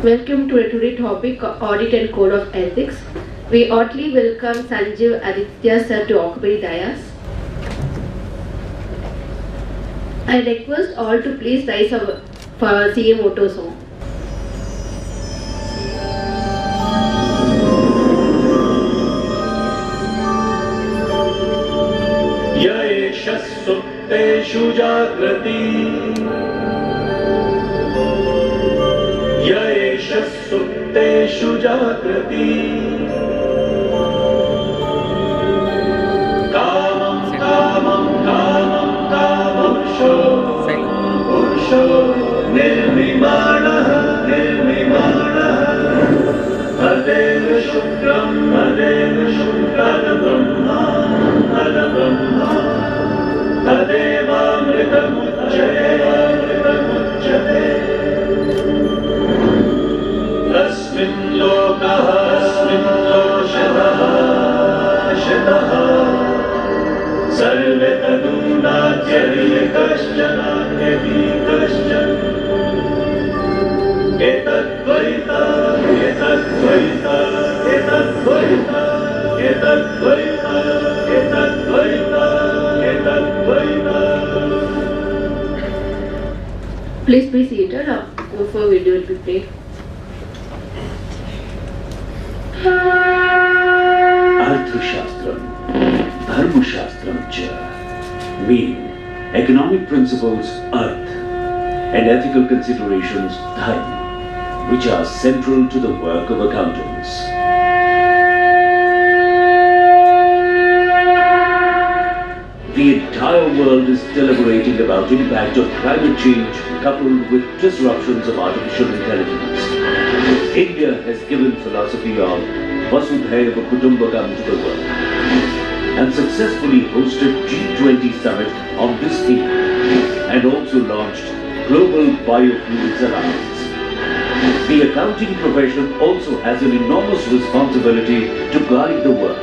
Welcome to today's topic, Audit and Code of Ethics. We heartily welcome Sanjeev Aditya sir to occupy the dais. I request all to please rise for CM Auto song. सुप्तेषु जाग्रति य एष सुप्तेषु जाग्रति कामं कामं कामं कामंशो पुरुषो निर्विमाणः तदेव शुक्रं तद्ब्रह्मा तदेवामृतमुच्यते तस्मिन् लोकः शतः सर्वे तदूनाच्यते कश्चन एतद्वैता Please be seated before video will be played. Arthashastram, Dharmashastram cha mean economic principles arth and ethical considerations dharma, which are central to the work of accountants. The entire world is deliberating about impact of climate change coupled with disruptions of artificial intelligence. India has given philosophy of Vasudhaiva Kutumbakam to the world and successfully hosted G20 summit on this theme and also launched Global Biofuels Alliance. The accounting profession also has an enormous responsibility to guide the work,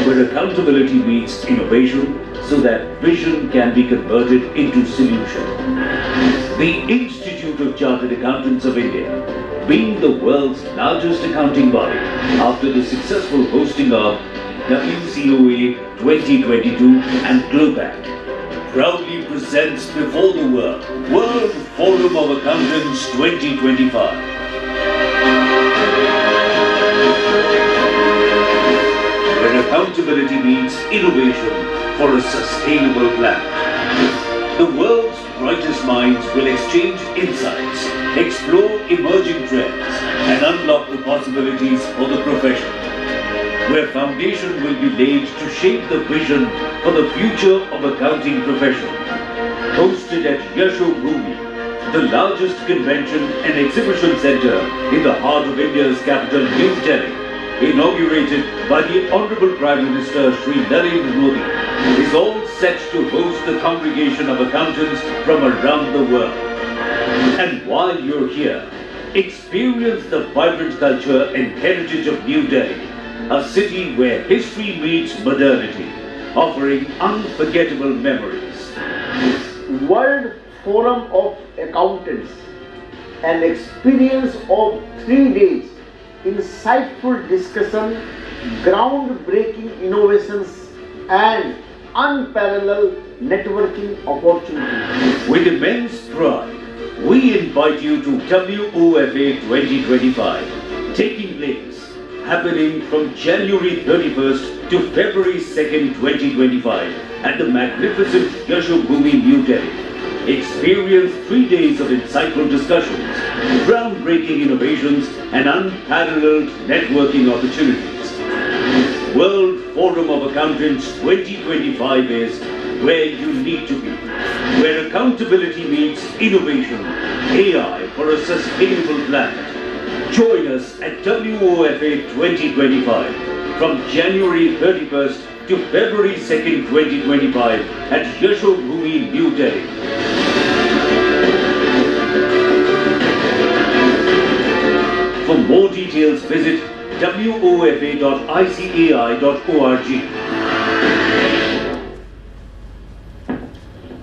where accountability meets innovation so that vision can be converted into solution. The Institute of Chartered Accountants of India, being the world's largest accounting body after the successful hosting of WCOA 2022 and GLOBAC, proudly presents before the World Forum of Accountants 2025. Where accountability meets innovation for a sustainable planet. The world's brightest minds will exchange insights, explore emerging trends, and unlock the possibilities for the profession, where foundation will be laid to shape the vision for the future of accounting profession. Hosted at Yashobhoomi, the largest convention and exhibition center in the heart of India's capital, New Delhi, inaugurated by the Honorable Prime Minister Shri Narendra Modi, is all set to host the congregation of accountants from around the world. And while you're here, experience the vibrant culture and heritage of New Delhi, a city where history meets modernity, offering unforgettable memories. World Forum of Accountants, an experience of 3 days, insightful discussion, groundbreaking innovations, and unparalleled networking opportunities. With immense pride, we invite you to WOFA 2025, taking place, happening from January 31st to February 2nd, 2025 at the magnificent Yashobhoomi, New Delhi. Experience 3 days of insightful discussions, groundbreaking innovations, and unparalleled networking opportunities. World Forum of Accountants 2025 is where you need to be, where accountability meets innovation, AI for a sustainable planet. Join us at WOFA 2025 from January 31st to February 2nd, 2025 at Yashobhoomi, New Delhi. For more details, visit wofa.icai.org.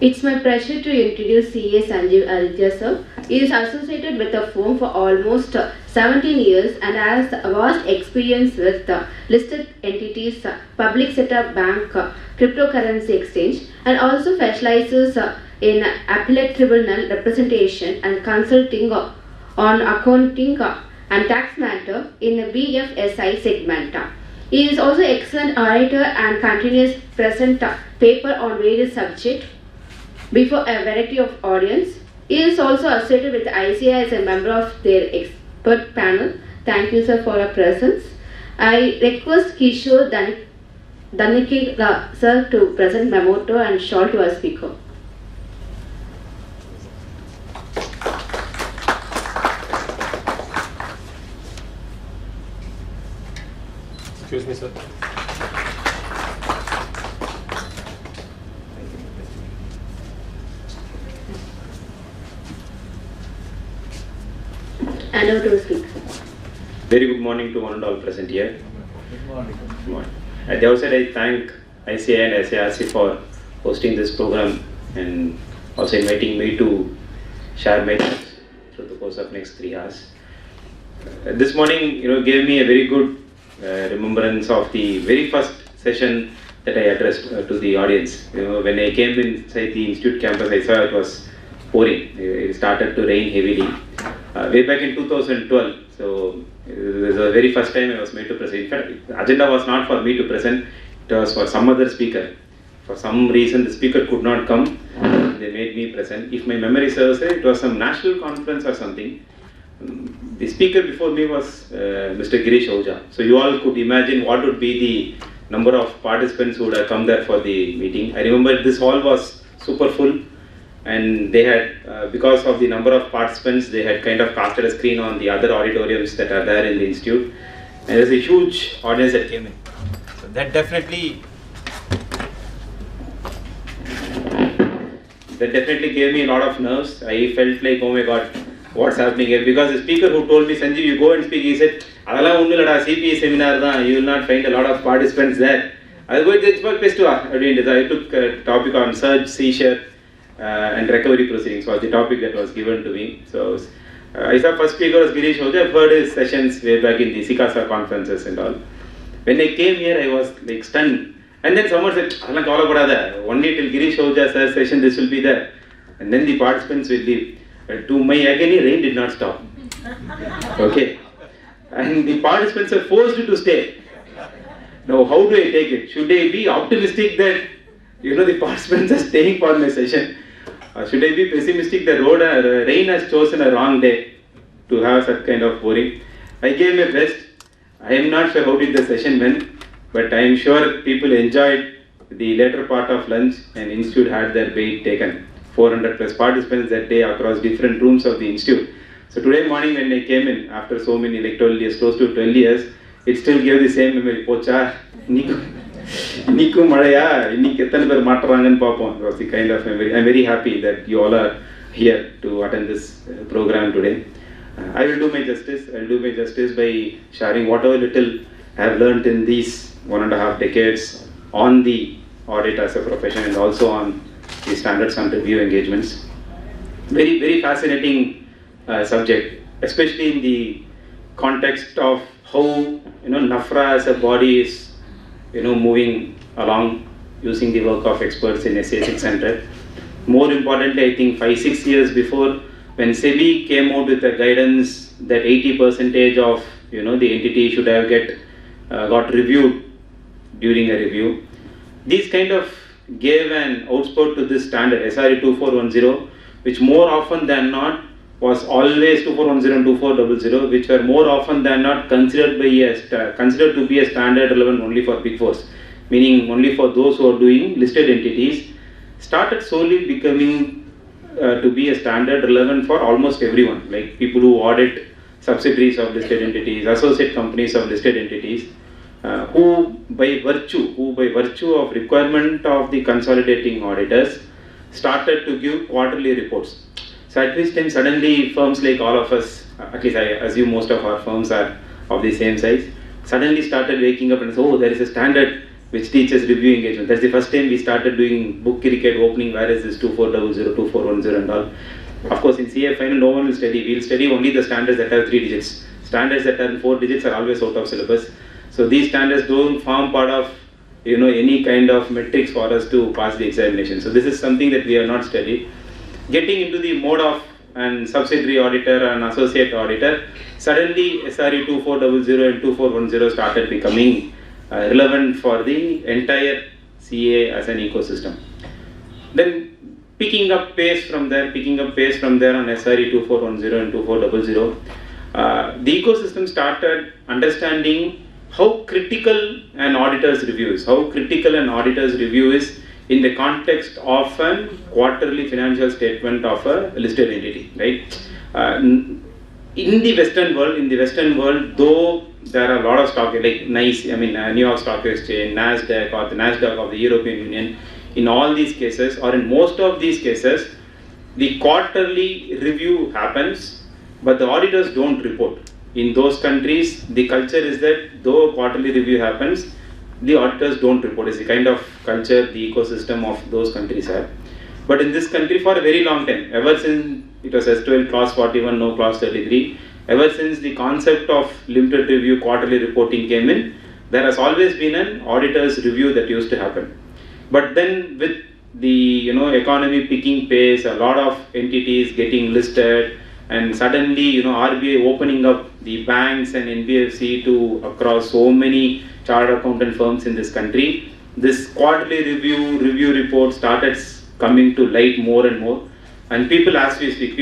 It's my pleasure to introduce CA Sanjeev Aditya sir. He is associated with the firm for almost 17 years and has vast experience with listed entities, public sector bank, cryptocurrency exchange, and also specializes in appellate tribunal representation and consulting on accounting and tax matter in the BFSI segment. He is also excellent orator and continuous present paper on various subjects before a variety of audience. He is also associated with ICAI as a member of their expert panel. Thank you, sir, for your presence. I request Kishore Daniki sir to present motto and shawl to our speaker. Excuse me, sir. And over to the speaker. Very good morning to one and all present here. Good morning. Good morning. At the outset, I thank ICAI and SIRC for hosting this program and also inviting me to share my thoughts through the course of next 3 hours. This morning, gave me a very good remembrance of the very first session that I addressed to the audience. When I came inside the institute campus, I saw it was pouring. It started to rain heavily. Way back in 2012, so it was the very first time I was made to present. In fact, the agenda was not for me to present, it was for some other speaker. For some reason, the speaker could not come, they made me present. If my memory serves, it was some national conference or something. The speaker before me was Mr. Girish Ahuja. So you all could imagine what would be the number of participants who would have come there for the meeting. I remember this hall was super full. And they had, because of the number of participants, they had kind of casted a screen on the other auditoriums that are there in the institute. And there's a huge audience that came in. So that definitely gave me a lot of nerves. I felt like, oh my God, what's happening here? Because the speaker who told me, Sanjeev, you go and speak, he said, CPA seminar, you will not find a lot of participants there. I was I took a topic on surge, seizure, and recovery proceedings was the topic that was given to me. So I saw first speaker was Girish Ahuja. I've heard his sessions way back in the SICASA conferences and all. When I came here, I was like stunned. And then someone said, only till Girish Ahuja sir's session this will be there. And then the participants will leave. To my agony, rain did not stop. Okay. And the participants are forced to stay. Now how do I take it? Should I be optimistic that the participants are staying for my session? Should I be pessimistic that rain has chosen a wrong day to have such kind of pouring? I gave my best. I am not sure how did the session went, but I am sure people enjoyed the later part of lunch and institute had their weight taken. 400 plus participants that day across different rooms of the institute. So today morning when I came in, after so many, like 12 years, close to 12 years, it still gave the same memory. Pocha, Niku Maraya, Nikatan Matrangan Papon was the kind of memory. I'm very happy that you all are here to attend this program today. I will do my justice. I'll do my justice by sharing whatever little I have learned in these 1.5 decades on the audit as a profession and also on the standards and review engagements. Very, very fascinating subject, especially in the context of how NAFRA as a body is moving along using the work of experts in SA 600. More importantly, I think 5-6 years before, when SEBI came out with a guidance that 80% of the entity should have got reviewed during a review. These kind of gave an outspout to this standard, SRE 2410, which more often than not was always 2410 and 2400, which were more often than not considered to be a standard relevant only for Big Fours, meaning only for those who are doing listed entities, started slowly becoming to be a standard relevant for almost everyone, like people who audit subsidiaries of listed entities, associate companies of listed entities, who by virtue of requirement of the consolidating auditors started to give quarterly reports. So at this time, suddenly firms like all of us, at least I assume most of our firms are of the same size, suddenly started waking up and say, oh, there is a standard which teaches review engagement. That's the first time we started doing book cricket opening, where is this 2400, 2410 and all. Of course, in CA final, no one will study. We'll study only the standards that have 3 digits. Standards that are 4 digits are always out of syllabus. So these standards don't form part of any kind of metrics for us to pass the examination. So this is something that we have not studied. Getting into the mode of an subsidiary auditor and associate auditor, suddenly SRE 2400 and 2410 started becoming relevant for the entire CA as an ecosystem. Then picking up pace from there on SRE 2410 and 2400, the ecosystem started understanding how critical an auditor's review is, in the context of a quarterly financial statement of a listed entity, right? In the Western world, though there are a lot of stock like New York Stock Exchange, Nasdaq, or the Nasdaq of the European Union, in all these cases, or in most of these cases, the quarterly review happens, but the auditors don't report. In those countries, the culture is that though quarterly review happens, the auditors don't report. It's the kind of culture the ecosystem of those countries have. But in this country, for a very long time, ever since it was S12 clause 41, no clause 33, ever since the concept of limited review quarterly reporting came in, there has always been an auditor's review that used to happen. But then with the economy picking pace, a lot of entities getting listed, and suddenly RBI opening up the banks and NBFC to across so many chartered accountant firms in this country, this quarterly review report started coming to light more and more. And people as we speak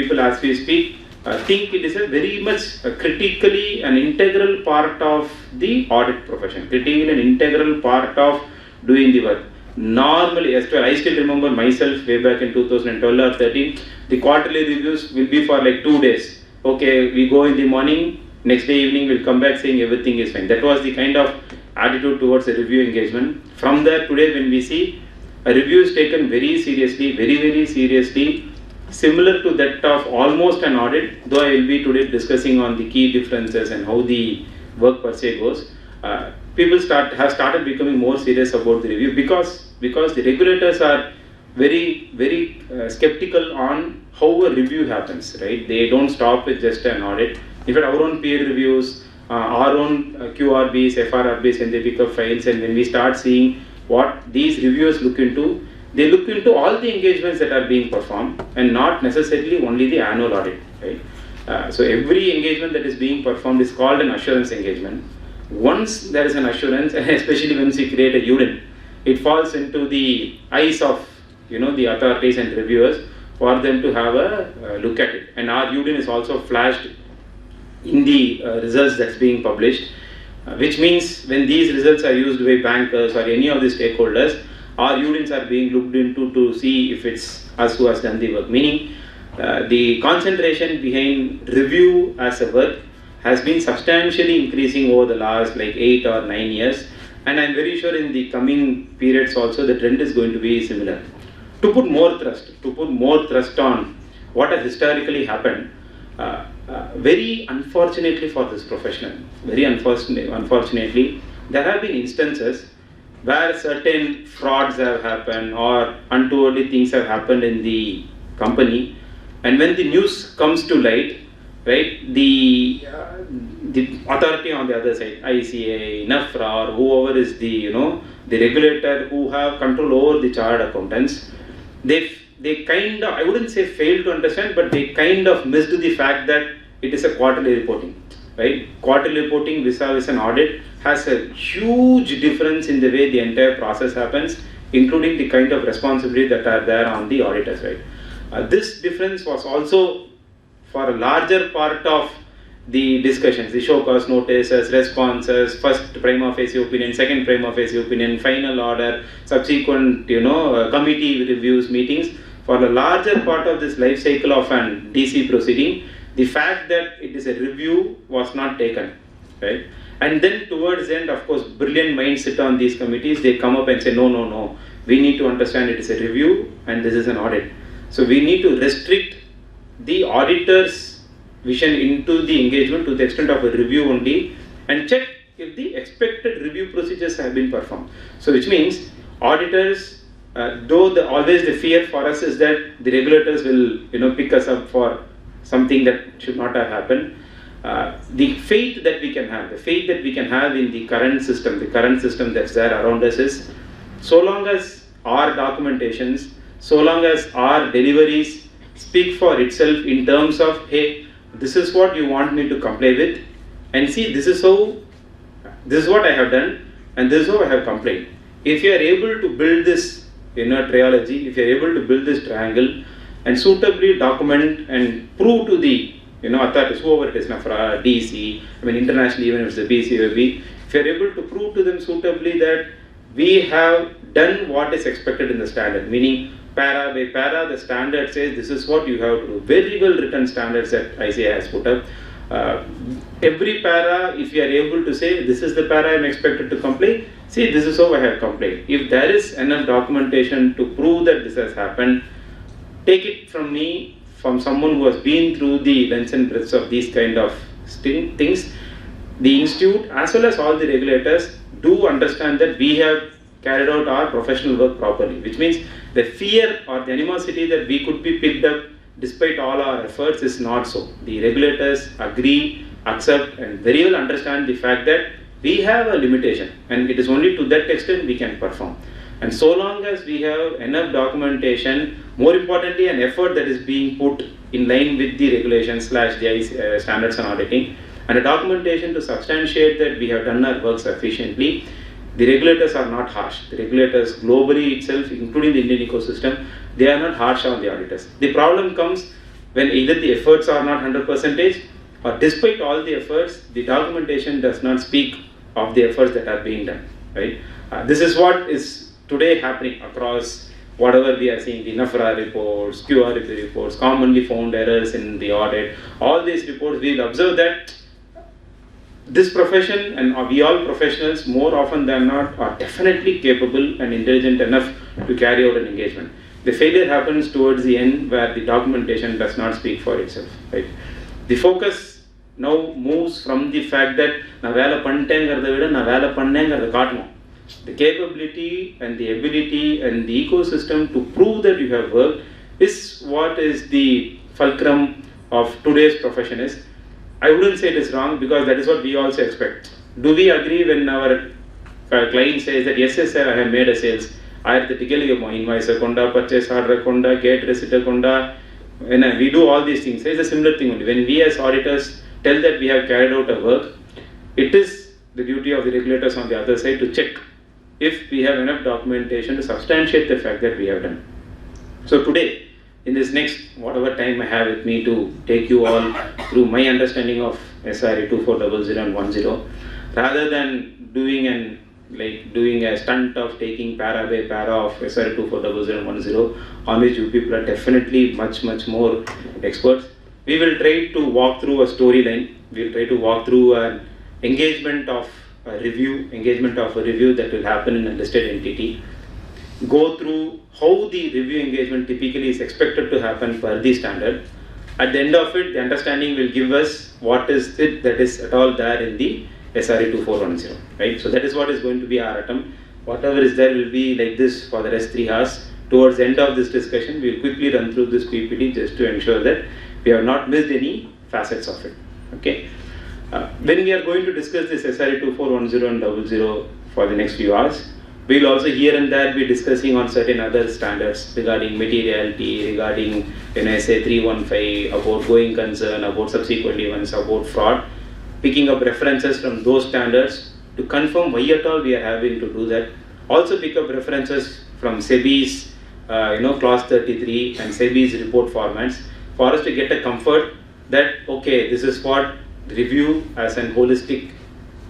think it is a very much critically an integral part of the audit profession, critically an integral part of doing the work. Normally, I still remember myself way back in 2012 or 13, the quarterly reviews will be for like 2 days. Okay, we go in the morning, next day evening we'll come back saying everything is fine. That was the kind of attitude towards a review engagement. From there, today when we see a review is taken very seriously, very seriously, similar to that of almost an audit, though I will be today discussing on the key differences and how the work per se goes. People have started becoming more serious about the review because the regulators are very skeptical on how a review happens, right? They don't stop with just an audit. In fact, our own peer reviews, our own QRBs, FRRBs, when they pick up files, and when we start seeing what these reviewers look into, they look into all the engagements that are being performed and not necessarily only the annual audit, right? So every engagement that is being performed is called an assurance engagement. Once there is an assurance, and especially when we create a UDIN, it falls into the eyes of the authorities and reviewers for them to have a look at it. And our UDIN is also flashed in the results that's being published, which means when these results are used by bankers or any of the stakeholders, our UDINs are being looked into to see if it's us who has done the work. Meaning, the concentration behind review as a work has been substantially increasing over the last 8 or 9 years, and I'm very sure in the coming periods also the trend is going to be similar. To put more thrust on what has historically happened, very unfortunately for this professional, unfortunately, there have been instances where certain frauds have happened or untowardly things have happened in the company, and when the news comes to light, right, the authority on the other side, ICAI, NAFRA, or whoever is the regulator who have control over the chartered accountants, they kind of, I wouldn't say failed to understand, but they kind of missed the fact that it is a quarterly reporting, right? Quarterly reporting vis-a-vis an audit has a huge difference in the way the entire process happens, including the kind of responsibility that are there on the auditors, right? This difference was also for a larger part of the discussions, the show cause notices, responses, first prima facie opinion, second prima facie opinion, final order, subsequent committee reviews, meetings. For a larger part of this life cycle of an DC proceeding, the fact that it is a review was not taken, right? And then towards the end, of course, brilliant minds sit on these committees, they come up and say, no, we need to understand it is a review and this is an audit. So we need to restrict the auditor's vision into the engagement to the extent of a review only, and check if the expected review procedures have been performed. So which means auditors, though always the fear for us is that the regulators will pick us up for something that should not have happened. The faith that we can have, in the current system that's there around us is, so long as our documentations, so long as our deliveries speak for itself in terms of, hey, this is what you want me to comply with, and see, this is what I have done, and this is how I have complied. If you are able to build this trilogy, if you are able to build this triangle and suitably document and prove to the authorities, whoever it is, NAFRA, DC, internationally, even if it's the BCOB, if you are able to prove to them suitably that we have done what is expected in the standard, meaning para by para, the standard says this is what you have to do. Very well written standards that ICAI has put up. Every para, if you are able to say this is the para I am expected to comply, see, this is how I have complied. If there is enough documentation to prove that this has happened, take it from me, from someone who has been through the lengths and breadths of these kind of things. The institute as well as all the regulators do understand that we have carried out our professional work properly, which means the fear or the animosity that we could be picked up despite all our efforts is not so. The regulators agree, accept, and very well understand the fact that we have a limitation, and it is only to that extent we can perform. And so long as we have enough documentation, more importantly an effort that is being put in line with the regulations / the standards on auditing, and a documentation to substantiate that we have done our work sufficiently, the regulators are not harsh. The regulators globally itself, including the Indian ecosystem, they are not harsh on the auditors. The problem comes when either the efforts are not 100%, or despite all the efforts, the documentation does not speak of the efforts that are being done. Right? This is what is today happening across whatever we are seeing, the NAFRA reports, QRP reports, commonly found errors in the audit. All these reports, we will observe that this profession, and we all professionals more often than not, are definitely capable and intelligent enough to carry out an engagement. The failure happens towards the end where the documentation does not speak for itself. Right? The focus now moves from the fact that na vela pannitengarada vida na vela pannengarada kaatnom. The capability and the ability and the ecosystem to prove that you have worked is what is the fulcrum of today's profession is. I wouldn't say it is wrong, because that is what we also expect. Do we agree when our client says that yes sir, I have made a sales, invoice konda, purchase order konda, gate receipt konda, and we do all these things. It's a similar thing only. When we as auditors tell that we have carried out a work, it is the duty of the regulators on the other side to check if we have enough documentation to substantiate the fact that we have done. So today, in this next whatever time I have with me to take you all through my understanding of SIRE 2400 and 10, rather than doing a stunt of taking para by para of SIRE 2400 and 10, on which you people are definitely much more experts, we will try to walk through a storyline. We will try to walk through an engagement of a review that will happen in a listed entity. Go through how the review engagement typically is expected to happen per the standard. At the end of it, the understanding will give us what is it that is at all there in the SIRE 2410, right? So that is what is going to be our attempt. Whatever is there will be like this for the rest 3 hours. Towards the end of this discussion, we will quickly run through this PPT just to ensure that we have not missed any facets of it. Okay. When we are going to discuss this SIRE 2410 and 00 for the next few hours, we will also here and there be discussing on certain other standards regarding materiality, regarding SA 315, about going concern, about subsequent events, about fraud, picking up references from those standards to confirm why at all we are having to do that. Also pick up references from SEBI's clause 33 and SEBI's report formats for us to get a comfort that okay, this is what review as an holistic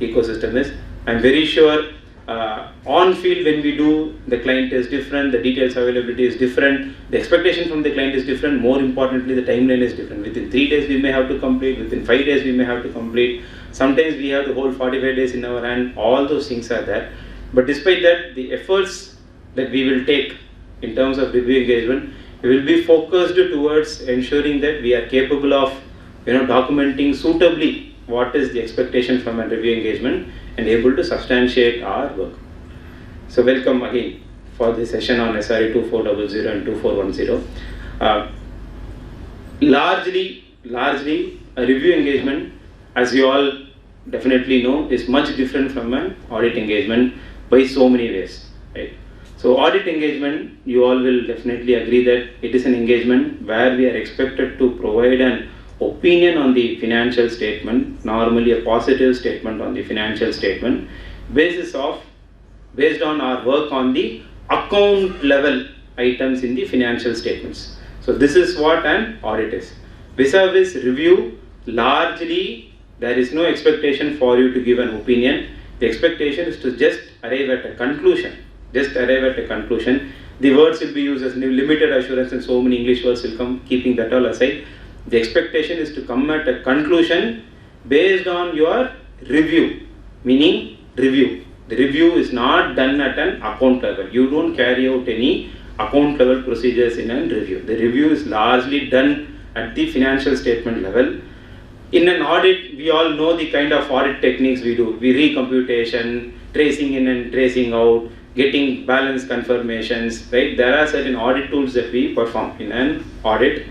ecosystem is. I'm very sure on field when we do, the client is different, the details availability is different, the expectation from the client is different, more importantly the timeline is different. Within 3 days we may have to complete, within 5 days we may have to complete, sometimes we have the whole 45 days in our hand, all those things are there. But despite that, the efforts that we will take in terms of review engagement, we will be focused towards ensuring that we are capable of documenting suitably what is the expectation from a review engagement and able to substantiate our work. So welcome again for the session on SRE 2400 and 2410. Largely a review engagement, as you all definitely know, is much different from an audit engagement by so many ways, right? So audit engagement, you all will definitely agree that it is an engagement where we are expected to provide an opinion on the financial statement, normally a positive statement on the financial statement, based on our work on the account level items in the financial statements. So this is what an audit is. Vis-a-vis review, largely there is no expectation for you to give an opinion. The expectation is to just arrive at a conclusion. The words will be used as limited assurance and so many English words will come, keeping that all aside. The expectation is to come at a conclusion based on your review, meaning review. The review is not done at an account level. You don't carry out any account level procedures in a review. The review is largely done at the financial statement level. In an audit, we all know the kind of audit techniques we do. We recomputation, tracing in and tracing out, getting balance confirmations, right? There are certain audit tools that we perform in an audit.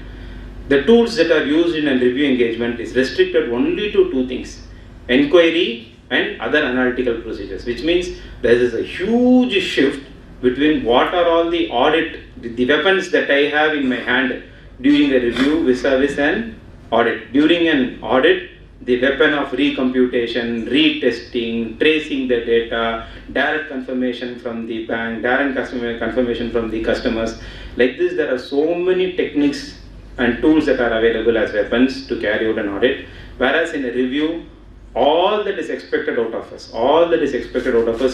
The tools that are used in a review engagement is restricted only to two things: inquiry and other analytical procedures, which means there is a huge shift between what are all the audit, the weapons that I have in my hand during a review vis-a-vis an audit. During an audit, the weapon of recomputation, retesting, tracing the data, direct confirmation from the bank, direct confirmation from the customers. Like this, there are so many techniques and tools that are available as weapons to carry out an audit. Whereas in a review, all that is expected out of us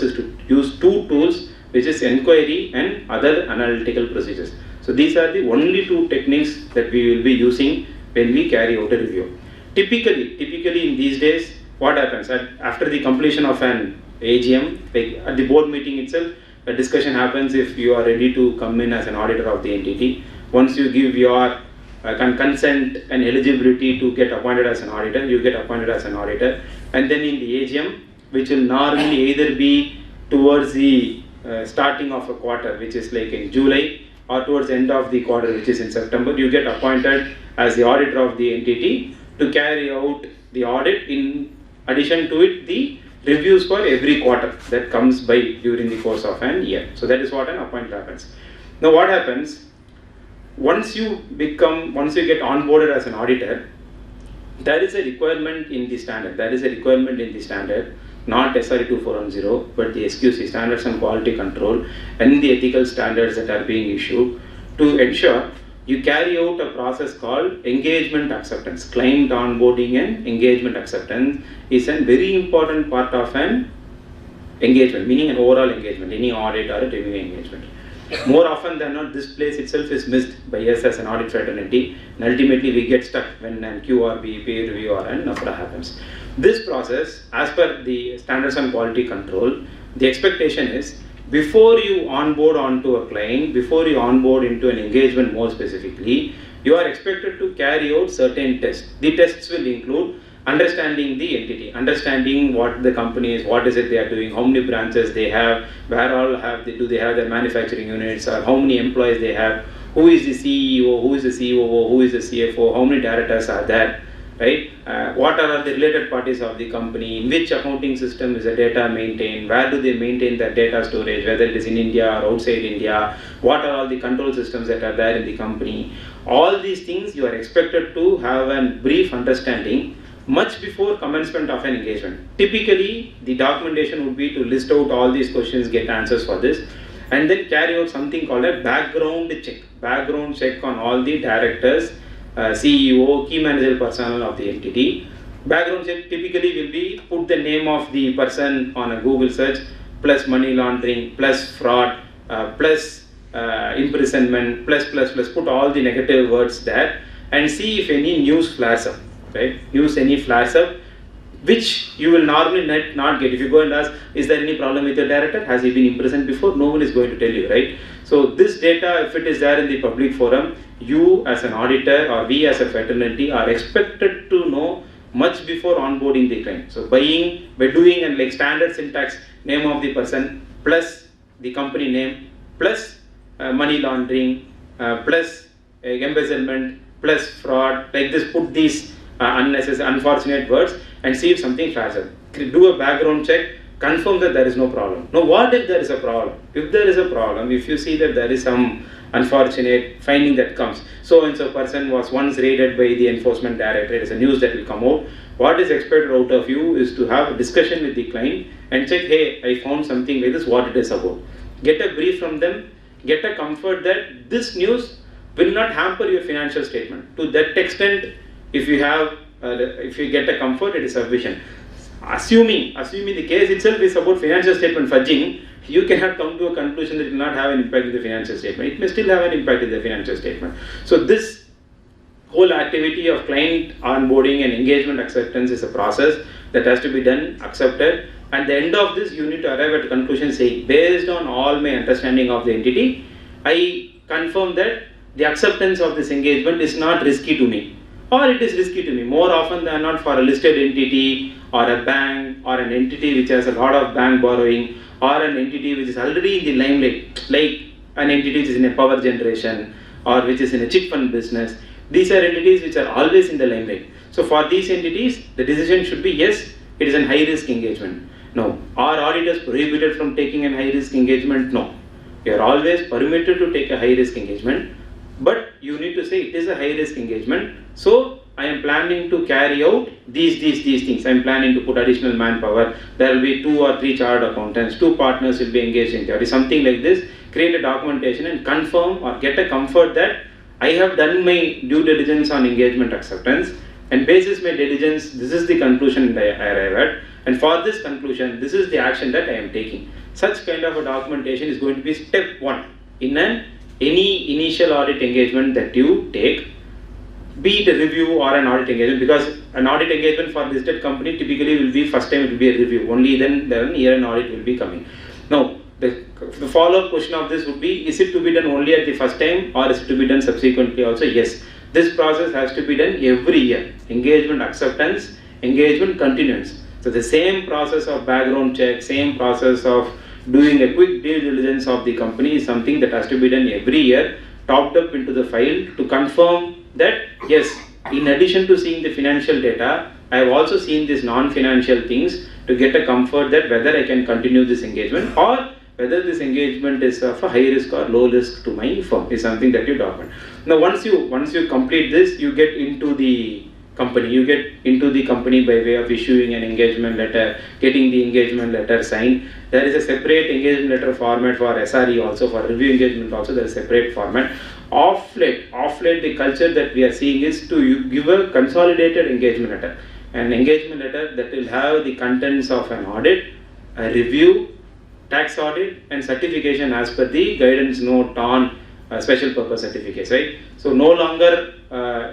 is to use two tools, which is inquiry and other analytical procedures. So these are the only two techniques that we will be using when we carry out a review. Typically in these days, what happens after the completion of an AGM, like at the board meeting itself, a discussion happens if you are ready to come in as an auditor of the entity. Once you give your consent and eligibility to get appointed as an auditor, you get appointed as an auditor. And then in the AGM, which will normally either be towards the starting of a quarter, which is like in July, or towards the end of the quarter, which is in September, you get appointed as the auditor of the entity to carry out the audit. In addition to it, the reviews for every quarter that comes by during the course of an year. So that is what an appointment happens. Now what happens, once you get onboarded as an auditor, there is a requirement in the standard. Not SRE 2410, but the SQC, Standards and Quality Control, and the ethical standards that are being issued to ensure you carry out a process called engagement acceptance. Client onboarding and engagement acceptance is a very important part of an engagement, meaning an overall engagement, any audit or a review engagement. More often than not, this place itself is missed by us as an audit fraternity, and ultimately we get stuck when an QRB, peer review, or an NAFRA happens. This process, as per the Standards and Quality Control, the expectation is before you onboard onto a client, before you onboard into an engagement more specifically, you are expected to carry out certain tests. The tests will include understanding the entity, understanding what the company is, what is it they are doing, how many branches they have, where all do they have their manufacturing units, or how many employees they have, who is the CEO, who is the COO, who is the CFO, how many directors are there, right? What are the related parties of the company, in which accounting system is the data maintained, where do they maintain their data storage, whether it is in India or outside India, what are all the control systems that are there in the company. All these things you are expected to have a brief understanding much before commencement of an engagement. Typically, the documentation would be to list out all these questions, get answers for this, and then carry out something called a background check on all the directors, CEO, key managerial personnel of the entity. Background check typically will be put the name of the person on a Google search, plus money laundering, plus fraud, plus imprisonment, plus, put all the negative words there, and see if any news flares up. Right? Use any flash up, which you will normally not get. If you go and ask, is there any problem with your director? Has he been imprisoned before? No one is going to tell you, right? So this data, if it is there in the public forum, you as an auditor or we as a fraternity are expected to know much before onboarding the client. So by doing and like standard syntax, name of the person plus the company name plus money laundering plus embezzlement plus fraud, like this, put these unnecessary, unfortunate words and see if something flags up. Do a background check, confirm that there is no problem. Now what if there is a problem? If there is a problem, if you see that there is some unfortunate finding that comes, so and so person was once raided by the enforcement directorate, it's a news that will come out. What is expected out of you is to have a discussion with the client and check, hey, I found something like this, what it is about. Get a brief from them, get a comfort that this news will not hamper your financial statement. To that extent, if you get a comfort, it is sufficient. Assuming the case itself is about financial statement fudging, you cannot come to a conclusion that it will not have an impact in the financial statement. It may still have an impact in the financial statement. So this whole activity of client onboarding and engagement acceptance is a process that has to be done, accepted. At the end of this, you need to arrive at a conclusion saying, based on all my understanding of the entity, I confirm that the acceptance of this engagement is not risky to me, or it is risky to me. More often than not, for a listed entity or a bank or an entity which has a lot of bank borrowing, or an entity which is already in the limelight, like an entity which is in a power generation or which is in a chip fund business, these are entities which are always in the limelight. So for these entities, the decision should be yes, it is a high risk engagement. No. Are auditors prohibited from taking a high risk engagement? No. You are always permitted to take a high risk engagement, but you need to say it is a high risk engagement. So I am planning to carry out these things. I am planning to put additional manpower. There will be 2 or 3 chartered accountants, 2 partners will be engaged in theory, something like this. Create a documentation and confirm or get a comfort that I have done my due diligence on engagement acceptance, and basis my diligence, this is the conclusion that I arrive at, and for this conclusion, this is the action that I am taking. Such kind of a documentation is going to be step 1 in any initial audit engagement that you take, be it a review or an audit engagement, because an audit engagement for listed company typically will be first time it will be a review, only then year an audit will be coming. Now, the follow-up question of this would be, is it to be done only at the first time or is it to be done subsequently also? Yes, this process has to be done every year. Engagement acceptance, engagement continuance. So the same process of background check, same process of doing a quick due diligence of the company is something that has to be done every year, topped up into the file to confirm that yes, in addition to seeing the financial data, I have also seen these non-financial things to get a comfort that whether I can continue this engagement or whether this engagement is of a high risk or low risk to my firm is something that you document. Now once you complete this, you get into the company. You get into the company by way of issuing an engagement letter, getting the engagement letter signed. There is a separate engagement letter format for SRE also, for review engagement also there is a separate format. Off late the culture that we are seeing is to give a consolidated engagement letter. An engagement letter that will have the contents of an audit, a review, tax audit and certification as per the guidance note on special purpose certificates, right? So no longer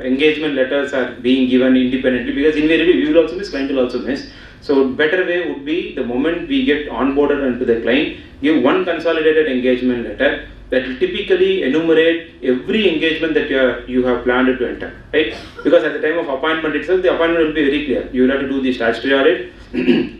engagement letters are being given independently, because invariably we will also miss, client will also miss. So better way would be the moment we get onboarded into the client, give one consolidated engagement letter that will typically enumerate every engagement that you have planned to enter, right? Because at the time of appointment itself, the appointment will be very clear. You will have to do the statutory audit,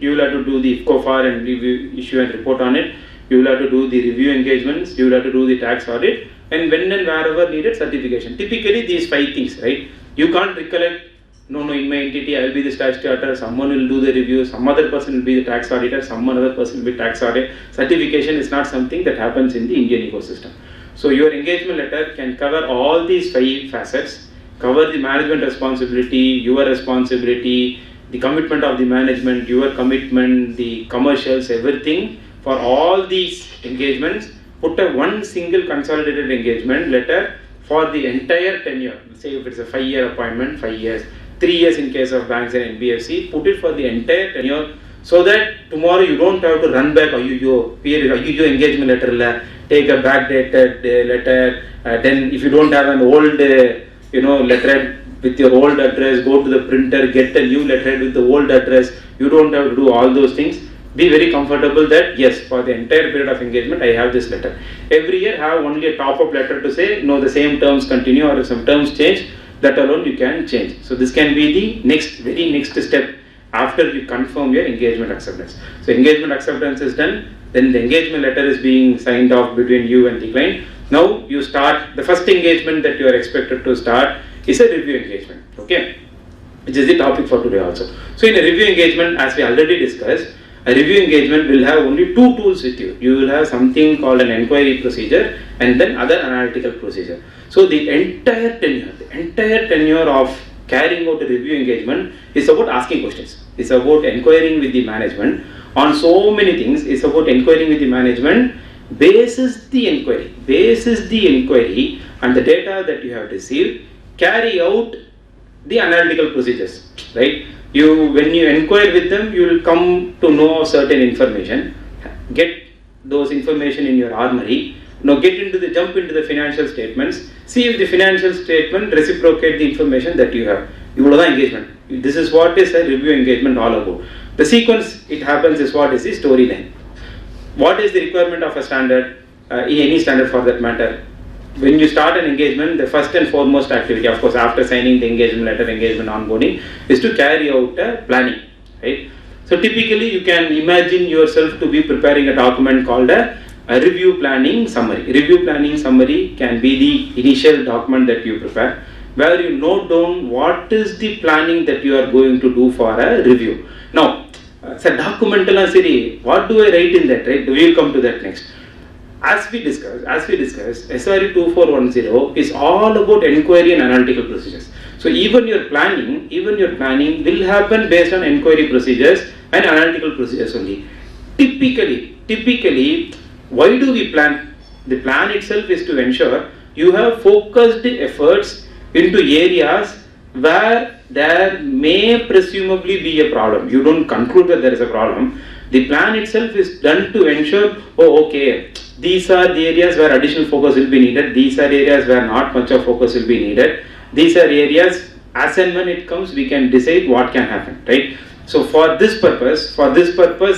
you will have to do the COFAR and review, issue and report on it, you will have to do the review engagements, you will have to do the tax audit, and when and wherever needed, certification. Typically these 5 things, right? You can't recollect, no, in my entity I will be the statutory auditor, someone will do the review, some other person will be the tax auditor, some other person will be tax audit. Certification is not something that happens in the Indian ecosystem. So your engagement letter can cover all these 5 facets, cover the management responsibility, your responsibility, the commitment of the management, your commitment, the commercials, everything. For all these engagements, put a one single consolidated engagement letter for the entire tenure. Say if it's a 5-year appointment, 5 years, 3 years in case of banks and NBFC, put it for the entire tenure, so that tomorrow you don't have to run back, your engagement letter, take a backdated letter, then if you don't have an old letter with your old address, go to the printer, get a new letterhead with the old address. You don't have to do all those things. Be very comfortable that yes, for the entire period of engagement I have this letter. Every year have only a top-up letter to say no, the same terms continue, or if some terms change, that alone you can change. So this can be the very next step after you confirm your engagement acceptance. So engagement acceptance is done, then the engagement letter is being signed off between you and the client. Now you start, the first engagement that you are expected to start is a review engagement, okay, which is the topic for today also. So in a review engagement, as we already discussed, a review engagement will have only two tools with you. You will have something called an inquiry procedure and then other analytical procedure. So the entire tenure of carrying out a review engagement is about asking questions. It's about inquiring with the management on so many things. It's about inquiring with the management, basis the inquiry and the data that you have received, carry out the analytical procedures, right? When you inquire with them, you will come to know certain information, get those information in your armory. Now jump into the financial statements, see if the financial statement reciprocate the information that you have. Engagement. This is what is a review engagement all about. The sequence it happens is what is the storyline. What is the requirement of a standard, any standard for that matter? When you start an engagement, the first and foremost activity, of course, after signing the engagement letter, engagement onboarding, is to carry out a planning, right? So typically, you can imagine yourself to be preparing a document called a review planning summary. Review planning summary can be the initial document that you prepare, where you note down what is the planning that you are going to do for a review. Now, it's a documental series. What do I write in that, right? We will come to that next. As we discussed, SIRC 2410 is all about inquiry and analytical procedures. So even your planning will happen based on inquiry procedures and analytical procedures only. Typically, why do we plan? The plan itself is to ensure you have focused efforts into areas where there may presumably be a problem. You don't conclude that there is a problem. The plan itself is done to ensure, these are the areas where additional focus will be needed. These are areas where not much of focus will be needed. These are areas, as and when it comes, we can decide what can happen, right? So for this purpose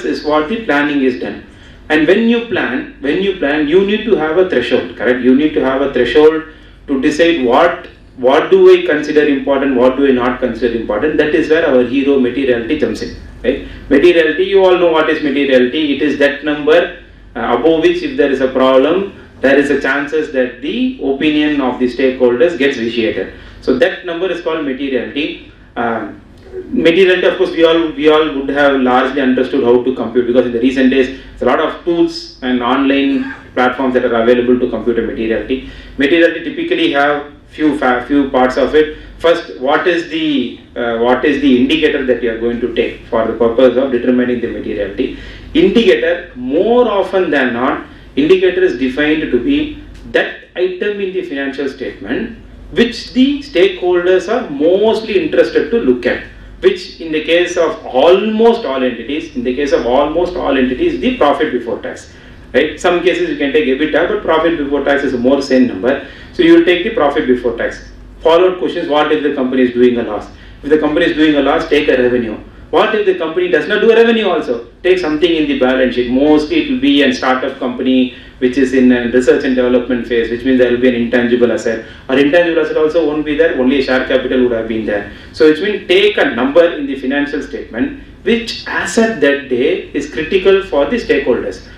is what the planning is done. And when you plan, you need to have a threshold, correct? You need to have a threshold to decide what do I consider important, what do I not consider important. That is where our hero materiality jumps in, right? Materiality, you all know what is materiality. It is that number above which, if there is a problem, there is a chances that the opinion of the stakeholders gets vitiated. So that number is called materiality. Materiality, of course, we all would have largely understood how to compute, because in the recent days, there's a lot of tools and online platforms that are available to compute a materiality. Materiality typically have few parts of it. First, what is the indicator that you are going to take for the purpose of determining the materiality? Indicator, more often than not, indicator is defined to be that item in the financial statement which the stakeholders are mostly interested to look at, which in the case of almost all entities, the profit before tax, right? Some cases you can take EBITDA, but profit before tax is a more sane number. So you will take the profit before tax. Followed questions: what if the company is doing a loss? If the company is doing a loss, take a revenue. What if the company does not do a revenue also? Take something in the balance sheet. Mostly it will be a startup company which is in a research and development phase, which means there will be an intangible asset. Or intangible asset also won't be there, only a share capital would have been there. So it means take a number in the financial statement which as at that day is critical for the stakeholders.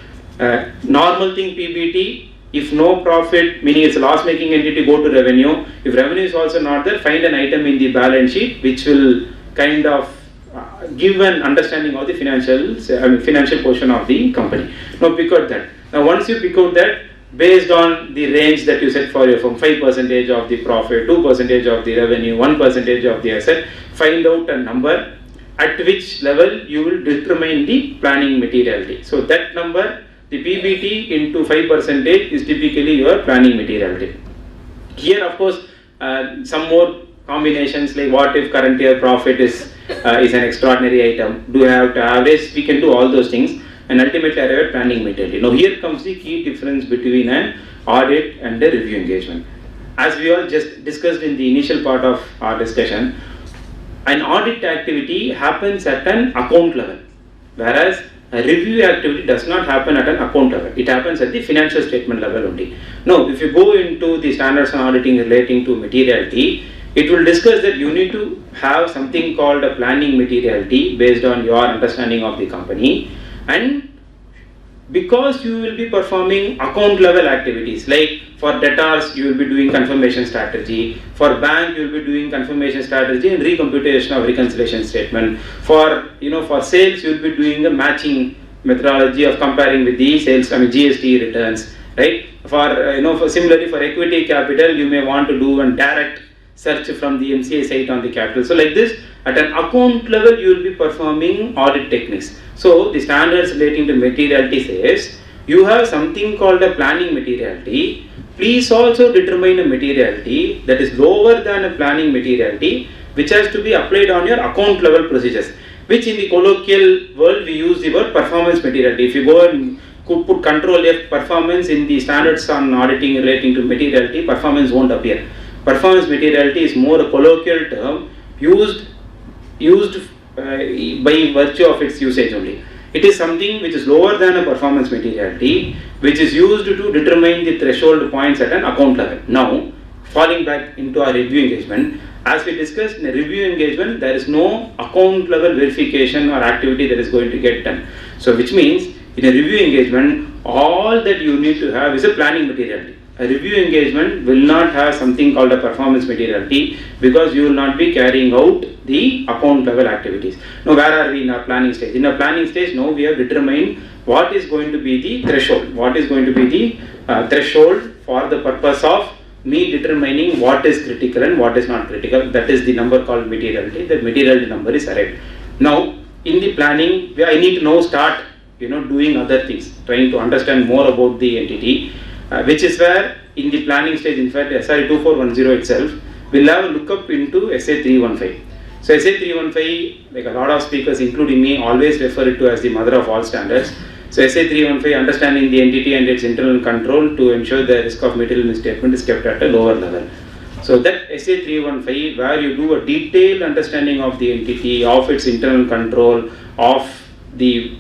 Normal thing PBT, if no profit, meaning it's a loss making entity, go to revenue. If revenue is also not there, find an item in the balance sheet which will kind of give an understanding of the financial portion of the company. Now pick out that. Now once you pick out that, based on the range that you set for you, from 5% of the profit, 2% of the revenue, 1% of the asset, find out a number at which level you will determine the planning materiality. So that number, the PBT into 5% is typically your planning materiality. Here of course some more combinations, like what if current year profit is an extraordinary item, do you have to average? We can do all those things and ultimately arrive at planning materiality. Now here comes the key difference between an audit and a review engagement. As we all just discussed in the initial part of our discussion, an audit activity happens at an account level, whereas a review activity does not happen at an account level. It happens at the financial statement level only. Now, if you go into the standards on auditing relating to materiality, it will discuss that you need to have something called a planning materiality based on your understanding of the company, and because you will be performing account level activities, like for debtors you will be doing confirmation strategy, for bank you will be doing confirmation strategy and recomputation of reconciliation statement, for for sales you will be doing the matching methodology of comparing with the sales, GST returns, right? For similarly for equity capital you may want to do a direct search from the MCA site on the capital. So like this, at an account level you will be performing audit techniques. So the standards relating to materiality says you have something called a planning materiality. Please also determine a materiality that is lower than a planning materiality, which has to be applied on your account level procedures, which in the colloquial world we use the word performance materiality. If you go and put control F performance in the standards on auditing relating to materiality, performance won't appear. Performance materiality is more a colloquial term used by virtue of its usage only. It is something which is lower than a performance materiality, which is used to determine the threshold points at an account level. Now, falling back into our review engagement, as we discussed, in a review engagement, there is no account level verification or activity that is going to get done. So, which means in a review engagement, all that you need to have is a planning materiality. A review engagement will not have something called a performance materiality, because you will not be carrying out the account level activities. Now, where are we in our planning stage? In our planning stage, now we have determined what is going to be the threshold. What is going to be the threshold for the purpose of me determining what is critical and what is not critical. That is the number called materiality. That materiality number is arrived. Now, in the planning, I need to now start doing other things, trying to understand more about the entity. Which is where in the planning stage, in fact, SIRC 2410 itself will have a lookup into SA 315. So SA 315, like a lot of speakers including me, always refer it to as the mother of all standards. So SA 315, understanding the entity and its internal control to ensure the risk of material misstatement is kept at a lower level. So that SA 315, where you do a detailed understanding of the entity, of its internal control, of the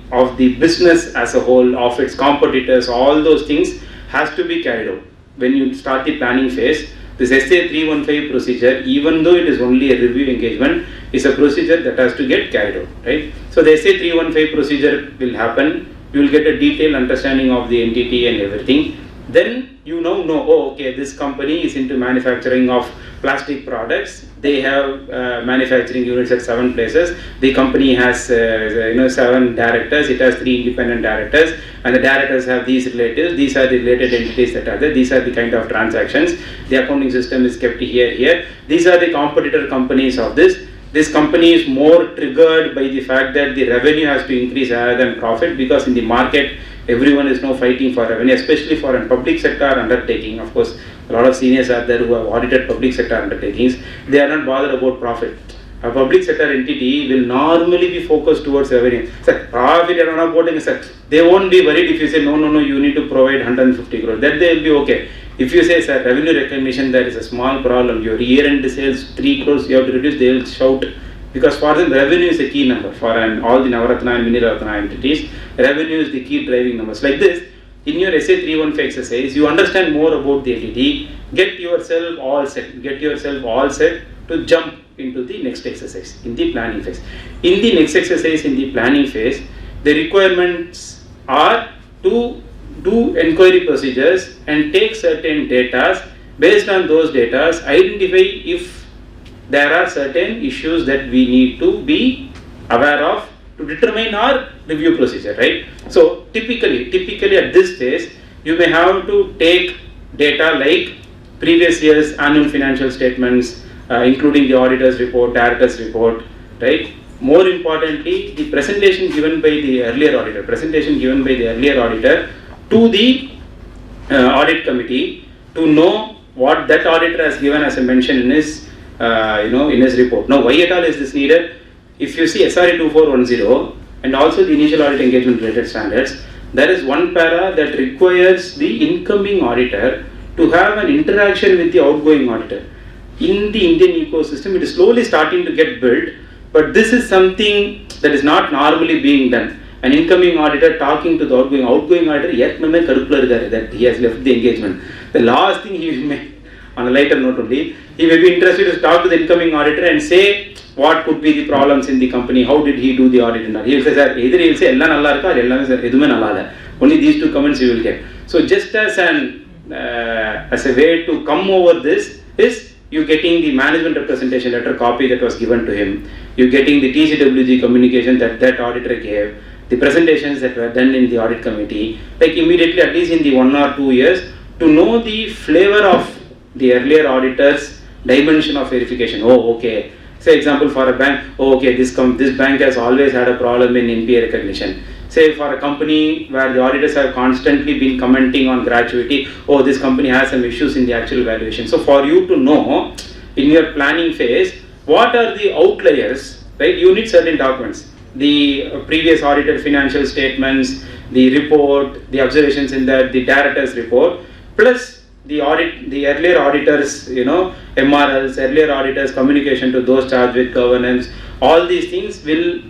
business as a whole, of its competitors, all those things has to be carried out. When you start the planning phase, this SA 315 procedure, even though it is only a review engagement, is a procedure that has to get carried out, right? So the SA 315 procedure will happen. You will get a detailed understanding of the entity and everything. Then you now know, oh, okay, this company is into manufacturing of plastic products. They have manufacturing units at 7 places. The company has 7 directors. It has 3 independent directors, and the directors have these relatives. These are the related entities that are there. These are the kind of transactions. The accounting system is kept here. These are the competitor companies of this. This company is more triggered by the fact that the revenue has to increase rather than profit, because in the market everyone is now fighting for revenue, especially for a public sector undertaking. Of course, a lot of seniors are there who have audited public sector undertakings. They are not bothered about profit. A public sector entity will normally be focused towards revenue. Sir, profit are not voting, sir. They won't be worried if you say, no, you need to provide 150 crore. That they will be okay. If you say, sir, revenue recognition, there is a small problem. Your year-end sales 3 crores you have to reduce, they will shout. Because for them, revenue is a key number. For all the Navaratna and Mini Ratna entities, revenue is the key driving numbers. Like this, in your SA 315 exercise, you understand more about the entity, get yourself all set to jump into the next exercise, in the planning phase. In the next exercise, in the planning phase, the requirements are to do inquiry procedures and take certain data. Based on those data, identify if there are certain issues that we need to be aware of to determine our review procedure, right? So typically at this phase, you may have to take data like previous year's annual financial statements, including the auditor's report, director's report, right? More importantly, the presentation given by the earlier auditor to the audit committee, to know what that auditor has given as a mention in his in his report. Now, why at all is this needed? If you see SRE 2410 and also the initial audit engagement related standards, there is one para that requires the incoming auditor to have an interaction with the outgoing auditor. In the Indian ecosystem, it is slowly starting to get built, but this is something that is not normally being done. An incoming auditor talking to the outgoing auditor, that he has left the engagement. The last thing he will make, on a lighter note only, he may be interested to talk to the incoming auditor and say what could be the problems in the company, how did he do the audit and all. He will say, sir, either he will say, ella nalla irukka, or ellame sir, edume nalla illa. Only these two comments you will get. So just as a way to come over this is you getting the management representation letter copy that was given to him, you getting the TCWG communication that auditor gave, the presentations that were done in the audit committee, like immediately, at least in the 1 or 2 years, to know the flavor of the earlier auditor's dimension of verification. Oh, okay. Say example for a bank, oh, okay, this bank has always had a problem in NPA recognition. Say for a company where the auditors have constantly been commenting on gratuity, oh, this company has some issues in the actual valuation. So for you to know in your planning phase, what are the outliers, right? You need certain documents. The previous audited financial statements, the report, the observations in that, the director's report, plus the earlier auditors, MRLs, earlier auditors' communication to those charged with governance. All these things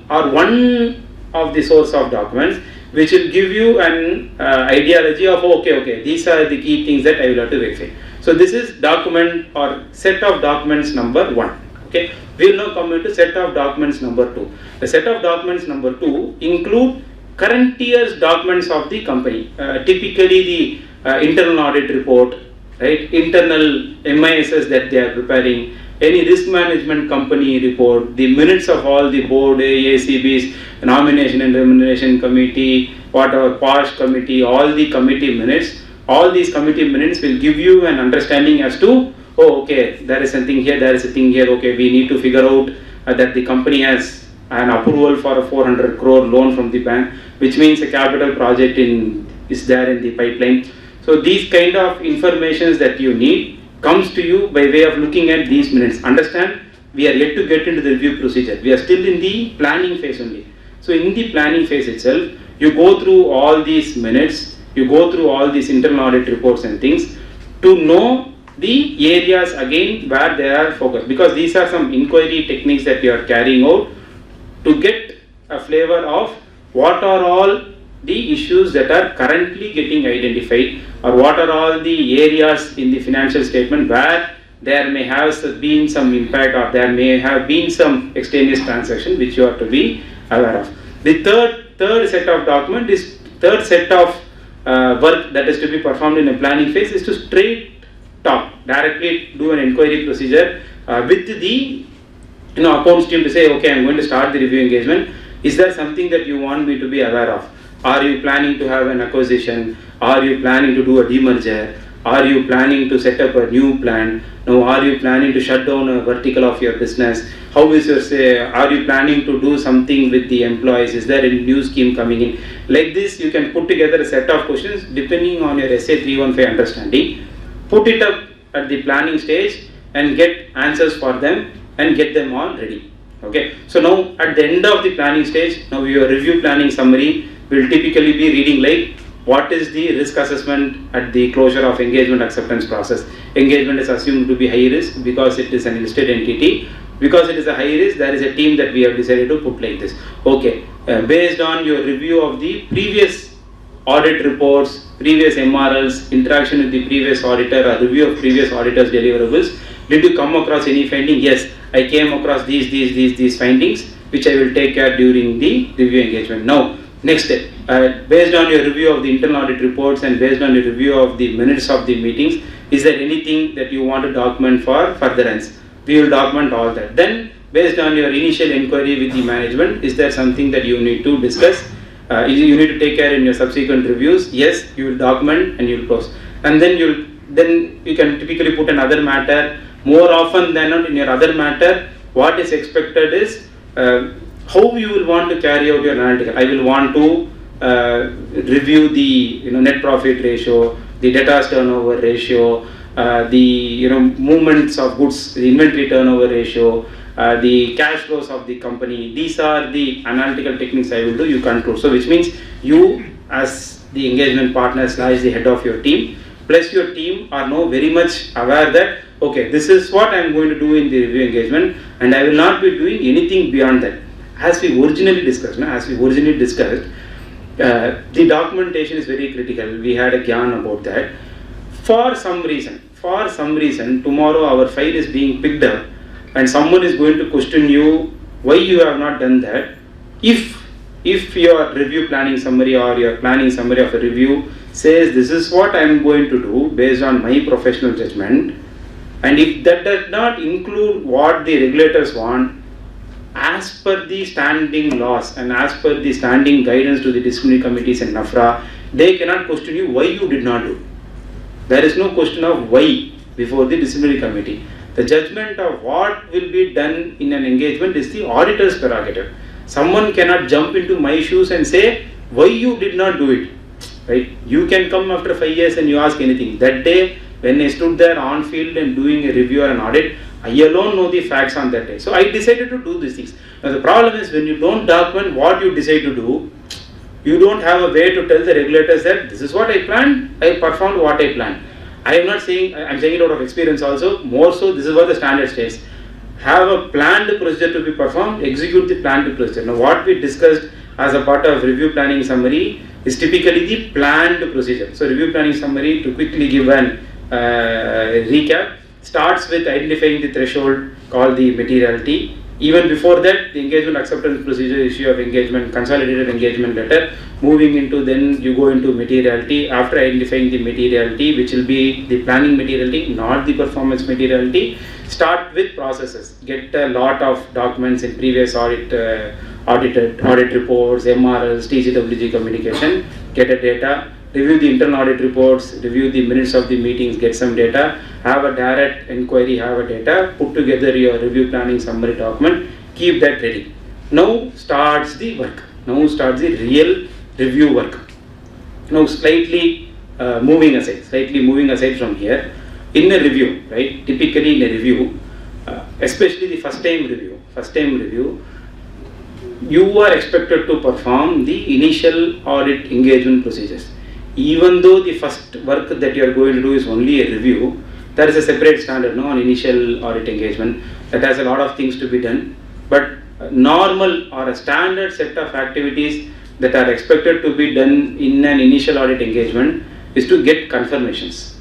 are one of the source of documents which will give you an ideology of okay, these are the key things that I will have to verify. So this is document or set of documents number 1. Okay, we will now come into set of documents number 2. The set of documents number 2 include current year's documents of the company. Typically the internal audit report, right? Internal MISs that they are preparing, any risk management company report, the minutes of all the board, ACBs, nomination and remuneration committee, whatever, POSH committee, all the committee minutes. All these committee minutes will give you an understanding as to, oh, okay, there is something here, there is a thing here, okay, we need to figure out that the company has an approval for a 400 crore loan from the bank, which means a capital project is there in the pipeline. So these kind of informations that you need comes to you by way of looking at these minutes. Understand, we are yet to get into the review procedure. We are still in the planning phase only. So in the planning phase itself, you go through all these minutes, you go through all these internal audit reports and things to know the areas again where they are focused. Because these are some inquiry techniques that you are carrying out to get a flavor of what are all the issues that are currently getting identified, or what are all the areas in the financial statement where there may have been some impact, or there may have been some extraneous transaction which you are to be aware of. The third set of document is third set of work that is to be performed in a planning phase is to straight talk, directly do an inquiry procedure with the accounts team to say, okay, I'm going to start the review engagement. Is there something that you want me to be aware of? Are you planning to have an acquisition? Are you planning to do a demerger? Are you planning to set up a new plan? Now, are you planning to shut down a vertical of your business? How is your say? Are you planning to do something with the employees? Is there a new scheme coming in? Like this, you can put together a set of questions depending on your SA 315 understanding. Put it up at the planning stage and get answers for them and get them all ready. Okay. So now at the end of the planning stage, now your review planning summary will typically be reading like, what is the risk assessment at the closure of engagement acceptance process? Engagement is assumed to be high risk because it is an listed entity. Because it is a high risk, there is a team that we have decided to put like this. Okay, based on your review of the previous audit reports, previous MRLs, interaction with the previous auditor, or review of previous auditor's deliverables, did you come across any finding? Yes, I came across these findings, which I will take care during the review engagement. Now, next step, based on your review of the internal audit reports and based on your review of the minutes of the meetings, is there anything that you want to document for furtherance? We will document all that. Then, based on your initial inquiry with the management, is there something that you need to discuss? You need to take care in your subsequent reviews? Yes, you will document and you will close. And then you can typically put another matter. More often than not, in your other matter, what is expected is how you will want to carry out your analytical. I will want to review the net profit ratio, the debtors turnover ratio, the movements of goods, the inventory turnover ratio, the cash flows of the company. These are the analytical techniques I will do. You control. So which means you as the engagement partner / the head of your team plus your team are now very much aware that okay, this is what I am going to do in the review engagement, and I will not be doing anything beyond that. As we originally discussed, the documentation is very critical. We had a gyan about that. For some reason, for some reason tomorrow our file is being picked up and someone is going to question you why you have not done that, if your review planning summary or your planning summary of a review says this is what I am going to do based on my professional judgment, and if that does not include what the regulators want as per the standing laws and as per the standing guidance to the disciplinary committees and NAFRA, they cannot question you why you did not do. There is no question of why before the disciplinary committee. The judgment of what will be done in an engagement is the auditor's prerogative. Someone cannot jump into my shoes and say why you did not do it. Right? You can come after 5 years and you ask anything. That day when I stood there on field and doing a review or an audit, I alone know the facts on that day. So I decided to do these things. Now the problem is when you don't document what you decide to do, you don't have a way to tell the regulators that this is what I planned, I performed what I planned. I am not saying, I am saying it out of experience also, more so this is what the standard states. Have a planned procedure to be performed, execute the planned procedure. Now what we discussed as a part of review planning summary is typically the planned procedure. So review planning summary, to quickly give an recap, starts with identifying the threshold called the materiality. Even before that, the engagement acceptance procedure, issue of engagement, consolidated engagement letter, moving into then you go into materiality. After identifying the materiality, which will be the planning materiality, not the performance materiality, start with processes. Get a lot of documents in previous audit reports, MRLs, TCWG communication, get a data, review the internal audit reports, review the minutes of the meetings, get some data, have a direct inquiry, have a data, put together your review planning summary document, keep that ready. Now starts the work. Now starts the real review work. Now slightly moving aside from here, in a review, right? Typically in a review, especially the first time review, you are expected to perform the initial audit engagement procedures. Even though the first work that you are going to do is only a review, there is a separate standard on initial audit engagement that has a lot of things to be done. But normal or a standard set of activities that are expected to be done in an initial audit engagement is to get confirmations.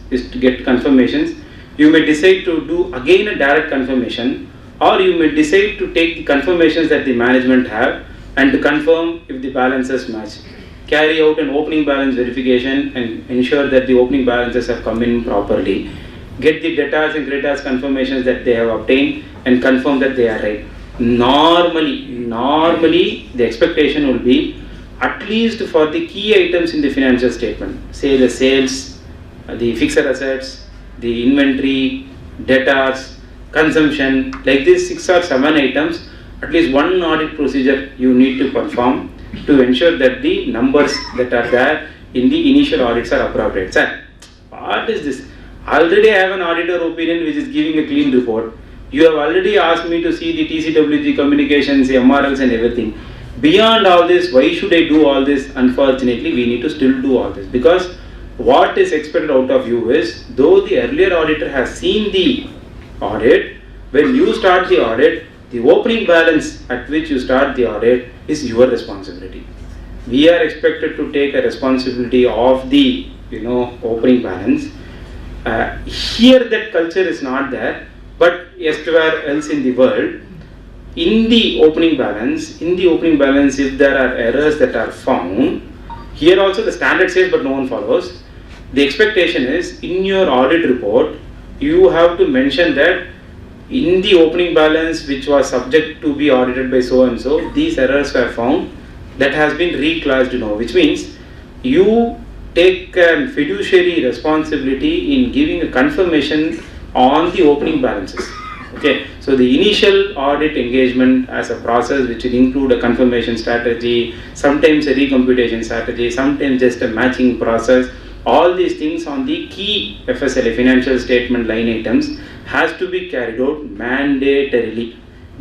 You may decide to do again a direct confirmation, or you may decide to take the confirmations that the management have and to confirm if the balances match. Carry out an opening balance verification and ensure that the opening balances have come in properly. Get the debtors and creditors confirmations that they have obtained and confirm that they are right. Normally the expectation will be at least for the key items in the financial statement, say the sales, the fixed assets, the inventory, debtors, consumption, like these 6 or 7 items, at least one audit procedure you need to perform to ensure that the numbers that are there in the initial audits are appropriate. Sir, what is this? Already I have an auditor opinion which is giving a clean report. You have already asked me to see the TCWG communications, MRLs and everything. Beyond all this, why should I do all this? Unfortunately, we need to still do all this, because what is expected out of you is, though the earlier auditor has seen the audit, when you start the audit, the opening balance at which you start the audit is your responsibility. We are expected to take a responsibility of the opening balance. Here that culture is not there, but everywhere else in the world, in the opening balance, if there are errors that are found, here also the standard says but no one follows. The expectation is, in your audit report, you have to mention that in the opening balance which was subject to be audited by so and so, these errors were found, that has been reclassed now, which means you take a fiduciary responsibility in giving a confirmation on the opening balances. Okay, so the initial audit engagement as a process which will include a confirmation strategy, sometimes a recomputation strategy, sometimes just a matching process, all these things on the key FSLA, financial statement line items, has to be carried out mandatorily.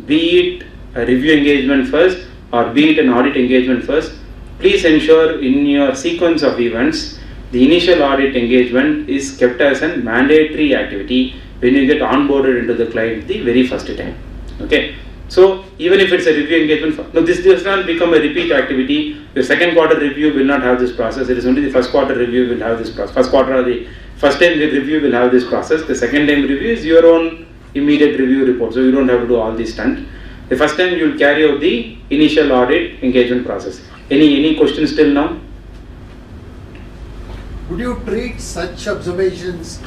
Be it a review engagement first or be it an audit engagement first, please ensure in your sequence of events, the initial audit engagement is kept as a mandatory activity when you get onboarded into the client the very first time. Okay, so even if it's a review engagement, this does not become a repeat activity. The second quarter review will not have this process. It is only the first quarter review will have this process. First quarter or the First time review will have this process. The second time review is your own immediate review report. So you don't have to do all this stunt. The first time you will carry out the initial audit engagement process. Any questions till now? Would you treat such observations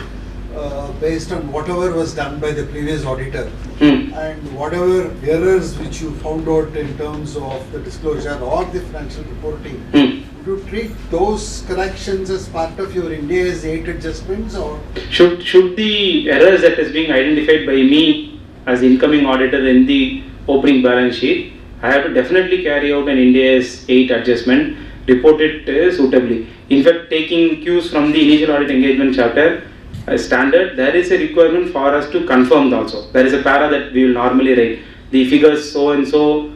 based on whatever was done by the previous auditor and whatever errors which you found out in terms of the disclosure or the financial reporting? Would you treat those corrections as part of your Ind AS 8 adjustments, or should the errors that is being identified by me as the incoming auditor in the opening balance sheet, I have to definitely carry out an Ind AS 8 adjustment, report it suitably. In fact, taking cues from the initial audit engagement chapter standard, there is a requirement for us to confirm also. There is a para that we will normally write. The figures so and so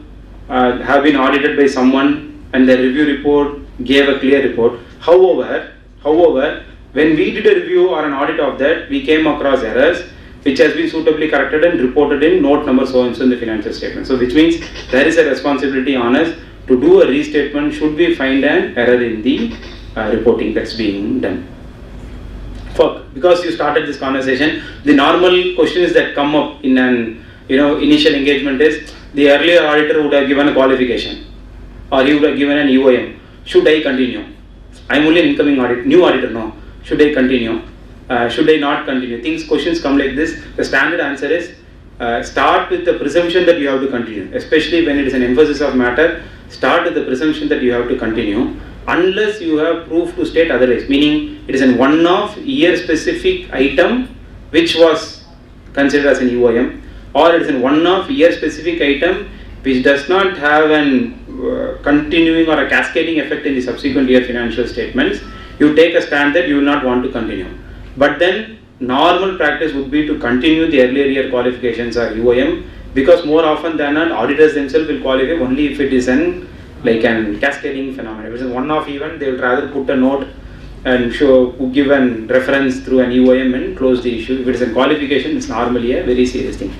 have been audited by someone and the review report gave a clear report. However, when we did a review or an audit of that, we came across errors which has been suitably corrected and reported in note number so and so in the financial statement. So which means there is a responsibility on us to do a restatement should we find an error in the reporting that's being done. Because you started this conversation, the normal questions that come up in an initial engagement is the earlier auditor would have given a qualification or he would have given an EOM. Should I continue? I am only an incoming new auditor now. Should I continue? Should I not continue? Questions come like this. The standard answer is start with the presumption that you have to continue. Especially when it is an emphasis of matter, start with the presumption that you have to continue unless you have proof to state otherwise. Meaning it is a one-off year-specific item which was considered as an EOM, or it is a one-off year-specific item which does not have an continuing or a cascading effect in the subsequent year financial statements. You take a stand that you will not want to continue. But then normal practice would be to continue the earlier year qualifications or EOM, because more often than not auditors themselves will qualify only if it is an cascading phenomenon. If it is a one-off event, they will rather put a note and give a reference through an EOM and close the issue. If it is a qualification, it's normally a very serious thing.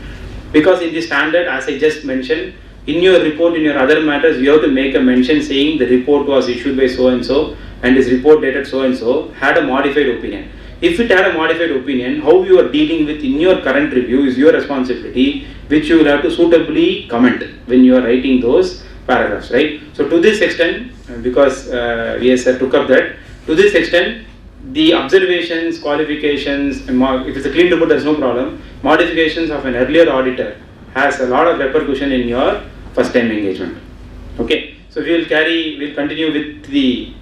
Because in the standard, as I just mentioned, in your report, in your other matters, you have to make a mention saying the report was issued by so and so and this report dated so and so had a modified opinion. If it had a modified opinion, how you are dealing with in your current review is your responsibility, which you will have to suitably comment when you are writing those paragraphs, right? So to this extent, because VS took up that, to this extent, the observations, qualifications, and if it's a clean report, there's no problem. Modifications of an earlier auditor has a lot of repercussion in your first time engagement. Okay, so we'll continue with the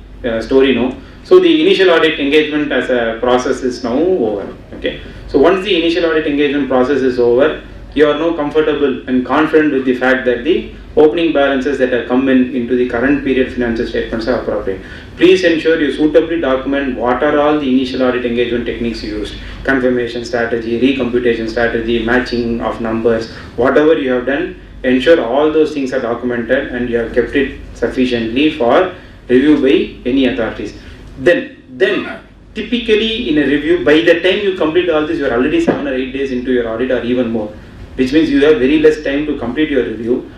story now. So the initial audit engagement as a process is now over. Okay, so once the initial audit engagement process is over, you are now comfortable and confident with the fact that the opening balances that have come into the current period financial statements are appropriate. Please ensure you suitably document what are all the initial audit engagement techniques used: confirmation strategy, recomputation strategy, matching of numbers, whatever you have done. Ensure all those things are documented and you have kept it sufficiently for review by any authorities. Then typically in a review, by the time you complete all this, you are already 7 or 8 days into your audit or even more, which means you have very less time to complete your review.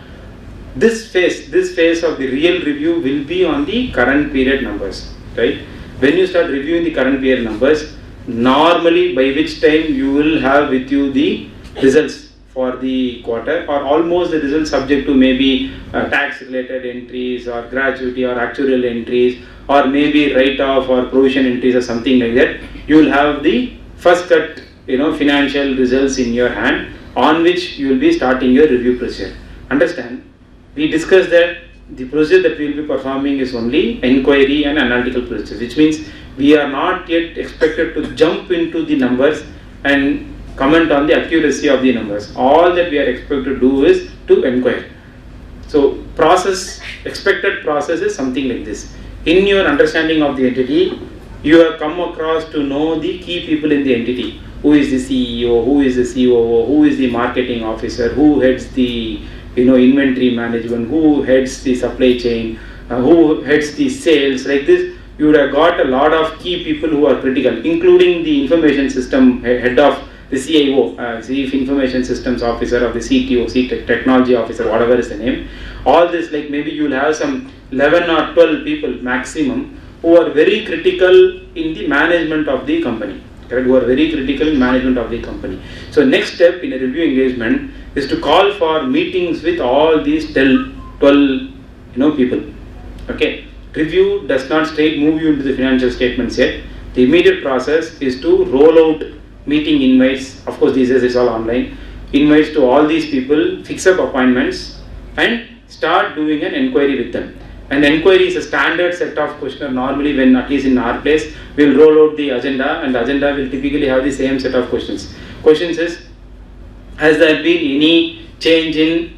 This phase of the real review will be on the current period numbers, right? When you start reviewing the current period numbers, normally by which time you will have with you the results for the quarter, or almost the results subject to maybe tax related entries or gratuity or actuarial entries, or maybe write-off or provision entries or something like that. You will have the first cut financial results in your hand, on which you will be starting your review procedure. Understand? We discussed that the procedure that we will be performing is only inquiry and analytical procedure, which means we are not yet expected to jump into the numbers and comment on the accuracy of the numbers. All that we are expected to do is to inquire. So expected process is something like this. In your understanding of the entity, you have come across to know the key people in the entity. Who is the CEO, who is the COO, who is the marketing officer, who heads the inventory management, who heads the supply chain, who heads the sales. Like this, you would have got a lot of key people who are critical, including the information system head of the CIO, Chief Information Systems Officer, of the CTO, Technology Officer, whatever is the name. All this, like maybe you will have some 11 or 12 people maximum who are very critical in the management of the company. Correct? Who are very critical in management of the company. So next step in a review engagement is to call for meetings with all these 12 people. Okay. Review does not straight move you into the financial statements yet. The immediate process is to roll out meeting invites. Of course, these days it's all online. Invites to all these people, fix up appointments, and start doing an inquiry with them. And the inquiry is a standard set of questionnaire. Normally, when at least in our place, we'll roll out the agenda, and the agenda will typically have the same set of questions. Questions is, has there been any change in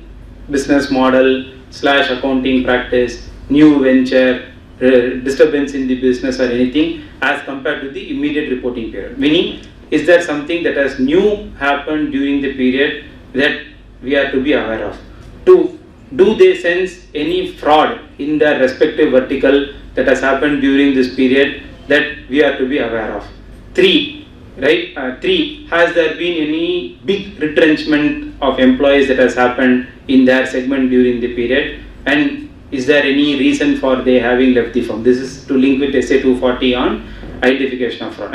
business model / accounting practice, new venture, disturbance in the business or anything as compared to the immediate reporting period? Meaning, is there something that has new happened during the period that we are to be aware of? 2, do they sense any fraud in their respective vertical that has happened during this period that we are to be aware of? 3, right? 3, has there been any big retrenchment of employees that has happened in their segment during the period, and is there any reason for they having left the firm? This is to link with SA 240 on identification of fraud.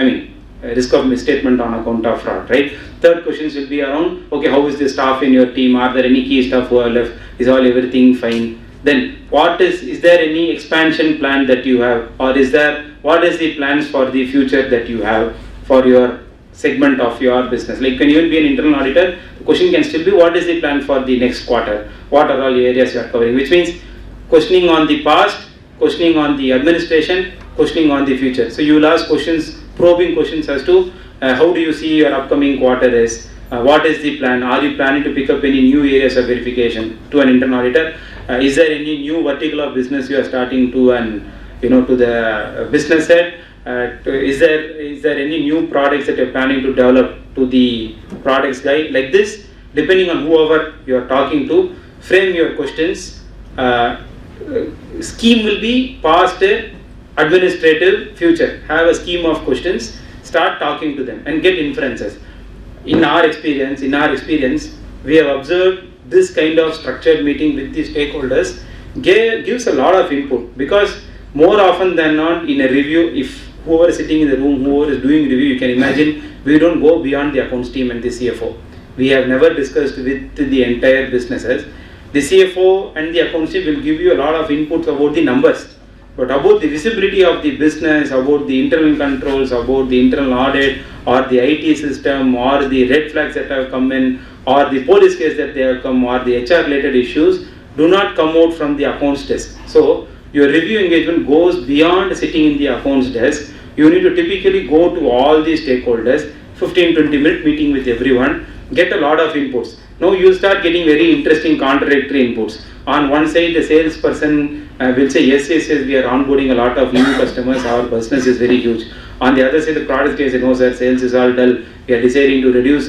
Risk of misstatement on account of fraud, right? Third questions will be around, okay, how is the staff in your team? Are there any key staff who are left? Is everything fine? Then is there any expansion plan that you have, or what is the plans for the future that you have for your segment of your business? Like, when you will be an internal auditor, the question can still be, what is the plan for the next quarter? What are all the areas you are covering? Which means questioning on the past, questioning on the administration, questioning on the future. So you will ask questions, probing questions as to how do you see your upcoming quarter is, what is the plan, are you planning to pick up any new areas of verification to an internal auditor, is there any new vertical of business you are starting to, and to the business head, is there any new products that you are planning to develop to the products guy? Like this, depending on whoever you are talking to, frame your questions. Scheme will be past, administrative, future. Have a scheme of questions, start talking to them and get inferences. In our experience, we have observed this kind of structured meeting with the stakeholders gives a lot of input, because more often than not in a review, if whoever is sitting in the room, whoever is doing review, you can imagine we don't go beyond the accounts team and the CFO. We have never discussed with the entire businesses. The CFO and the accounts team will give you a lot of inputs about the numbers, but about the visibility of the business, about the internal controls, about the internal audit, or the IT system, or the red flags that have come in, or the police case that they have come, or the HR related issues, do not come out from the accounts desk. So your review engagement goes beyond sitting in the accounts desk. You need to typically go to all the stakeholders, 15-20 minute meeting with everyone, get a lot of inputs. Now you start getting very interesting contradictory inputs. On one side, the salesperson will say, yes, we are onboarding a lot of new customers, our business is very huge. On the other side, the product guy says, no sir, sales is all dull. We are deciding to reduce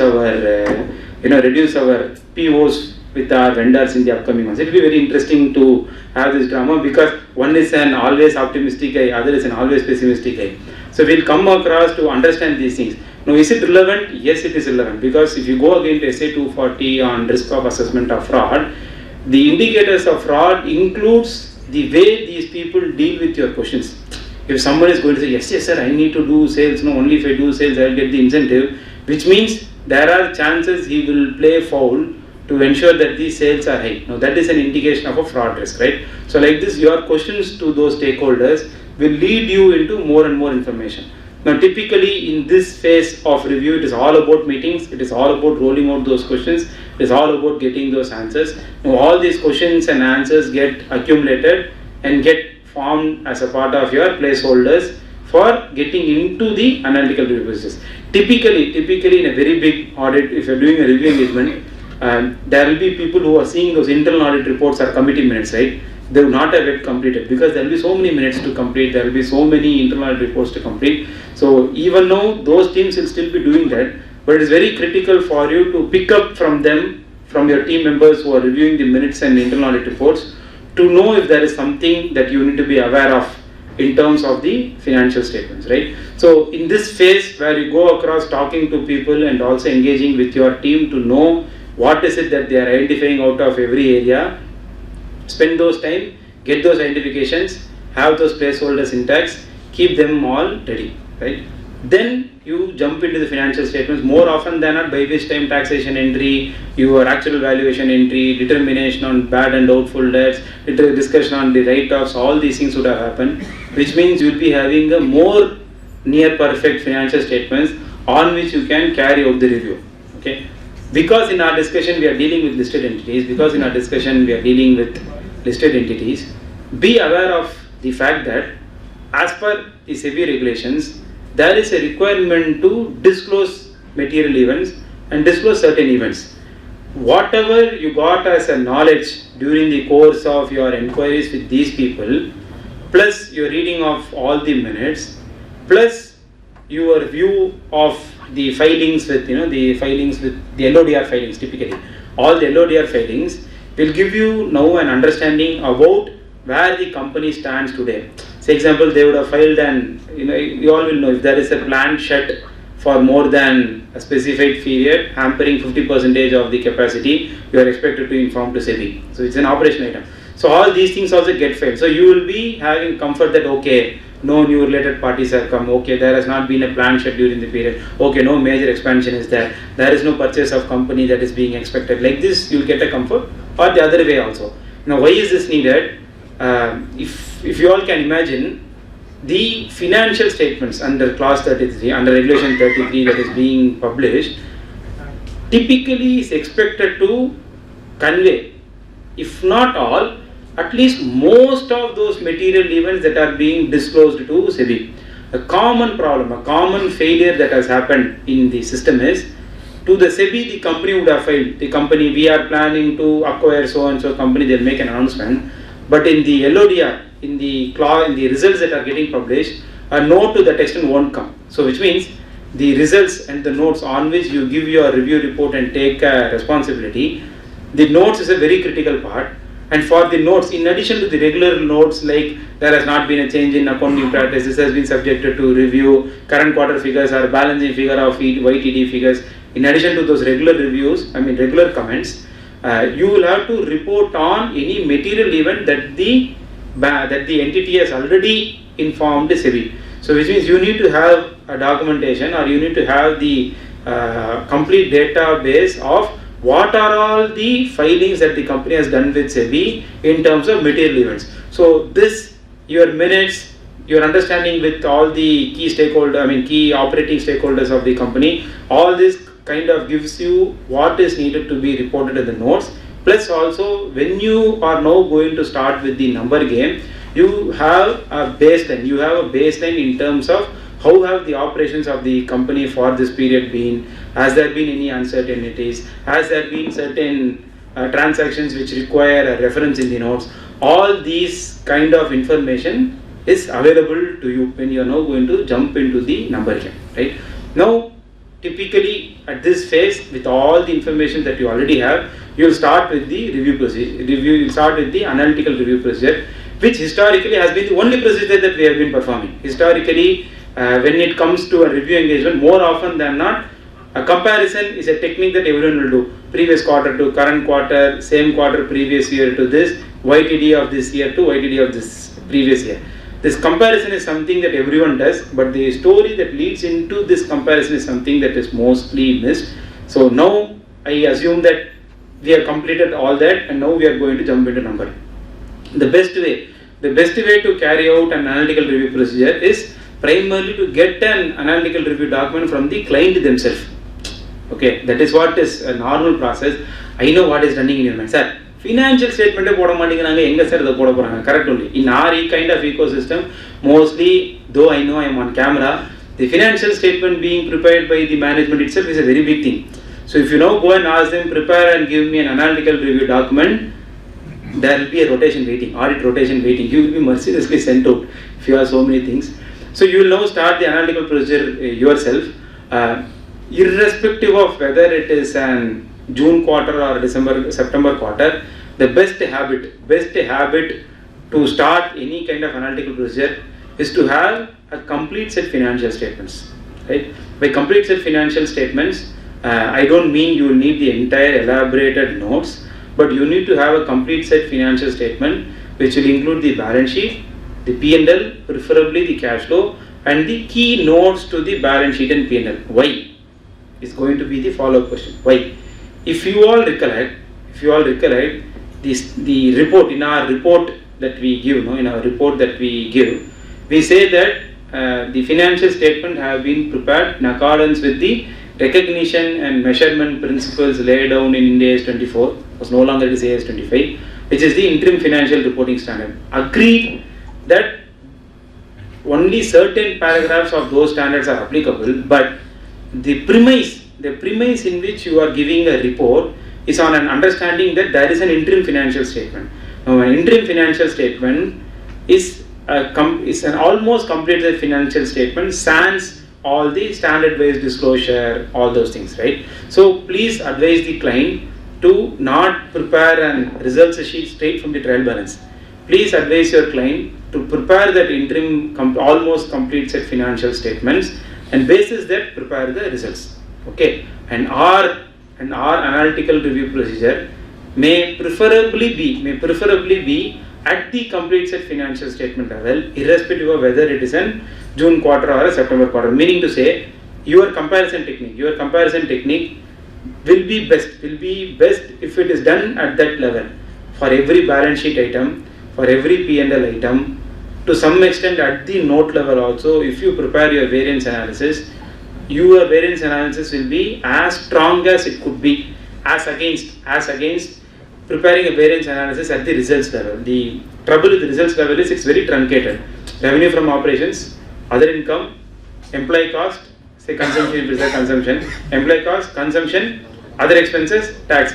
our POs with our vendors in the upcoming months. It will be very interesting to have this drama, because one is an always optimistic guy, other is an always pessimistic guy. So we'll come across to understand these things. Now, is it relevant? Yes, it is relevant, because if you go again to SA 240 on risk of assessment of fraud, the indicators of fraud includes the way these people deal with your questions. If someone is going to say, yes sir, I need to do sales, no, only if I do sales I will get the incentive, which means there are chances he will play foul to ensure that these sales are high. Now that is an indication of a fraud risk, right? So like this, your questions to those stakeholders will lead you into more and more information. Now typically in this phase of review, it is all about meetings, it is all about rolling out those questions, it is all about getting those answers. Now all these questions and answers get accumulated and get formed as a part of your placeholders for getting into the analytical review process. Typically in a very big audit, if you are doing a review engagement, there will be people who are seeing those internal audit reports or committee minutes, right? They will not have it completed, because there will be so many minutes to complete, there will be so many internal audit reports to complete. So even though those teams will still be doing that, but it is very critical for you to pick up from them, from your team members who are reviewing the minutes and internal audit reports, to know if there is something that you need to be aware of in terms of the financial statements, right? So in this phase where you go across talking to people and also engaging with your team to know what is it that they are identifying out of every area, spend those time, get those identifications, have those placeholders intact, keep them all ready, right? Then you jump into the financial statements more often than not, by which time taxation entry, your actual valuation entry, determination on bad and doubtful debts, discussion on the write-offs, all these things would have happened, which means you will be having a more near perfect financial statements on which you can carry out the review. Okay? Because in our discussion we are dealing with listed entities, be aware of the fact that as per the SEBI regulations, there is a requirement to disclose material events and disclose certain events. Whatever you got as a knowledge during the course of your inquiries with these people, plus your reading of all the minutes, plus your view of the filings with, the LODR filings typically, all the LODR filings will give you now an understanding about where the company stands today. For example, they would have filed and you all will know if there is a plant shut for more than a specified period, hampering 50% of the capacity, you are expected to inform to SEBI. So it's an operation item. So all these things also get filed. So you will be having comfort that okay, no new related parties have come, okay, there has not been a plant shut during the period, okay, no major expansion is there, there is no purchase of company that is being expected. Like this, you will get a comfort, or the other way also. Now, why is this needed? If you all can imagine, the financial statements under clause 33, under regulation 33 that is being published, typically is expected to convey, if not all, at least most of those material events that are being disclosed to SEBI. A common problem, a common failure that has happened in the system is, to the SEBI, the company would have filed, the company, we are planning to acquire so and so company, they'll make an announcement. But in the LODR, in the results that are getting published, a note to that extent won't come. So which means the results and the notes on which you give your review report and take responsibility, the notes is a very critical part. And for the notes, in addition to the regular notes like there has not been a change in accounting practice, this has been subjected to review, current quarter figures or balancing figure of YTD figures, in addition to those regular reviews, regular comments, you will have to report on any material event that the entity has already informed SEBI. So which means you need to have a documentation, or you need to have the complete database of what are all the filings that the company has done with SEBI in terms of material events. So this, your minutes, your understanding with all the key stakeholders, key operating stakeholders of the company, all this kind of gives you what is needed to be reported in the notes. Plus also, when you are now going to start with the number game, you have a baseline. You have a baseline in terms of how have the operations of the company for this period been, has there been any uncertainties, has there been certain transactions which require a reference in the notes. All these kind of information is available to you when you are now going to jump into the number game, right? Now, typically at this phase, with all the information that you already have, you will start with the review procedure. You will start with the analytical review procedure, which historically has been the only procedure that we have been performing. Historically, when it comes to a review engagement, more often than not, a comparison is a technique that everyone will do. Previous quarter to current quarter, same quarter previous year to this, YTD of this year to YTD of this previous year. This comparison is something that everyone does, but the story that leads into this comparison is something that is mostly missed. So now I assume that we have completed all that, and now we are going to jump into number. The best way to carry out an analytical review procedure is primarily to get an analytical review document from the client themselves. Okay, that is what is a normal process. I know what is running in your mind. Sir, financial statement correct only. In our kind of ecosystem, mostly, though I know I am on camera, the financial statement being prepared by the management itself is a very big thing. So if you now go and ask them, prepare and give me an analytical review document, there will be a rotation waiting, audit rotation waiting. You will be mercilessly sent out if you have so many things. So you will now start the analytical procedure yourself, irrespective of whether it is an June quarter or September quarter. The best habit to start any kind of analytical procedure is to have a complete set financial statements. Right? By complete set financial statements, I don't mean you will need the entire elaborated notes, but you need to have a complete set financial statement which will include the balance sheet, the P&L, preferably the cash flow, and the key notes to the balance sheet and P&L. Why? Is going to be the follow-up question. Why? If you all recollect, the report, in our report that we give, we say that the financial statement have been prepared in accordance with the recognition and measurement principles laid down in Ind AS 24, was no longer it is AS 25, which is the interim financial reporting standard. Agreed that only certain paragraphs of those standards are applicable, but the premise in which you are giving a report is on an understanding that there is an interim financial statement. Now, an interim financial statement is an almost completed financial statement, sans all the standard-based disclosure, all those things, right? So please advise the client to not prepare a results sheet straight from the trial balance. Please advise your client to prepare that interim almost complete set financial statements, and basis that prepare the results. Okay, and our analytical review procedure may preferably be at the complete set financial statement level, irrespective of whether it is an June quarter or a September quarter. Meaning to say, your comparison technique will be best if it is done at that level for every balance sheet item, for every P&L item, to some extent at the note level also. If you prepare your variance analysis, your variance analysis will be as strong as it could be, as against preparing a variance analysis at the results level. The trouble with the results level is it's very truncated. Revenue from operations, other income, employee cost, say consumption, employee cost, consumption, other expenses, tax.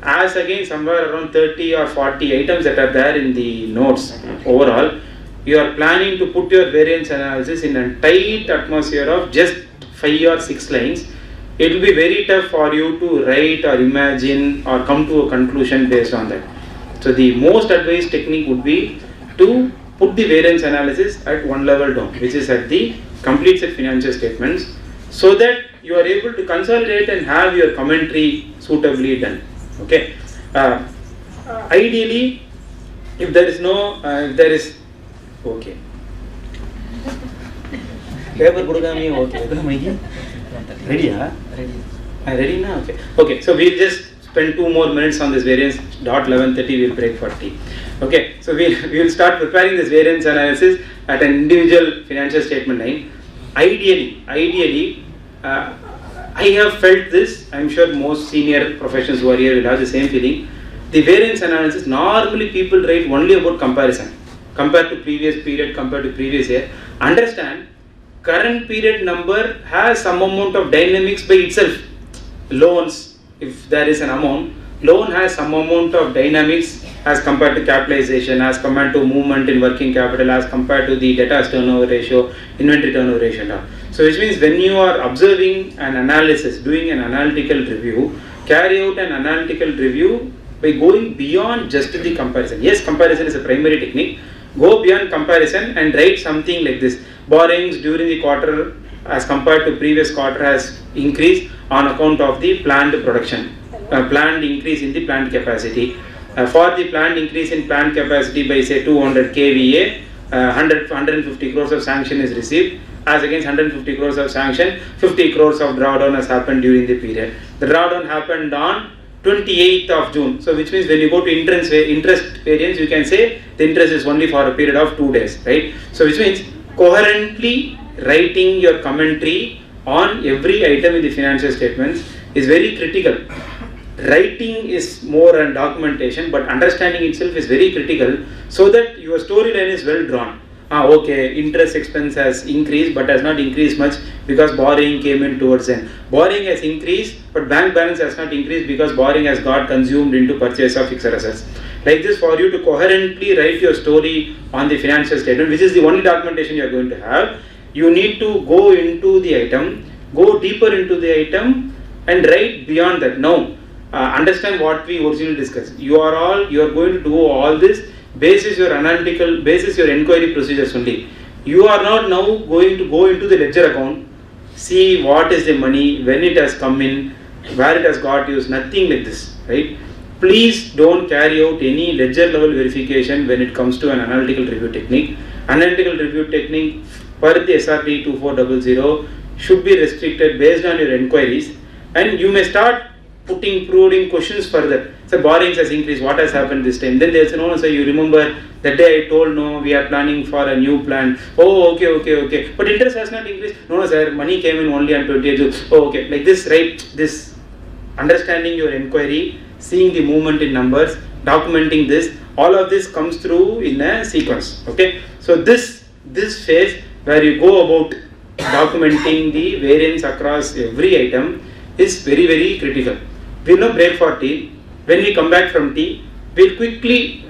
As against somewhere around 30 or 40 items that are there in the notes overall, you are planning to put your variance analysis in a tight atmosphere of just 5 or 6 lines. It will be very tough for you to write or imagine or come to a conclusion based on that. So the most advised technique would be to put the variance analysis at one level down, which is at the complete set financial statements, so that you are able to consolidate and have your commentary suitably done. Okay. Ideally, if there is okay. Paper okay. Ready, huh? Ready now? Okay. Okay, so we'll just spend 2 more minutes on this variance. Dot 11:30, we'll break for tea. Okay, so we'll start preparing this variance analysis at an individual financial statement line. Ideally, I have felt this. I'm sure most senior professionals who are here will have the same feeling. The variance analysis, normally people write only about comparison, compared to previous period, compared to previous year. Understand, current period number has some amount of dynamics by itself. Loans, if there is an amount, loan has some amount of dynamics as compared to capitalization, as compared to movement in working capital, as compared to the debtors turnover ratio, inventory turnover ratio. So which means when you are observing an analysis, doing an analytical review, carry out an analytical review by going beyond just the comparison. Yes, comparison is a primary technique. Go beyond comparison and write something like this. Borrowings during the quarter as compared to previous quarter has increased on account of the planned production, planned increase in the plant capacity. For the planned increase in plant capacity by say 200 kVA, 150 crores of sanction is received. As against 150 crores of sanction, 50 crores of drawdown has happened during the period. The drawdown happened on 28th of June. So which means when you go to interest variance, you can say the interest is only for a period of 2 days, right? So which means coherently writing your commentary on every item in the financial statements is very critical. Writing is more than documentation, but understanding itself is very critical, so that your storyline is well drawn. Okay, interest expense has increased but has not increased much because borrowing came in towards end. Borrowing has increased but bank balance has not increased because borrowing has got consumed into purchase of fixed assets. Like this, for you to coherently write your story on the financial statement, which is the only documentation you are going to have, you need to go into the item, go deeper into the item and write beyond that. Now, understand what we originally discussed. You are going to do all this basis your analytical, basis your inquiry procedures only. You are not now going to go into the ledger account, see what is the money, when it has come in, where it has got used, nothing like this, right? Please don't carry out any ledger level verification when it comes to an analytical review technique. Analytical review technique per the SRT 2400 should be restricted based on your inquiries, and you may start prodding questions further. So borrowings has increased, what has happened this time? Then they say, no, sir, you remember that day I told, no, we are planning for a new plan. Oh, okay. But interest has not increased. No, sir, money came in only on 28th. Oh, okay. Like this, right? This understanding your inquiry, seeing the movement in numbers, documenting this, all of this comes through in a sequence. Okay. So this phase where you go about documenting the variance across every item is very, very critical. We'll now break for tea. When we come back from tea, we'll quickly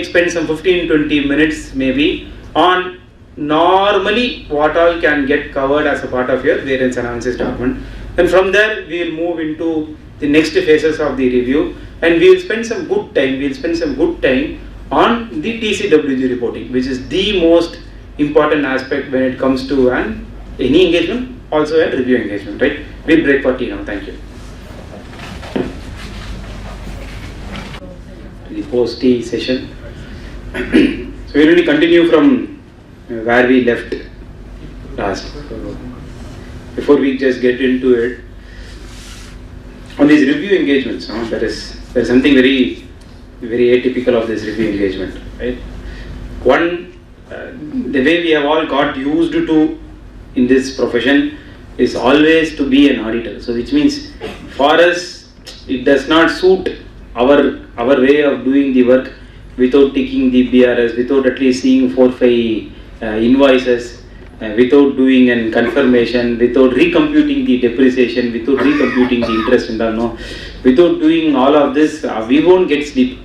spend some 15-20 minutes maybe on normally what all can get covered as a part of your variance analysis document. And from there we'll move into the next phases of the review, and we'll spend some good time on the TCWG reporting, which is the most important aspect when it comes to any engagement, also a review engagement, right? We'll break for tea now. Thank you. The post-tea session. So we'll really continue from where we left last. Before we just get into it, on these review engagements, there is something very, very atypical of this review engagement, right? One, the way we have all got used to in this profession is always to be an auditor. So which means for us it does not suit our way of doing the work without taking the BRS, without at least seeing 4-5 invoices, without doing a confirmation, without recomputing the depreciation, without recomputing the interest and all, no, without doing all of this, we won't get sleep.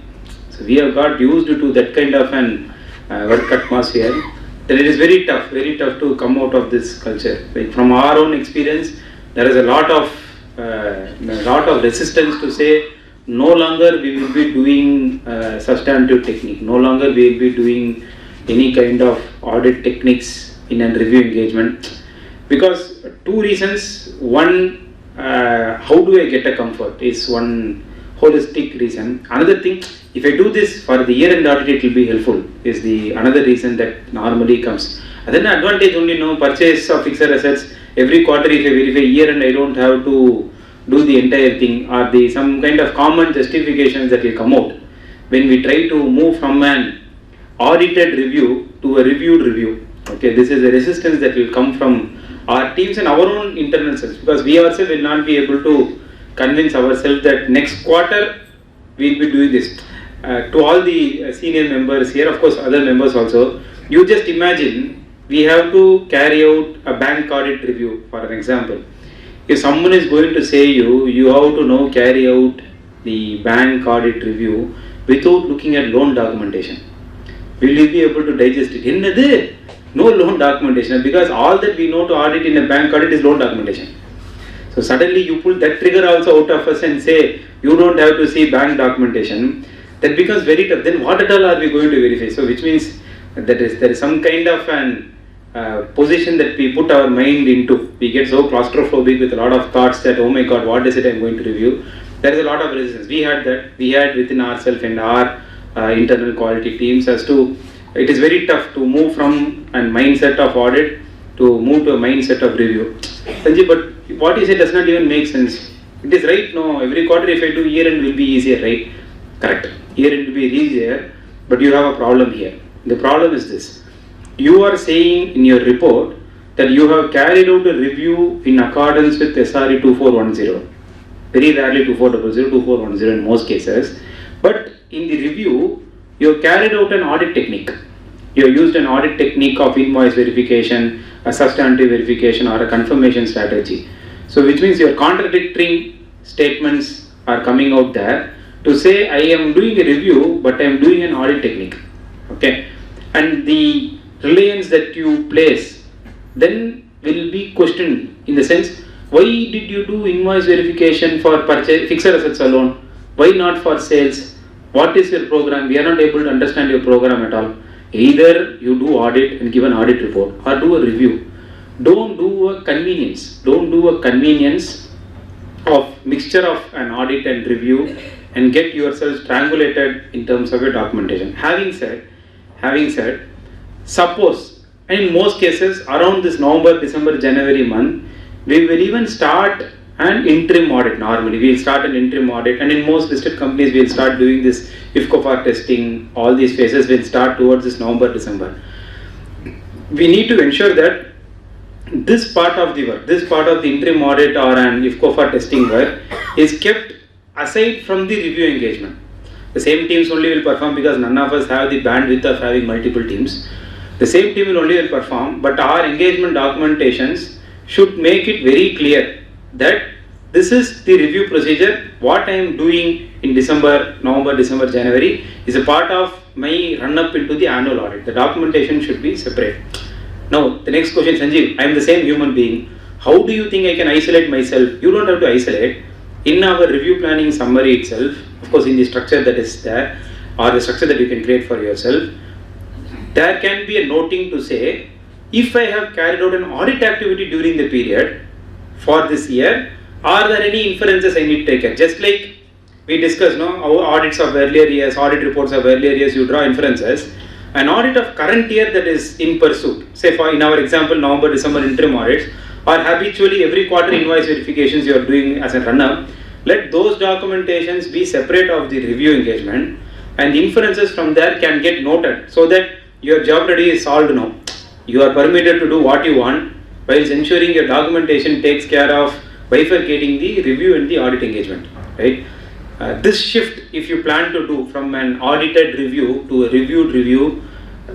So we have got used to that kind of an work atmosphere. Then it is very tough to come out of this culture. Like from our own experience, there is a lot of resistance to say no longer we will be doing substantive technique, no longer we will be doing any kind of audit techniques in a review engagement, because two reasons. One, how do I get a comfort is one holistic reason. Another thing, if I do this for the year-end audit, it will be helpful, is the another reason that normally comes. And then the advantage only, purchase of fixed assets every quarter. If I verify year-end, I don't have to do the entire thing, or the some kind of common justifications that will come out when we try to move from an audited review to a reviewed review. Okay, this is a resistance that will come from our teams and our own internal selves, because we ourselves will not be able to convince ourselves that next quarter we will be doing this. To all the senior members here, of course other members also, you just imagine we have to carry out a bank audit review, for an example. If someone is going to say you have to now carry out the bank audit review without looking at loan documentation, will you be able to digest it? No loan documentation, because all that we know to audit in a bank audit is loan documentation. So suddenly you pull that trigger also out of us and say you don't have to see bank documentation, that becomes very tough. Then what at all are we going to verify? So which means that there is some kind of an position that we put our mind into. We get so claustrophobic with a lot of thoughts that, oh my god, what is it I'm going to review? There is a lot of resistance. We had within ourselves and our internal quality teams, as to it is very tough to move from a mindset of audit to move to a mindset of review. Sanjeev, but what you say does not even make sense. It is right, no, every quarter if I do year-end will be easier, right? Correct. Year-end will be easier, but you have a problem here. The problem is this. You are saying in your report that you have carried out a review in accordance with SRE 2410. Very rarely 2400, 2410 in most cases. But in the review, you have carried out an audit technique. You have used an audit technique of invoice verification, a substantive verification, or a confirmation strategy. So which means your contradictory statements are coming out there to say I am doing a review but I am doing an audit technique. Okay, and the reliance that you place then will be questioned, in the sense, why did you do invoice verification for purchase fixed assets alone? Why not for sales? What is your program? We are not able to understand your program at all. Either you do audit and give an audit report, or do a review. Don't do a convenience. Don't do a convenience of mixture of an audit and review and get yourself strangulated in terms of your documentation. Having said, suppose, and in most cases around this November, December, January month, we will even start an interim audit. Normally we will start an interim audit, and in most listed companies we will start doing this IFCOFAR testing. All these phases will start towards this November, December. We need to ensure that this part of the work, this part of the interim audit or an IFCOFAR testing work is kept aside from the review engagement. The same teams only will perform, because none of us have the bandwidth of having multiple teams. The same team will only perform, but our engagement documentations should make it very clear that this is the review procedure. What I am doing in December, November, December, January is a part of my run up into the annual audit. The documentation should be separate. Now the next question, Sanjeev, I am the same human being. How do you think I can isolate myself? You don't have to isolate. In our review planning summary itself, of course in the structure that is there, or the structure that you can create for yourself, there can be a noting to say, if I have carried out an audit activity during the period for this year, are there any inferences I need to take? Just like we discussed, no, our audits of earlier years, audit reports of earlier years, you draw inferences. An audit of current year that is in pursuit, say for in our example November, December interim audits, or habitually every quarter invoice verifications you are doing as a run-up, let those documentations be separate of the review engagement, and the inferences from there can get noted, so that your job already is solved now. You are permitted to do what you want, while ensuring your documentation takes care of bifurcating the review and the audit engagement, right? This shift, if you plan to do from an audited review to a reviewed review,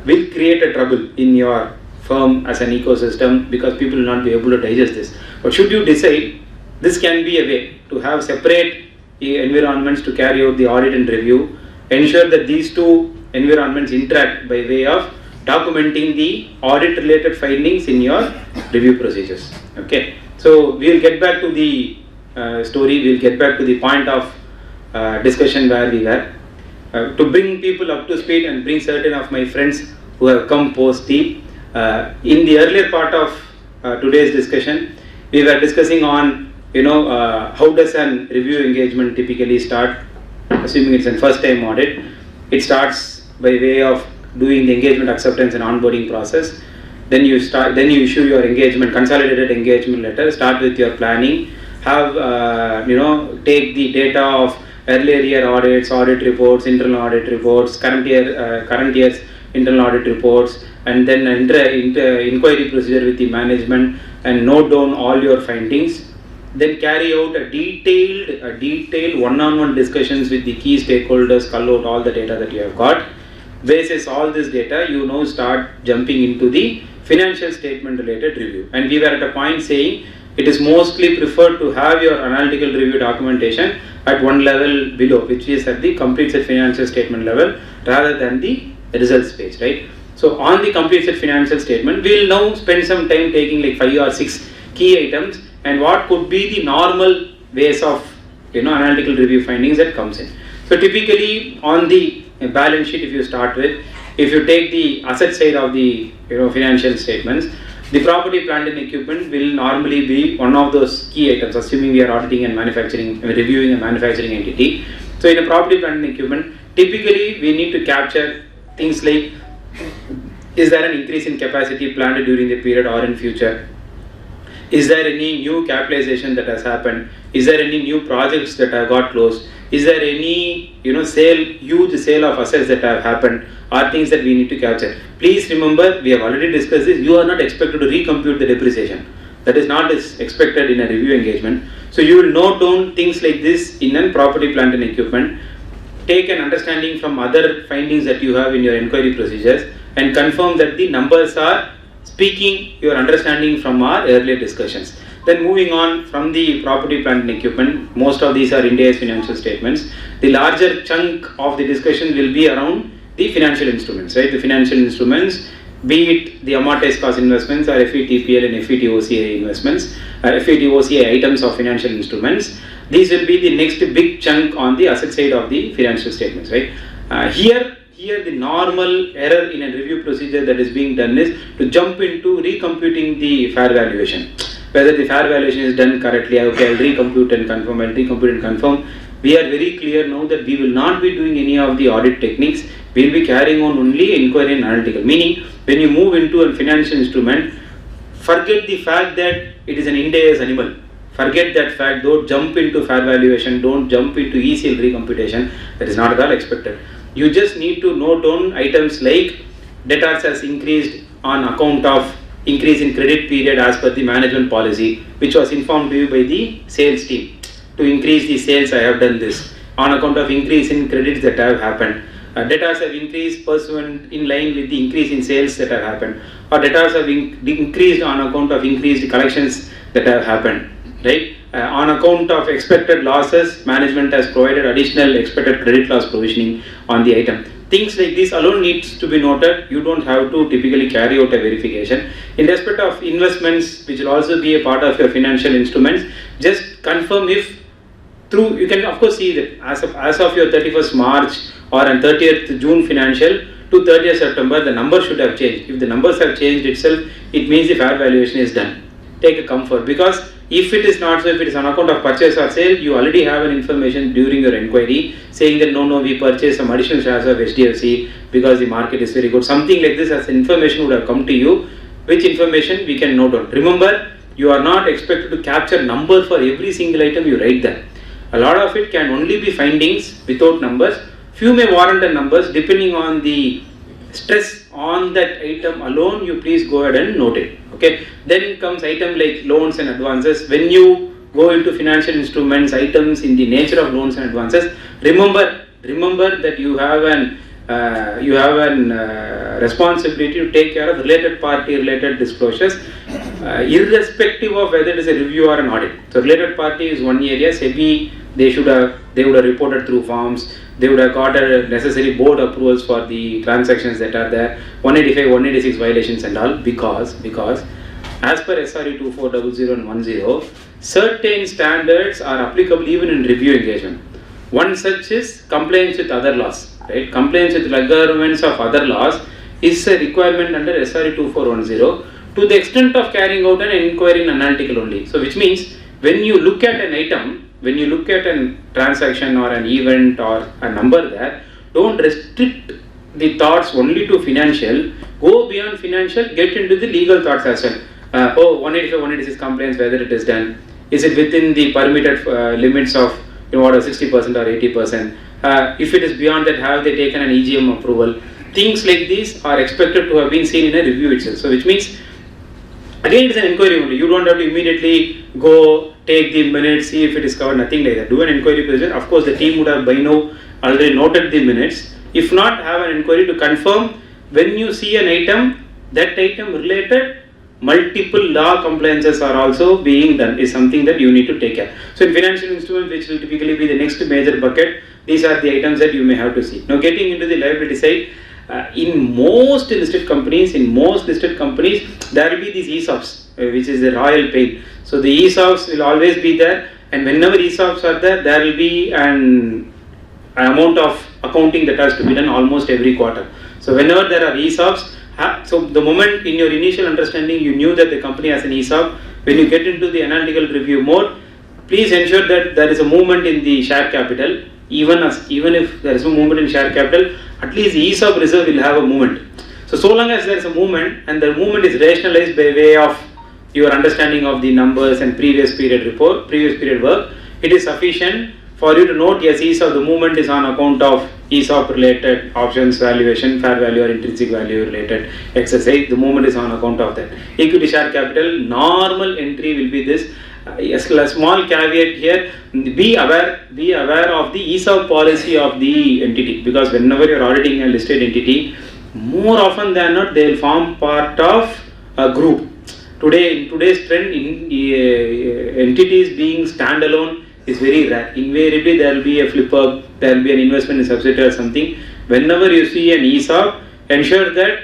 will create a trouble in your firm as an ecosystem, because people will not be able to digest this. But should you decide, this can be a way to have separate environments to carry out the audit and review. Ensure that these two environments interact by way of documenting the audit related findings in your review procedures. Okay, so we will get back to the story, we will get back to the point of discussion where we were. To bring people up to speed and bring certain of my friends who have come post the in the earlier part of today's discussion, we were discussing on how does an review engagement typically start, assuming it's a first time audit. It starts by way of doing the engagement acceptance and onboarding process. Then you issue your engagement, consolidated engagement letter, start with your planning, have take the data of earlier year audits, audit reports, internal audit reports, current year's internal audit reports, and then enter inquiry procedure with the management and note down all your findings. Then carry out a detailed one-on-one discussions with the key stakeholders, cull out all the data that you have got. Basis all this data, start jumping into the financial statement related review. And we were at a point saying it is mostly preferred to have your analytical review documentation at one level below, which is at the complete set financial statement level rather than the results page, right? So on the complete set financial statement, we will now spend some time taking like 5 or 6 key items and what could be the normal ways of analytical review findings that comes in. So typically on the balance sheet, if you start with, if you take the asset side of the financial statements, the property, plant and equipment will normally be one of those key items, assuming we are auditing and reviewing a manufacturing entity. So in a property, plant and equipment, typically we need to capture things like, is there an increase in capacity planned during the period or in future? Is there any new capitalization that has happened? Is there any new projects that have got closed? Is there any huge sale of assets that have happened? Are things that we need to capture. Please remember, we have already discussed this, you are not expected to recompute the depreciation. That is not expected in a review engagement. So you will note down things like this in a property, plant and equipment. Take an understanding from other findings that you have in your inquiry procedures and confirm that the numbers are speaking your understanding from our earlier discussions. Then moving on from the property, plant and equipment, most of these are India's financial statements. The larger chunk of the discussion will be around the financial instruments, right? The financial instruments, be it the amortized cost investments or FVTPL and FVTOCI investments, FVTOCI items of financial instruments. These will be the next big chunk on the asset side of the financial statements, right? Here the normal error in a review procedure that is being done is to jump into recomputing the fair valuation. Whether the fair valuation is done correctly, okay, I'll recompute and confirm, We are very clear now that we will not be doing any of the audit techniques. We will be carrying on only inquiry and analytical. Meaning, when you move into a financial instrument, forget the fact that it is an Ind AS animal. Forget that fact. Don't jump into fair valuation. Don't jump into ECL recomputation. That is not at all expected. You just need to note on items like debtors has increased on account of increase in credit period as per the management policy, which was informed to you by the sales team. To increase the sales, I have done this. On account of increase in credits that have happened. Debtors have increased pursuant in line with the increase in sales that have happened. Or debtors have increased on account of increased collections that have happened. Right? On account of expected losses, management has provided additional expected credit loss provisioning on the item. Things like this alone needs to be noted. You don't have to typically carry out a verification. In respect of investments, which will also be a part of your financial instruments, just confirm if through, you can of course see that as of your 31st March or on 30th June financial to 30th September, the numbers should have changed. If the numbers have changed itself, it means the fair valuation is done. Take a comfort, because if it is not so, if it is on account of purchase or sale, you already have an information during your inquiry saying that no, we purchased some additional shares of HDFC because the market is very good. Something like this as information would have come to you, which information we can note on. Remember, you are not expected to capture number for every single item you write there. A lot of it can only be findings without numbers. Few may warrant the numbers depending on the stress on that item alone. You please go ahead and note it. Okay. Then comes item like loans and advances. When you go into financial instruments, items in the nature of loans and advances, remember that you have an responsibility to take care of related party related disclosures, irrespective of whether it is a review or an audit. So related party is one area. SEBI, they would have reported through forms. They would have got a necessary board approvals for the transactions that are there, 185, 186 violations and all, because as per SRE 2400 and 10, certain standards are applicable even in review engagement. One such is compliance with other laws, right? Compliance with requirements of other laws is a requirement under SRE 2410 to the extent of carrying out an inquiry and analytical only. So which means when you look at an item, when you look at a transaction or an event or a number there, don't restrict the thoughts only to financial. Go beyond financial, get into the legal thoughts as well. 185, 186 compliance, whether it is done. Is it within the permitted limits of 60% or 80%? If it is beyond that, have they taken an EGM approval? Things like these are expected to have been seen in a review itself. So which means, again, it is an inquiry only. You don't have to immediately go take the minutes, see if it is covered, nothing like that. Do an inquiry procedure. Of course, the team would have by now already noted the minutes. If not, have an inquiry to confirm when you see an item, that item related multiple law compliances are also being done, is something that you need to take care. So in financial instruments, which will typically be the next major bucket, these are the items that you may have to see. Now getting into the liability side, in most listed companies, there will be these ESOPs, which is the royal pain. So the ESOPs will always be there, and whenever ESOPs are there, there will be an amount of accounting that has to be done almost every quarter. So whenever there are ESOPs, so the moment in your initial understanding you knew that the company has an ESOP, when you get into the analytical review mode, please ensure that there is a movement in the share capital. Even if there is no movement in share capital, at least the ESOP reserve will have a movement. So long as there is a movement, and the movement is rationalized by way of your understanding of the numbers and previous period work, it is sufficient for you to note, yes, ESOP, the movement is on account of ESOP related options valuation, fair value or intrinsic value related exercise. The movement is on account of that. Equity share capital, normal entry will be this. Yes, a small caveat here, be aware of the ESOP policy of the entity, because whenever you are auditing a listed entity, more often than not they will form part of a group. In today's trend, entities being standalone is very rare. Invariably there will be a flip up, there will be an investment in subsidiary or something. Whenever you see an ESOP, ensure that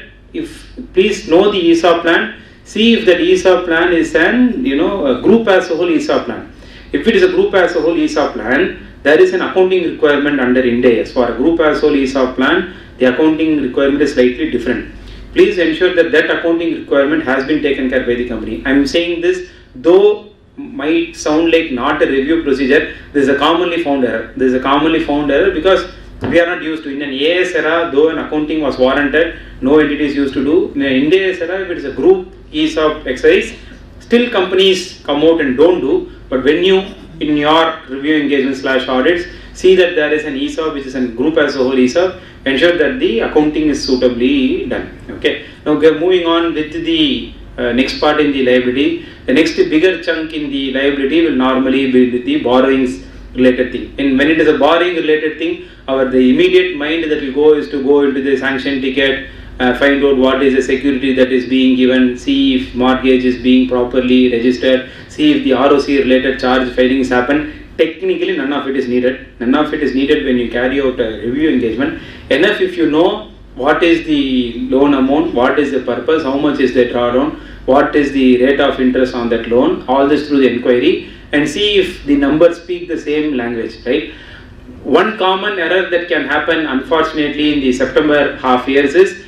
please know the ESOP plan. See if that ESOP plan is a group as a whole ESOP plan. If it is a group as a whole ESOP plan, there is an accounting requirement under Ind AS. For a group as a whole ESOP plan, the accounting requirement is slightly different. Please ensure that accounting requirement has been taken care by the company. I am saying this, though might sound like not a review procedure, this is a commonly found error. This is a commonly found error because we are not used to. In an AS era, though an accounting was warranted, no entities used to do. In an Ind AS era, if it is a group ESOP exercise, still companies come out and don't do. But when you, in your review engagement / audits, see that there is an ESOP which is a group as a whole ESOP, ensure that the accounting is suitably done. Okay. Now we are moving on with the next part in the liability. The next bigger chunk in the liability will normally be with the borrowings related thing. And when it is a borrowing related thing, the immediate mind that will go is to go into the sanction ticket, find out what is the security that is being given, see if mortgage is being properly registered, see if the ROC related charge filings happen. Technically none of it is needed. None of it is needed when you carry out a review engagement. Enough if you know what is the loan amount, what is the purpose, how much is the drawdown, what is the rate of interest on that loan, all this through the inquiry, and see if the numbers speak the same language, right? One common error that can happen unfortunately in the September half years is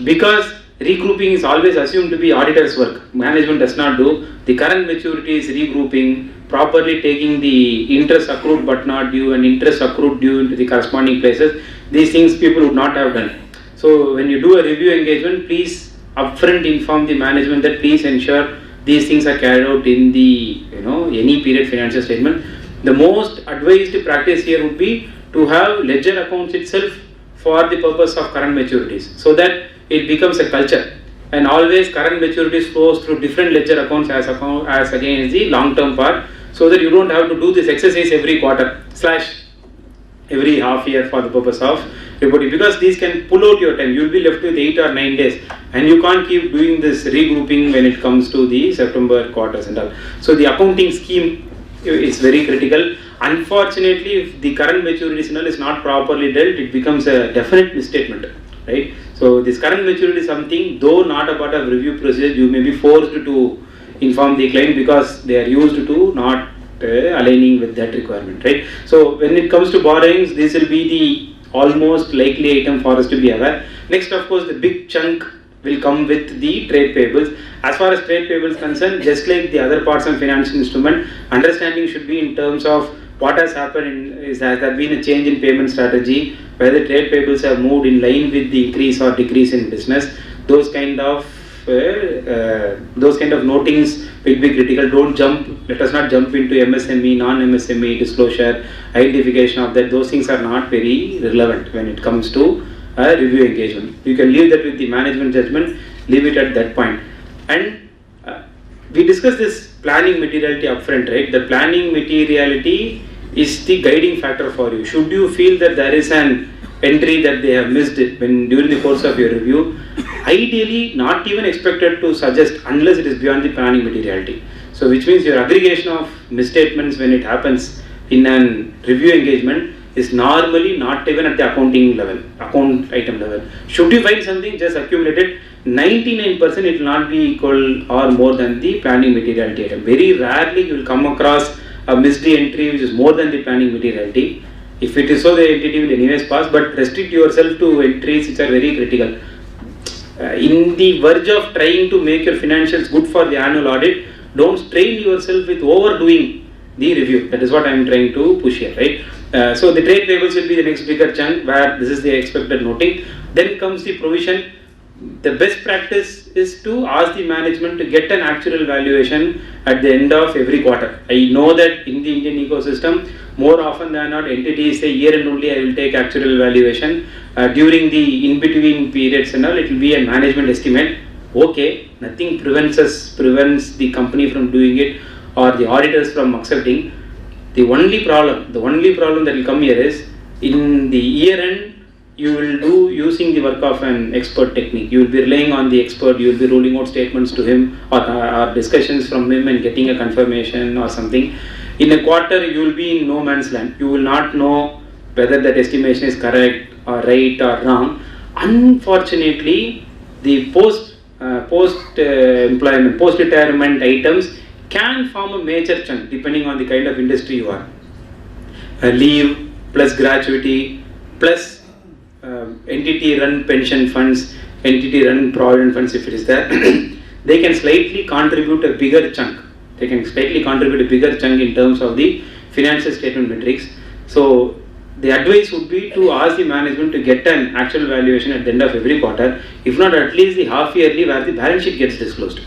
because regrouping is always assumed to be auditor's work, management does not do. The current maturity is regrouping, properly taking the interest accrued but not due and interest accrued due into the corresponding places. These things people would not have done. So when you do a review engagement, please upfront inform the management that please ensure these things are carried out in the any period financial statement. The most advised practice here would be to have ledger accounts itself for the purpose of current maturities, so that it becomes a culture, and always current maturities flows through different ledger accounts as against the long term part, so that you don't have to do this exercise every quarter / every half year for the purpose of reporting, because these can pull out your time. You will be left with 8 or 9 days, and you can't keep doing this regrouping when it comes to the September quarters and all. So the accounting scheme is very critical. Unfortunately, if the current maturity signal is not properly dealt, it becomes a definite misstatement, right? So this current maturity is something, though not a part of review procedure, you may be forced to inform the client because they are used to not aligning with that requirement, right? So when it comes to borrowings, this will be the almost likely item for us to be aware. Next, of course, the big chunk will come with the trade payables. As far as trade payables concerned, just like the other parts of financial instrument, understanding should be in terms of what has happened is that there has been a change in payment strategy, whether trade payables have moved in line with the increase or decrease in business. Those kind of notings will be critical. Don't jump. Let us not jump into MSME, non-MSME disclosure, identification of that. Those things are not very relevant when it comes to a review engagement. You can leave that with the management judgment. Leave it at that point. And we discussed this planning materiality upfront, right? The planning materiality is the guiding factor for you. Should you feel that there is an entry that they have missed when during the course of your review, ideally not even expected to suggest unless it is beyond the planning materiality. So which means your aggregation of misstatements when it happens in an review engagement is normally not even at the accounting level, account item level. Should you find something, just accumulate it. 99% it will not be equal or more than the planning materiality item. Very rarely you will come across a missed entry which is more than the planning materiality. If it is so, the entity will anyways pass, but restrict yourself to entries which are very critical. In the verge of trying to make your financials good for the annual audit, don't strain yourself with overdoing the review. That is what I am trying to push here, right? So the trade payables will be the next bigger chunk where this is the expected noting. Then comes the provision. The best practice is to ask the management to get an actual valuation at the end of every quarter. I know that in the Indian ecosystem, more often than not, entities say year end only I will take actual valuation. During the in-between periods and all, it will be a management estimate. Okay, nothing prevents the company from doing it or the auditors from accepting. The only problem that will come here is in the year end, you will do using the work of an expert technique. You will be relying on the expert, you will be rolling out statements to him or discussions from him and getting a confirmation or something. In a quarter, you will be in no man's land. You will not know whether that estimation is correct or right or wrong. Unfortunately, the post-employment, post-retirement items can form a major chunk depending on the kind of industry you are. Leave plus gratuity plus entity run pension funds, entity run provident funds if it is there, they can slightly contribute a bigger chunk. In terms of the financial statement metrics. So the advice would be to ask the management to get an actual valuation at the end of every quarter, if not at least the half yearly where the balance sheet gets disclosed,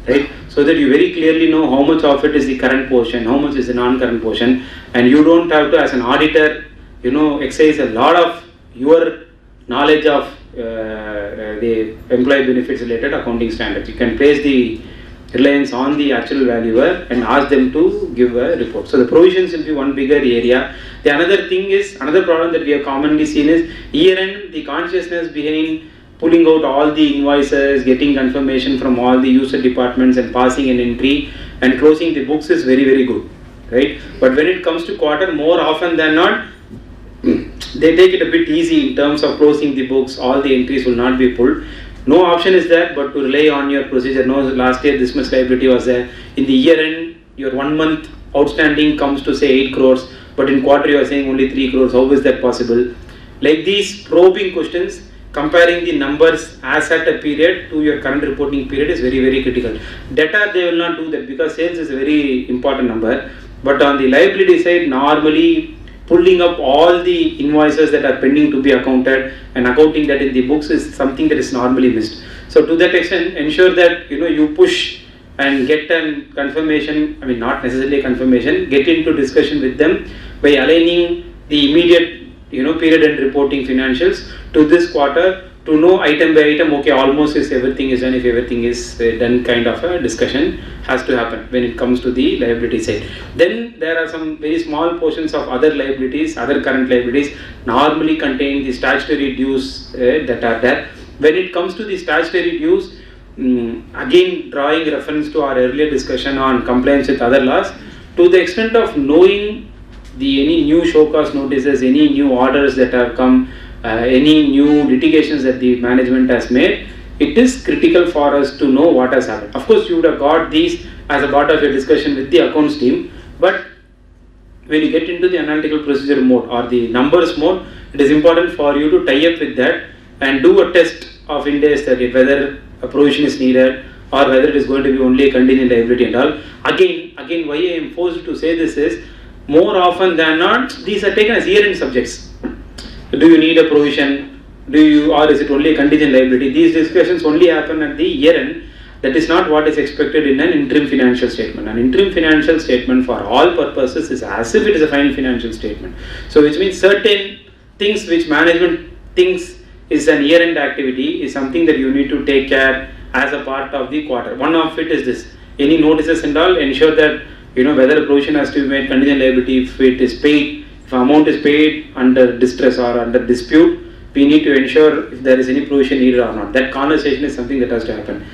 right? So that you very clearly know how much of it is the current portion, how much is the non-current portion, and you don't have to, as an auditor, exercise a lot of your knowledge of the employee benefits related accounting standards. You can place the reliance on the actual valuer and ask them to give a report. So the provisions will be one bigger area. The another problem that we have commonly seen is year-end, the consciousness behind pulling out all the invoices, getting confirmation from all the user departments and passing an entry and closing the books is very, very good, right? But when it comes to quarter, more often than not, they take it a bit easy in terms of closing the books. All the entries will not be pulled. No option is there but to rely on your procedure. No, last year this much liability was there. In the year end, your 1 month outstanding comes to say 8 crores, but in quarter you are saying only 3 crores. How is that possible? Like these probing questions, comparing the numbers as at a period to your current reporting period is very, very critical. Data, they will not do that because sales is a very important number. But on the liability side, normally pulling up all the invoices that are pending to be accounted and accounting that in the books is something that is normally missed. So to that extent, ensure that you push and get a confirmation, not necessarily a confirmation, get into discussion with them by aligning the immediate period and reporting financials to this quarter to know item by item, okay, almost is everything is done. If everything is done, kind of a discussion has to happen when it comes to the liability side. Then there are some very small portions of other liabilities, other current liabilities, normally contain the statutory dues that are there. When it comes to the statutory dues, again drawing reference to our earlier discussion on compliance with other laws, to the extent of knowing any new show cause notices, any new orders that have come, any new litigations that the management has made, it is critical for us to know what has happened. Of course, you would have got these as a part of your discussion with the accounts team, but when you get into the analytical procedure mode or the numbers mode, it is important for you to tie up with that and do a test of Ind AS 30, whether a provision is needed or whether it is going to be only a contingent liability and all. Again, why I am forced to say this is, more often than not, these are taken as year-end subjects. Do you need a provision? Or is it only a contingent liability? These discussions only happen at the year-end. That is not what is expected in an interim financial statement. An interim financial statement for all purposes is as if it is a final financial statement. So which means certain things which management thinks is an year-end activity is something that you need to take care as a part of the quarter. One of it is this. Any notices and all, ensure that whether a provision has to be made, contingent liability, if it is paid, if amount is paid under distress or under dispute, we need to ensure if there is any provision needed or not. That conversation is something that has to happen.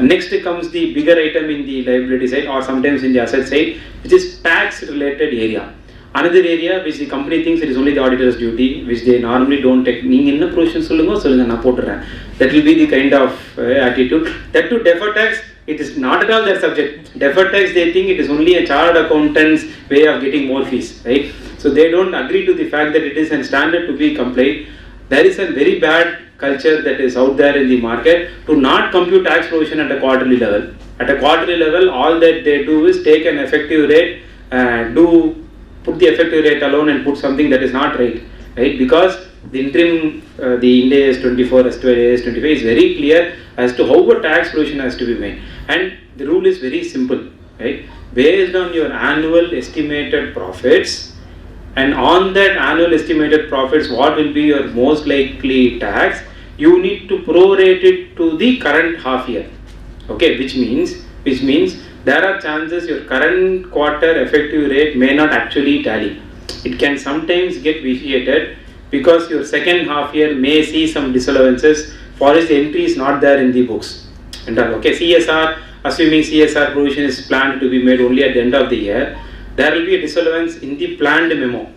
Next comes the bigger item in the liability side or sometimes in the asset side, which is tax related area. Another area which the company thinks it is only the auditor's duty, which they normally don't take. Neenga provision solunga na poturen. That will be the kind of attitude. That to defer tax, it is not at all their subject. Deferred tax, they think it is only a chartered accountant's way of getting more fees, right? So they don't agree to the fact that it is a standard to be complied. There is a very bad culture that is out there in the market to not compute tax provision at a quarterly level. At a quarterly level, all that they do is take an effective rate, put the effective rate alone and put something that is not right? Because the interim, the Ind AS 24 as to AS 25 is very clear as to how a tax provision has to be made. And the rule is very simple, right? Based on your annual estimated profits, and on that annual estimated profits, what will be your most likely tax, you need to prorate it to the current half year. Okay, which means there are chances your current quarter effective rate may not actually tally. It can sometimes get vitiated because your second half year may see some disallowances for which the entry is not there in the books. And okay, CSR, assuming CSR provision is planned to be made only at the end of the year, there will be a disallowance in the planned memo,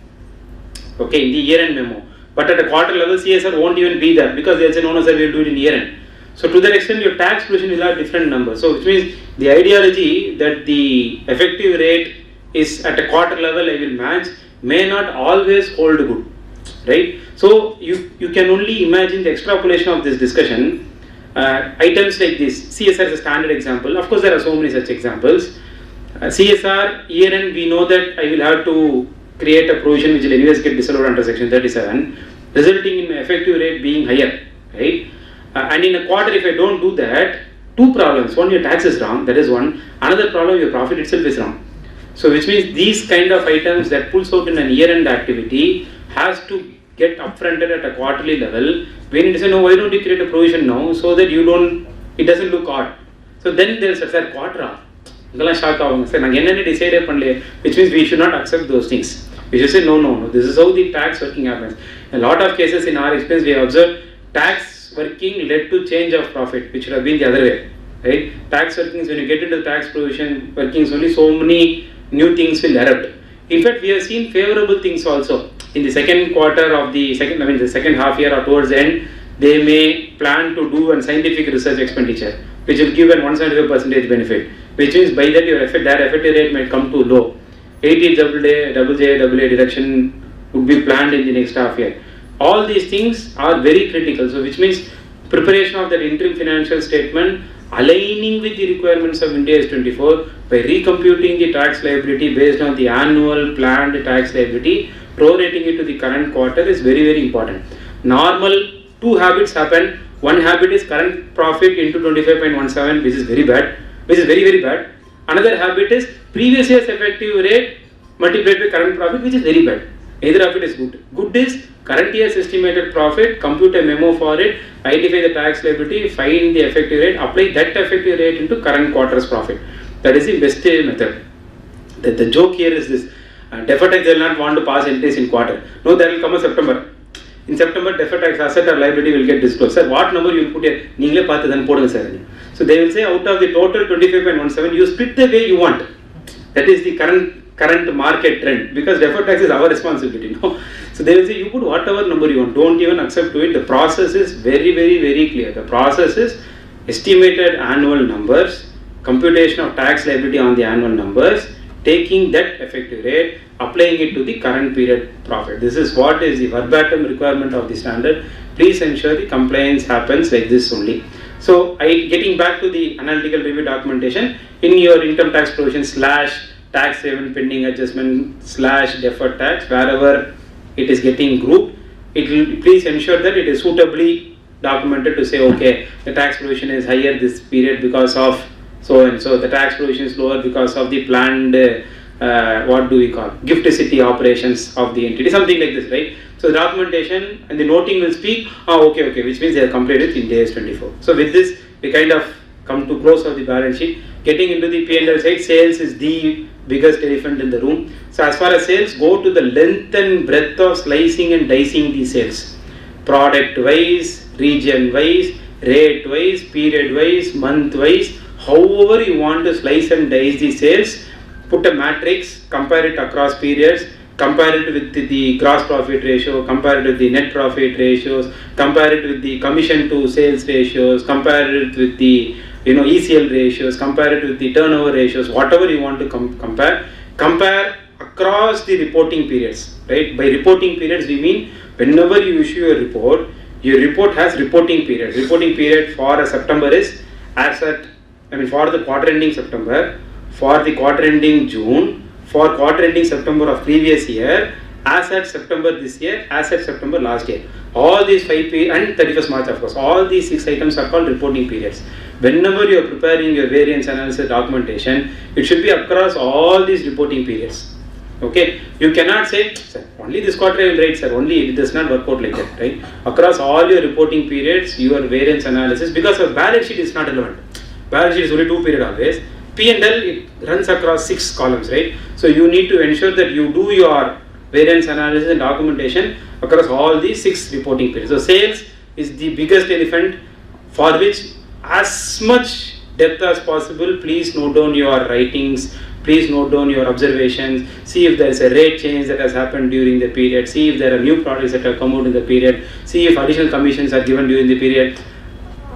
okay, in the year-end memo. But at a quarter level, CSR won't even be there because they'll say, no, sir, we'll do it in year-end. So to that extent, your tax provision will have different numbers. So which means the ideology that the effective rate is at a quarter level, I will match, may not always hold good, right? So you can only imagine the extrapolation of this discussion. Items like this, CSR is a standard example. Of course, there are so many such examples. CSR year-end, we know that I will have to create a provision which will anyways get disallowed under section 37, resulting in my effective rate being higher, right? And in a quarter, if I don't do that, two problems. One, your tax is wrong, that is one. Another problem, your profit itself is wrong. So which means these kind of items that pulls out in an year-end activity has to get upfronted at a quarterly level. We need to say, no, why don't you create a provision now so that you don't, it doesn't look odd. So then there's a fair quarter. Which means we should not accept those things. We should say, no, this is how the tax working happens. A lot of cases in our experience, we have observed tax working led to change of profit, which should have been the other way. Right? Tax workings, when you get into tax provision workings, only so many new things will erupt. In fact, we have seen favorable things also. In the second quarter of the second half year or towards the end, they may plan to do a scientific research expenditure, which will give a 175% benefit, which means by that your effective rate might come to low. 80 double J deduction would be planned in the next half year. All these things are very critical. So which means preparation of that interim financial statement, aligning with the requirements of Ind AS 24 by recomputing the tax liability based on the annual planned tax liability, prorating it to the current quarter is very, very important. Normal two habits happen. One habit is current profit into 25.17, which is very bad, very bad. Another habit is previous year's effective rate multiplied by current profit, which is very bad. Either of it is good. Good is current year's estimated profit, compute a memo for it, identify the tax liability, find the effective rate, apply that effective rate into current quarter's profit. That is the best method. The joke here is this. Deferred tax, they will not want to pass entries in quarter. No, that will come in September. In September, deferred tax asset or liability will get disclosed. Sir, what number you will put here? Neengle paathu than podunga sir. So they will say out of the total 25.17, you split the way you want. That is the current market trend, because deferred tax is our responsibility. No? So they will say you put whatever number you want. Don't even accept to it. The process is very, very, very clear. The process is estimated annual numbers, computation of tax liability on the annual numbers, taking that effective rate, applying it to the current period profit. This is what is the verbatim requirement of the standard. Please ensure the compliance happens like this only. So, getting back to the analytical review documentation, in your income tax provision / tax haven pending adjustment / deferred tax, wherever it is getting grouped, it will please ensure that it is suitably documented to say, okay, the tax provision is higher this period because of so and so, the tax provision is lower because of the planned gift city operations of the entity, something like this, right? So the documentation and the noting will speak, okay, which means they are completed in Ind AS 24. So with this, we kind of come to close of the balance sheet. Getting into the P&L side, sales is the biggest elephant in the room. So as far as sales, go to the length and breadth of slicing and dicing the sales. Product wise, region wise, rate wise, period wise, month wise, however you want to slice and dice the sales, put a matrix, compare it across periods, compare it with the gross profit ratio, compare it with the net profit ratios, compare it with the commission to sales ratios, compare it with the ECL ratios, compare it with the turnover ratios, whatever you want to compare across the reporting periods, right? By reporting periods we mean whenever you issue a report, your report has reporting periods. Reporting period for a September is for the quarter ending September, for the quarter ending June, for quarter ending September of previous year, as at September this year, as at September last year. All these 5 and 31st March of course, all these 6 items are called reporting periods. Whenever you are preparing your variance analysis documentation, it should be across all these reporting periods. Okay, you cannot say, sir, only this quarter I will write, sir, only it does not work out like that, right? Across all your reporting periods, your variance analysis, because your balance sheet is not relevant. Balance sheet is only 2 period always. P&L, it runs across 6 columns, right? So you need to ensure that you do your variance analysis and documentation across all these 6 reporting periods. So sales is the biggest elephant, for which as much depth as possible, please note down your writings, please note down your observations, see if there is a rate change that has happened during the period, see if there are new products that have come out in the period, see if additional commissions are given during the period.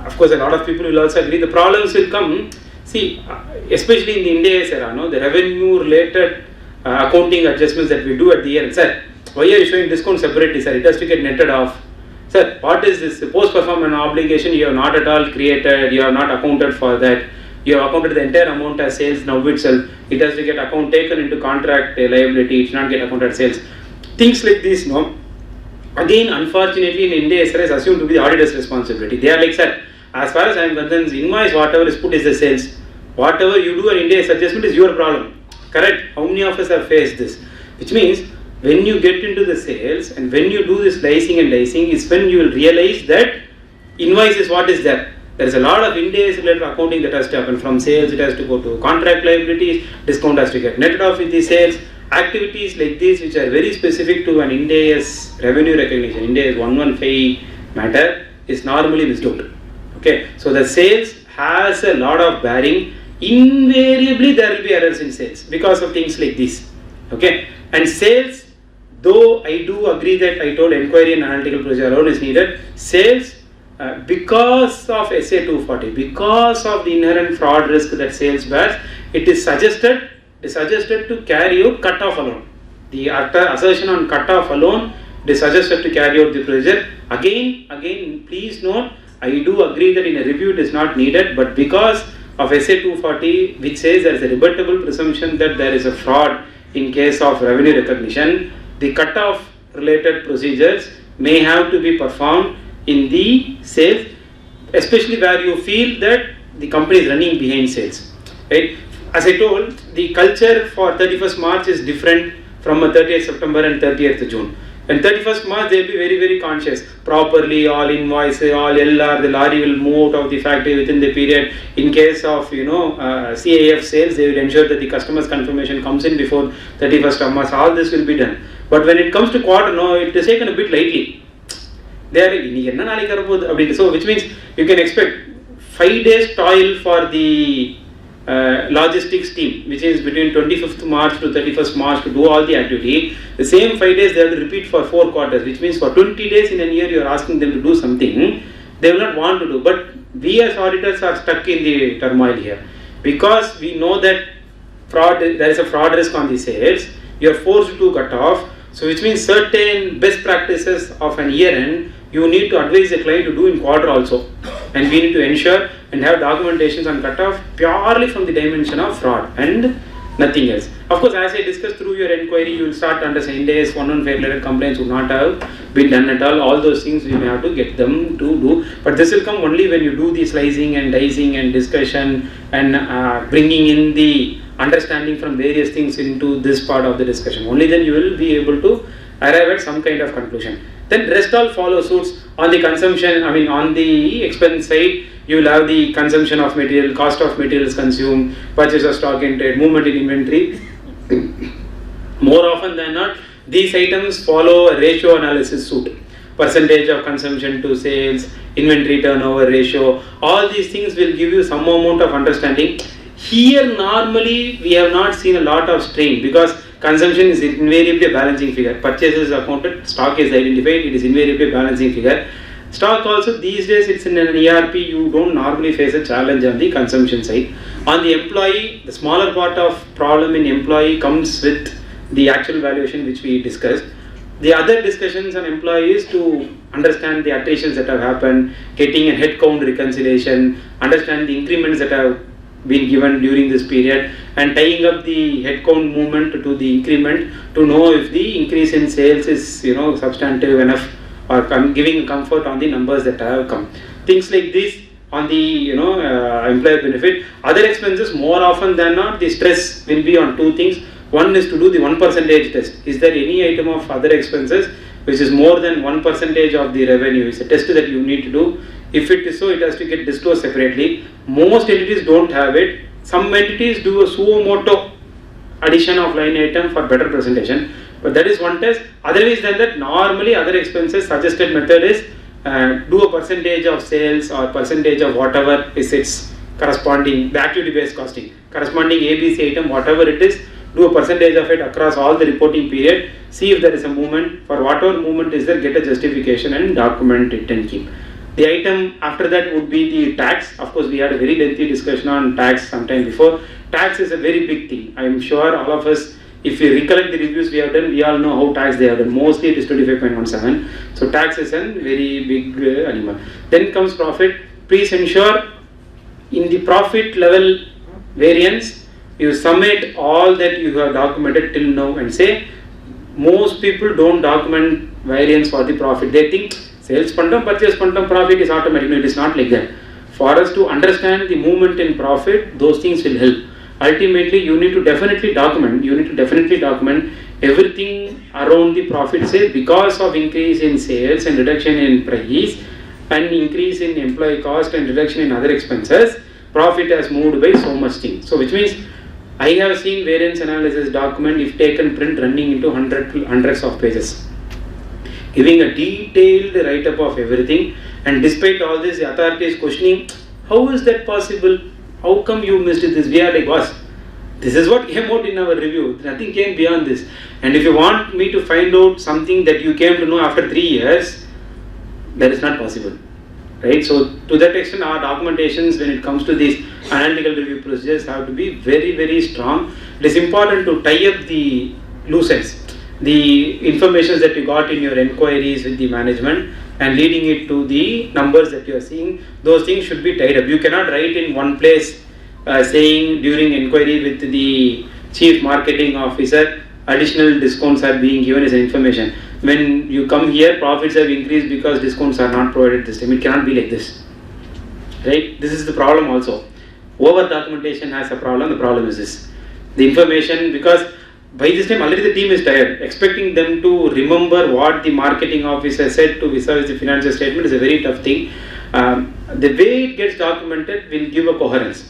Of course, a lot of people will also agree the problems will come. See, especially in the Ind AS era, the revenue related accounting adjustments that we do at the end. Sir, why are you showing discount separately, sir? It has to get netted off. Sir, what is this? Post-performance obligation you have not at all created, you have not accounted for that. You have accounted the entire amount as sales now itself. it has to get taken into contract liability, it should not get accounted sales. Things like this, no. Again, unfortunately, in India, SR is assumed to be the auditor's responsibility. They are like, sir, as far as I am concerned, invoice, whatever is put is the sales. Whatever you do an India adjustment is your problem. Correct? How many of us have faced this? Which means, when you get into the sales and when you do this slicing and dicing, is when you will realize that invoice is what is there. There is a lot of India related accounting that has to happen. From sales, it has to go to contract liabilities, discount has to get netted off with the sales. Activities like this, which are very specific to an Ind AS revenue recognition, Ind AS 115 matter, is normally missed out. Okay, so the sales has a lot of bearing. Invariably, there will be errors in sales because of things like this. Okay, and sales, though I do agree that I told inquiry and analytical procedure alone is needed, sales, because of SA 240, because of the inherent fraud risk that sales bears, it is suggested to carry out cut-off alone. The assertion on cut-off alone, it is suggested to carry out the procedure. Again, please note, I do agree that in a review it is not needed, but because of SA 240, which says there is a rebuttable presumption that there is a fraud in case of revenue recognition, the cut-off related procedures may have to be performed in the sales, especially where you feel that the company is running behind sales. Right? As I told, the culture for 31st March is different from 30th September and 30th June. And 31st March, they will be very, very conscious. Properly, all invoices, all LR, the lorry will move out of the factory within the period. In case of, CAF sales, they will ensure that the customer's confirmation comes in before 31st of March. All this will be done. But when it comes to quarter, no, it is taken a bit lightly. So, which means you can expect 5 days toil for the logistics team, which is between 25th March to 31st March to do all the activity. The same 5 days they have to repeat for 4 quarters, which means for 20 days in a year you are asking them to do something they will not want to do. But we as auditors are stuck in the turmoil here because we know that there is a fraud risk on the sales. You are forced to cut off. So which means certain best practices of an year end you need to advise the client to do in quarter also, and we need to ensure and have documentations on cut-off purely from the dimension of fraud and nothing else. Of course, as I discussed through your inquiry, you will start to understand Ind AS 115 related complaints would not have been done at all. All those things we may have to get them to do, but this will come only when you do the slicing and dicing and discussion and bringing in the understanding from various things into this part of the discussion. Only then you will be able to arrive at some kind of conclusion. Then rest all follow suits on the consumption, on the expense side. You will have the consumption of material, cost of materials consumed, purchase of stock in trade, movement in inventory. More often than not, these items follow a ratio analysis suit. Percentage of consumption to sales, inventory turnover ratio, all these things will give you some amount of understanding. Here normally we have not seen a lot of strain because consumption is invariably a balancing figure. Purchase is accounted, stock is identified, it is invariably a balancing figure. Stock also these days it's in an ERP, you don't normally face a challenge on the consumption side. On the employee, the smaller part of problem in employee comes with the actual valuation which we discussed. The other discussions on employee is to understand the attritions that have happened, getting a headcount reconciliation, understand the increments that have been given during this period, and tying up the headcount movement to the increment to know if the increase in sales is substantive enough or giving comfort on the numbers that have come. Things like this on the employer benefit. Other expenses, more often than not, the stress will be on two things. One is to do the 1% test. Is there any item of other expenses which is more than 1% of the revenue? It's a test that you need to do. If it is so, it has to get disclosed separately. Most entities don't have it. Some entities do a suo motu addition of line item for better presentation. But that is one test. Otherwise than that, normally other expenses suggested method is do a percentage of sales or percentage of whatever is its corresponding, the activity based costing. Corresponding ABC item, whatever it is, do a percentage of it across all the reporting period. See if there is a movement. For whatever movement is there, get a justification and document it and keep. The item after that would be the tax. Of course, we had a very lengthy discussion on tax sometime before. Tax is a very big thing. I am sure all of us, if we recollect the reviews we have done, we all know how tax they have done. Mostly it is 25.17. So tax is a very big animal. Then comes profit. Please ensure in the profit level variance, you summate all that you have documented till now and say, most people don't document variance for the profit. They think sales pandam, purchase pandam, profit is automatic. No, it is not like that. For us to understand the movement in profit, those things will help. Ultimately, you need to definitely document. Everything around the profit, say because of increase in sales and reduction in price and increase in employee cost and reduction in other expenses, profit has moved by so much thing. So which means I have seen variance analysis document if taken print running into hundreds of pages, giving a detailed write-up of everything, and despite all this, the authority is questioning, how is that possible? How come you missed this? We are like, boss, this is what came out in our review. Nothing came beyond this. And if you want me to find out something that you came to know after 3 years, that is not possible. Right? So to that extent, our documentations when it comes to these analytical review procedures have to be very, very strong. It is important to tie up the loose ends, the information that you got in your inquiries with the management and leading it to the numbers that you are seeing. Those things should be tied up. You cannot write in one place saying during inquiry with the chief marketing officer, additional discounts are being given as information. When you come here, profits have increased because discounts are not provided this time. It cannot be like this. Right? This is the problem also. Over documentation has a problem. The problem is this. The information, because by this time already the team is tired. Expecting them to remember what the marketing officer said to vis-a-vis the financial statement is a very tough thing. The way it gets documented will give a coherence.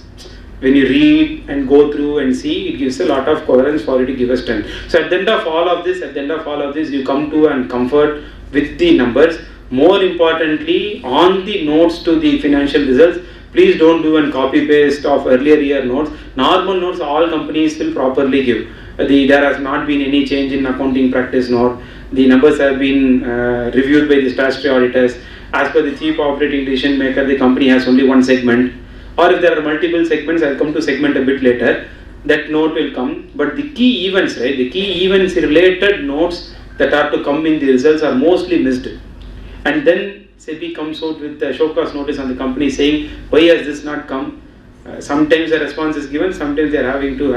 When you read and go through and see, it gives a lot of coherence for you to give a strength. So at the end of all of this, you come to and comfort with the numbers. More importantly, on the notes to the financial results, please don't do and copy paste of earlier year notes. Normal notes all companies will properly give. There has not been any change in accounting practice note. The numbers have been reviewed by the statutory auditors. As per the chief operating decision maker, the company has only one segment. Or if there are multiple segments, I'll come to segment a bit later, that note will come. But the key events, right, the key events related notes that are to come in the results are mostly missed. And then SEBI comes out with the show cause notice on the company saying, why has this not come? Sometimes a response is given, sometimes they are having to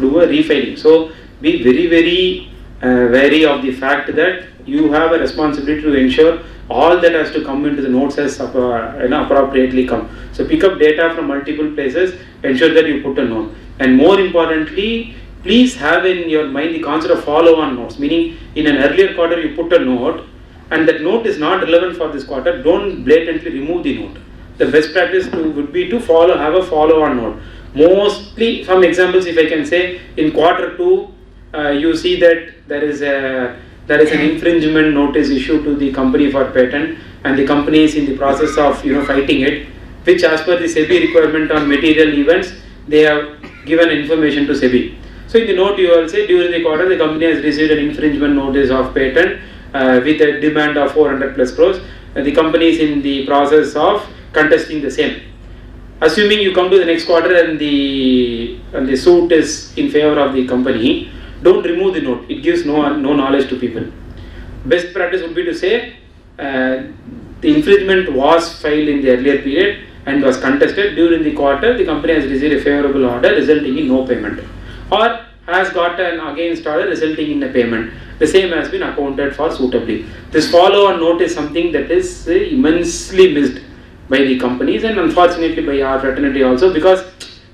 do a refiling. So be very, very wary of the fact that you have a responsibility to ensure all that has to come into the notes has appropriately come. So pick up data from multiple places, ensure that you put a note. And more importantly, please have in your mind the concept of follow-on notes, meaning in an earlier quarter you put a note and that note is not relevant for this quarter, don't blatantly remove the note. The best practice would be to have a follow-on note. Mostly, some examples if I can say, in quarter 2, you see that there is an infringement notice issued to the company for patent and the company is in the process of fighting it, which as per the SEBI requirement on material events, they have given information to SEBI. So in the note you will say during the quarter the company has received an infringement notice of patent with a demand of 400 plus crores. The company is in the process of contesting the same. Assuming you come to the next quarter and the suit is in favor of the company, don't remove the note. It gives no knowledge to people. Best practice would be to say the infringement was filed in the earlier period and was contested during the quarter. The company has received a favorable order resulting in no payment, or has got an against order resulting in a payment. The same has been accounted for suitably. This follow-on note is something that is immensely missed by the companies and unfortunately by our fraternity also, because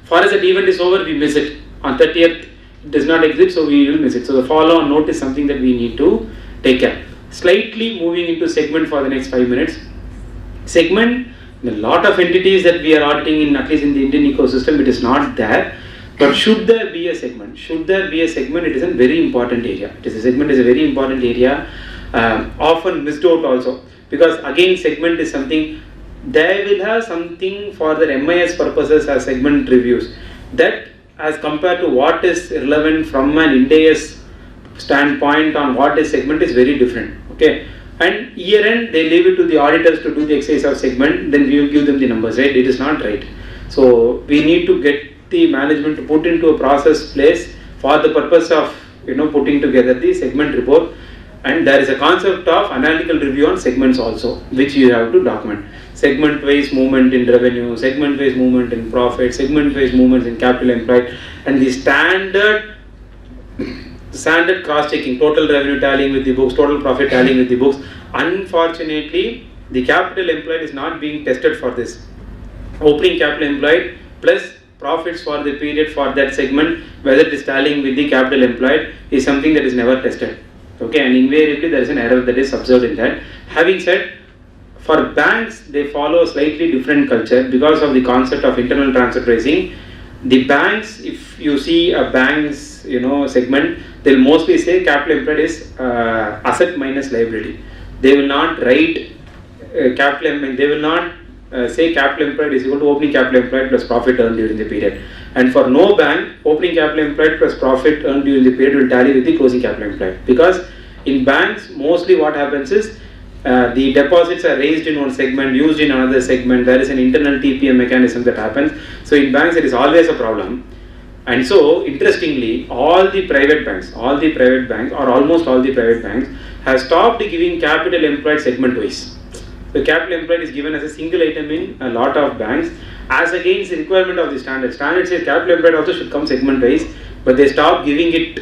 for us that event is over, we miss it. On 30th, it does not exist, so we will miss it. So the follow-on note is something that we need to take care. Slightly moving into segment for the next 5 minutes. Segment, a lot of entities that we are auditing in, at least in the Indian ecosystem, it is not there. But should there be a segment? Should there be a segment? It is a very important area. Segment is a very important area, often missed out also. Because again, segment is something, they will have something for their MIS purposes as segment reviews. That as compared to what is relevant from an Ind AS standpoint on what is segment is very different. Okay. And year end, they leave it to the auditors to do the exercise of segment, then we will give them the numbers, right? It is not right. So we need to get the management to put into a process place for the purpose of putting together the segment report. And there is a concept of analytical review on segments also, which you have to document. Segment-wise movement in revenue, segment-wise movement in profit, segment-wise movements in capital employed, and the standard cross-checking, total revenue tallying with the books, total profit tallying with the books. Unfortunately, the capital employed is not being tested for this. Opening capital employed plus profits for the period for that segment, whether it is tallying with the capital employed, is something that is never tested. Okay, and invariably there is an error that is observed in that. Having said, for banks, they follow a slightly different culture because of the concept of internal transfer pricing. The banks, if you see a bank's segment, they'll mostly say capital employed is asset minus liability. They will not write they will not say capital employed is equal to opening capital employed plus profit earned during the period. And for no bank, opening capital employed plus profit earned during the period will tally with the closing capital employed. Because in banks, mostly what happens is the deposits are raised in one segment, used in another segment. There is an internal TPM mechanism that happens. So in banks, it is always a problem. And so, interestingly, all the private banks, or almost all the private banks, have stopped giving capital employed segment wise. The capital employed is given as a single item in a lot of banks, as against the requirement of the standard. Standard says capital employed also should come segment wise, but they stopped giving it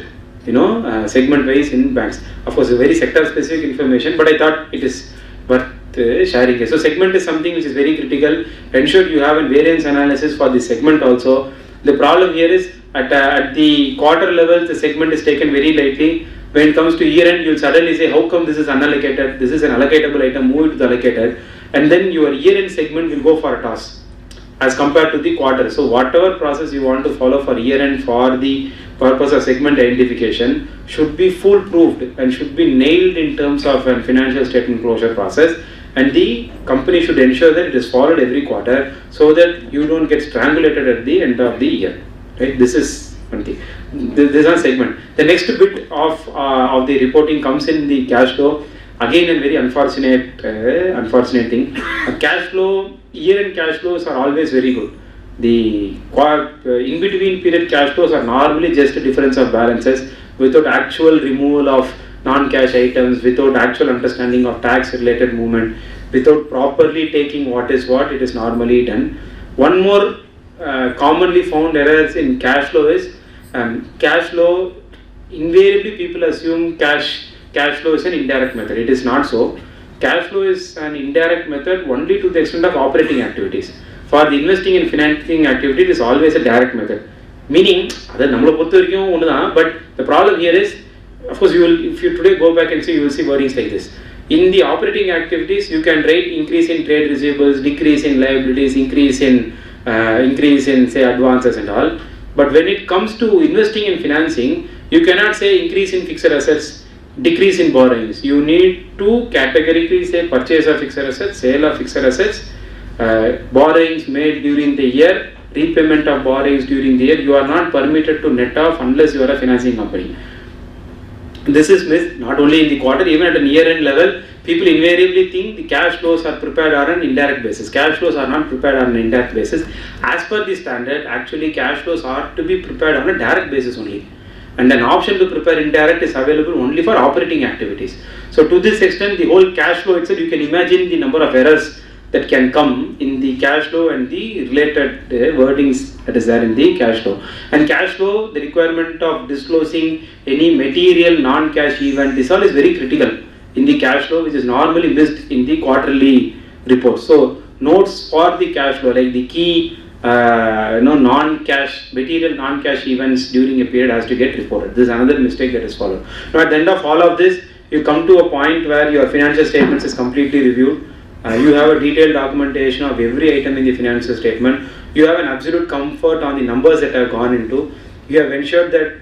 segment wise in banks. Of course, a very sector specific information, but I thought it is worth sharing. So segment is something which is very critical. Ensure you have a variance analysis for the segment also. The problem here is at the quarter level, the segment is taken very lightly. When it comes to year end, you will suddenly say, how come this is unallocated? This is an allocatable item, move it to the allocated. And then your year end segment will go for a toss as compared to the quarter. So whatever process you want to follow for year end for the purpose of segment identification should be foolproofed and should be nailed in terms of a financial statement closure process, and the company should ensure that it is followed every quarter so that you don't get strangulated at the end of the year. Right? This is one thing. This is a segment. The next bit of the reporting comes in the cash flow. Again, a very unfortunate thing. Cash flow, year-end cash flows are always very good. The in-between period cash flows are normally just a difference of balances without actual removal of non-cash items, without actual understanding of tax-related movement, without properly taking what is what it is normally done. One more commonly found errors in cash flow is cash flow. Invariably, people assume cash flow is an indirect method. It is not so. Cash flow is an indirect method only to the extent of operating activities. For the investing and financing activity, it is always a direct method. Meaning, but the problem here is, of course, if you today go back and see, you will see wordings like this. In the operating activities, you can write increase in trade receivables, decrease in liabilities, increase in say advances and all. But when it comes to investing and financing, you cannot say increase in fixed assets, decrease in borrowings. You need to categorically say purchase of fixed assets, sale of fixed assets, borrowings made during the year, repayment of borrowings during the year. You are not permitted to net off unless you are a financing company. This is missed not only in the quarter, even at a year-end level. People invariably think the cash flows are prepared on an indirect basis. Cash flows are not prepared on an indirect basis. As per the standard, actually cash flows are to be prepared on a direct basis only. And an option to prepare indirect is available only for operating activities. So to this extent, the whole cash flow itself, you can imagine the number of errors that can come in the cash flow and the related wordings that is there in the cash flow. And cash flow, the requirement of disclosing any material non-cash event, this all is very critical in the cash flow, which is normally missed in the quarterly reports. So notes for the cash flow, like the key non-cash, material non-cash events during a period has to get reported. This is another mistake that is followed. Now at the end of all of this, you come to a point where your financial statements is completely reviewed. You have a detailed documentation of every item in the financial statement. You have an absolute comfort on the numbers that have gone into. You have ensured that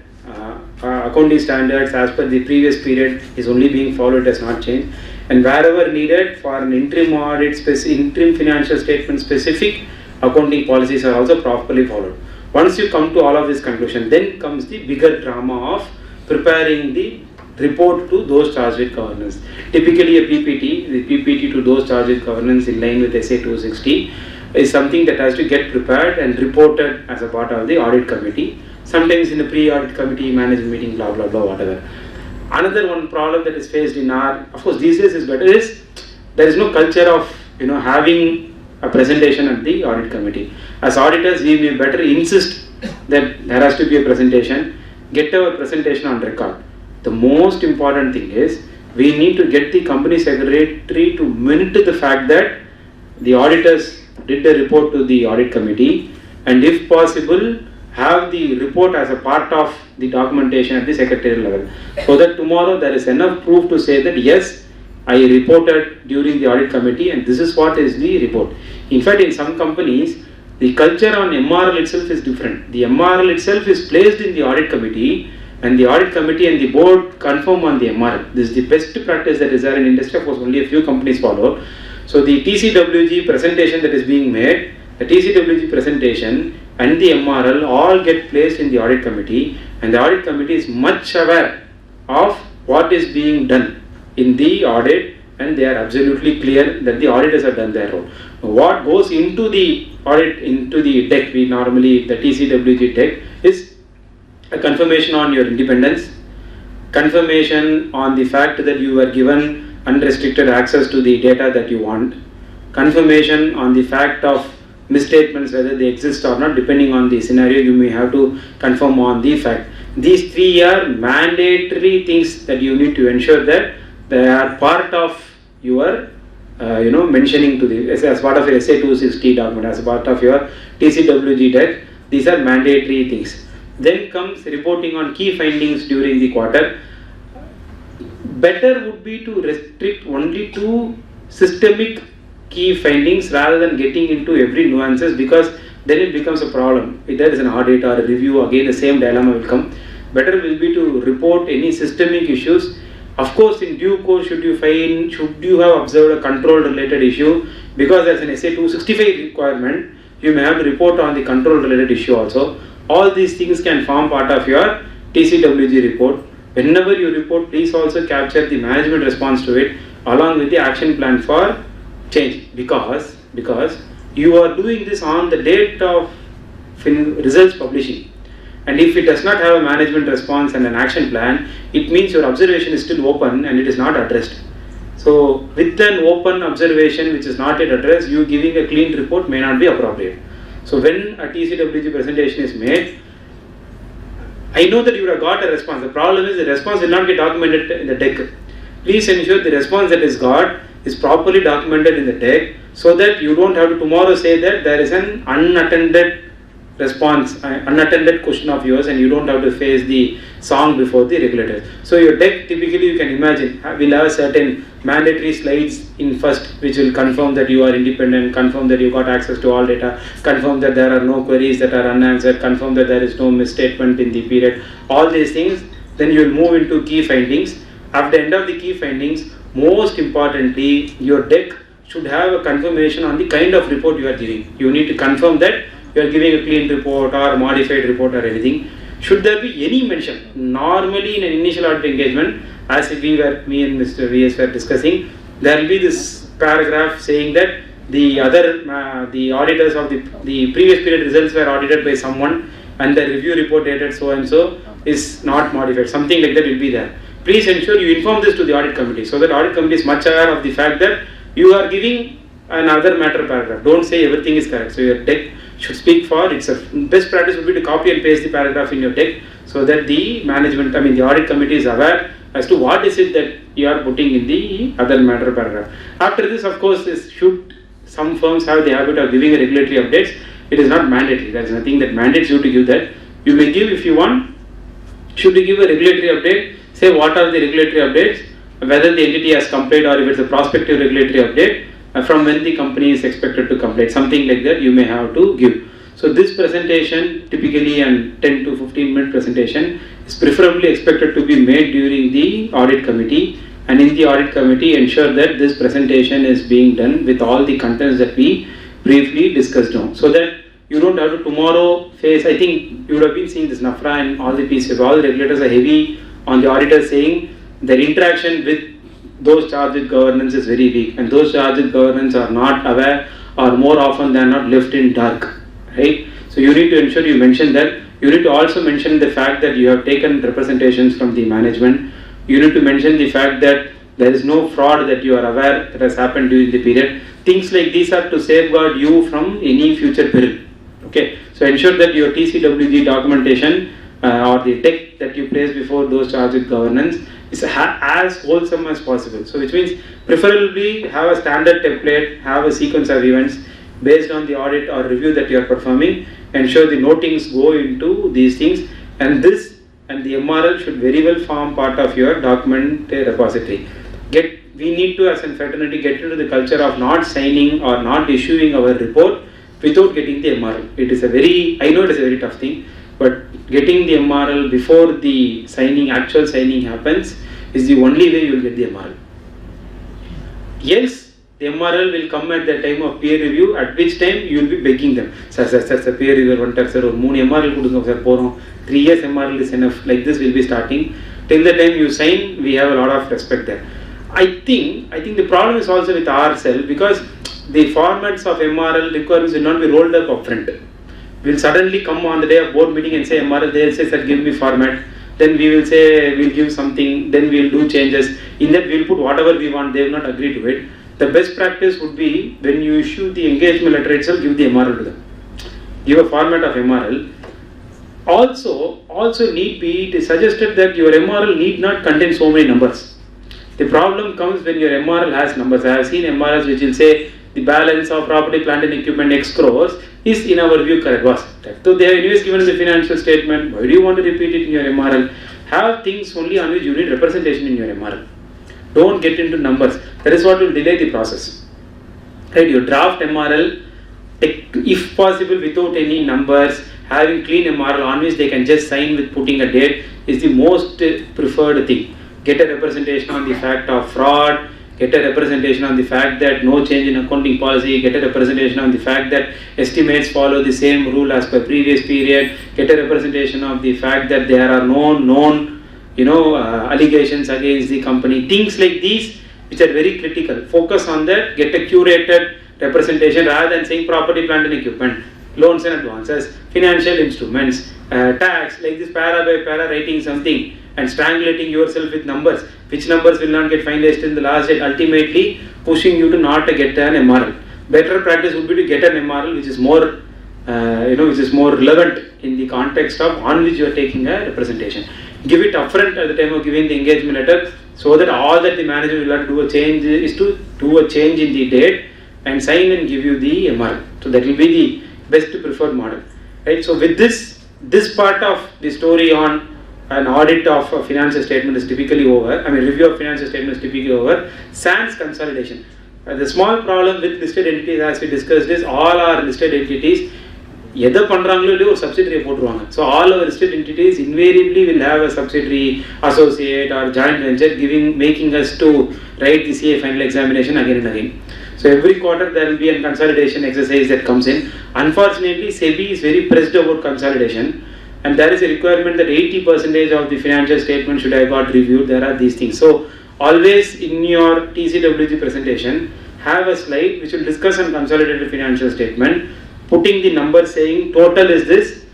accounting standards as per the previous period is only being followed, has not changed. And wherever needed for an interim audit, interim financial statement specific accounting policies are also properly followed. Once you come to all of this conclusion, then comes the bigger drama of preparing the report to those charged with governance. Typically a PPT, the PPT to those charged with governance in line with SA 260 is something that has to get prepared and reported as a part of the audit committee. Sometimes in the pre-audit committee, management meeting, blah blah blah, whatever. Another one problem that is faced in our, of course these days is better, is there is no culture of having a presentation at the audit committee. As auditors, we may better insist that there has to be a presentation, get our presentation on record. The most important thing is we need to get the company secretary to minute the fact that the auditors did the report to the audit committee, and if possible have the report as a part of the documentation at the secretarial level, so that tomorrow there is enough proof to say that yes, I reported during the audit committee and this is what is the report. In fact, in some companies, the culture on MRL itself is different. The MRL itself is placed in the audit committee, and the audit committee and the board confirm on the MRL. This is the best practice that is there in industry. Of course, only a few companies follow. So the TCWG presentation that is being made, the TCWG presentation and the MRL all get placed in the audit committee, and the audit committee is much aware of what is being done in the audit, and they are absolutely clear that the auditors have done their role. What goes into the audit, into the deck, we normally, the TCWG deck, is a confirmation on your independence, confirmation on the fact that you were given unrestricted access to the data that you want, confirmation on the fact of misstatements, whether they exist or not, depending on the scenario, you may have to confirm on the fact. These three are mandatory things that you need to ensure that they are part of your mentioning to the, as part of your SA 260 document, as part of your TCWG deck. These are mandatory things. Then comes reporting on key findings during the quarter. Better would be to restrict only to systemic key findings rather than getting into every nuances, because then it becomes a problem. If there is an audit or a review, again the same dilemma will come. Better will be to report any systemic issues. Of course, in due course, should you have observed a control related issue, because there is an SA 265 requirement, you may have to report on the control related issue also. All these things can form part of your TCWG report. Whenever you report, please also capture the management response to it along with the action plan for change, because you are doing this on the date of results publishing. And if it does not have a management response and an action plan, it means your observation is still open and it is not addressed. So with an open observation which is not yet addressed, you giving a clean report may not be appropriate. So when a TCWG presentation is made, I know that you have got a response. The problem is the response will not get documented in the deck. Please ensure the response that is got is properly documented in the deck, so that you don't have to tomorrow say that there is an unattended response, unattended question of yours, and you don't have to face the song before the regulators. So your deck, typically you can imagine, will have certain mandatory slides in first, which will confirm that you are independent, confirm that you got access to all data, confirm that there are no queries that are unanswered, confirm that there is no misstatement in the period, all these things. Then you will move into key findings. At the end of the key findings, most importantly, your deck should have a confirmation on the kind of report you are giving. You need to confirm that you are giving a clean report or modified report or anything. Should there be any mention, normally in an initial audit engagement, as me and Mr. VS were discussing, there will be this paragraph saying that the auditors of the previous period results were audited by someone, and the review report dated so and so is not modified. Something like that will be there. Please ensure you inform this to the audit committee, so that audit committee is much aware of the fact that you are giving another matter paragraph. Don't say everything is correct. So your deck should speak for itself. Best practice would be to copy and paste the paragraph in your deck, so that the management, the audit committee is aware as to what is it that you are putting in the other matter paragraph. After this, of course, some firms have the habit of giving regulatory updates. It is not mandatory. There is nothing that mandates you to give that. You may give if you want. Should you give a regulatory update, say what are the regulatory updates, whether the entity has complied or if it's a prospective regulatory update, from when the company is expected to complete, something like that you may have to give. So this presentation, typically an 10 to 15 minute presentation, is preferably expected to be made during the audit committee, and in the audit committee ensure that this presentation is being done with all the contents that we briefly discussed on, so that you don't have to tomorrow face. I think you would have been seeing this NAFRA and all the pieces, all the regulators are heavy on the auditors saying their interaction with those charged with governance is very weak, and those charged with governance are not aware, or more often than not left in dark, right? So you need to ensure you mention that. You need to also mention the fact that you have taken representations from the management You need to mention the fact that there is no fraud that you are aware that has happened during the period. Things like these are to safeguard you from any future peril. Okay, so ensure that your TCWG documentation or the tech that you place before those charged with governance is as wholesome as possible. So which means preferably have a standard template, have a sequence of events based on the audit or review that you are performing. Ensure the notings go into these things, and this and the MRL should very well form part of your document repository. We need to, as a fraternity, get into the culture of not signing or not issuing our report without getting the MRL. It is a very, I know it is a very tough thing, but getting the MRL before the actual signing happens is the only way you will get the MRL. Yes, the MRL will come at the time of peer review, at which time you will be begging them. Sir, peer reviewer vantar sir, or 3 MRL kudunga sir, porom 3 years MRL is enough. Like this will be starting. Till the time you sign, we have a lot of respect there. I think the problem is also with ourselves, because the formats of MRL requirements will not be rolled up upfront. We'll suddenly come on the day of board meeting and say MRL, they'll say, sir, give me format. Then we will say, we'll give something, then we'll do changes. In that, we'll put whatever we want, they will not agree to it. The best practice would be, when you issue the engagement letter itself, give the MRL to them. Give a format of MRL. Also need be, it is suggested that your MRL need not contain so many numbers. The problem comes when your MRL has numbers. I have seen MRLs which will say the balance of property, plant and equipment X crores is in our view correct. So they have anyways given the financial statement. Why do you want to repeat it in your MRL? Have things only on which you need representation in your MRL. Don't get into numbers. That is what will delay the process. Right? You draft MRL, if possible without any numbers, having clean MRL on which they can just sign with putting a date is the most preferred thing. Get a representation on the fact of fraud, get a representation on the fact that no change in accounting policy, get a representation on the fact that estimates follow the same rule as per previous period, get a representation of the fact that there are known allegations against the company. Things like these which are very critical. Focus on that, get a curated representation rather than saying property, plant and equipment, loans and advances, financial instruments, tax, like this para by para writing something and strangulating yourself with numbers, which numbers will not get finalized in the last date, ultimately pushing you to not get an MRL. Better practice would be to get an MRL which is more, which is more relevant in the context of on which you are taking a representation. Give it upfront at the time of giving the engagement letter, so that all that the manager will have to do a change is to do a change in the date and sign and give you the MRL. So that will be the best preferred model. Right? So with this part of the story on an audit of a financial statement is typically over. Review of financial statement is typically over. Sans consolidation. The small problem with listed entities, as we discussed, is all our listed entities, either பண்றாங்களோ ஒரு subsidiary போட்டுருவாங்க. So all our listed entities invariably will have a subsidiary, associate or joint venture making us to write the CA final examination again and again. So every quarter there will be a consolidation exercise that comes in. Unfortunately, SEBI is very pressed about consolidation, and there is a requirement that 80% of the financial statement should have got reviewed. There are these things. So always in your TCWG presentation, have a slide which will discuss on consolidated financial statement, putting the number saying total is this,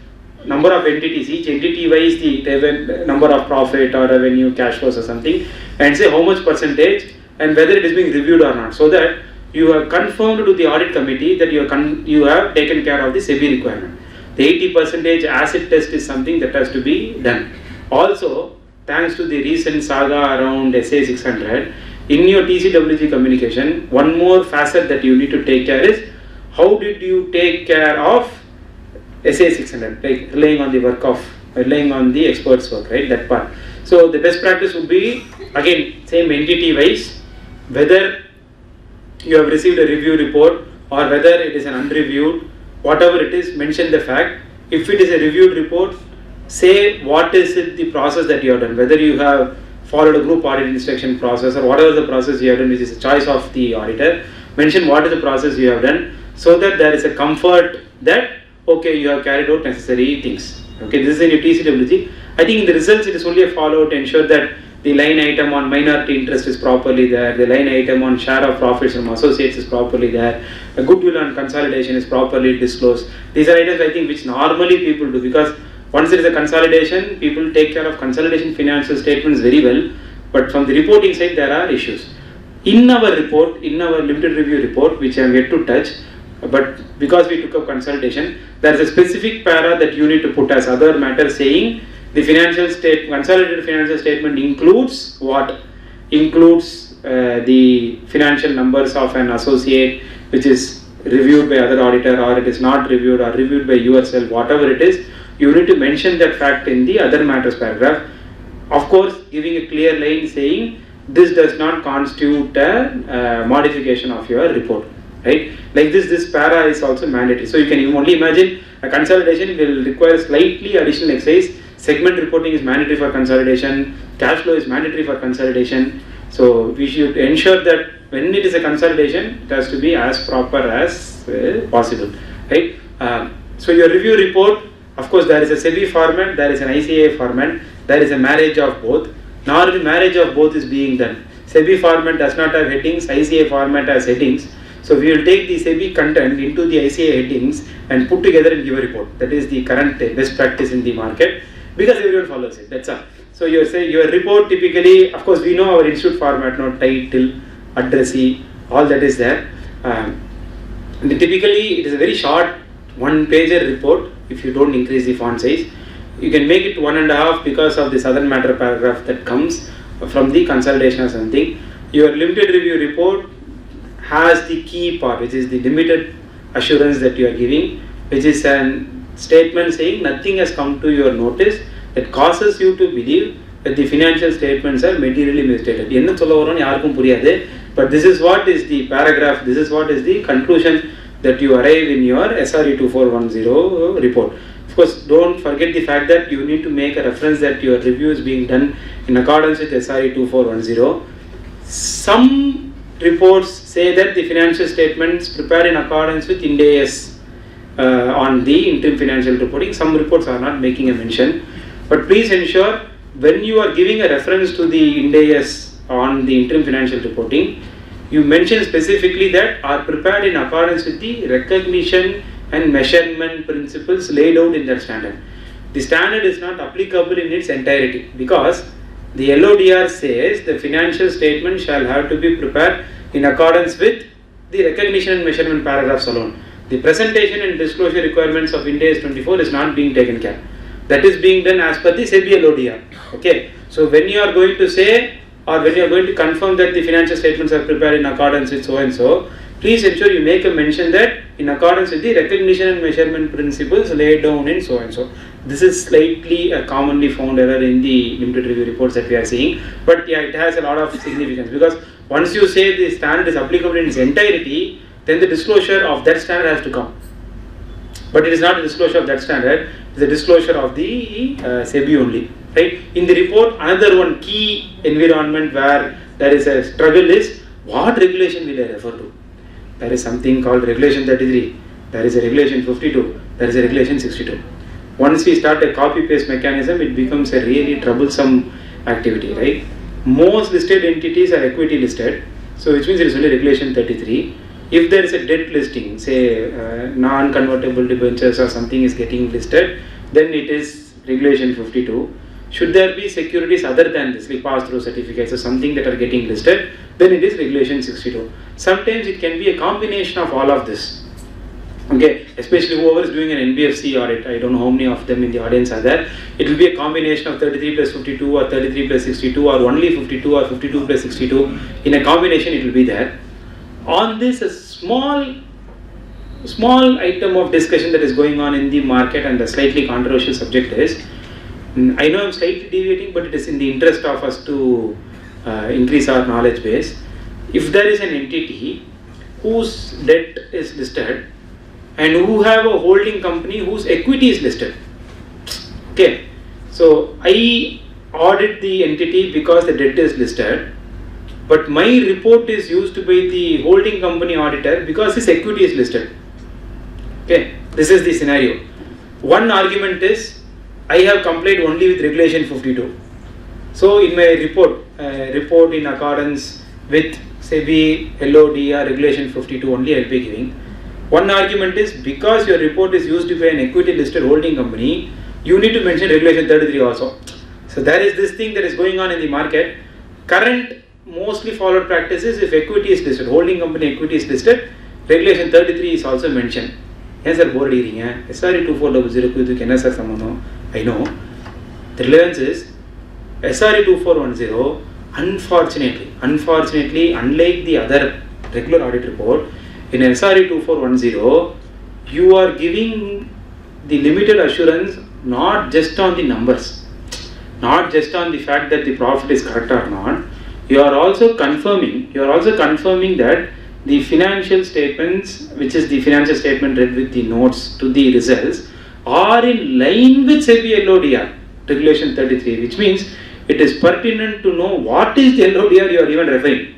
number of entities, each entity wise the number of profit or revenue, cash flows or something, and say how much percentage and whether it is being reviewed or not, so that you have confirmed to the audit committee that you have taken care of the SEBI requirement. The 80% asset test is something that has to be done. Also, thanks to the recent saga around SA 600, in your TCWG communication, one more facet that you need to take care is, how did you take care of SA 600, like relying on the experts' work, right? That part. So the best practice would be, again, same entity wise, whether you have received a review report or whether it is an unreviewed, whatever it is, mention the fact. If it is a reviewed report, say what is it the process that you have done, whether you have followed a group audit inspection process or whatever the process you have done, which is a choice of the auditor. Mention what is the process you have done, so that there is a comfort that, okay, you have carried out necessary things. Okay, this is in your TCWG. I think in the results it is only a follow to ensure that the line item on minority interest is properly there, the line item on share of profits from associates is properly there, a goodwill on consolidation is properly disclosed. These are items I think which normally people do, because once there is a consolidation, people take care of consolidation financial statements very well. But from the reporting side, there are issues. In our report, in our limited review report, which I am yet to touch, but because we took up consultation, there is a specific para that you need to put as other matter saying the consolidated financial statement includes what? Includes the financial numbers of an associate which is reviewed by other auditor, or it is not reviewed, or reviewed by yourself, whatever it is, you need to mention that fact in the other matters paragraph. Of course, giving a clear line saying this does not constitute a modification of your report, right? Like this para is also mandatory. So you can only imagine a consolidation will require slightly additional exercise. Segment reporting is mandatory for consolidation. Cash flow is mandatory for consolidation. So we should ensure that when it is a consolidation, it has to be as proper as possible, right? So your review report, of course, there is a SEBI format, there is an ICAI format, there is a marriage of both. Now the marriage of both is being done. SEBI format does not have headings, ICAI format has headings. So we will take the SEBI content into the ICAI headings and put together and give a report. That is the current best practice in the market, because everyone follows it. That's all. So your report typically, of course, we know our institute format, no title, addressee, all that is there. Typically, it is a very short one-pager report. If you don't increase the font size, you can make it 1.5 because of the southern matter paragraph that comes from the consolidation or something. Your limited review report has the key part, which is the limited assurance that you are giving, which is a statement saying nothing has come to your notice that causes you to believe that the financial statements are materially misstated. But this is what is the paragraph, this is what is the conclusion that you arrive in your SRE 2410 report. Of course, don't forget the fact that you need to make a reference that your review is being done in accordance with SRE 2410. Some reports say that the financial statements prepared in accordance with Ind AS on the interim financial reporting. Some reports are not making a mention. But please ensure when you are giving a reference to the Ind AS on the interim financial reporting, you mention specifically that are prepared in accordance with the recognition and measurement principles laid out in that standard. The standard is not applicable in its entirety because the LODR says the financial statement shall have to be prepared in accordance with the recognition and measurement paragraphs alone. The presentation and disclosure requirements of Ind AS 24 is not being taken care. That is being done as per the SEBI LODR. Okay. So when you are going to say, or when you are going to confirm that the financial statements are prepared in accordance with so and so, please ensure you make a mention that in accordance with the recognition and measurement principles laid down in so and so. This is slightly a commonly found error in the limited review reports that we are seeing, but yeah, it has a lot of significance because once you say the standard is applicable in its entirety, then the disclosure of that standard has to come. But it is not a disclosure of that standard, it is a disclosure of the SEBI only. Right? In the report, another one key environment where there is a struggle is what regulation will I refer to? There is something called regulation 33, there is a regulation 52, there is a regulation 62. Once we start a copy-paste mechanism, it becomes a really troublesome activity, right? Most listed entities are equity listed, so which means there is only regulation 33. If there is a debt listing, say non-convertible debentures or something is getting listed, then it is regulation 52. Should there be securities other than this, like pass-through certificates or something that are getting listed, then it is regulation 62. Sometimes it can be a combination of all of this. Okay, especially whoever is doing an NBFC audit, I don't know how many of them in the audience are there. It will be a combination of 33 plus 52 or 33 plus 62 or only 52 or 52 plus 62. In a combination it will be there. On this, a small item of discussion that is going on in the market and a slightly controversial subject is, I know I'm slightly deviating, but it is in the interest of us to increase our knowledge base. If there is an entity whose debt is listed and who have a holding company whose equity is listed, okay, so I audit the entity because the debt is listed, but my report is used by the holding company auditor because his equity is listed. Okay, this is the scenario. One argument is I have complied only with regulation 52. So in my report in accordance with SEBI LODR regulation 52 only I will be giving. One argument is because your report is used by an equity listed holding company, you need to mention regulation 33 also. So there is this thing that is going on in the market. current mostly followed practice is if equity is listed, holding company equity is listed, regulation 33 is also mentioned. Yes, sir, board reading. SRE 2400 I know. The relevance is SRE 2410. Unfortunately, unlike the other regular audit report, in SRE 2410, you are giving the limited assurance not just on the numbers, not just on the fact that the profit is correct or not. You are also confirming that the financial statements, which is the financial statement read with the notes to the results, are in line with SEBI LODR, regulation 33, which means it is pertinent to know what is the LODR you are even referring.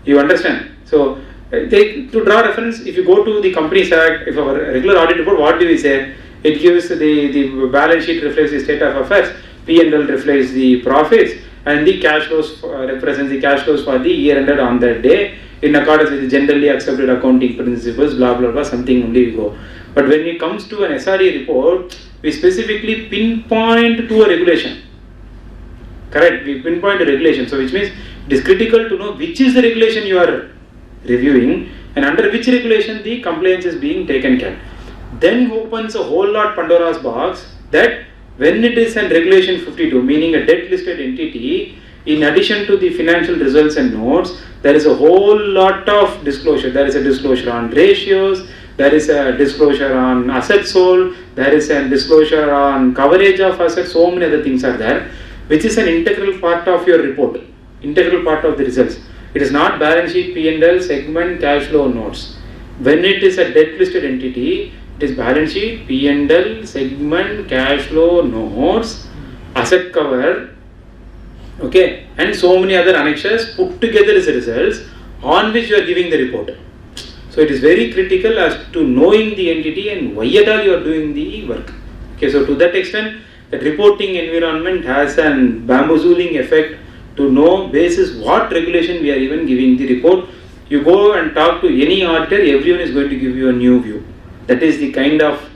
You understand? So, to draw reference, if you go to the Companies Act, if our regular audit report, what do we say? It gives the balance sheet reflects the state of affairs, P&L reflects the profits, and the cash flows represents the cash flows for the year ended on that day in accordance with the generally accepted accounting principles, blah blah blah, something only we go. But when it comes to an SRE report, we specifically pinpoint to a regulation. Correct? We pinpoint a regulation. So which means it is critical to know which is the regulation you are reviewing and under which regulation the compliance is being taken care. Then opens a whole lot Pandora's box that when it is in regulation 52, meaning a debt listed entity, in addition to the financial results and notes, there is a whole lot of disclosure. There is a disclosure on ratios, there is a disclosure on assets sold, there is a disclosure on coverage of assets, so many other things are there, which is an integral part of your report, integral part of the results. It is not balance sheet, P&L, segment, cash flow, notes. When it is a debt listed entity, it is balance sheet, P&L, segment, cash flow, notes, asset cover, okay, and so many other annexures put together as results on which you are giving the report. So it is very critical as to knowing the entity and why at all you are doing the work. Okay, so to that extent, the reporting environment has an bamboozling effect to know basis what regulation we are even giving the report. You go and talk to any auditor, everyone is going to give you a new view. That is the kind of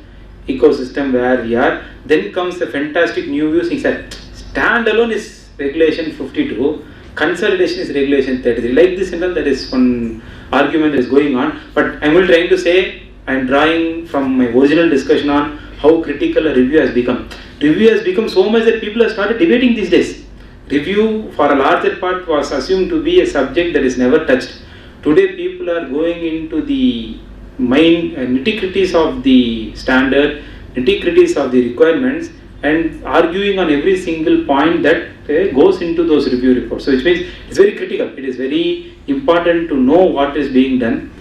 ecosystem where we are. Then comes the fantastic new view saying that standalone is regulation 52, consolidation is regulation 33. Like this, that is one argument that is going on. But I am trying to say, I am drawing from my original discussion on how critical a review has become. Review has become so much that people have started debating these days. Review for a larger part was assumed to be a subject that is never touched. Today people are going into the nitty-gritties of the standard, nitty-gritties of the requirements and arguing on every single point that goes into those review reports. So which means it's very critical. It is very important to know what is being done.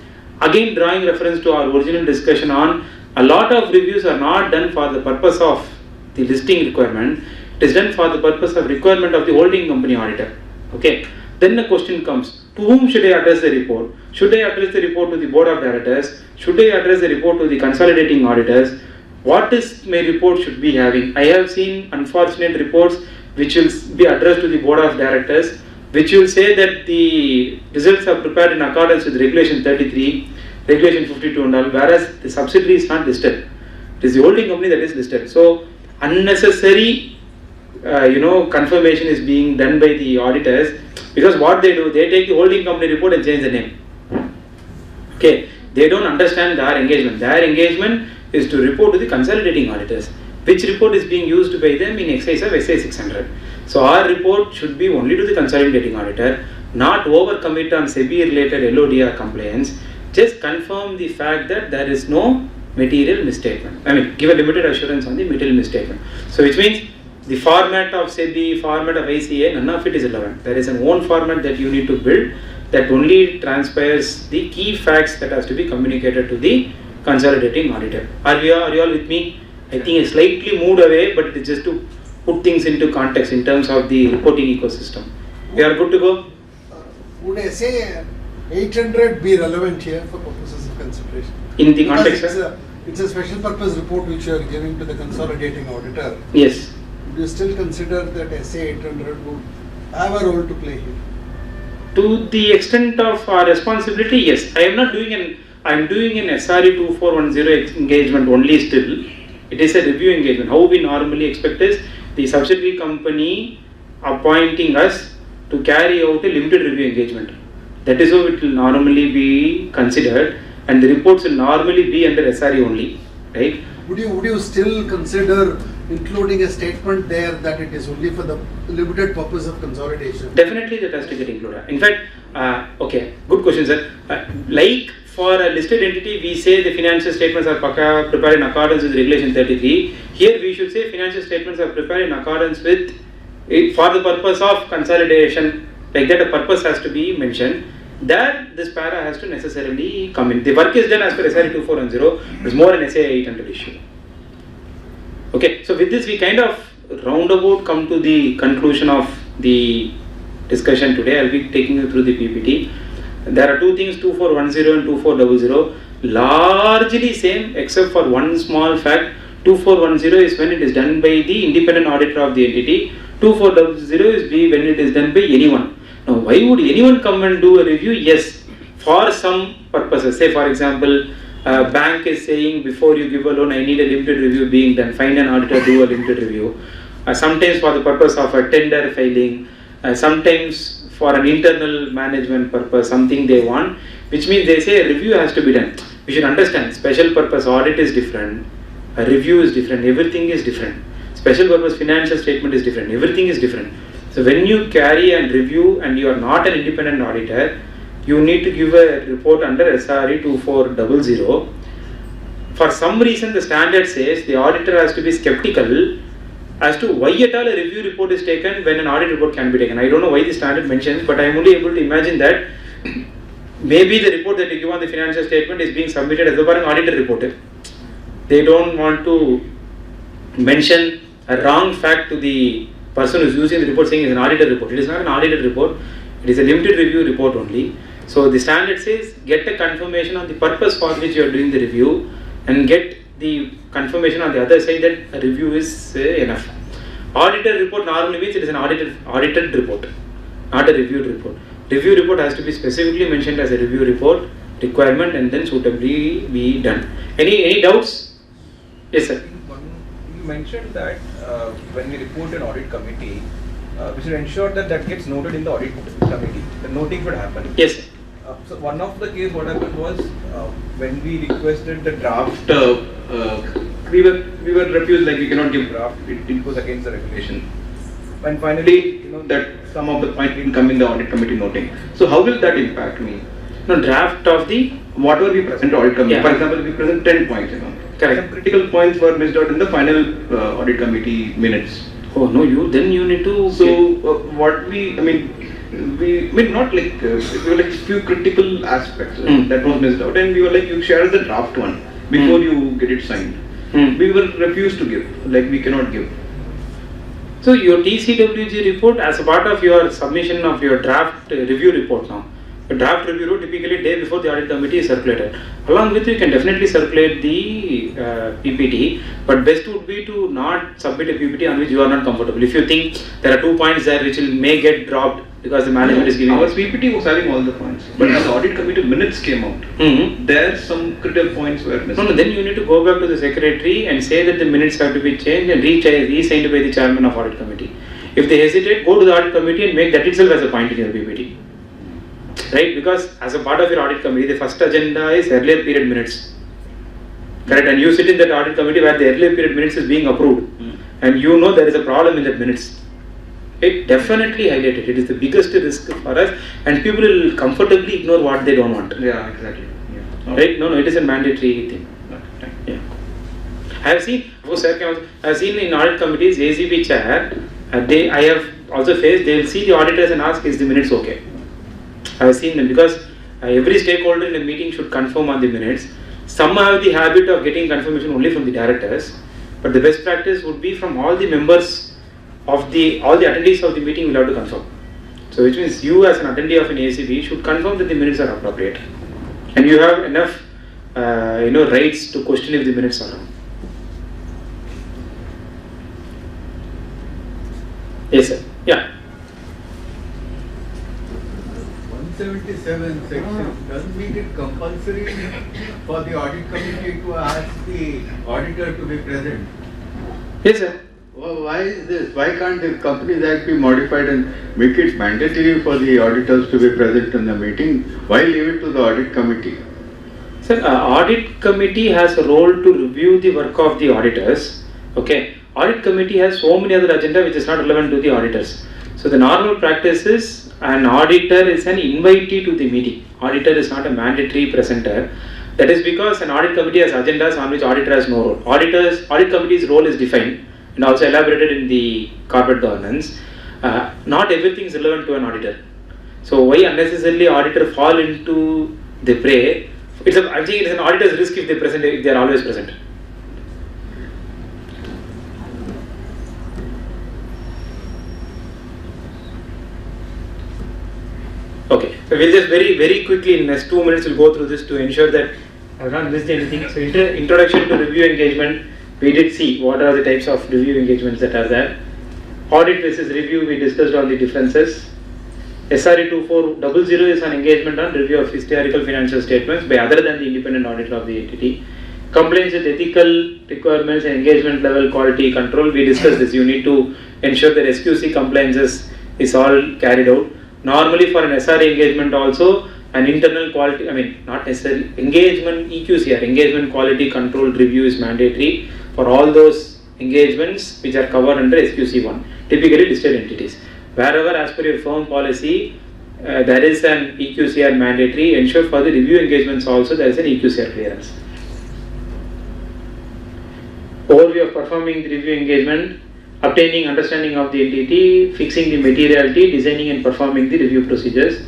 Again, drawing reference to our original discussion on a lot of reviews are not done for the purpose of the listing requirement. It is done for the purpose of requirement of the holding company auditor. Okay. Then the question comes, to whom should I address the report? Should I address the report to the board of directors? Should I address the report to the consolidating auditors? What is my report should be having? I have seen unfortunate reports which will be addressed to the board of directors, which will say that the results are prepared in accordance with regulation 33, regulation 52 and all, whereas the subsidiary is not listed. It is the holding company that is listed. So unnecessary confirmation is being done by the auditors, because what they do, they take the holding company report and change the name. Okay, they don't understand their engagement. Their engagement is to report to the consolidating auditors, which report is being used by them in exercise of SA 600. So our report should be only to the consolidating auditor, not overcommit on SEBI related LODR compliance. Just confirm the fact that there is no material misstatement. I mean, give a limited assurance on the material misstatement. So which means the format of SEBI, format of ICAI, none of it is relevant. There is an own format that you need to build that only transpires the key facts that has to be communicated to the consolidating auditor. Are you all with me? I think I slightly moved away, but it's just to put things into context in terms of the reporting ecosystem. We are good to go? Would I say 800 be relevant here for purposes of consideration? In the context, it's a special purpose report which you are giving to the consolidating auditor. Yes. Do you still consider that SA 800 would have a role to play here? To the extent of our responsibility, yes. I am doing an SRE 2410 engagement only still. It is a review engagement. How we normally expect is the subsidiary company appointing us to carry out a limited review engagement. That is how it will normally be considered, and the reports will normally be under SRE only, right? Would you still consider including a statement there that it is only for the limited purpose of consolidation? Definitely that has to get included. In fact, okay, good question, sir. Like for a listed entity, we say the financial statements are prepared in accordance with Regulation 33. Here we should say financial statements are prepared in accordance with for the purpose of consolidation. Like that, a purpose has to be mentioned. There, this para has to necessarily come in. The work is done as per SRE 2410. It's more an SA 800 issue. Okay, so with this we kind of roundabout come to the conclusion of the discussion today. I'll be taking you through the PPT. There are two things, 2410 and 2400, largely same except for one small fact. 2410 is when it is done by the independent auditor of the entity. 2400 is when it is done by anyone. Now, why would anyone come and do a review? Yes, for some purposes. Say for example, bank is saying before you give a loan, I need a limited review being done. Find an auditor, do a limited review. Sometimes for the purpose of a tender filing, sometimes for an internal management purpose, something they want, which means they say a review has to be done. We should understand, special purpose audit is different, a review is different, everything is different. Special purpose financial statement is different, everything is different. So when you carry and review and you are not an independent auditor, you need to give a report under SRE 2400. For some reason the standard says the auditor has to be skeptical as to why at all a review report is taken when an audit report can be taken. I don't know why the standard mentions, but I am only able to imagine that maybe the report that you give on the financial statement is being submitted as an auditor report. They don't want to mention a wrong fact to the person who is using the report saying it's an audited report. It is not an audited report, it is a limited review report only. So the standard says get a confirmation on the purpose for which you are doing the review and get the confirmation on the other side that a review is enough. Audited report normally means it is an audited report, not a reviewed report. Review report has to be specifically mentioned as a review report requirement and then suitably be done. Any doubts? Yes, sir. You mentioned that when we report an audit committee, we should ensure that that gets noted in the audit committee. The noting should happen. Yes, sir. So one of the case what happened was when we requested the draft, we were refused, like we cannot give draft. It goes against the regulation. And finally, that some of the points didn't come in the audit committee noting. So how will that impact me? No, draft of the whatever we present to audit committee. Yeah. For example, we present 10 points. Correct. Some critical points were missed out in the final audit committee minutes. Oh no, you need to. So what we not like we were like few critical aspects that was missed out, and we were like, you share the draft one before you get it signed. We were refused to give, like we cannot give. So your TCWG report as a part of your submission of your draft review report now. A draft review report typically day before the audit committee is circulated. Along with you can definitely circulate the PPT, but best would be to not submit a PPT on which you are not comfortable. If you think there are 2 points there which may get dropped because the management is giving. Our PPT was having all the points, but as the audit committee minutes came out, there some critical points were missing. No, then you need to go back to the secretary and say that the minutes have to be changed and re-signed by the chairman of audit committee. If they hesitate, go to the audit committee and make that itself as a point in your PPT. Right, because as a part of your audit committee, the first agenda is earlier period minutes. Correct, and you sit in that audit committee where the earlier period minutes is being approved, and you know there is a problem in that minutes. It definitely highlighted. It is the biggest risk for us, and people will comfortably ignore what they don't want. Yeah, exactly. Yeah. Right? No, it is a mandatory thing. Okay. Yeah. I have seen. I have seen in audit committees, ACB chair. I have also faced. They will see the auditors and ask, "Is the minutes okay?" I have seen them because every stakeholder in a meeting should confirm on the minutes. Some have the habit of getting confirmation only from the directors, but the best practice would be from all the members of all the attendees of the meeting will have to confirm. So which means you as an attendee of an ACB should confirm that the minutes are appropriate, and you have enough rights to question if the minutes are wrong. Yes, sir. Yeah. 177 section doesn't make it compulsory for the audit committee to ask the auditor to be present. Yes, sir. Why is this? Why can't the Companies Act be modified and make it mandatory for the auditors to be present in the meeting? Why leave it to the audit committee? Sir, audit committee has a role to review the work of the auditors. Okay, audit committee has so many other agenda which is not relevant to the auditors. So the normal practice is an auditor is an invitee to the meeting. Auditor is not a mandatory presenter. That is because an audit committee has agendas on which auditor has no role. Audit committee's role is defined and also elaborated in the corporate governance. Not everything is relevant to an auditor. So why unnecessarily auditor fall into the prey? I'm saying it is an auditor's risk if they are always present. Okay, so we'll just very quickly in next 2 minutes we'll go through this to ensure that I have not missed anything. So introduction to review engagement, we did see what are the types of review engagements that are there. Audit versus review, we discussed all the differences. SRE 2400 is an engagement on review of historical financial statements by other than the independent auditor of the entity. Compliance with ethical requirements and engagement level quality control, we discussed this. You need to ensure that SQC compliances is all carried out. Normally for an SRE engagement also, an internal quality, not necessarily, engagement EQCR, engagement quality control review is mandatory for all those engagements which are covered under SQC1, typically listed entities. Wherever as per your firm policy, there is an EQCR mandatory, ensure for the review engagements also there is an EQCR clearance. Overview of performing the review engagement, obtaining understanding of the entity, fixing the materiality, designing and performing the review procedures.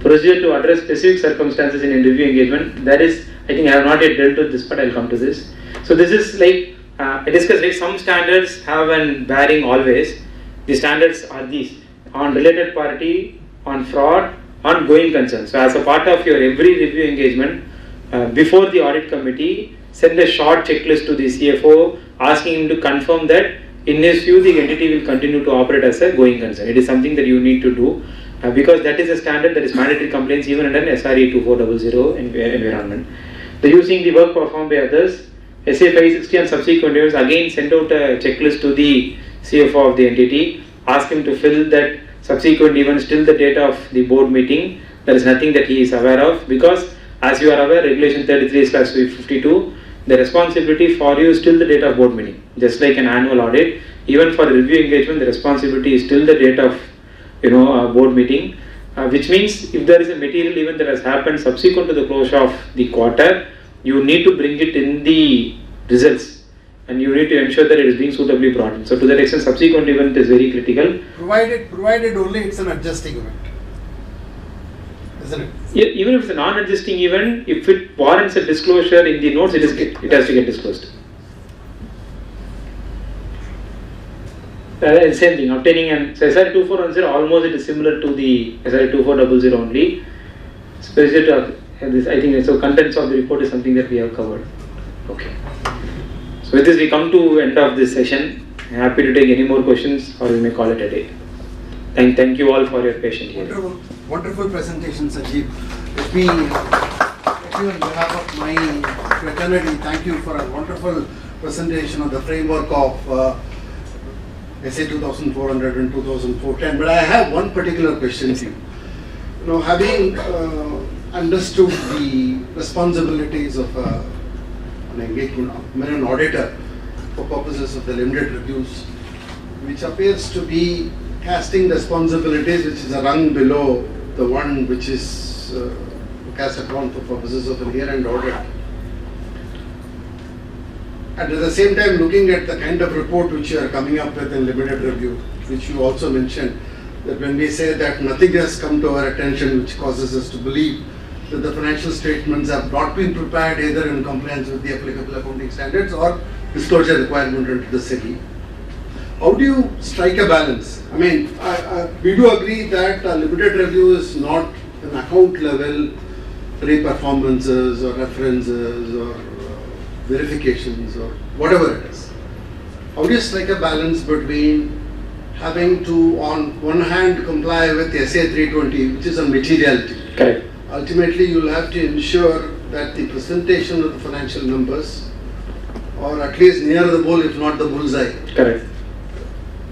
Procedure to address specific circumstances in a review engagement. That is, I think I have not yet dealt with this, but I will come to this. So this is like, I discussed like some standards have an bearing always. The standards are these: on related party, on fraud, on going concern. So as a part of your every review engagement, before the audit committee, send a short checklist to the CFO asking him to confirm that in his view the entity will continue to operate as a going concern. It is something that you need to do because that is a standard that is mandatory compliance even under an SRE 2400 environment. The using the work performed by others, SA 560 and subsequent years, again send out a checklist to the CFO of the entity, ask him to fill that subsequent events till the date of the board meeting. There is nothing that he is aware of because as you are aware, regulation 33/52, the responsibility for you is till the date of board meeting. Just like an annual audit, even for review engagement, the responsibility is till the date of board meeting, which means if there is a material event that has happened subsequent to the closure of the quarter, you need to bring it in the results and you need to ensure that it is being suitably brought in. So to that extent, subsequent event is very critical. Provided only it's an adjusting event, isn't it? Yeah, even if it's a non-adjusting event, if it warrants a disclosure in the notes, it has to get disclosed. Same thing, obtaining and so SRE 2410 almost it is similar to the SRE 2400 only. Specific to this, I think so. Contents of the report is something that we have covered. Okay. So with this, we come to end of this session. I'm happy to take any more questions, or we may call it a day. Thank you all for your patience here. Wonderful presentation, Sanjeev. Let me on behalf of my fraternity, thank you for a wonderful presentation of the framework of SA 2400 and 2010. But I have one particular question to you. Having understood the responsibilities of an engagement, an auditor for purposes of the limited reviews, which appears to be casting responsibilities which is a rung below the one which is cast upon for purposes of an year-end audit. And at the same time looking at the kind of report which you are coming up with in limited review, which you also mentioned, that when we say that nothing has come to our attention which causes us to believe that the financial statements have not been prepared either in compliance with the applicable accounting standards or disclosure requirement under the SEBI. How do you strike a balance? We do agree that a limited review is not an account level pre-performances or references or verifications or whatever it is. How do you strike a balance between having to, on one hand, comply with SA 320, which is on materiality? Correct. Ultimately, you will have to ensure that the presentation of the financial numbers or at least near the bull, if not the bullseye. Correct.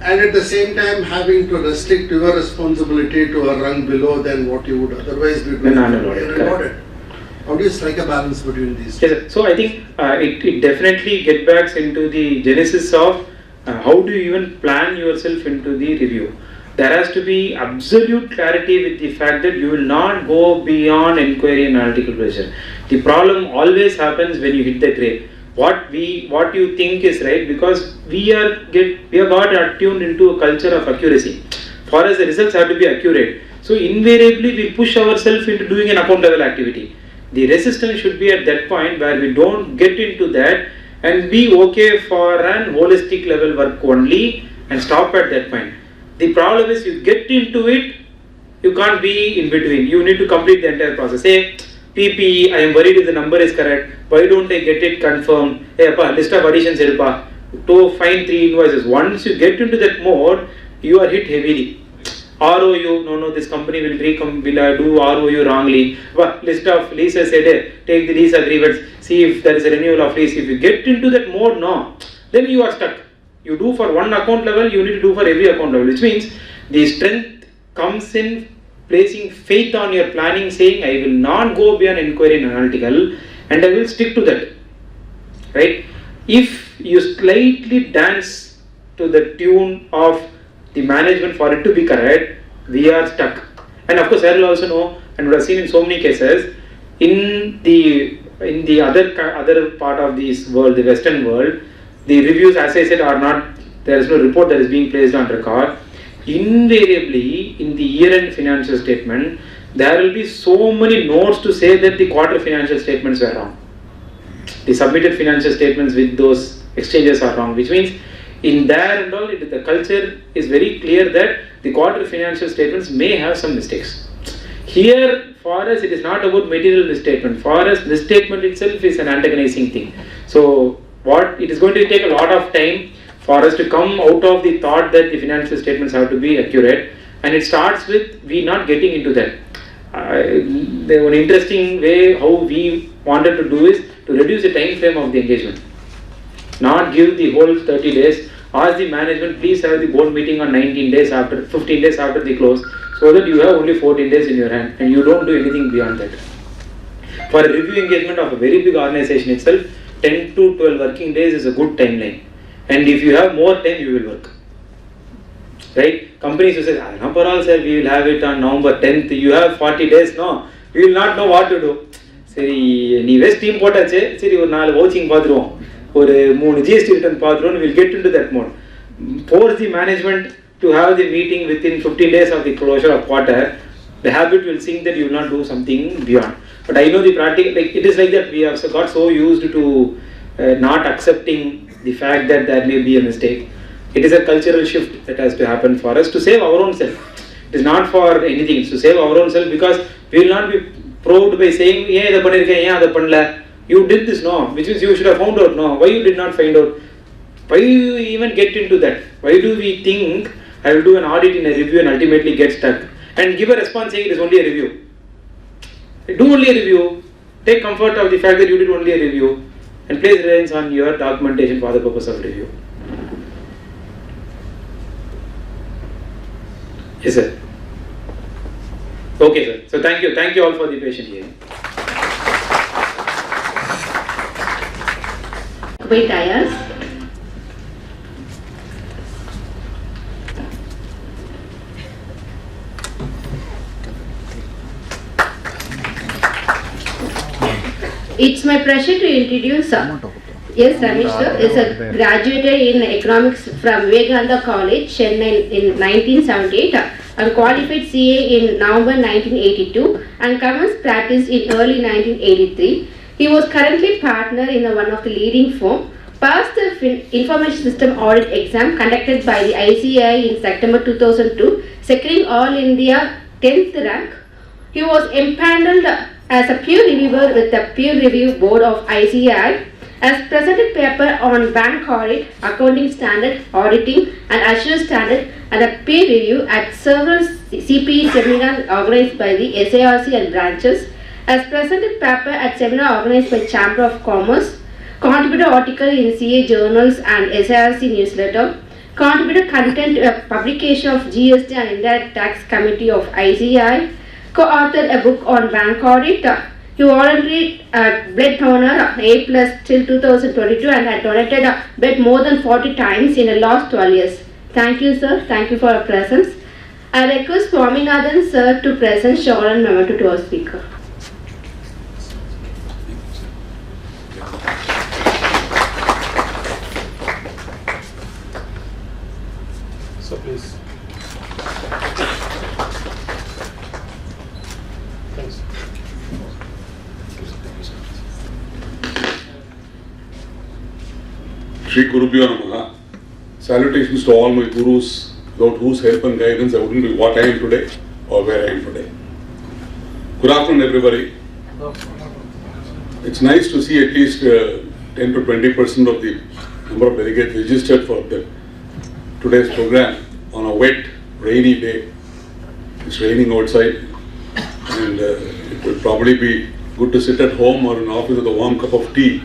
And at the same time having to restrict your responsibility to a rung below than what you would otherwise be doing. Correct. How do you strike a balance between these? Yes, sir. So I think it definitely get back into the genesis of how do you even plan yourself into the review. There has to be absolute clarity with the fact that you will not go beyond inquiry and analytical pressure. The problem always happens when you hit the grade. What you think is right, because we are got attuned into a culture of accuracy. For us, the results have to be accurate. So invariably we push ourselves into doing an account level activity. The resistance should be at that point where we don't get into that and be okay for an holistic level work only and stop at that point. The problem is you get into it, you can't be in between. You need to complete the entire process. Say, PPE, I am worried if the number is correct. Why don't I get it confirmed? Hey, list of additions, to find 3 invoices. Once you get into that mode, you are hit heavily. ROU, no, this company will do ROU wrongly. List of leases, take the lease agreements, see if there is a renewal of lease. If you get into that mode, then you are stuck. You do for one account level, you need to do for every account level, which means the strength comes in placing faith on your planning, saying I will not go beyond inquiry and analytical and I will stick to that. Right? If you slightly dance to the tune of the management for it to be correct, we are stuck. And of course, I will also know and would have seen in so many cases in the other part of this world, the Western world, the reviews, as I said, are not, there is no report that is being placed on record. Invariably, in the year-end financial statement, there will be so many notes to say that the quarter financial statements were wrong. The submitted financial statements with those exchanges are wrong, which means in there and all, the culture is very clear that the quarter financial statements may have some mistakes. Here, for us, it is not about material misstatement. For us, misstatement itself is an antagonizing thing. So, it is going to take a lot of time for us to come out of the thought that the financial statements have to be accurate, and it starts with we not getting into that. The one interesting way how we wanted to do is to reduce the time frame of the engagement. Not give the whole 30 days. Ask the management, please have the board meeting on 19 days after, 15 days after the close, so that you have only 14 days in your hand and you don't do anything beyond that. For a review engagement of a very big organization itself, 10 to 12 working days is a good timeline. And if you have more time, you will work. Right? Companies who say, no, for all, sir, we will have it on November 10th. You have 40 days. No, we will not know what to do. Seri, nee West team potache, seri, or 4 vouching padruvom. Or 3 GST return padruvom, we will get into that mode. Force the management to have the meeting within 15 days of the closure of quarter. The habit will think that you will not do something beyond. But I know the practical, like it is like that. We have got so used to not accepting the fact that there may be a mistake. It is a cultural shift that has to happen for us to save our own self. It is not for anything, it's to save our own self, because we will not be proved by saying, you did this, no, which is you should have found out, no, why you did not find out? Why do you even get into that? Why do we think I will do an audit in a review and ultimately get stuck and give a response saying it is only a review? Do only a review, take comfort of the fact that you did only a review and place reliance on your documentation for the purpose of review. Yes, sir. Okay, sir. So thank you all for the patient hearing. Wait, Ayaz. It's my pleasure to introduce Yes, Ramesh sir is a graduated in economics from Vivekananda College, Chennai in 1978 and qualified CA in November 1982 and commenced practice in early 1983. He was currently partner in one of the leading firm, passed the information system audit exam conducted by the ICAI in September 2002, securing All India 10th rank. He was empaneled as a peer reviewer with the peer review board of ICAI, has presented paper on bank audit, accounting standard, auditing and assurance standard and a peer review at several CPE seminars organized by the SIRC and branches, has presented paper at seminar organized by Chamber of Commerce, contributor article in CA journals and SIRC newsletter, contributor content publication of GST and Indirect Tax Committee of ICAI, co-authored a book on bank audit. You volunteered blood donor A+ till 2022 and had donated blood more than 40 times in the last 12 years. Thank you, sir. Thank you for your presence. I request Swaminathan sir to present shawl and memento to our speaker. So please. Thanks. Shri Gurubhyo Namaha. Salutations to all my gurus, without whose help and guidance I wouldn't be what I am today or where I am today. Good afternoon, everybody. It's nice to see at least 10 to 20% of the number of delegates registered for today's program on a wet, rainy day. It's raining outside, and it will probably be good to sit at home or in office with a warm cup of tea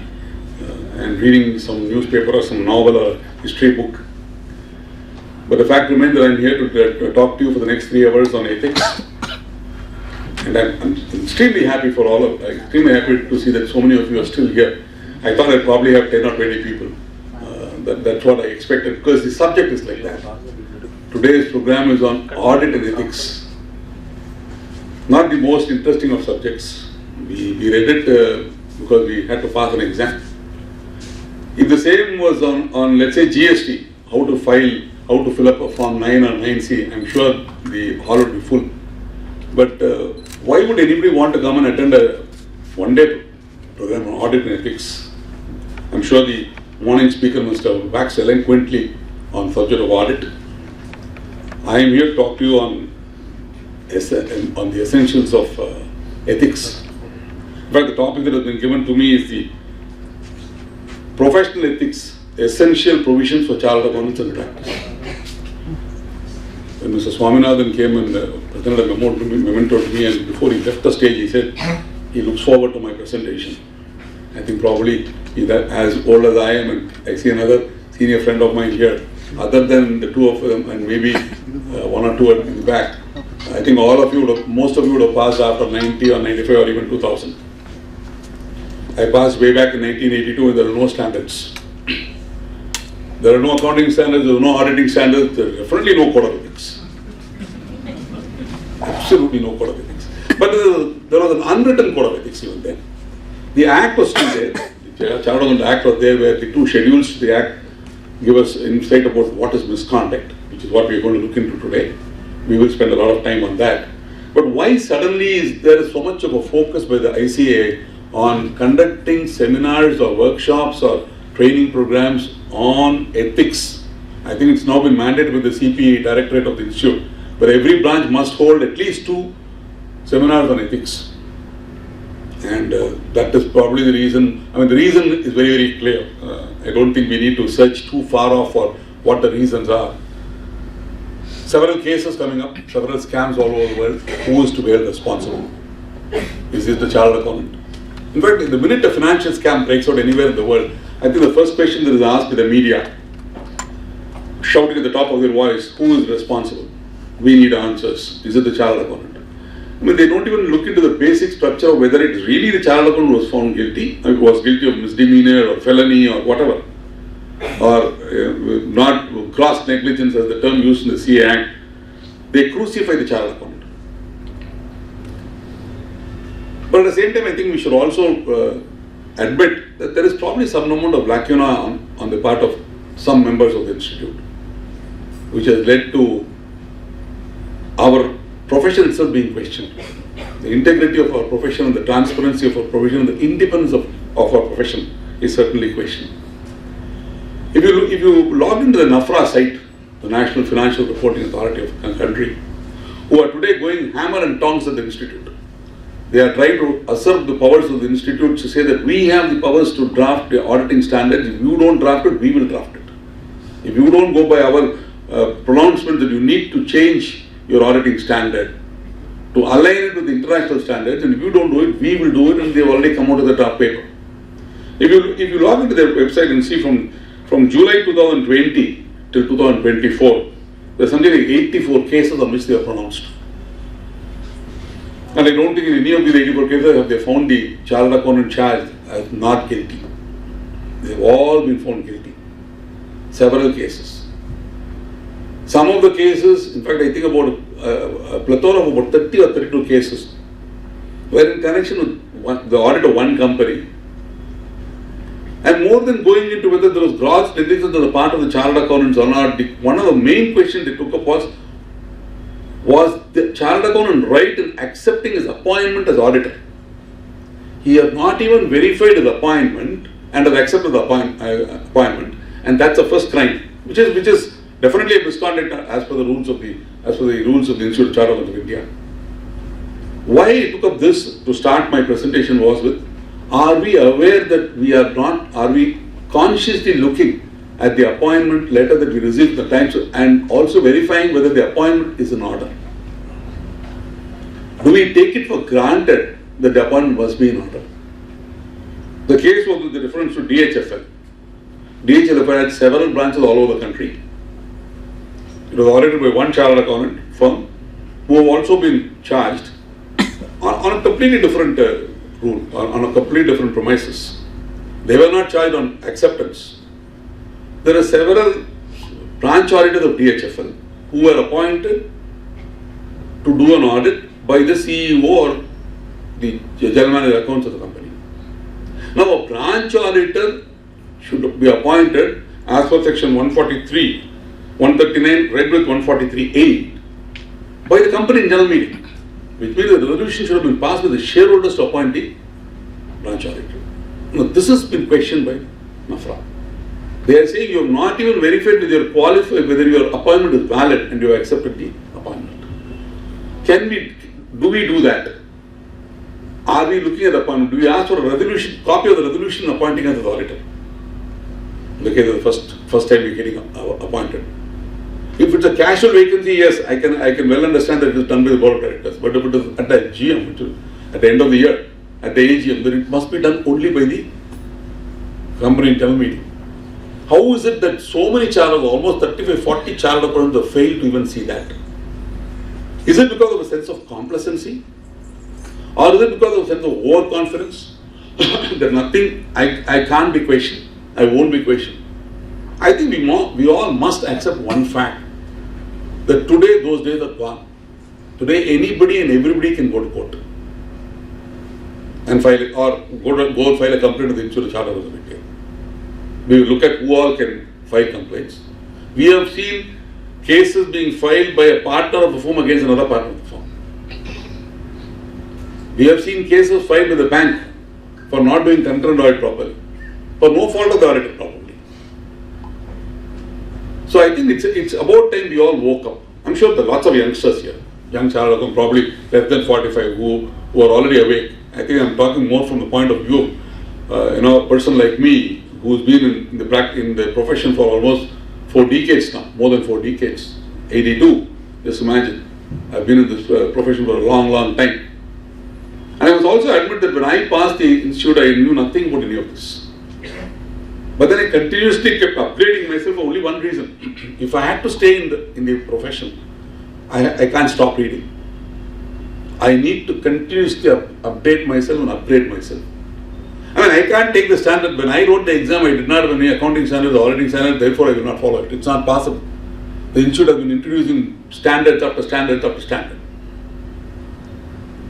and reading some newspaper or some novel or history book. But the fact remains that I'm here to talk to you for the next 3 hours on ethics. And I'm extremely happy for all of you. I'm extremely happy to see that so many of you are still here. I thought I'd probably have 10 or 20 people. That's what I expected, because the subject is like that. Today's program is on audit and ethics. Not the most interesting of subjects. We read it because we had to pass an exam. If the same was on let's say GST, how to fill up a form 9 or 9C, I'm sure the hall would be full. But why would anybody want to come and attend a one-day program on audit and ethics? I'm sure the morning speaker must have waxed eloquently on the subject of audit. I am here to talk to you on the essentials of ethics. In fact, the topic that has been given to me is the professional ethics, essential provisions for chartered accountants and practice. When Mr. Swaminathan came and presented a memento to me, and before he left the stage, he said he looks forward to my presentation. I think probably he's as old as I am, and I see another senior friend of mine here. Other than the two of them, and maybe one or two at the back, I think all of you most of you would have passed after 90 or 95 or even 2000. I passed way back in 1982 when there were no standards. There are no accounting standards, there are no auditing standards, there is definitely no code of ethics. Absolutely no code of ethics. But there was an unwritten code of ethics even then. The Act was still there. The Chartered Accountant Act was there, where the 2 schedules to the Act give us insight about what is misconduct, which is what we are going to look into today. We will spend a lot of time on that. But why suddenly is there so much of a focus by the ICAI on conducting seminars or workshops or training programs on ethics? I think it's now been mandated with the CPE Directorate of the Institute, where every branch must hold at least 2 seminars on ethics. And that is probably the reason. I mean, the reason is very, very clear. I don't think we need to search too far off for what the reasons are. Several cases coming up, several scams all over the world. Who is to be held responsible? Is it the chartered accountant? In fact, the minute a financial scam breaks out anywhere in the world, I think the first question that is asked by the media, shouting at the top of their voice, who is responsible? We need answers. Is it the chartered accountant? I mean, they don't even look into the basic structure of whether it's really the chartered accountant who was found guilty, or was guilty of misdemeanor or felony or whatever, or not gross negligence as the term used in the CA Act. They crucify the chartered accountant. But at the same time, I think we should also admit that there is probably some amount of lacuna on the part of some members of the institute, which has led to our profession itself being questioned. The integrity of our profession, and the transparency of our profession, the independence of our profession is certainly questioned. If you log into the NAFRA site, the National Financial Reporting Authority of the country, who are today going hammer and tongs at the institute, they are trying to assert the powers of the institute to say that we have the powers to draft the auditing standards. If you don't draft it, we will draft it. If you don't go by our pronouncement that you need to change your auditing standard to align it with the international standards, and if you don't do it, we will do it, and they've already come out with the draft paper. If you log into their website and see from July 2020 till 2024, there's something like 84 cases on which they are pronounced. And I don't think in any of these 84 cases have they found the chartered accountant charged as not guilty. They've all been found guilty. Several cases. Some of the cases, in fact, I think about a plethora of about 30 or 32 cases were in connection with the audit of one company. And more than going into whether there was gross negligence on the part of the chartered accountants or not, one of the main questions they took up was the chartered accountant right in accepting his appointment as auditor? He has not even verified his appointment and has accepted the appointment, and that's the first crime, which is definitely a misconduct as per the rules of the Institute of Chartered Accountants of India. Why I took up this to start my presentation was with, are we aware that are we consciously looking at the appointment letter that we received at the time and also verifying whether the appointment is in order? Do we take it for granted that the appointment must be in order? The case was with the reference to DHFL. DHFL had several branches all over the country. It was audited by one chartered accountant firm who have also been charged on a completely different rule, on a completely different premises. They were not charged on acceptance. There are several branch auditors of DHFL who were appointed to do an audit by the CEO or the general manager of accounts of the company. Now, a branch auditor should be appointed as per section 143, 139, read with 143A by the company in general meeting, which means the resolution should have been passed with the shareholders to appoint the branch auditor. Now, this has been questioned by NAFRA. They are saying you have not even verified whether your appointment is valid and you have accepted the appointment. Do we do that? Are we looking at the appointment? Do we ask for a resolution, copy of the resolution appointing us as auditor? In the case of the first time we're getting appointed. If it's a casual vacancy, yes, I can well understand that it is done by the board of directors. But if it is at the GM, at the end of the year, at the AGM, then it must be done only by the company internal meeting. How is it that so many chartered, almost 35-40 chartered accountants have failed to even see that? Is it because of a sense of complacency? Or is it because of a sense of overconfidence? There's nothing, I can't be questioned, I won't be questioned. I think we all must accept one fact, that today those days are gone. Today anybody and everybody can go to court and file it, or go file a complaint to the Institute of Chartered Accountants of India. We look at who all can file complaints. We have seen cases being filed by a partner of the firm against another partner of the firm. We have seen cases filed by the bank for not doing concurrent audit properly, for no fault of the auditor probably. So I think it's about time we all woke up. I'm sure there are lots of youngsters here, young chartered accountants, probably less than 45, who are already awake. I think I'm talking more from the point of view of a person like me who's been in the profession for almost 4 decades now, more than 4 decades, 82, just imagine. I've been in this profession for a long, long time. And I must also admit that when I passed the institute, I knew nothing about any of this. But then I continuously kept upgrading myself for only one reason. If I had to stay in the profession, I can't stop reading. I need to continuously update myself and upgrade myself. I mean, I can't take the standard. When I wrote the exam, I did not have any accounting standards or auditing standards, therefore I will not follow it. It's not possible. The institute has been introducing standards after standards after standard.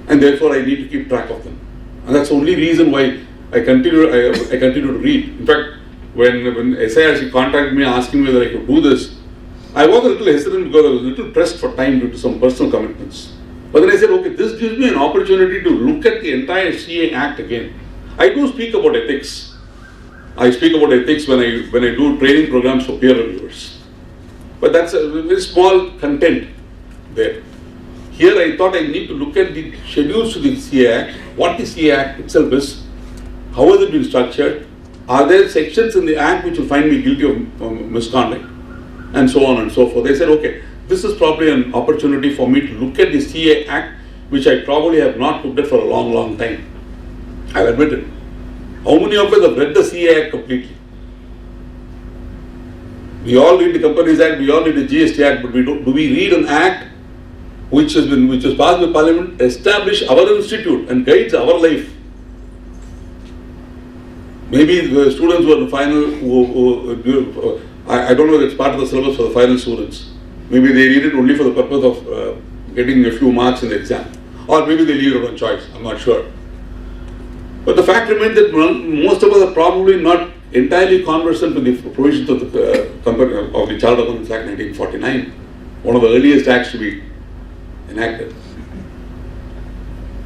And therefore I need to keep track of them. And that's the only reason why I continue to read. In fact, when SIRC contacted me asking whether I could do this, I was a little hesitant because I was a little pressed for time due to some personal commitments. But then I said, okay, this gives me an opportunity to look at the entire CA Act again. I do speak about ethics. I speak about ethics when I do training programs for peer reviewers. But that's a very small content there. Here I thought I need to look at the schedules to the CA Act, what the CA Act itself is, how has it been structured, are there sections in the Act which will find me guilty of misconduct, and so on and so forth. They said, okay, this is probably an opportunity for me to look at the CA Act, which I probably have not looked at for a long, long time. I'll admit it. How many of us have read the CA Act completely? We all read the Companies Act, we all read the GST Act, but do we read an act which was passed by Parliament, establish our institute and guides our life? Maybe the students who are the final, I don't know if it's part of the syllabus for the final students. Maybe they read it only for the purpose of getting a few marks in the exam. Or maybe they leave it on choice, I'm not sure. But the fact remains that most of us are probably not entirely conversant with the provisions of the Child Accountants Act 1949, one of the earliest acts to be enacted.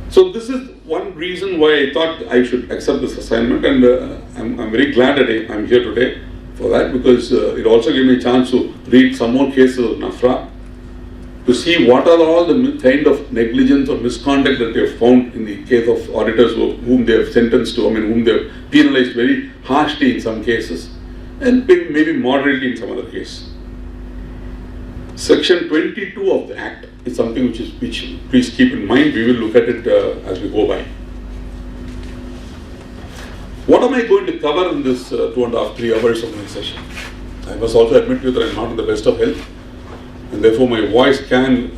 So this is one reason why I thought I should accept this assignment, and I'm very glad that I'm here today for that, because it also gave me a chance to read some more cases of NAFRA, to see what are all the kind of negligence or misconduct that they have found in the case of auditors whom they have sentenced to, whom they have penalized very harshly in some cases, and maybe moderately in some other cases. Section 22 of the Act is something which please keep in mind. We will look at it as we go by. What am I going to cover in this 2.5-3 hours of my session? I must also admit to you that I'm not in the best of health, and therefore my voice can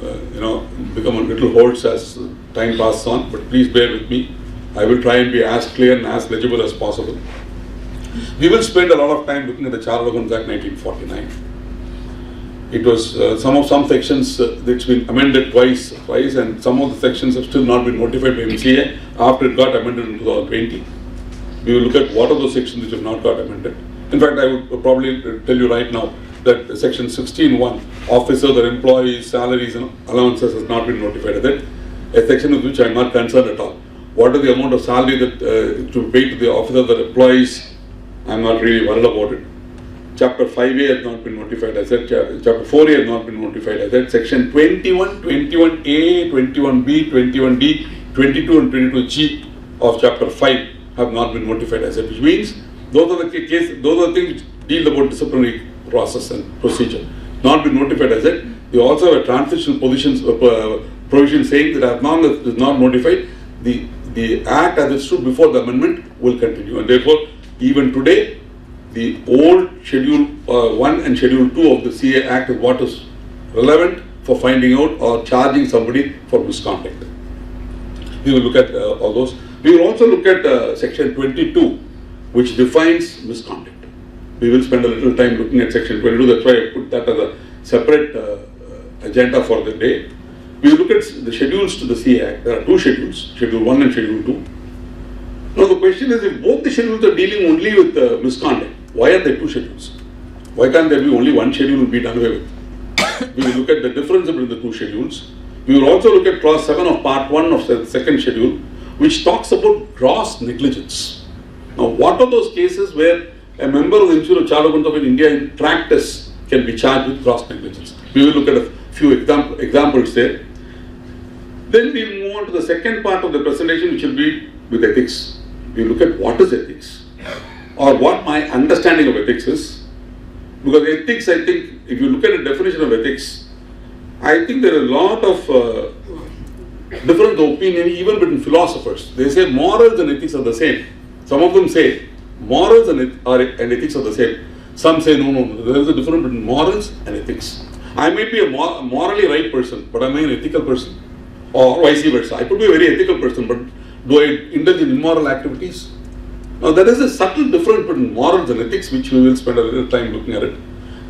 become a little hoarse as time passes on, but please bear with me. I will try and be as clear and as legible as possible. We will spend a lot of time looking at the Child Accountants Act 1949. It was some sections that's been amended twice, and some of the sections have still not been notified by MCA after it got amended in 2020. We will look at what are those sections which have not got amended. In fact, I would probably tell you right now that section 16(1), officers or employees' salaries and allowances has not been notified as it, a section with which I am not concerned at all. What is the amount of salary that to pay to the officers or employees, I am not really worried about it. Chapter 5A has not been notified as that. Chapter 4A has not been notified as that. Section 21, 21A, 21B, 21D, 22 and 22G of Chapter 5 have not been notified as that, which means those are the things which deal about disciplinary process and procedure. Not been notified as that. They also have a transitional provision saying that as long as it is not notified, the Act as it stood before the amendment will continue, and therefore even today the old Schedule 1 and Schedule 2 of the CA Act is what is relevant for finding out or charging somebody for misconduct. We will look at all those. We will also look at Section 22, which defines misconduct. We will spend a little time looking at Section 22, that's why I put that as a separate agenda for the day. We will look at the schedules to the CA Act. There are two schedules, Schedule 1 and Schedule 2. Now the question is, if both the schedules are dealing only with misconduct, why are there two schedules? Why can't there be only one schedule and be done away with? We will look at the difference between the two schedules. We will also look at clause 7 of part 1 of the second schedule, which talks about gross negligence. Now what are those cases where a member of the Institute of Child Accountants of India in practice can be charged with gross negligence? We will look at a few examples there. Then we will move on to the second part of the presentation, which will be with ethics. We will look at what is ethics, or what my understanding of ethics is. Because ethics, I think, if you look at the definition of ethics, I think there are a lot of different opinion even between philosophers. They say morals and ethics are the same. Some of them say morals and ethics are the same. Some say no, there is a difference between morals and ethics. I may be a morally right person, but am I an ethical person? Or vice versa. I could be a very ethical person, but do I indulge in immoral activities? Now there is a subtle difference between morals and ethics, which we will spend a little time looking at it.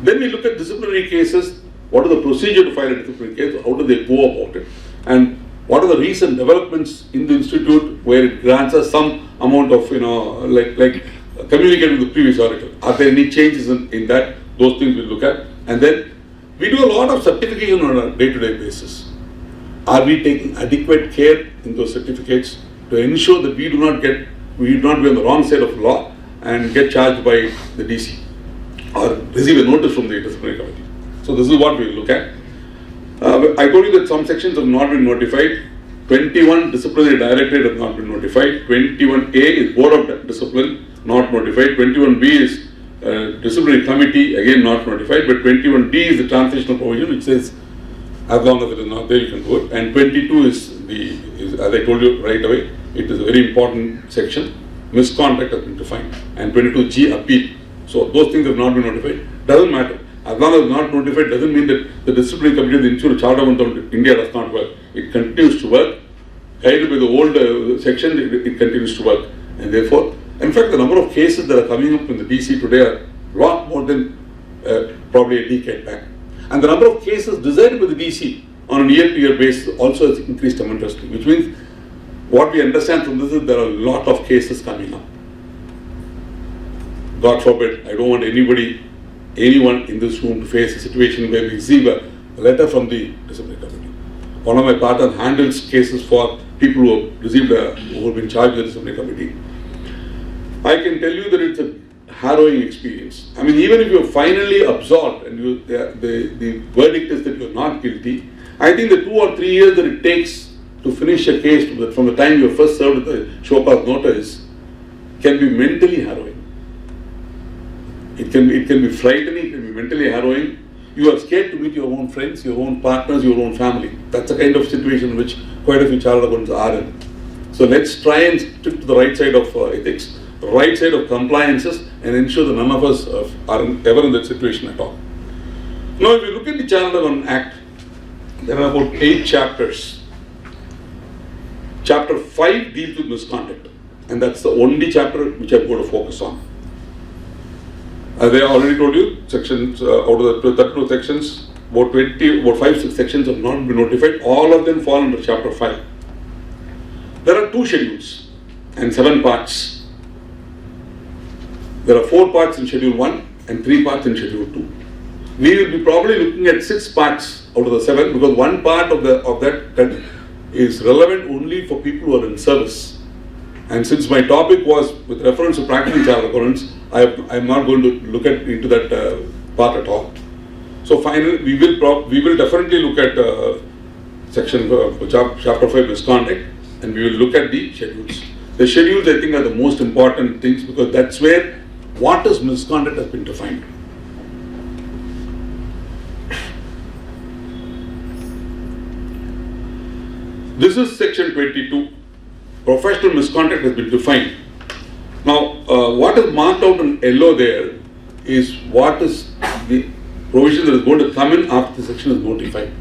Then we look at disciplinary cases. What is the procedure to file a disciplinary case? How do they go about it? And what are the recent developments in the institute where it grants us some amount of, like communicating with the previous auditor? Are there any changes in that? Those things we'll look at. And then we do a lot of certification on a day-to-day basis. Are we taking adequate care in those certificates to ensure that we do not be on the wrong side of law and get charged by the DC or receive a notice from the disciplinary committee? So this is what we will look at. I told you that some sections have not been notified. 21 disciplinary directorate has not been notified. 21A is board of discipline, not notified. 21B is disciplinary committee, again not notified. But 21D is the transitional provision, which says as long as it is not there, you can do it. And 22 is as I told you right away, it is a very important section. misconduct has been defined, and 22G appeal. So those things have not been notified. Doesn't matter. As long as not notified doesn't mean that the disciplinary committee of the Institute Chartered Accountants of India does not work. It continues to work. Guided by the old section, it continues to work. And therefore, in fact, the number of cases that are coming up in the DC today are a lot more than probably a decade back. And the number of cases decided by the DC on a year-to-year basis also has increased tremendously, which means what we understand from this is there are a lot of cases coming up. God forbid, I don't want anyone in this room to face a situation where we receive a letter from the disciplinary committee. One of my partners handles cases for people who have who have been charged with the disciplinary committee. I can tell you that it's a harrowing experience. I mean, even if you're finally absolved and the verdict is that you're not guilty, I think the 2 or 3 years that it takes to finish a case from the time you first served the show cause notice can be mentally harrowing. It can be frightening, it can be mentally harrowing. You are scared to meet your own friends, your own partners, your own family. That's the kind of situation which quite a few chartered accountants are in. So let's try and stick to the right side of ethics, the right side of compliances, and ensure that none of us are ever in that situation at all. Now, if you look at the Chartered Accountant Act, there are about 8 chapters. Chapter 5 deals with misconduct, and that's the only chapter which I'm going to focus on. As I already told you, sections out of the 32 sections, about 5-6 sections have not been notified. All of them fall under Chapter 5. There are 2 schedules and 7 parts. There are 4 parts in Schedule 1 and 3 parts in Schedule 2. We will be probably looking at 6 parts out of the 7 because one part of that is relevant only for people who are in service. And since my topic was with reference to practicing chartered accountants, I am not going to look into that part at all. So finally, we will definitely look at Chapter 5 misconduct, and we will look at the schedules. The schedules, I think, are the most important things because that's where what is misconduct has been defined. This is section 22. Professional misconduct has been defined. Now, what is marked out in yellow there is what is the provision that is going to come in after the section is notified.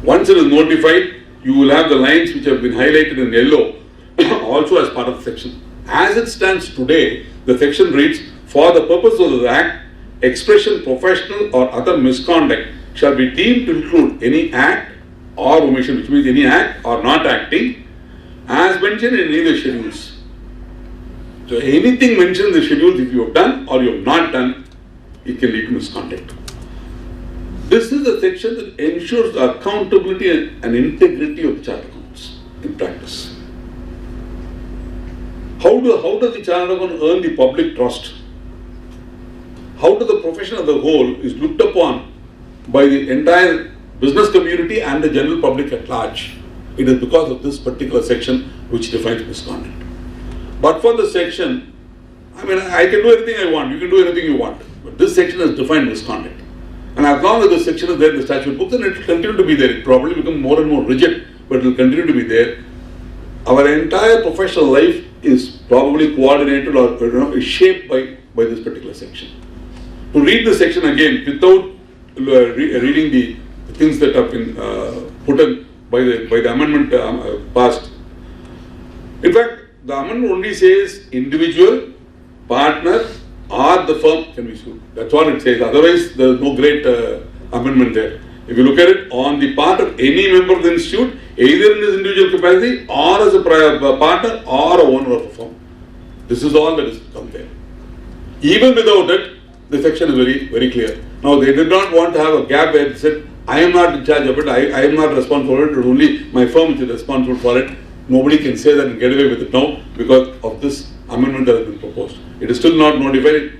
Once it is notified, you will have the lines which have been highlighted in yellow also as part of the section. As it stands today, the section reads, for the purpose of the Act, expression, professional or other misconduct shall be deemed to include any act or omission, which means any act or not acting, as mentioned in any of the schedules. So anything mentioned in the schedules, if you have done or you have not done, it can lead to misconduct. This is a section that ensures the accountability and integrity of the chartered accountants in practice. How does the chartered accountant earn the public trust? How does the profession as a whole is looked upon by the entire business community and the general public at large? It is because of this particular section which defines misconduct. But for the section, I mean, I can do anything I want, you can do anything you want. But this section has defined misconduct. And as long as this section is there in the statute books, then it will continue to be there. It probably become more and more rigid, but it will continue to be there. Our entire professional life is probably coordinated or is shaped by this particular section. To read the section again without reading the things that have been put in by the amendment passed. In fact, the amendment only says individual, partner, or the firm can be sued. That's what it says. Otherwise, there is no great amendment there. If you look at it, on the part of any member of the institute, either in his individual capacity or as a partner or a owner of a firm. This is all that is come there. Even without it, the section is very, very clear. Now, they did not want to have a gap where they said, I am not in charge of it, I am not responsible for it, it is only my firm which is responsible for it. Nobody can say that and get away with it now because of this amendment that has been proposed. It is still not notified.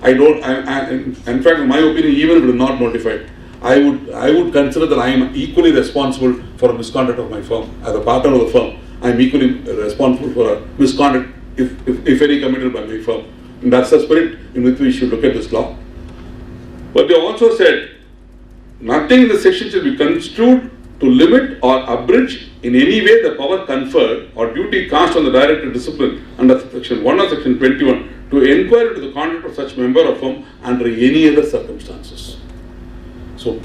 In fact, in my opinion, even if it is not notified, I would consider that I am equally responsible for a misconduct of my firm. As a partner of the firm, I am equally responsible for a misconduct if any committed by my firm. And that's the spirit in which we should look at this law. But they also said, nothing in the section should be construed to limit or abridge in any way the power conferred or duty cast on the director of discipline under section 1 of section 21 to inquire into the conduct of such member of firm under any other circumstances. So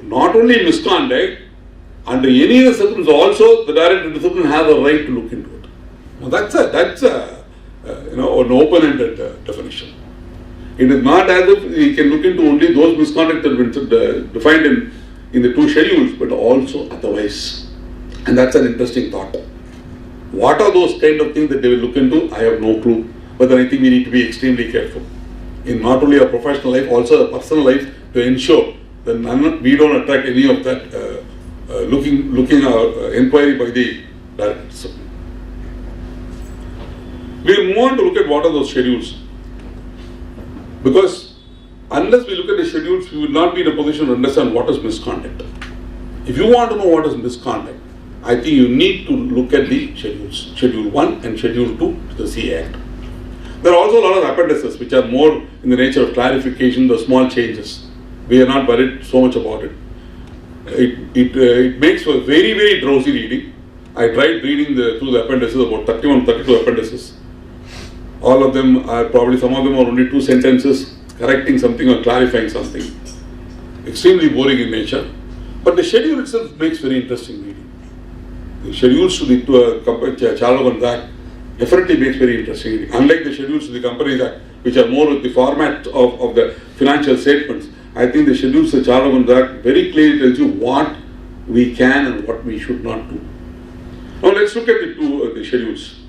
not only misconduct, under any other circumstances also the director of discipline has a right to look into it. Now that's an open-ended definition. It is not as if we can look into only those misconduct that have been defined in the two schedules, but also otherwise. And that's an interesting thought. What are those kind of things that they will look into? I have no clue. But then I think we need to be extremely careful in not only our professional life, also our personal life, to ensure that we don't attract any of that looking our inquiry by the director. We will move on to look at what are those schedules. Because unless we look at the schedules, we will not be in a position to understand what is misconduct. If you want to know what is misconduct, I think you need to look at the schedules, Schedule 1 and Schedule 2 to the CA Act. There are also a lot of appendices which are more in the nature of clarification, the small changes. We are not worried so much about it. It makes for very, very drowsy reading. I tried reading through the appendices, about 31, 32 appendices. All of them are probably, some of them are only 2 sentences correcting something or clarifying something. Extremely boring in nature. But the schedule itself makes very interesting reading. The schedules to the Child Labour Act definitely makes very interesting reading. Unlike the schedules to the Companies Act, which are more with the format of the financial statements, I think the schedules to the Child Labour Act very clearly tells you what we can and what we should not do. Now let's look at the schedules.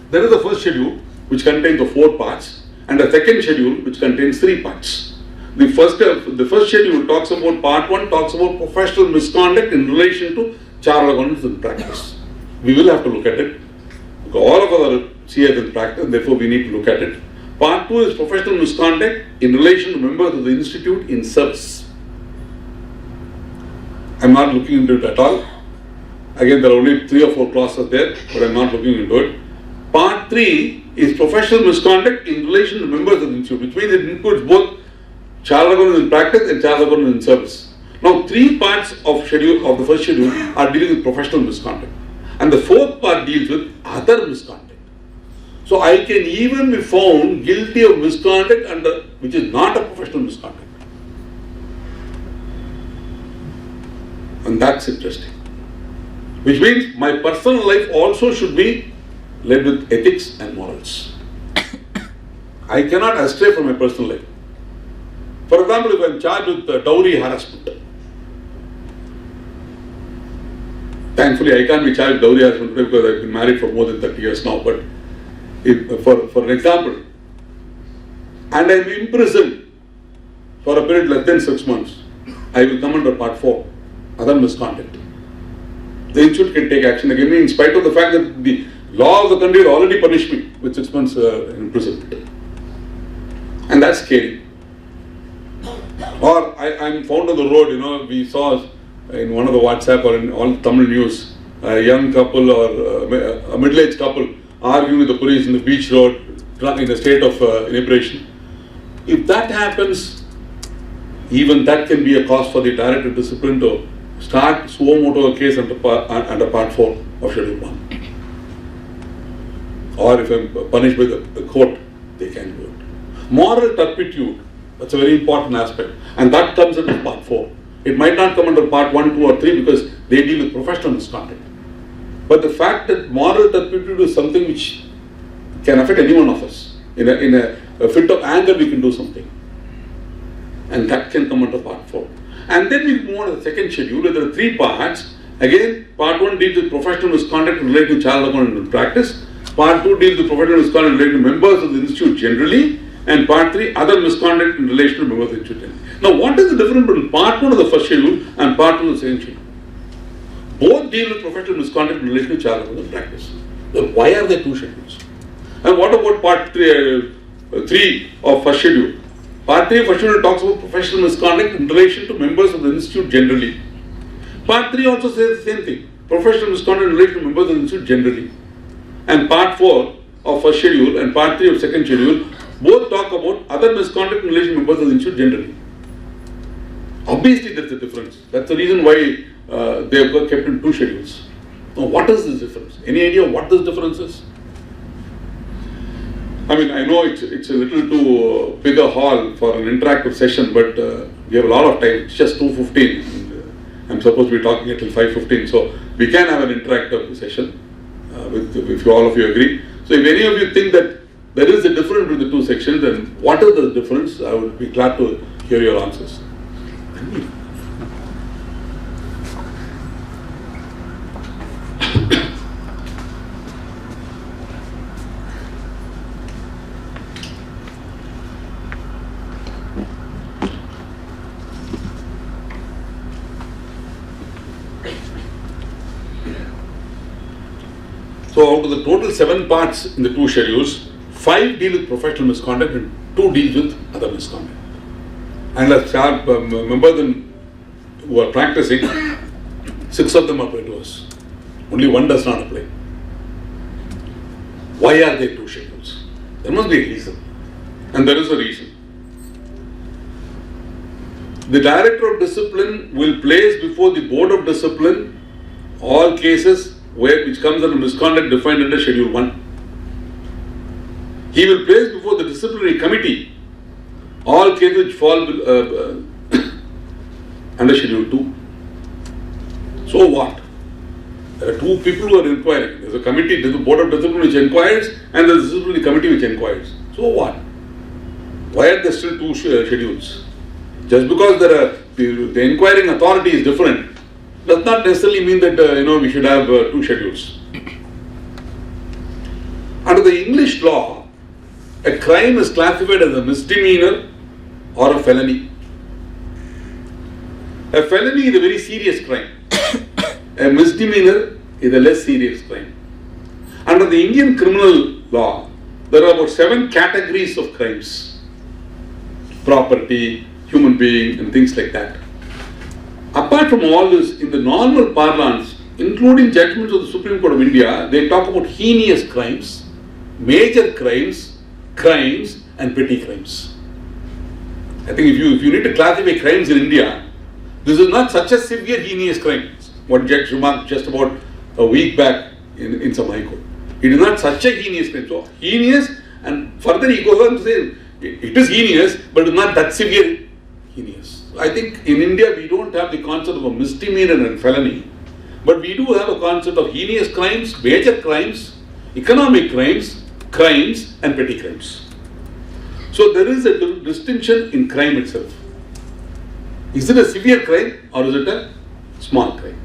There is the first schedule, which contains the 4 parts, and the second schedule, which contains 3 parts. The first schedule talks about part 1, talks about professional misconduct in relation to child governance in practice. We will have to look at it. All of our CAs in practice, therefore we need to look at it. Part 2 is professional misconduct in relation to members of the institute in service. I am not looking into it at all. Again, there are only 3 or 4 clauses there, but I am not looking into it. Part 3 is professional misconduct in relation to members of the institute, which means it includes both child governance in practice and child governance in service. Now, 3 parts of the first schedule are dealing with professional misconduct, and the 4th part deals with other misconduct. So, I can even be found guilty of misconduct which is not a professional misconduct, and that's interesting. Which means my personal life also should be led with ethics and morals. I cannot astray from my personal life. For example, if I am charged with dowry harassment, thankfully I can't be charged with dowry harassment because I've been married for more than 30 years now, but for an example, and I'm imprisoned for a period less than 6 months, I will come under part 4, other misconduct. The institute can take action against me in spite of the fact that the law of the country has already punished me with 6 months imprisonment. And that's scary. Or I'm found on the road, we saw in one of the WhatsApp or in all Tamil news, a young couple or a middle-aged couple arguing with the police in the beach road in a state of inebriation. If that happens, even that can be a cause for the director of discipline to start suo moto a case under part 4 of Schedule 1. Or if I'm punished by the court, they can do it. Moral turpitude, that's a very important aspect, and that comes under part 4. It might not come under part 1, 2 or 3 because they deal with professional misconduct. But the fact that moral turpitude is something which can affect any one of us. In a fit of anger, we can do something. And that can come under part 4. And then we move on to the second schedule, where there are 3 parts. Again, part 1 deals with professional misconduct related to child governance in practice. Part 2 deals with professional misconduct related to members of the institute generally. And part 3, other misconduct in relation to members of the institute generally. Now, what is the difference between part 1 of the first schedule and part 2 of the second schedule? Both deal with professional misconduct in relation to child governance in practice. Then why are there 2 schedules? And what about part 3 of first schedule? Part 3 of first schedule talks about professional misconduct in relation to members of the institute generally. Part 3 also says the same thing. Professional misconduct in relation to members of the institute generally. And part 4 of first schedule and part 3 of second schedule both talk about other misconduct in relation to members of the institute generally. Obviously, there's a difference. That's the reason why they have kept in 2 schedules. Now, what is this difference? Any idea what this difference is? I mean, I know it's a little too big a hall for an interactive session, but we have a lot of time. It's just 2:15. I'm supposed to be talking until 5:15, so we can have an interactive session if you, all of you agree. So if any of you think that there is a difference between the two sections, then what is the difference? I would be glad to hear your answers. So out of the total 7 parts in the 2 schedules, 5 deal with professional misconduct and 2 deals with other misconduct. And as sharp members who are practicing, 6 of them apply to us. Only 1 does not apply. Why are there 2 schedules? There must be a reason. And there is a reason. The Director of Discipline will place before the Board of Discipline all cases which comes under misconduct defined under Schedule 1. He will place before the disciplinary committee all cases which fall under Schedule 2. So what? There are 2 people who are inquiring. There is a committee, there is a Board of Discipline which inquires, and there is a disciplinary committee which inquires. So what? Why are there still 2 schedules? Just because the inquiring authority is different does not necessarily mean that we should have 2 schedules. Under the English law, a crime is classified as a misdemeanor or a felony. A felony is a very serious crime. A misdemeanor is a less serious crime. Under the Indian criminal law, there are about 7 categories of crimes: property, human being, and things like that. Apart from all this, in the normal parlance, including judgments of the Supreme Court of India, they talk about heinous crimes, major crimes, crimes, and petty crimes. I think if you need to classify crimes in India, this is not such a severe heinous crime. What Judge remarked just about a week back in some High Court. It is not such a heinous crime. So heinous, and further he goes on to say it is heinous, but it is not that severe heinous. I think in India we don't have the concept of a misdemeanor and felony, but we do have a concept of heinous crimes, major crimes, economic crimes, crimes, and petty crimes. So there is a distinction in crime itself. Is it a severe crime or is it a small crime?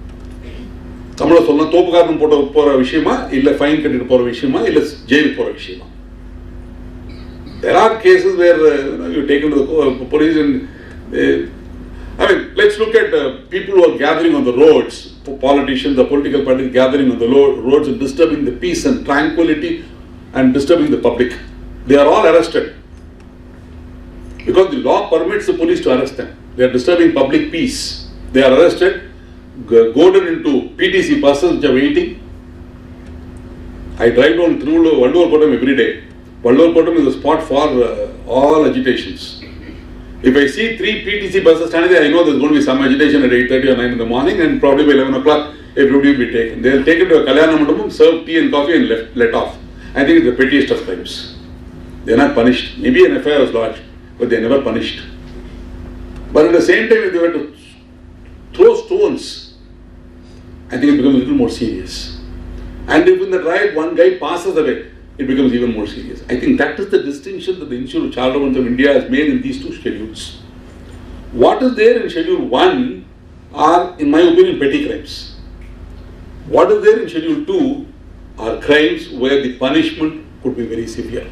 தமிழ சொன்னா தோப்புக்காரன் போற விஷயமா இல்ல fine கட்டிட்டு போற விஷயமா இல்ல ஜெயிலுக்கு போற விஷயமா? There are cases where you take into the police and let's look at people who are gathering on the roads, politicians, the political parties gathering on the roads and disturbing the peace and tranquility and disturbing the public. They are all arrested because the law permits the police to arrest them. They are disturbing public peace. They are arrested, goaded into PTC buses which are waiting. I drive down through Vallur Kotam every day. Vallur Kotam is a spot for all agitations. If I see 3 PTC buses standing there, I know there's going to be some agitation at 8:30 or 9 in the morning, and probably by 11 o'clock everybody will be taken. They'll take it to a Kalyana Mandapam, serve tea and coffee and let off. I think it's the pettiest of crimes. They're not punished. Maybe an FIR was lodged, but they're never punished. But at the same time, if they were to throw stones, I think it becomes a little more serious. And if in the riot one guy passes away, it becomes even more serious. I think that is the distinction that the Institute of Child Governance of India has made in these 2 schedules. What is there in Schedule 1 are, in my opinion, petty crimes. What is there in Schedule 2 are crimes where the punishment could be very severe.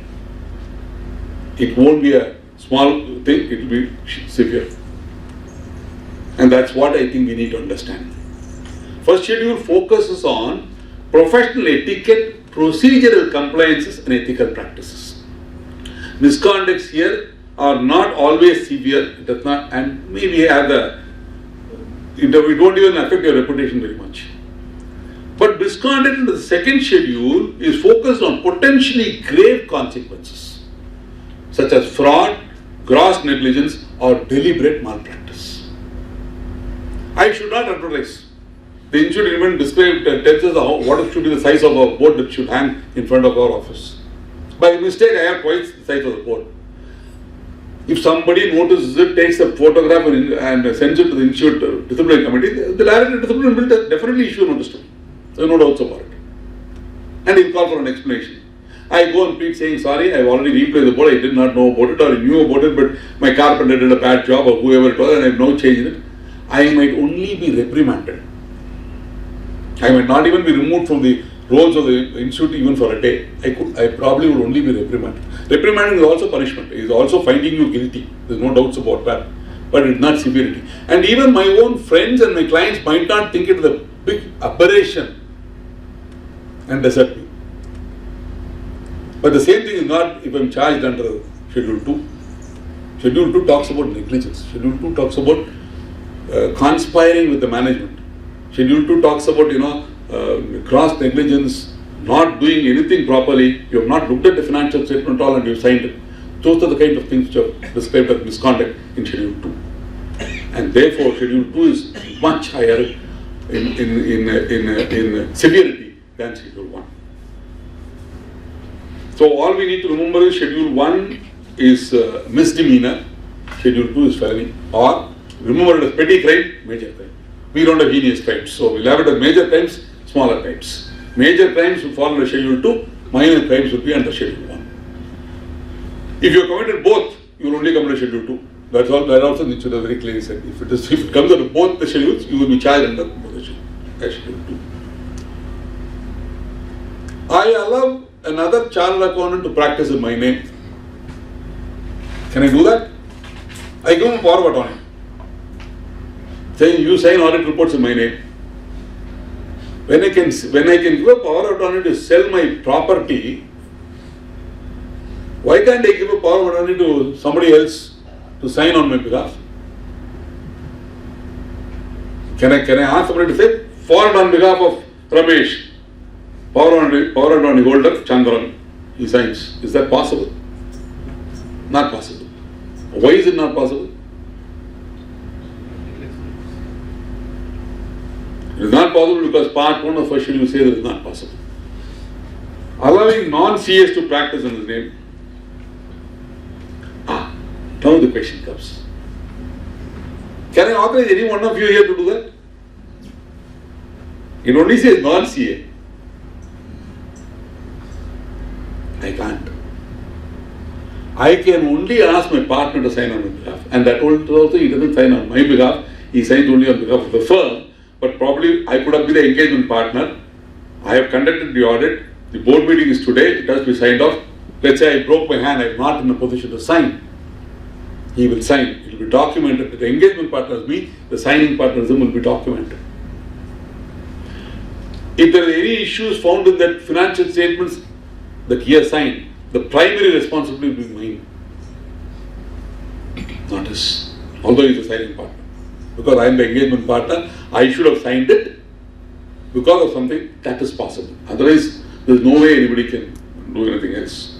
It won't be a small thing, it will be severe. And that's what I think we need to understand. First schedule focuses on professional etiquette, procedural compliances and ethical practices. Misconducts here are not always severe, it does not, and maybe it don't even affect your reputation very much. But misconduct in the second schedule is focused on potentially grave consequences, such as fraud, gross negligence or deliberate malpractice. I should not advertise. The institute even tells us what should be the size of a board that should hang in front of our office. By mistake, I have twice the size of the board. If somebody notices it, takes a photograph and sends it to the institute disciplinary committee, the director of discipline will definitely issue a notice to me. There are no doubts about it. And he'll call for an explanation. I go and plead saying, sorry, I've already replaced the board, I did not know about it, or I knew about it, but my carpenter did a bad job, or whoever it was, and I've now changed it. I might only be reprimanded. I might not even be removed from the roles of the institute even for a day. I probably would only be reprimanded. Reprimanding is also punishment. It is also finding you guilty. There's no doubts about that. But it's not severity. And even my own friends and my clients might not think it is a big aberration and desert me. But the same thing is not if I'm charged under Schedule 2. Schedule 2 talks about negligence. Schedule 2 talks about conspiring with the management. Schedule 2 talks about, gross negligence, not doing anything properly. You have not looked at the financial statement at all and you have signed it. Those are the kind of things which are described as misconduct in Schedule 2. And therefore, Schedule 2 is much higher in severity than Schedule 1. So all we need to remember is Schedule 1 is misdemeanor, Schedule 2 is felony, or remember it as petty crime, major crime. We don't have heinous crimes, so we'll have it as major crimes, smaller crimes. Major crimes will fall under Schedule 2, minor crimes will be under Schedule 1. If you have committed both, you will only come under Schedule 2. That's all. That also needs to be very clearly said. If it comes under both the schedules, you will be charged under both the Schedule 2. I allow another chartered accountant to practice in my name. Can I do that? I give him a power of attorney, saying you sign audit reports in my name. When I can give a power of attorney to sell my property, why can't I give a power of attorney to somebody else to sign on my behalf? Can I ask somebody to say, forward on behalf of Ramesh, power of attorney holder Chandran, he signs. Is that possible? Not possible. Why is it not possible? It is not possible because part 1 of first schedule says it is not possible. Allowing non-CS to practice in his name. Now the question comes. Can I authorize any one of you here to do that? It only says non-CA. I can't. I can only ask my partner to sign on my behalf. And that also he doesn't sign on my behalf. He signs only on behalf of the firm. But probably I could have been the engagement partner. I have conducted the audit. The board meeting is today. It has to be signed off. Let's say I broke my hand. I am not in a position to sign. He will sign. It will be documented. The engagement partner is me. The signing partner is him, will be documented. If there are any issues found in that financial statements that he has signed, the primary responsibility will be mine, not his. Although he is the signing partner. Because I am the engagement partner, I should have signed it because of something that is possible. Otherwise, there is no way anybody can do anything else.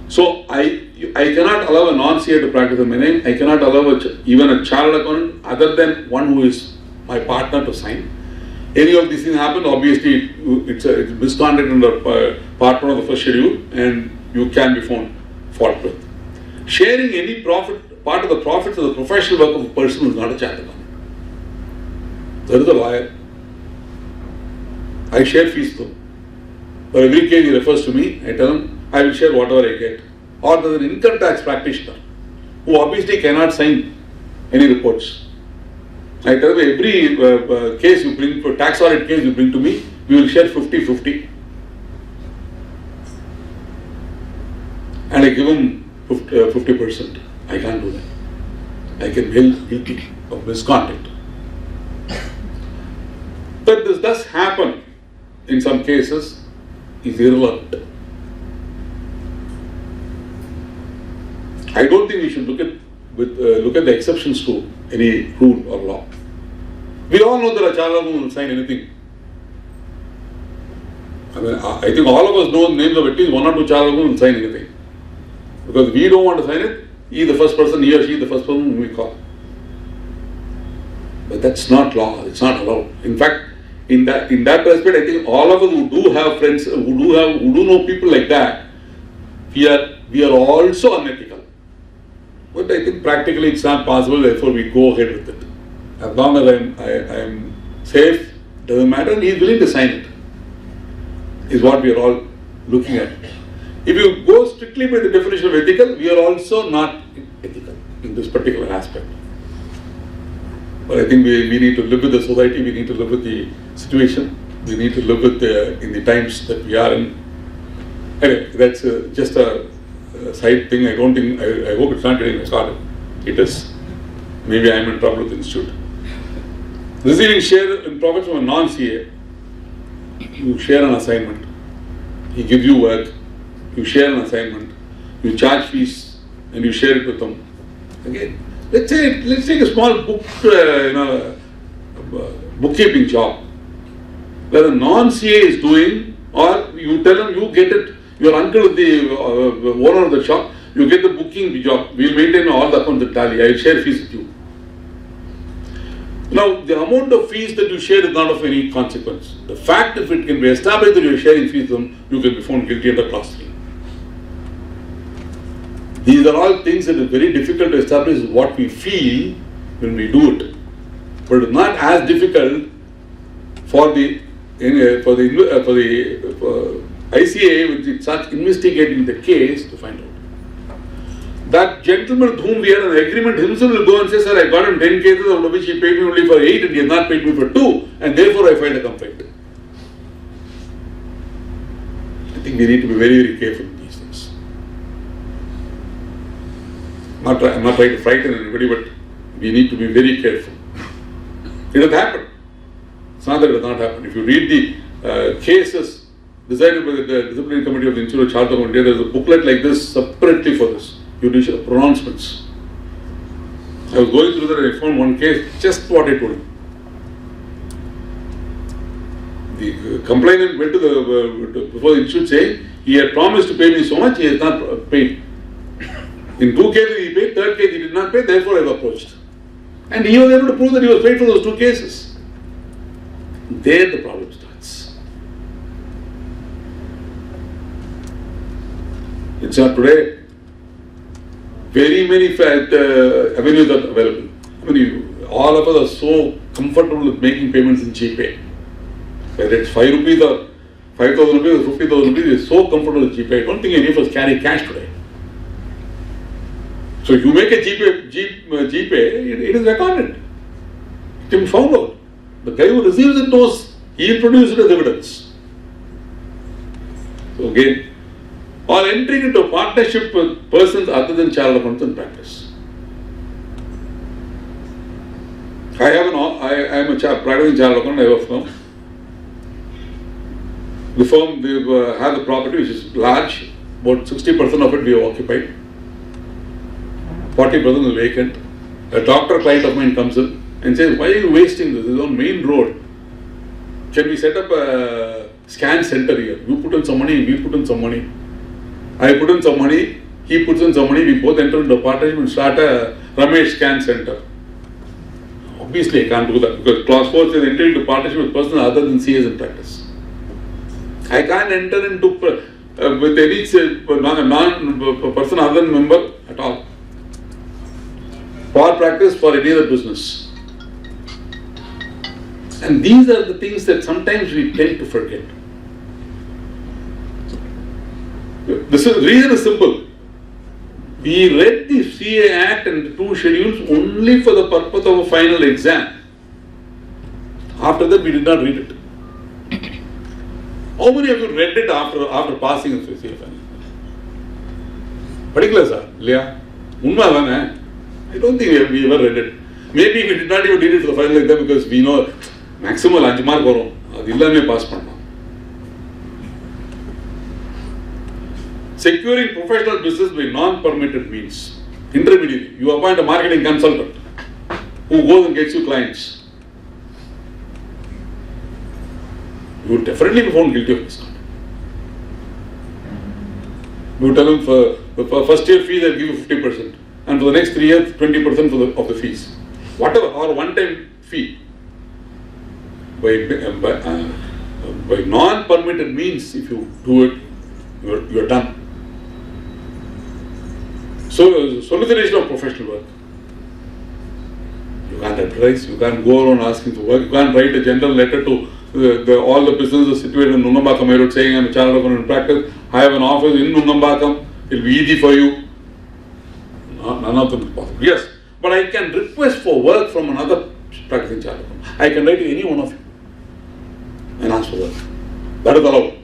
So I cannot allow a non-CA to practice in my name. I cannot allow even a chartered accountant other than one who is my partner to sign. Any of these things happen, obviously it's misconduct under part 1 of the first schedule and you can be found fault with. Sharing any profit, part of the profits of the professional work of a person is not a chartered accountant. There is a lawyer. I share fees though. For every case he refers to me, I tell him I will share whatever I get. Or there is an income tax practitioner who obviously cannot sign any reports. I tell him every case you bring, for tax audit case you bring to me, we will share 50-50. And I give him 50%. I can't do that. I can be held guilty of misconduct. But this does happen in some cases, is irrelevant. I don't think we should look at the exceptions to any rule or law. We all know that a chartered accountant will sign anything. I think all of us know the names of at least 1 or 2 chartered accountants will sign anything. Because we don't want to sign it, he is the first person, he or she is the first person whom we call. But that's not law, it's not allowed. In fact, in that respect, I think all of us who do have friends, who do know people like that, we are also unethical. But I think practically it's not possible, therefore we go ahead with it. As long as I am safe, doesn't matter, and he is willing to sign it, is what we are all looking at. If you go strictly by the definition of ethical, we are also not ethical in this particular aspect. But I think we need to live with the society, we need to live with the situation, we need to live with in the times that we are in. Anyway, that's just a side thing. I don't think, I hope it's not getting recorded. It is. Maybe I am in trouble with the institute. Receiving share in profits from a non-CA, you share an assignment, he gives you work, you share an assignment, you charge fees and you share it with them. Again, let's take a small bookkeeping job where a non-CA is doing, or you tell him you get it, your uncle is the owner of the shop, you get the booking job, we'll maintain all the accounts that tally, I will share fees with you. Now, the amount of fees that you share is not of any consequence. The fact if it can be established that you are sharing fees with them, you can be found guilty under class 3. These are all things that are very difficult to establish what we feel when we do it. But it's not as difficult for the ICAI, which it starts investigating the case, to find out. That gentleman with whom we had an agreement himself will go and say, sir, I got him 10 cases, out of which he paid me only for 8 and he has not paid me for 2, and therefore I filed a complaint. I think we need to be very, very careful with these things. I'm not trying to frighten anybody, but we need to be very careful. It has happened. It's not that it has not happened. If you read the cases decided by the Disciplinary Committee of the Institute of Chartered of India, there is a booklet like this separately for this. Judicial pronouncements. I was going through that and I found one case, just what I told you. The complainant went to before the institute saying, he had promised to pay me so much, he has not paid. In 2 cases he paid, 3rd case he did not pay, therefore I was approached. And he was able to prove that he was paid for those 2 cases. There the problem starts. It's not today. Very many avenues are available. I mean, all of us are so comfortable with making payments in GPay. Whether it's 5 rupees or 5,000 rupees or 50,000 rupees, we're so comfortable with GPay. I don't think any of us carry cash today. So if you make a GPay, it is recorded. It can be found out. The guy who receives it knows, he will produce it as evidence. So again, or entering into a partnership with persons other than chartered accountants in practice. I am a private chartered accountant, I have a firm. The firm, they have the property which is large, about 60% of it we have occupied. 40% is vacant. A doctor client of mine comes in and says, why are you wasting this? This is on main road. Can we set up a scan center here? You put in some money, we put in some money. I put in some money, he puts in some money, we both enter into a partnership and start a Ramesh scan center. Obviously I can't do that because clause 4 says enter into partnership with persons other than CS in practice. I can't enter into with any person other than member at all. For practice, for any other business. And these are the things that sometimes we tend to forget. The reason is simple. We read the CA Act and the 2 schedules only for the purpose of a final exam. After that, we did not read it. How many of you read it after passing the CA final? Particular, sir? Leah? I don't think we ever read it. Maybe we did not even read it for the final exam because we know maximum 5 mark varum. Adhu pass panna. Securing professional business by non-permitted means. Intermediary. You appoint a marketing consultant who goes and gets you clients. You will definitely be found guilty of this. You tell them for first year fees, I'll give you 50%. And for the next 3 years, 20% of the fees. Whatever, or one-time fee. by non-permitted means, if you do it, you're done. So, solicitation of professional work. You can't advertise, you can't go around asking for work, you can't write a general letter to all the businesses situated in Nungambakam Road saying I'm a chartered accountant in practice, I have an office in Nungambakam, it will be easy for you. None of them is possible. Yes, but I can request for work from another practicing chartered accountant. I can write to any one of you and ask for work. That is allowed.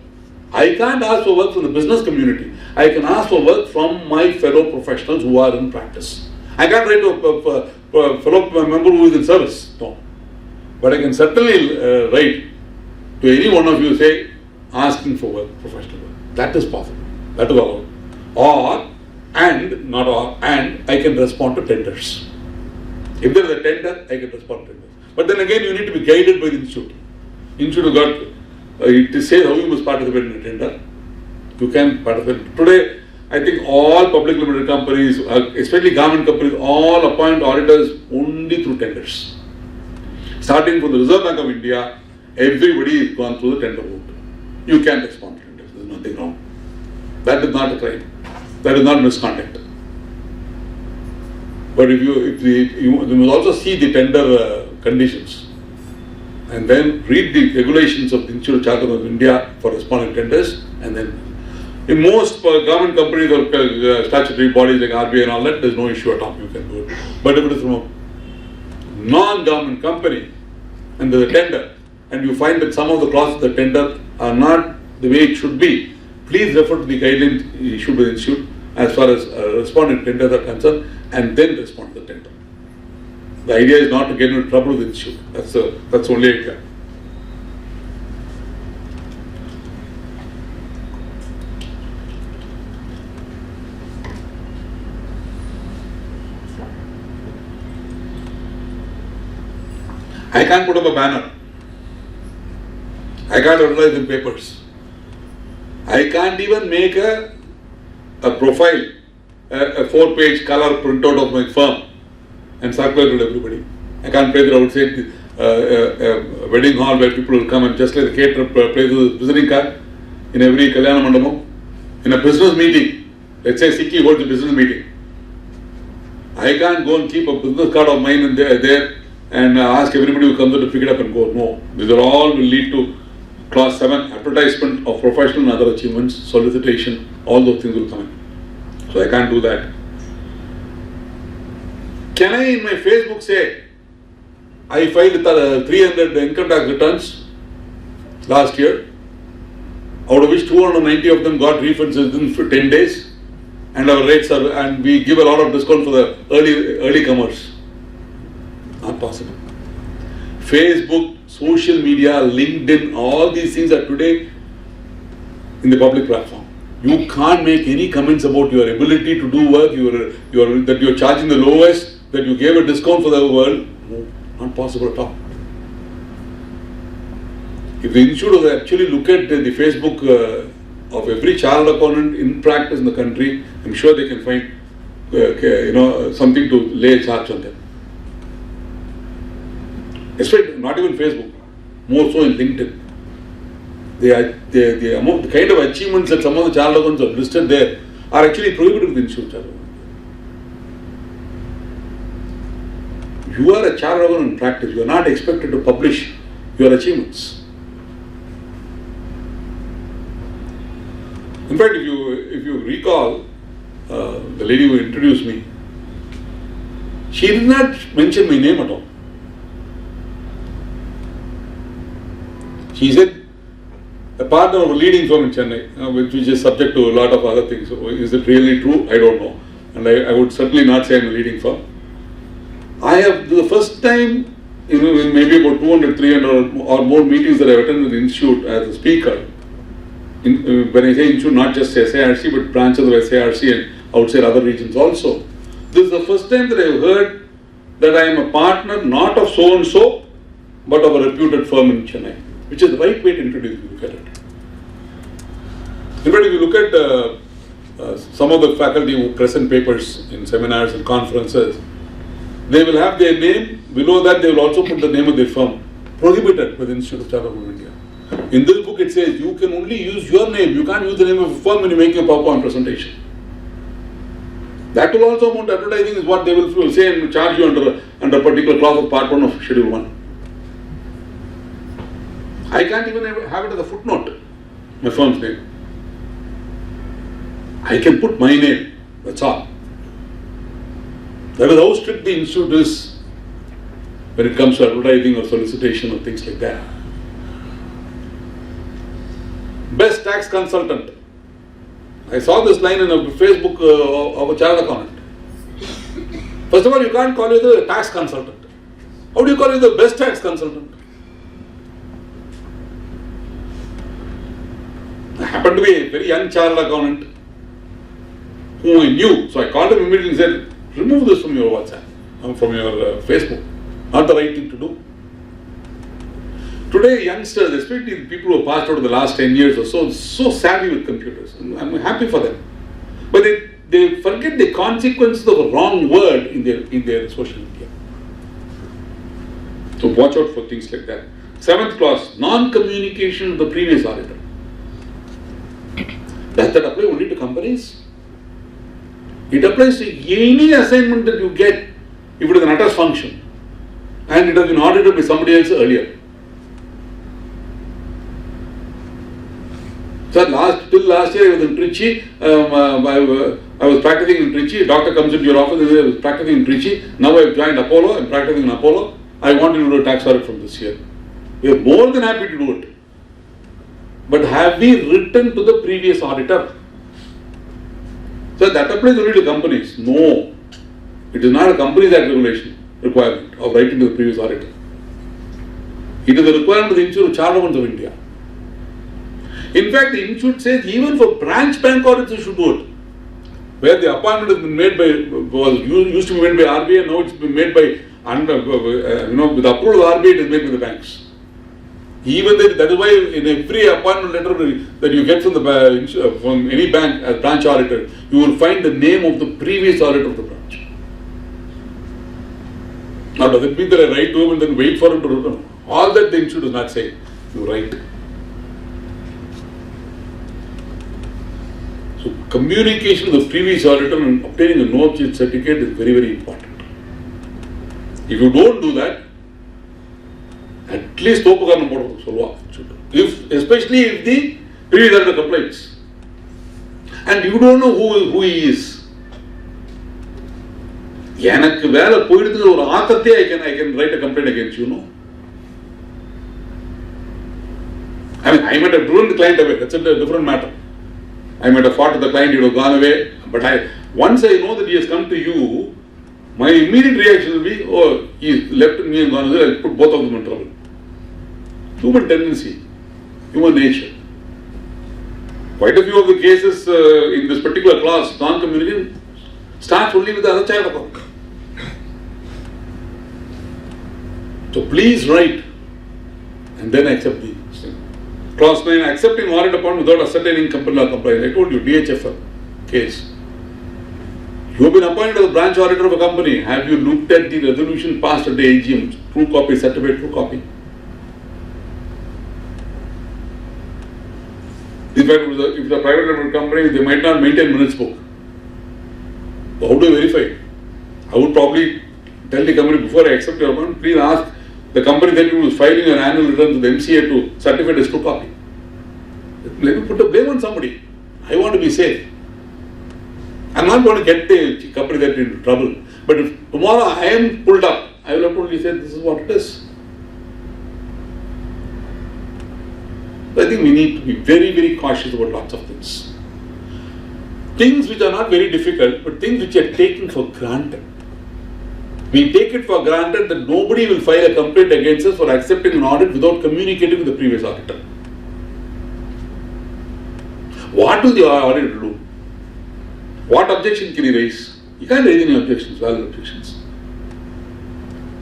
I can't ask for work from the business community. I can ask for work from my fellow professionals who are in practice. I can't write to a fellow member who is in service. No. But I can certainly write to any one of you, say, asking for work, professional work. That is possible. That is allowed. And I can respond to tenders. If there is a tender, I can respond to tenders. But then again, you need to be guided by the institute. Institute got it says how you must participate in a tender. You can participate. Today, I think all public limited companies, especially government companies, all appoint auditors only through tenders. Starting from the Reserve Bank of India, everybody has gone through the tender route. You can respond to tenders. There is nothing wrong. That is not a crime. That is not misconduct. But you must also see the tender conditions and then read the regulations of the Institute of Chartered of India for responding tenders, and then in most government companies or statutory bodies like RBI and all that, there is no issue at all, you can do it. But if it is from a non-government company and there is a tender and you find that some of the clauses of the tender are not the way it should be, please refer to the guidelines issued by the Institute as far as responding tenders are concerned, and then respond to the tender. The idea is not to get into trouble with the Institute. That's only idea. I can't put up a banner. I can't advertise in papers. I can't even make a profile, a 4-page color printout of my firm and circulate it to everybody. I can't play the outside a wedding hall where people will come and just like the caterer plays the visiting card in every Kalyana Mandapam. In a business meeting, let's say Sikhi holds a business meeting. I can't go and keep a business card of mine there and ask everybody who comes there to pick it up and go. No, these are all will lead to Clause 7, advertisement of professional and other achievements, solicitation, all those things will come in. So I can't do that. Can I in my Facebook say, I filed 300 income tax returns last year, out of which 290 of them got refunds within 10 days, and our rates are, and we give a lot of discount for the early comers. Not possible. Facebook, social media, LinkedIn, all these things are today in the public platform. You can't make any comments about your ability to do work, that you're charging the lowest, that you gave a discount for the world. No, not possible at all. If the institute will actually look at the Facebook of every chartered accountant in practice in the country, I'm sure they can find something to lay a charge on them. Especially not even Facebook, more so in LinkedIn. The kind of achievements that some of the chartered accountants have listed there are actually prohibited with the institute chartered accountant. You are a chartered accountant in practice. You are not expected to publish your achievements. In fact, if you recall, the lady who introduced me, she did not mention my name at all. She said, a partner of a leading firm in Chennai, which is subject to a lot of other things. So is it really true? I don't know. And I would certainly not say I'm a leading firm. I have, the first time, in maybe about 200, 300 or more meetings that I've attended with the institute as a speaker, when I say institute, not just SIRC, but branches of SIRC and outside other regions also. This is the first time that I've heard that I am a partner not of so and so, but of a reputed firm in Chennai, which is the right way to introduce you. Look at it. In fact, if you look at some of the faculty who present papers in seminars and conferences, they will have their name. Below that, they will also put the name of their firm. prohibited by the Institute of Chartered Accountants of India. In this book it says you can only use your name, you can't use the name of a firm when you make a PowerPoint presentation. That will also amount to advertising is what they will say and charge you under a particular clause of Part 1 of Schedule 1. I can't even have it as a footnote, my firm's name. I can put my name, that's all. That is how strict the institute is when it comes to advertising or solicitation or things like that. Best tax consultant. I saw this line in a Facebook of a chartered accountant. First of all, you can't call it a tax consultant. How do you call it the best tax consultant? I happened to be a very young chartered accountant whom I knew. So I called him immediately and said, remove this from your WhatsApp, from your Facebook. Not the right thing to do. Today, youngsters, especially people who have passed out of the last 10 years or so savvy with computers. I'm happy for them. But they forget the consequences of a wrong word in their social media. So watch out for things like that. 7th clause, non-communication with the previous auditor. Does that apply only to companies? It applies to any assignment that you get if it is an utter function and it has been audited by somebody else earlier. So till last year I was in Trichy, I was practicing in Trichy, a doctor comes into your office and says I was practicing in Trichy, now I have joined Apollo, I am practicing in Apollo, I want you to do a tax audit from this year. We are more than happy to do it. But have we written to the previous auditor? So that applies only to companies. No. It is not a Companies Act regulation requirement of writing to the previous auditor. It is a requirement of the Institute of Chartered Accountants of India. In fact, the Institute says even for branch bank audits you should do it. Where the appointment has been made by, used to be made by RBI, now it's been made by, with the approval of RBI it is made by the banks. Even that is why in every appointment letter that you get from any bank as branch auditor, you will find the name of the previous auditor of the branch. Now does it mean that I write to him and then wait for him to return? All that the institute does not say. You write. So communication with the previous auditor and obtaining a no-objection certificate is very, very important. If you don't do that, at least especially if the previous auditor complains and you don't know who he is. எனக்கு வேலை போயிடுது ஒரு ஆத்தத்தை I can write a complaint against you, no? I mean, I might have driven the client away, that's a different matter. I might have fought with the client, he would have gone away, but once I know that he has come to you, my immediate reaction will be, oh, he left me and gone away, I'll put both of them in trouble. Human tendency, human nature. Quite a few of the cases in this particular clause, non-communication, starts only with the other child account. So please write and then accept the thing. Clause 9, accepting audit upon without ascertaining company law compliance. I told you, DHFL case. You have been appointed as a branch auditor of a company. Have you looked at the resolution passed at the AGM? True copy, certified true copy. In fact, if it's a private limited company, they might not maintain minutes book. So how do you verify? I would probably tell the company before I accept your appointment, please ask the company that you is filing your annual return to the MCA to certify as true copy. Let me put the blame on somebody. I want to be safe. I'm not going to get the company that into trouble. But if tomorrow I am pulled up, I will have to only say this is what it is. I think we need to be very, very cautious about lots of things. Things which are not very difficult, but things which are taken for granted. We take it for granted that nobody will file a complaint against us for accepting an audit without communicating with the previous auditor. What will the auditor do? What objection can he raise? He can't raise any objections, valid objections.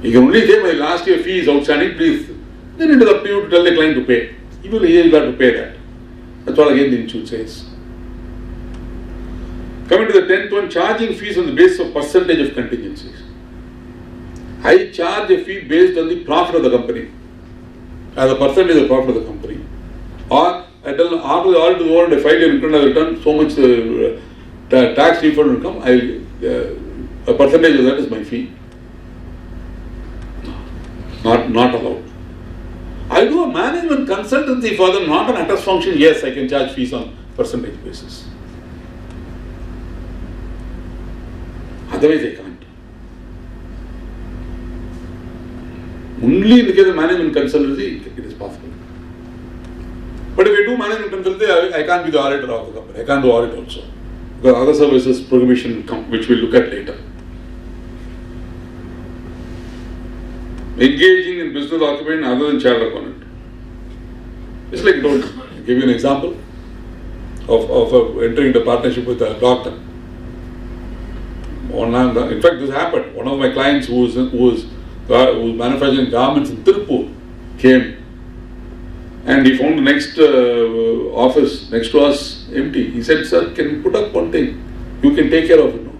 He can only say, my last year fee is outstanding, please. Then it is up to you to tell the client to pay. He will have to pay that. That's what again the institute says. Coming to the 10th one, charging fees on the basis of percentage of contingencies. I charge a fee based on the profit of the company. as a percentage of profit of the company, or I tell them after the audit is over and I file an internal return, so much tax refund will come, a percentage of that is my fee. Not allowed. I do a management consultancy for them, not an attest function. Yes, I can charge fees on percentage basis. Otherwise, I can't. Only in the case of management consultancy, it is possible. But if I do management consultancy, I can't be the auditor of the company. I can't do audit also. Because other services prohibition will come, which we'll look at later. Engaging in business occupation other than chartered accountant. It's like, I'll give you an example of entering into partnership with a doctor. In fact, this happened. One of my clients who was manufacturing garments in Tirupur came and he found the next office next to us empty. He said, "Sir, can you put up one thing? You can take care of it." No?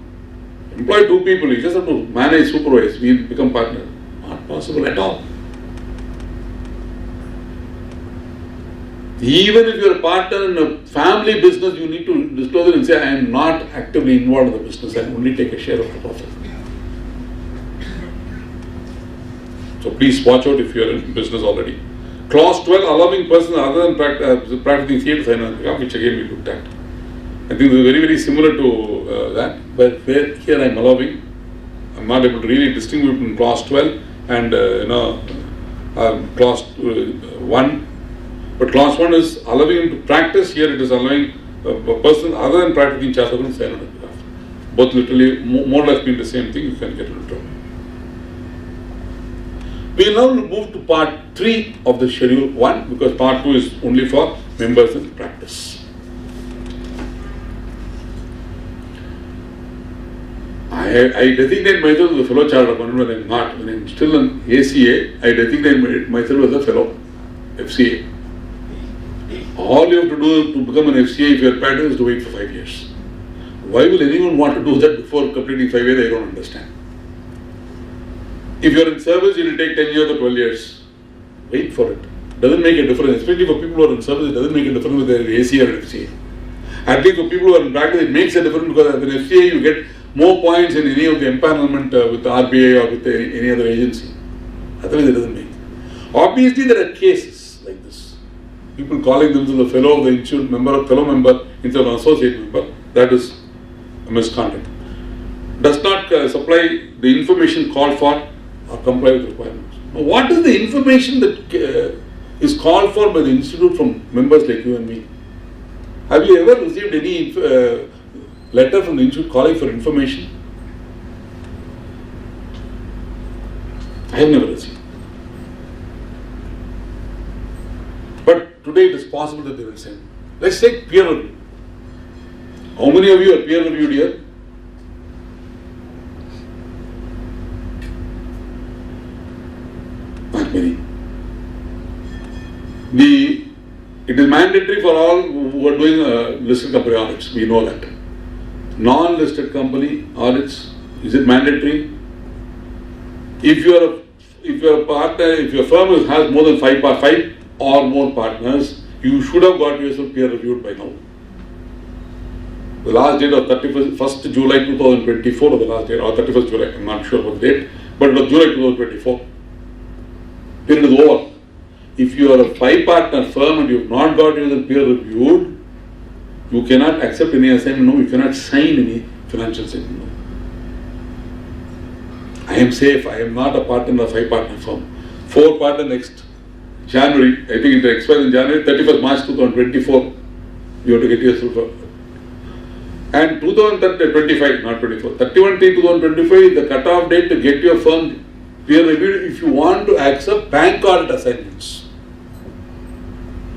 Employ 2 people, you just have to manage, supervise, we become partners. Not possible at all. Even if you are a partner in a family business, you need to disclose it and say, I am not actively involved in the business, I only take a share of the profit. So please watch out if you are in business already. Clause 12, allowing persons other than practicing theatre science, which again we looked at. I think this is very, very similar to that, but where here I am allowing, I am not able to really distinguish between clause 12 and clause 1. But clause 1 is allowing him to practice, here it is allowing a person other than practicing chartered accountant sign on the draft. Both literally more or less mean the same thing, you can get into trouble. We will now move to part 3 of the schedule 1 because part 2 is only for members in practice. I designate myself as a fellow chartered accountant when I am not. When I am still an ACA, I designate myself as a fellow FCA. All you have to do to become an FCA if you are practicing is to wait for 5 years. Why will anyone want to do that before completing 5 years? I don't understand. If you are in service, it will take 10 years or 12 years. Wait for it. Doesn't make a difference, especially for people who are in service, it doesn't make a difference whether they are ACA or FCA. At least for people who are in practice, it makes a difference because as an FCA, you get more points in any of the empanelment with the RBI or with any other agency. Otherwise, it doesn't make. Obviously, there are cases like this. People calling themselves a fellow of the institute, fellow member instead of an associate member. That is a misconduct. Does not supply the information called for or comply with requirements. Now, what is the information that is called for by the institute from members like you and me? Have you ever received any letter from the institute calling for information? I have never received. But today it is possible that they will send. Let's take peer review. How many of you are peer reviewed here? Not many. It is mandatory for all who are doing listed company audits. We know that. Non-listed company audits, is it mandatory? If you are a partner, if your firm has more than 5 or more partners, you should have got yourself peer reviewed by now. The last date of 1st July 2024 or the last date, or 31st July, I'm not sure about the date, but it was July 2024. Period is over. If you are a 5-partner firm and you have not got yourself peer reviewed, you cannot accept any assignment, no, you cannot sign any financial statement. No. I am safe, I am not a partner of a 5-partner firm. 4-partner next January, I think it expires in January, 31st March 2024, you have to get yourself a. And 2025, not 24, 31/3/2025 is the cut-off date to get your firm peer reviewed if you want to accept bank audit assignments.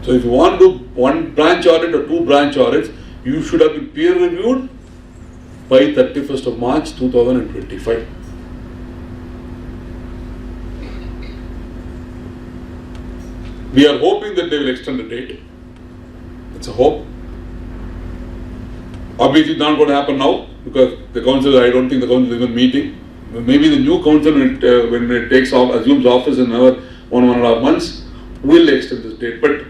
So if you want to do 1 branch audit or 2 branch audits, you should have been peer reviewed by 31st of March 2025. We are hoping that they will extend the date. It's a hope. Obviously, it's not going to happen now because the council, I don't think the council is even meeting. Maybe the new council, when it takes off, assumes office in another 1.5 months, will extend this date. But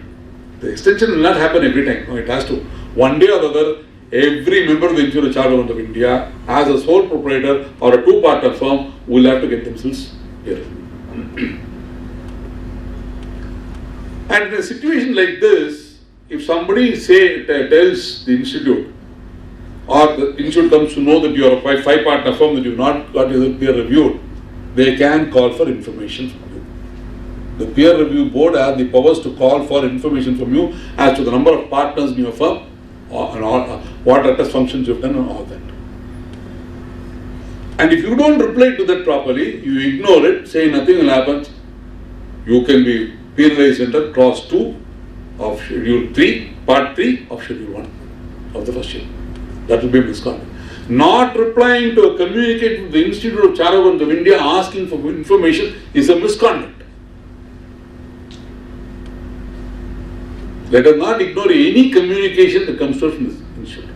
the extension will not happen every time. No, it has to. One day or the other, every member of the Insurance Charter of India, as a sole proprietor or a two-partner firm, will have to get themselves here. And in a situation like this, if somebody tells the institute, or the institute comes to know that you are a five-partner firm that you have not got your peer reviewed, they can call for information from you. The peer review board has the powers to call for information from you as to the number of partners in your firm, and all, what attest functions you have done and all that. And if you don't reply to that properly, you ignore it, say nothing will happen, you can be penalized under clause 2 of schedule 3, part 3 of schedule 1 of the first schedule. That will be misconduct. Not replying to a communicate with the Institute of Charter of India asking for information is a misconduct. Let us not ignore any communication that comes to us from this institute.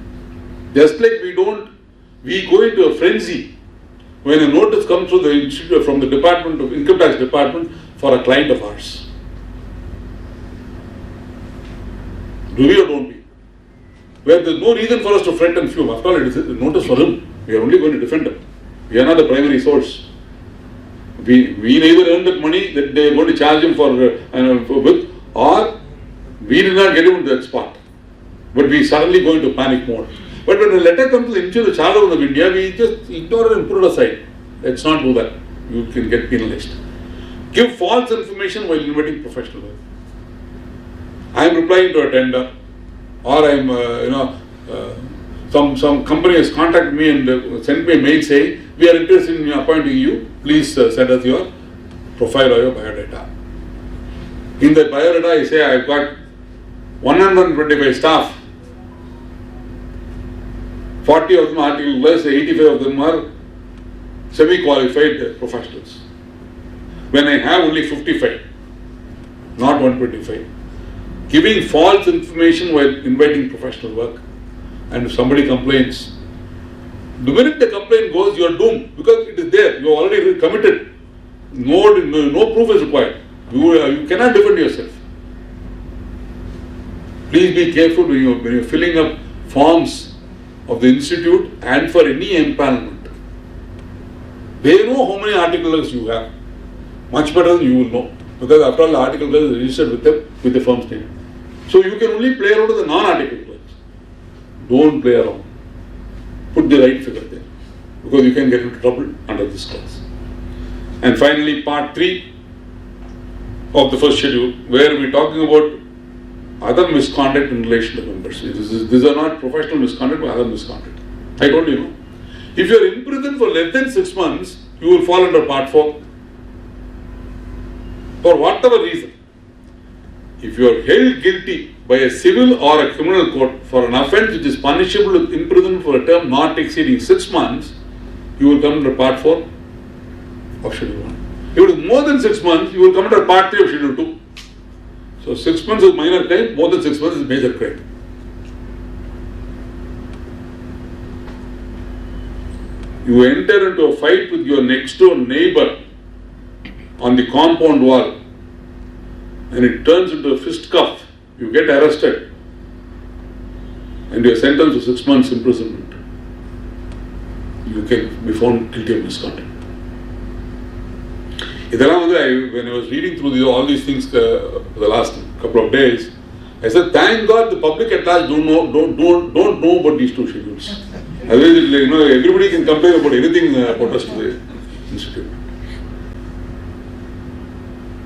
Just like we go into a frenzy when a notice comes to the institute from the Department of Income Tax Department for a client of ours. Do we or don't we? Where there is no reason for us to fret and fume. After all, it is a notice for him. We are only going to defend him. We are not the primary source. We neither earn that money that they are going to charge him for with, or we did not get him into that spot. But we suddenly go into panic mode. But when a letter comes to the Insurance Charter of India, we just ignore it and put it aside. Let's not do that. You can get penalized. Give false information while inviting professional work. I am replying to a tender, or I am, some company has contacted me and sent me a mail saying, we are interested in appointing you, please send us your profile or your biodata. In the biodata I say I have got 125 staff, 40 of them are article plus, 85 of them are semi-qualified professionals. When I have only 55, not 125. Giving false information while inviting professional work, and if somebody complains, the minute the complaint goes, you are doomed because it is there. You are already committed. No proof is required. You cannot defend yourself. Please be careful when you are filling up forms of the institute and for any empanelment. They know how many articles you have. Much better than you will know. Because after all, the article is registered with the firm's name. So you can only play around with the non-article clause. Don't play around. Put the right figure there. Because you can get into trouble under this clause. And finally, part 3 of the first schedule, where we are talking about other misconduct in relation to members. These are not professional misconduct, but other misconduct. I told you, if you are in prison for less than 6 months, you will fall under part 4. For whatever reason. If you are held guilty by a civil or a criminal court for an offence which is punishable with imprisonment for a term not exceeding 6 months, you will come under part 4 of schedule 1. If it is more than 6 months, you will come under part 3 of schedule 2. So 6 months is minor crime, more than 6 months is major crime. You enter into a fight with your next door neighbor on the compound wall and it turns into a fistcuff, you get arrested and you are sentenced to 6 months imprisonment. You can be found guilty of misconduct. When I was reading through all these things the last couple of days, I said, thank God the public at large don't know about these 2 schedules. Otherwise, everybody can complain about anything about us to the institute.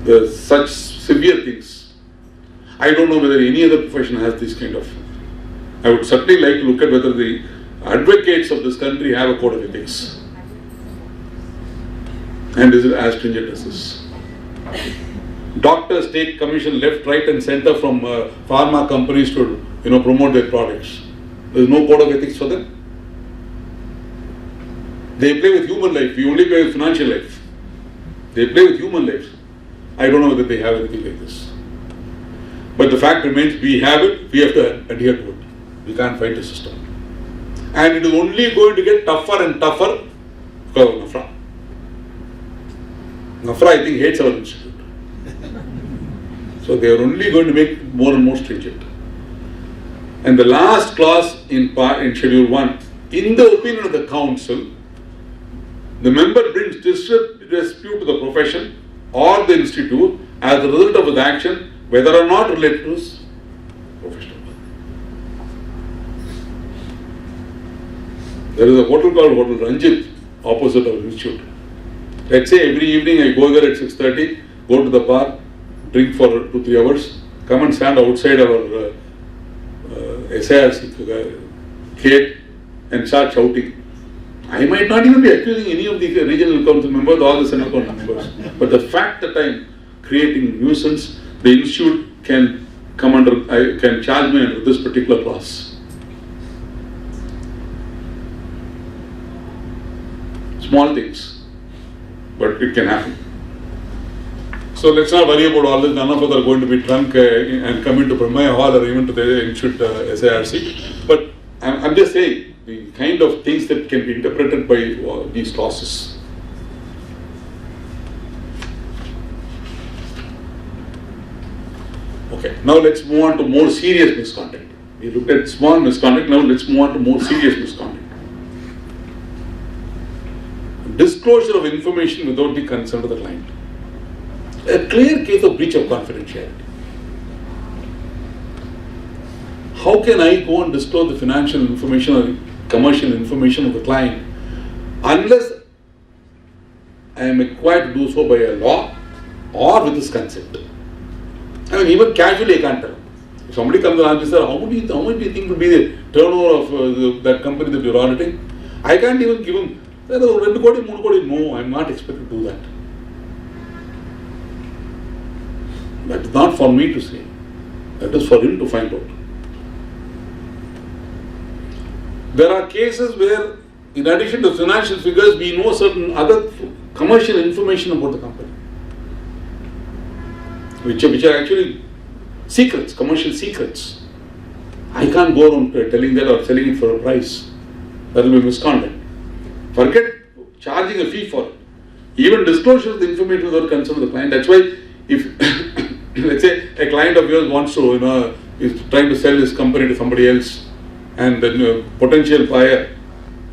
There are such severe things. I don't know whether any other profession has this kind of. I would certainly like to look at whether the advocates of this country have a code of ethics. And is it as stringent as this? Doctors take commission left, right and center from pharma companies to promote their products. There is no code of ethics for them. They play with human life. We only play with financial life. They play with human life. I don't know whether they have anything like this. But the fact remains, we have it, we have to adhere to it. We can't fight the system. And it is only going to get tougher and tougher because of NAFRA. NAFRA, I think, hates our institute. So they are only going to make more and more stringent. And the last clause in Schedule 1, in the opinion of the council, the member brings dispute to the profession or the institute as a result of the action, whether or not related to his professional work. There is a hotel called Hotel Ranjit, opposite of the institute. Let's say every evening I go there at 6:30, go to the bar, drink for 2-3 hours, come and stand outside our SIRC gate and start shouting. I might not even be accusing any of the regional council members or the central council members, but the fact that I am creating nuisance, the institute can come under, can charge me under this particular clause. Small things, but it can happen. So let's not worry about all this. None of us are going to be drunk and come into Brahmaya Hall or even to the institute SIRC. But I'm just saying the kind of things that can be interpreted by these clauses. Okay, now let's move on to more serious misconduct. We looked at small misconduct, now let's move on to more serious misconduct. Disclosure of information without the consent of the client. A clear case of breach of confidentiality. How can I go and disclose the financial information or commercial information of the client unless I am required to do so by a law or with his consent? I mean, even casually I can't tell. If somebody comes and asks me, sir, how much do you think will be the turnover of that company that you're auditing? I can't even give him, no, I'm not expected to do that. That is not for me to say. That is for him to find out. There are cases where, in addition to financial figures, we know certain other commercial information about the company, which are actually secrets, commercial secrets. I can't go around telling that or selling it for a price. That will be misconduct. Forget charging a fee for it. Even disclosure of the information without consent of the client. That's why if, let's say, a client of yours wants to, is trying to sell his company to somebody else, and the potential buyer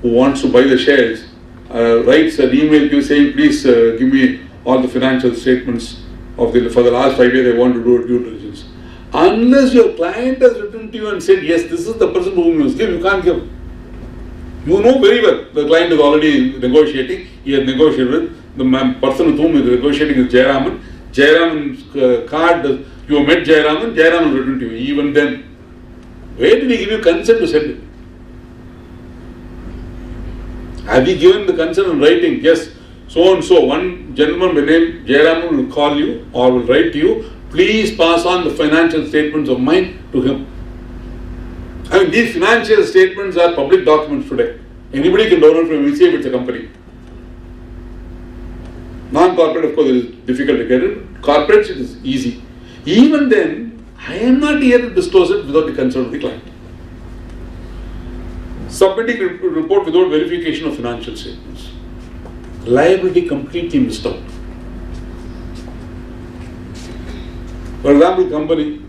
who wants to buy the shares writes an email to you saying, please give me all the financial statements for the last 5 years I want to do due diligence. Unless your client has written to you and said, yes, this is the person whom you give, you can't give. You know very well the client is already negotiating. He has negotiated with the person with whom he is negotiating is Jayaraman. Jayaraman's card, you met Jayaraman, Jayaraman has written to you. Even then, where did he give you consent to send it? Have you given the consent in writing? Yes, so and so, one gentleman by name Jayaraman will call you or will write to you, please pass on the financial statements of mine to him. I mean, these financial statements are public documents today. Anybody can download from VC if it's a company. Non-corporate, of course, it is difficult to get it. Corporates, it is easy. Even then, I am not here to disclose it without the consent of the client. Submitting a report without verification of financial statements. Liability completely missed out. For example, company,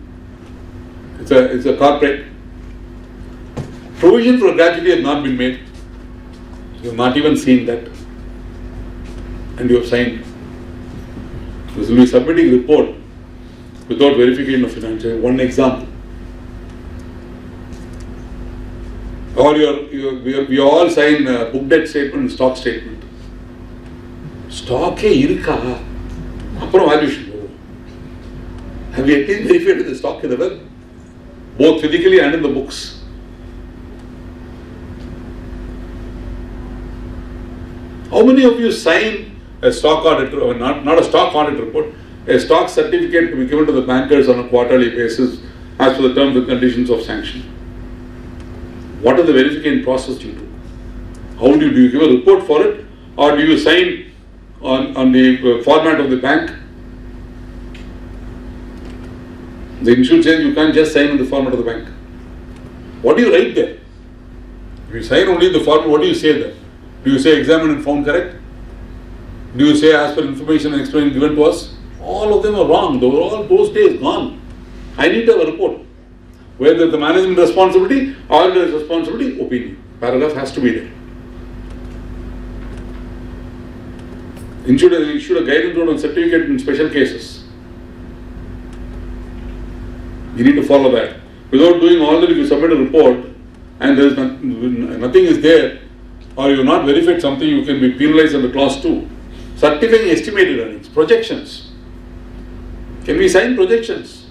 it's a corporate. Provision for gratuity has not been made. You have not even seen that. And you have signed. This will be submitting a report without verification of financial. One example. Or we all sign book debt statement and stock statement. Stock irka. Appuram valuation. Have you at least verified the stock in the web? Both physically and in the books. How many of you sign a stock audit, or not a stock audit report, a stock certificate to be given to the bankers on a quarterly basis as per the terms and conditions of sanction? What is the verification process you do? How do you give a report for it, or do you sign on the format of the bank? The institute says you can't just sign on the format of the bank. What do you write there? If you sign only the format, what do you say there? Do you say examined and found correct? Do you say as per information and explanation given to us? All of them are wrong. They were all those days gone. I need to have a report. Whether the management responsibility, auditor's responsibility, opinion. Paragraph has to be there. Issued a guidance note on certificate in special cases. You need to follow that. Without doing all that, if you submit a report and there is nothing is there, or you have not verified something, you can be penalized under clause 2. Certifying estimated earnings, projections. Can we sign projections?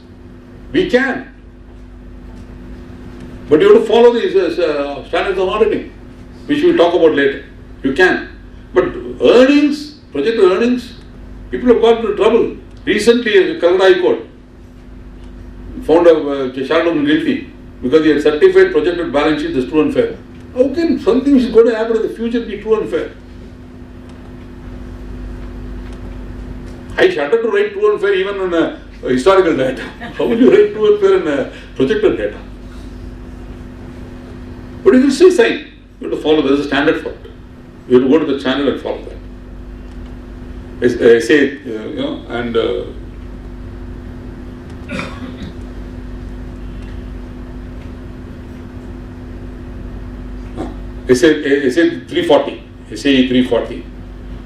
We can. But you have to follow these standards of auditing, which we will talk about later. You can. But earnings, projected earnings, people have got into trouble. Recently, Calcutta High Court found a shareholder guilty because he had certified projected balance sheet as true and fair. How can something which is going to happen in the future be true and fair? I shudder to write true and fair even in historical data. How will you write true and fair in projected data? But you can still sign. You have to follow. There is a standard for it. You have to go to the channel and follow that. I say, and SAE 340,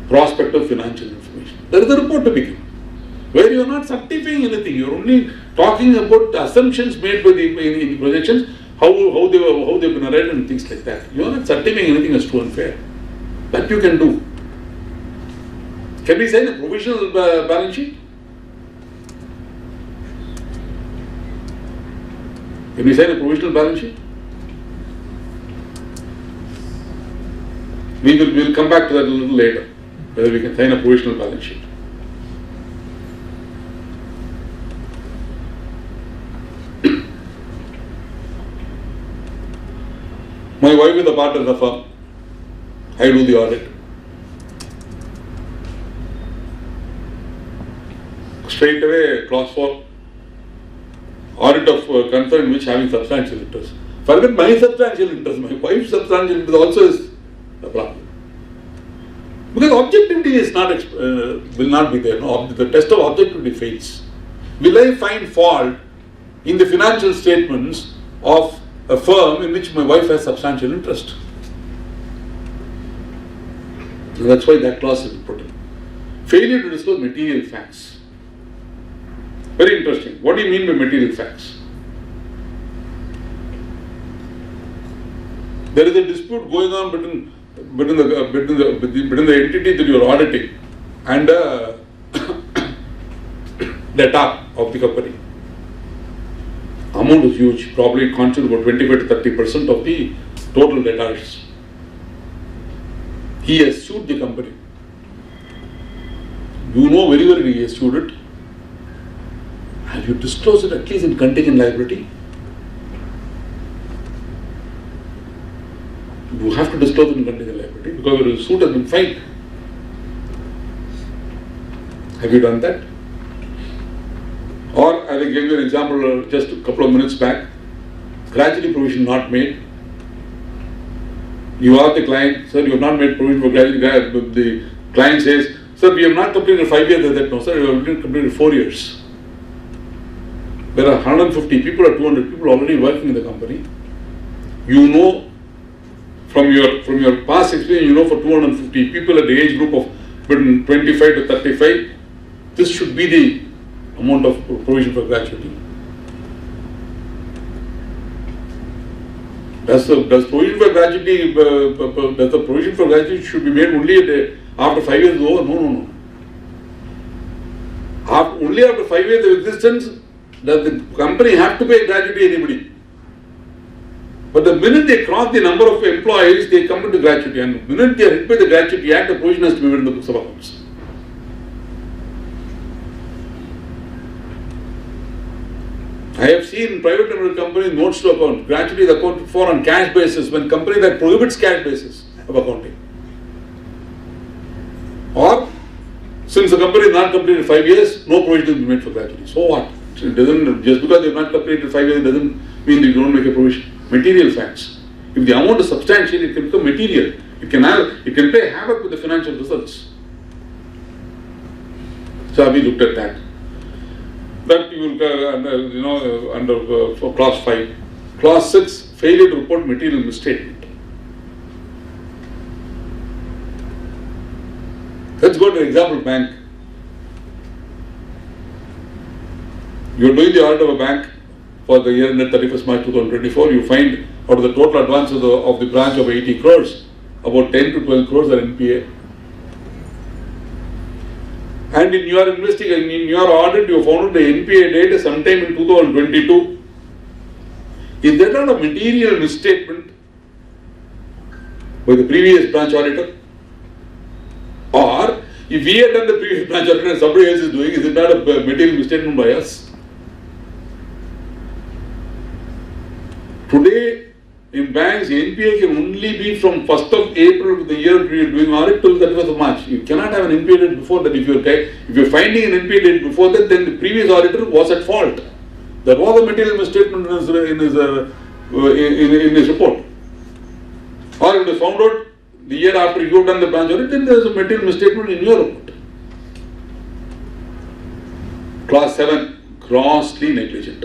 prospective financial information. There is a report to begin, where you are not certifying anything. You are only talking about assumptions made by the projections, how they've been arrived and things like that. You are not certifying anything as true and fair. That you can do. Can we sign a provisional balance sheet? Can we sign a provisional balance sheet? We will come back to that a little later, whether we can sign a provisional balance sheet. My wife is a partner in the firm. I do the audit. Straight away, clause 4, audit of concern which having substantial interest. Forget my substantial interest, my wife's substantial interest also is a problem. Because objectivity is not will not be there. No, the test of objectivity fails. Will I find fault in the financial statements of a firm in which my wife has substantial interest? And that's why that clause is put in. Failure to disclose material facts. Very interesting. What do you mean by material facts? There is a dispute going on between the entity that you are auditing and data of the company. Amount is huge. Probably it constitutes about 25 to 30% of the total debtors. He has sued the company. You know very well he has sued it. Have you disclosed it at least in contingent liability? You have to disclose it in contingent liability because the suit has been filed. Have you done that? Or, as I gave you an example just a couple of minutes back, gratuity provision not made. You ask the client, sir, you have not made provision for gratuity. The client says, sir, we have not completed 5 years. They said, no, sir, we have completed 4 years. There are 150 people or 200 people already working in the company. You know from your past experience, you know for 250 people at the age group of between 25 to 35, this should be the amount of provision for gratuity. Does the provision for gratuity should be made only after 5 years is over? No. Only after 5 years of existence does the company have to pay gratuity anybody. But the minute they cross the number of employees, they come into gratuity. And the minute they are hit by the Gratuity Act, the provision has to be made in the books of accounts. I have seen private limited companies notes to account. Gratuity is accounted for on cash basis when company that prohibits cash basis of accounting. Or, since the company is not completed 5 years, no provision is made for gratuity. So what? It doesn't, just because they have not completed 5 years, it doesn't mean they don't make a provision. Material facts. If the amount is substantial, it can become material. It can play havoc with the financial results. So we looked at that. That you will under for clause 5. Clause 6, failure to report material misstatement. Let's go to an example bank. You are doing the audit of a bank for the year ended 31st March 2024. You find out of the total advance of the branch of 80 crores, about 10 to 12 crores are NPA. And in your investigation, in your audit, you found the NPA date sometime in 2022. Is that not a material misstatement by the previous branch auditor? Or if we had done the previous branch auditor and somebody else is doing, is it not a material misstatement by us? Today, in banks, NPA can only be from 1st of April of the year we are doing audit till 31st of March. You cannot have an NPA date before that. If you're finding an NPA date before that, then the previous auditor was at fault. There was a material misstatement in his report. Or if it is found out the year after you have done the branch audit, then there is a material misstatement in your report. Clause 7, grossly negligent.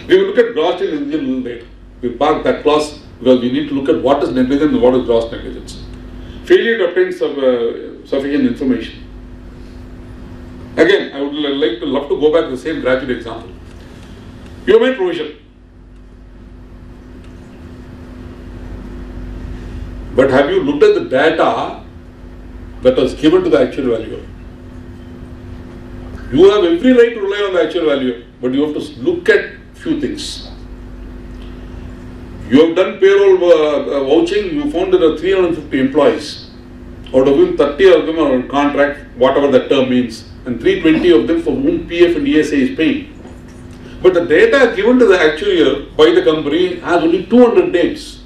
We will look at grossly negligent a little later. We will park that clause because we need to look at what is negligence and what is gross negligence. Failure to obtain sufficient information. Again, I would love to go back to the same graduate example. You have made provision. But have you looked at the data that was given to the actual valuer? You have every right to rely on the actual valuer, but you have to look at few things. You have done payroll vouching, you found there are 350 employees, out of whom 30 of them are on contract, whatever that term means, and 320 of them for whom PF and ESA is paying. But the data given to the actuarial by the company has only 200 names.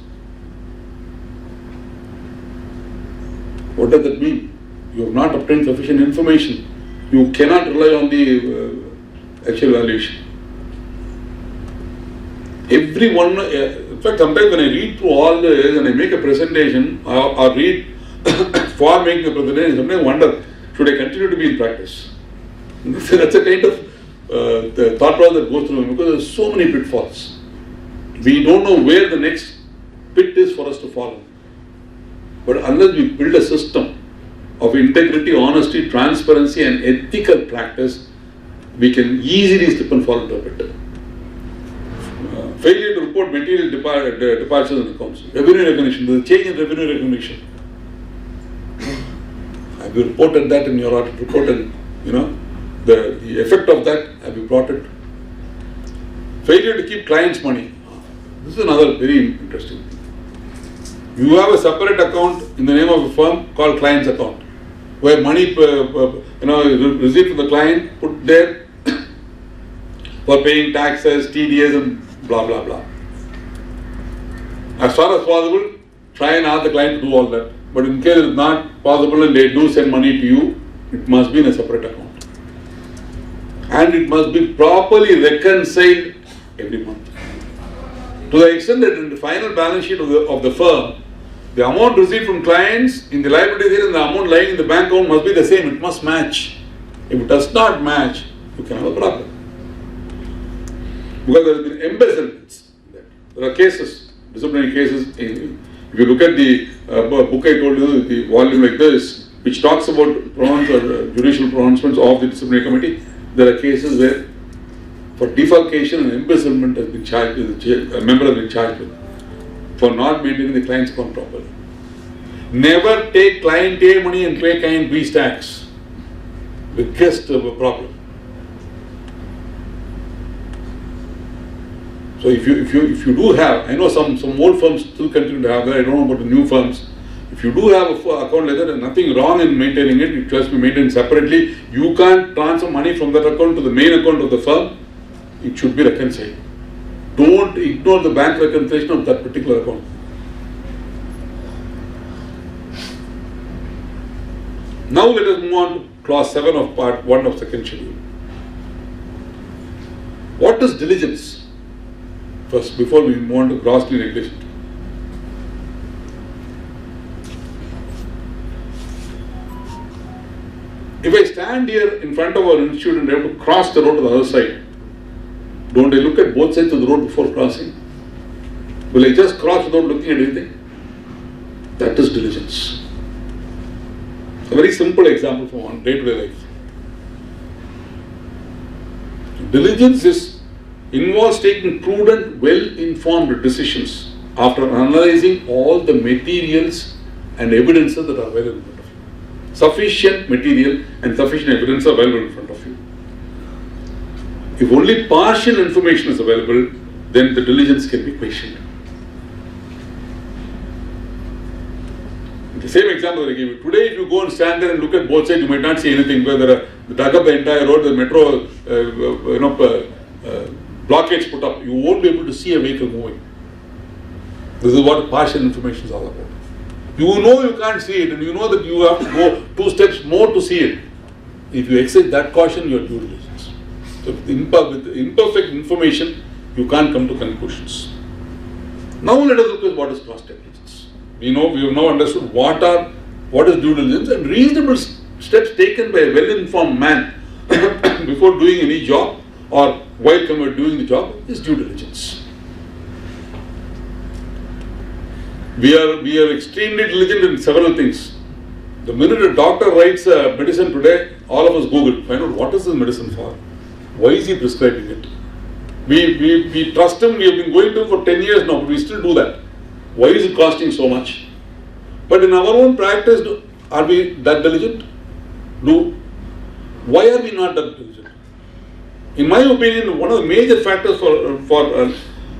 What does that mean? You have not obtained sufficient information. You cannot rely on the actual valuation. Everyone, in fact, sometimes when I read through all this and I make a presentation or read for making a presentation, sometimes I wonder, should I continue to be in practice? That's a kind of the thought process that goes through me because there are so many pitfalls. We don't know where the next pit is for us to follow. But unless we build a system of integrity, honesty, transparency and ethical practice, we can easily slip and fall into a pit. Failure to report material departures in accounts. Revenue recognition, there is a change in revenue recognition. Have you reported that in your audit report and the effect of that, have you brought it? Failure to keep clients' money. This is another very interesting thing. You have a separate account in the name of a firm called client's account, where money received from the client put there for paying taxes, TDS and blah blah blah. As far as possible, try and ask the client to do all that. But in case it is not possible and they do send money to you, it must be in a separate account. And it must be properly reconciled every month. To the extent that in the final balance sheet of the firm, the amount received from clients in the liability side and the amount lying in the bank account must be the same. It must match. If it does not match, you can have a problem. Because there have been embezzlements. There are cases, disciplinary cases. If you look at the book I told you, the volume like this, which talks about judicial pronouncements of the disciplinary committee, there are cases where for defalcation and embezzlement has been charged, a member has been charged with for not maintaining the client's account properly. Never take client A money and pay client B's tax. Biggest problem. So if you do have, I know some old firms still continue to have that, I don't know about the new firms. If you do have an account like that, there's nothing wrong in maintaining it, it has to be maintained separately. You can't transfer money from that account to the main account of the firm, it should be reconciled. Don't ignore the bank reconciliation of that particular account. Now let us move on to clause 7 of part 1 of second schedule. What is diligence? First, before we move on to grossly negligent. If I stand here in front of our institute and I have to cross the road to the other side, don't I look at both sides of the road before crossing? Will I just cross without looking at anything? That is diligence. A very simple example from one day-to-day life. Diligence involves taking prudent, well-informed decisions after analyzing all the materials and evidences that are available in front of you. Sufficient material and sufficient evidence are available in front of you. If only partial information is available, then the diligence can be questioned. The same example that I gave you. Today, if you go and stand there and look at both sides, you might not see anything. Whether they dug up the entire road, the metro, blockades put up, you won't be able to see a vehicle moving. This is what partial information is all about. You know you can't see it, and you know that you have to go 2 steps more to see it. If you exercise that caution, you are due diligence. So with imperfect information, you can't come to conclusions. Now let us look at what is cross diligence. We have now understood what is due diligence, and reasonable steps taken by a well-informed man before doing any job or while doing the job is due diligence. We are extremely diligent in several things. The minute a doctor writes a medicine today, all of us Google, find out what is this medicine for? Why is he prescribing it? We trust him, we have been going to him for 10 years now, but we still do that. Why is it costing so much? But in our own practice, are we that diligent? Why are we not that diligent? In my opinion, one of the major factors for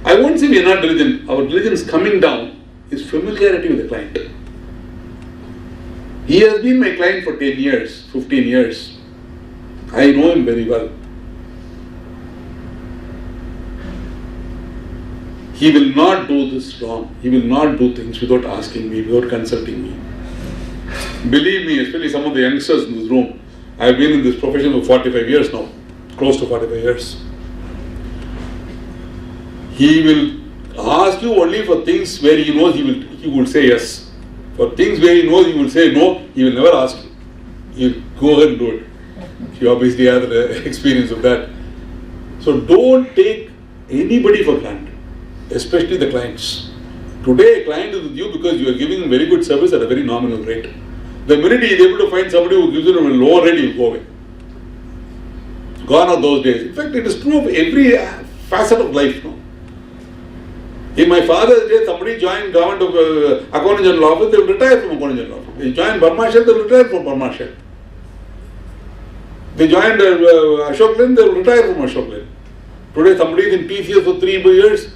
I won't say we are not diligent, our diligence coming down is familiarity with the client. He has been my client for 10 years, 15 years. I know him very well. He will not do this wrong. He will not do things without asking me, without consulting me. Believe me, especially some of the youngsters in this room, I have been in this profession for 45 years now, close to 45 years. He will ask you only for things where he knows he will say yes. For things where he knows he will say no, he will never ask you. He will go ahead and do it. You obviously have the experience of that. So don't take anybody for granted, especially the clients. Today a client is with you because you are giving him very good service at a very nominal rate. The minute he is able to find somebody who gives him a lower rate, he will go away. Gone are those days. In fact, it is true of every facet of life now. In my father's day, somebody joined government of Accountant General Office, they will retire from Accountant General Office. They joined Burma Shell, they will retire from Burma Shell. They joined Ashok Lane, they will retire from Ashok Lane. Today somebody is in TCS for 3 years,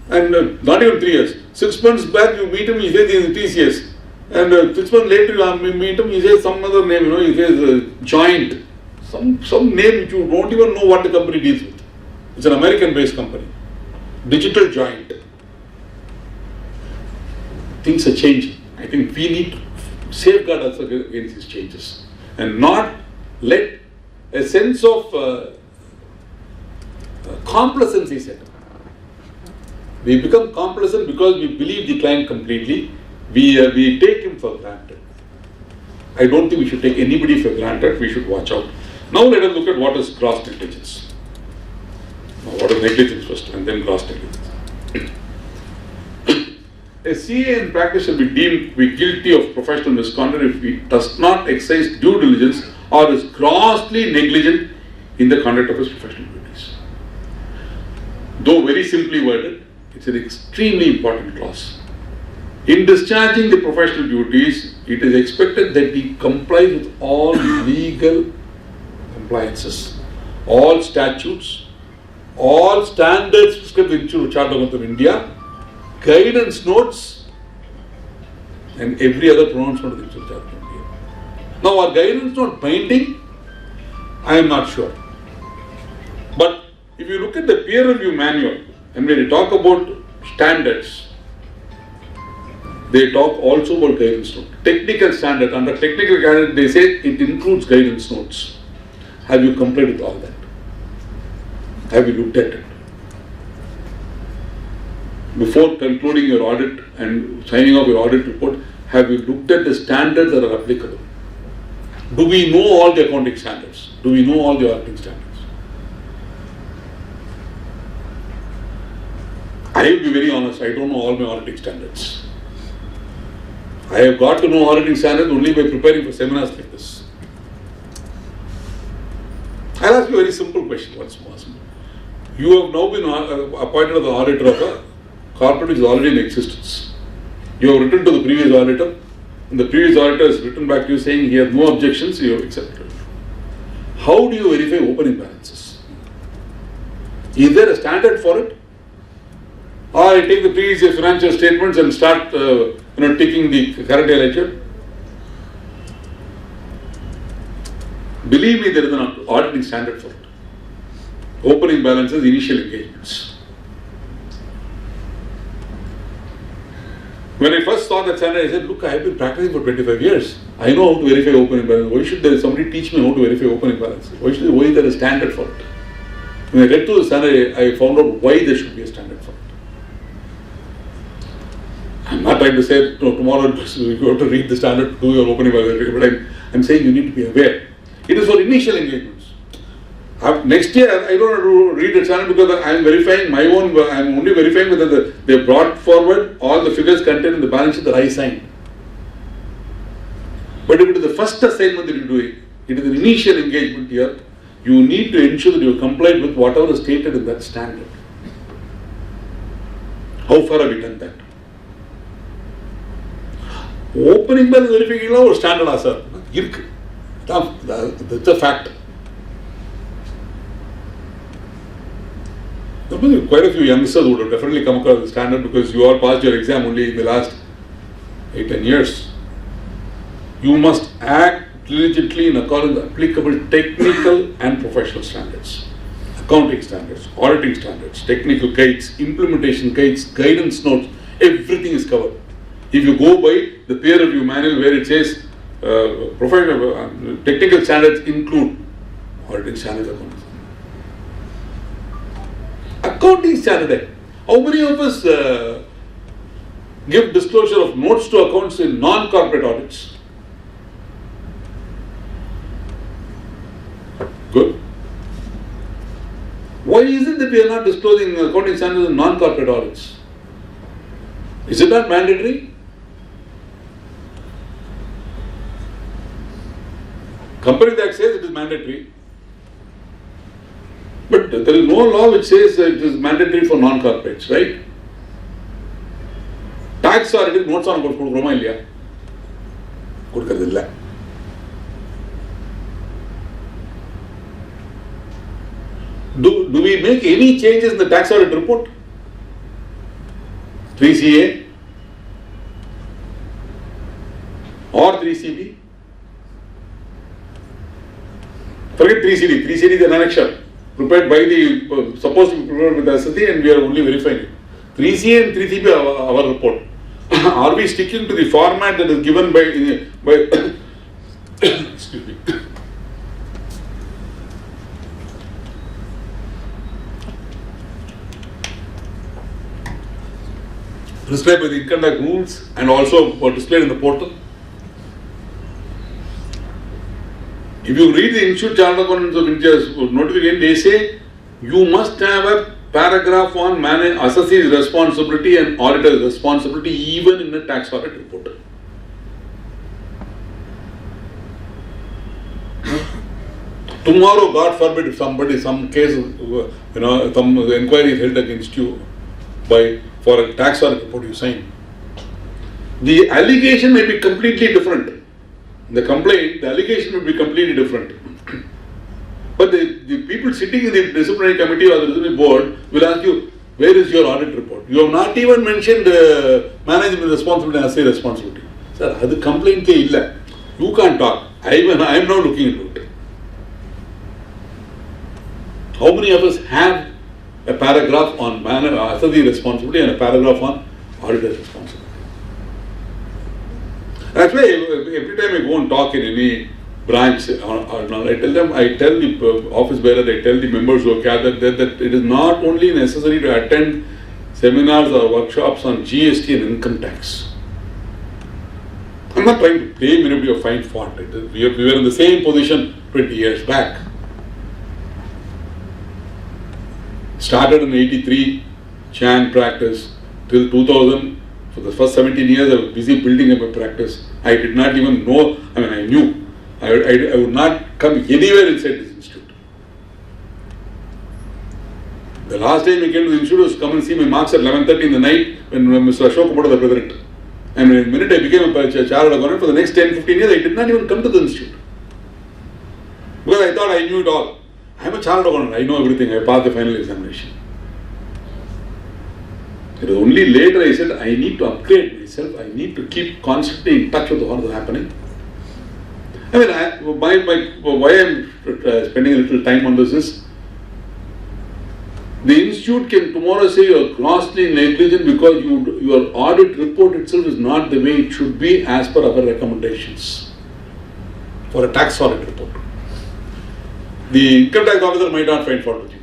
and not even 3 years. 6 months back you meet him, he says he is in TCS. And 6 months later you meet him, he says some other name, he says joint. Some name which you don't even know what the company deals with. It's an American-based company. Digital Joint. Things are changing. I think we need to safeguard us against these changes and not let a sense of complacency set up. We become complacent because we believe the client completely. We take him for granted. I don't think we should take anybody for granted. We should watch out. Now let us look at what is gross negligence. What is negligence first and then gross negligence. A CA in practice shall be deemed to be guilty of professional misconduct if he does not exercise due diligence or is grossly negligent in the conduct of his professional duties. Though very simply worded, it's an extremely important clause. In discharging the professional duties, it is expected that he complies with all legal compliances, all statutes, all standards prescribed in the Charter of India, guidance notes, and every other pronouncement of the Charter of India. Now, are guidance note binding? I am not sure. But if you look at the peer review manual, and when you talk about standards, they talk also about guidance note. Technical standard, under technical standard, they say it includes guidance notes. Have you complied with all that? Have you looked at it? Before concluding your audit and signing off your audit report, have you looked at the standards that are applicable? Do we know all the accounting standards? Do we know all the auditing standards? I will be very honest, I don't know all my auditing standards. I have got to know auditing standards only by preparing for seminars like this. I'll ask you a very simple question once more. You have now been appointed as the auditor of a corporate which is already in existence. You have written to the previous auditor, and the previous auditor has written back to you saying he has no objections, you have accepted. How do you verify opening balances? Is there a standard for it? Or I take the previous year's financial statements and start taking the current year ledger? Believe me, there is an auditing standard for it. Opening balances, initial engagements. When I first saw that standard, I said, look, I have been practicing for 25 years. I know how to verify opening balance. Why should somebody teach me how to verify opening balances? Why is there a standard for it? When I read through the standard, I found out why there should be a standard for it. I'm not trying to say tomorrow you have to read the standard to do your opening balance, but I'm saying you need to be aware. It is for initial engagements. Next year, I don't have to read the standard because I'm verifying my own, I'm only verifying whether they brought forward all the figures contained in the balance sheet that I signed. But if it is the first assignment that you're doing, it is an initial engagement here, you need to ensure that you are compliant with whatever is stated in that standard. How far have we done that? Opening balance verification or standard sir. That's a fact. Quite a few youngsters would have definitely come across the standard because you all passed your exam only in the last 8-10 years. You must act diligently in accordance with applicable technical and professional standards, accounting standards, auditing standards, technical guides, implementation guides, guidance notes, everything is covered. If you go by the peer review manual where it says professional technical standards include auditing standards, accounting standard. How many of us give disclosure of notes to accounts in non-corporate audits? Good. Why is it that we are not disclosing accounting standards in non-corporate audits? Is it not mandatory? Company that says it is mandatory. But there is no law which says that it is mandatory for non-corporates, right? Tax auditing notes on கொடுக்கிறோமா இல்லையா? கொடுக்கிறது இல்லை. Do we make any changes in the tax audit report? 3CA or 3CB? Forget 3CD. 3CD is an annexure prepared by the, supposed to be prepared with the SSD and we are only verifying it. 3CA and 3CB are our report. Are we sticking to the format that is given by excuse me. Prescribed by the income tax rules and also displayed in the portal? If you read the Institute Chartered Accountants of India's notification, they say you must have a paragraph on assessee's responsibility and auditor's responsibility even in a tax audit report. Tomorrow, God forbid, if some case, some inquiry is held against you for a tax audit report you sign, the allegation may be completely different. The complaint, the allegation will be completely different. But the people sitting in the disciplinary committee or the disciplinary board will ask you, where is your audit report? You have not even mentioned management responsibility and assay responsibility. Sir, that's complaint illa. You can't talk. I am now looking into it. How many of us have a paragraph on assay responsibility and a paragraph on auditor's responsibility? That's why every time I go and talk in any branch, I tell the office bearers, I tell the members who are gathered that it is not only necessary to attend seminars or workshops on GST and income tax. I'm I'm not trying to blame anybody or find fault. We were in the same position 20 years back. Started in 83, Chan practice, till 2000. For the first 17 years, I was busy building up a practice. I did not even know, I knew. I would not come anywhere inside this institute. The last time I came to the institute was to come and see my marks at 11:30 in the night when Mr. Ashok Kumar was the president. And the minute I became a chartered accountant, for the next 10-15 years, I did not even come to the institute. Because I thought I knew it all. I am a chartered accountant, I know everything, I passed the final examination. It was only later I said, I need to upgrade myself, I need to keep constantly in touch with what is happening. Why I am spending a little time on this is, the institute can tomorrow say you are grossly negligent because your audit report itself is not the way it should be as per our recommendations for a tax audit report. The income tax officer might not find fault with you.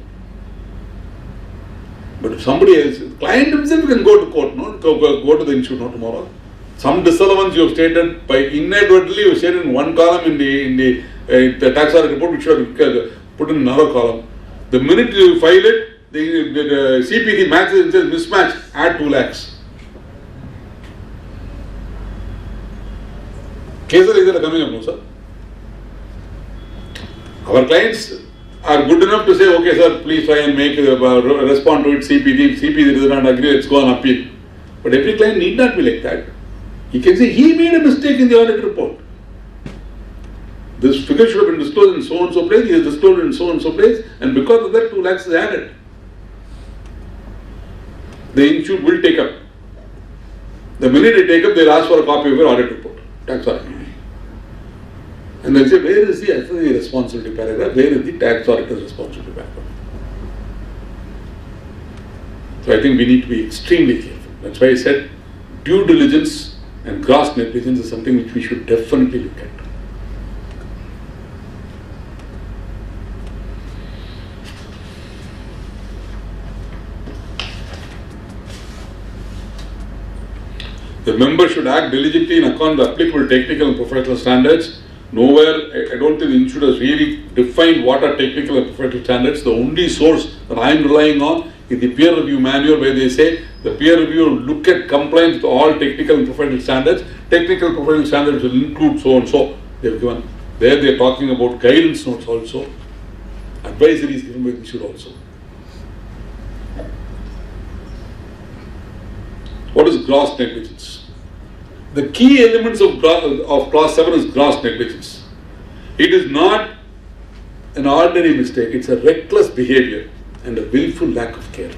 But if somebody else, the client himself can go to court, no? Go to the institute tomorrow. Some disallowance you have stated by inadvertently, you have stated in one column in the tax audit report, which you have put in another column. The minute you file it, the CPC matches and says mismatch, add 2 lakhs. Cases like that are coming up, no sir? Our clients are good enough to say, okay sir, please try and respond to it, CPC does not agree, let's go on appeal. But every client need not be like that. He can say, he made a mistake in the audit report. This figure should have been disclosed in so and so place, he has disclosed it in so and so place, and because of that 2 lakhs is added. The institute will take up. The minute they take up, they'll ask for a copy of your audit report, tax audit. And they'll say, where is the SIC responsibility paragraph? Where is the tax auditor's responsibility paragraph? So I think we need to be extremely careful. That's why I said due diligence and gross negligence is something which we should definitely look at. The member should act diligently in accordance with applicable technical and professional standards. Nowhere, I don't think the institute has really defined what are technical and professional standards. The only source that I am relying on is the peer review manual, where they say the peer review will look at compliance with all technical and professional standards. Technical and professional standards will include so and so. They have given. There they are talking about guidance notes also. Advisories given by the institute also. What is gross negligence? The key elements of clause 7 is gross negligence. It is not an ordinary mistake, it's a reckless behavior and a willful lack of care.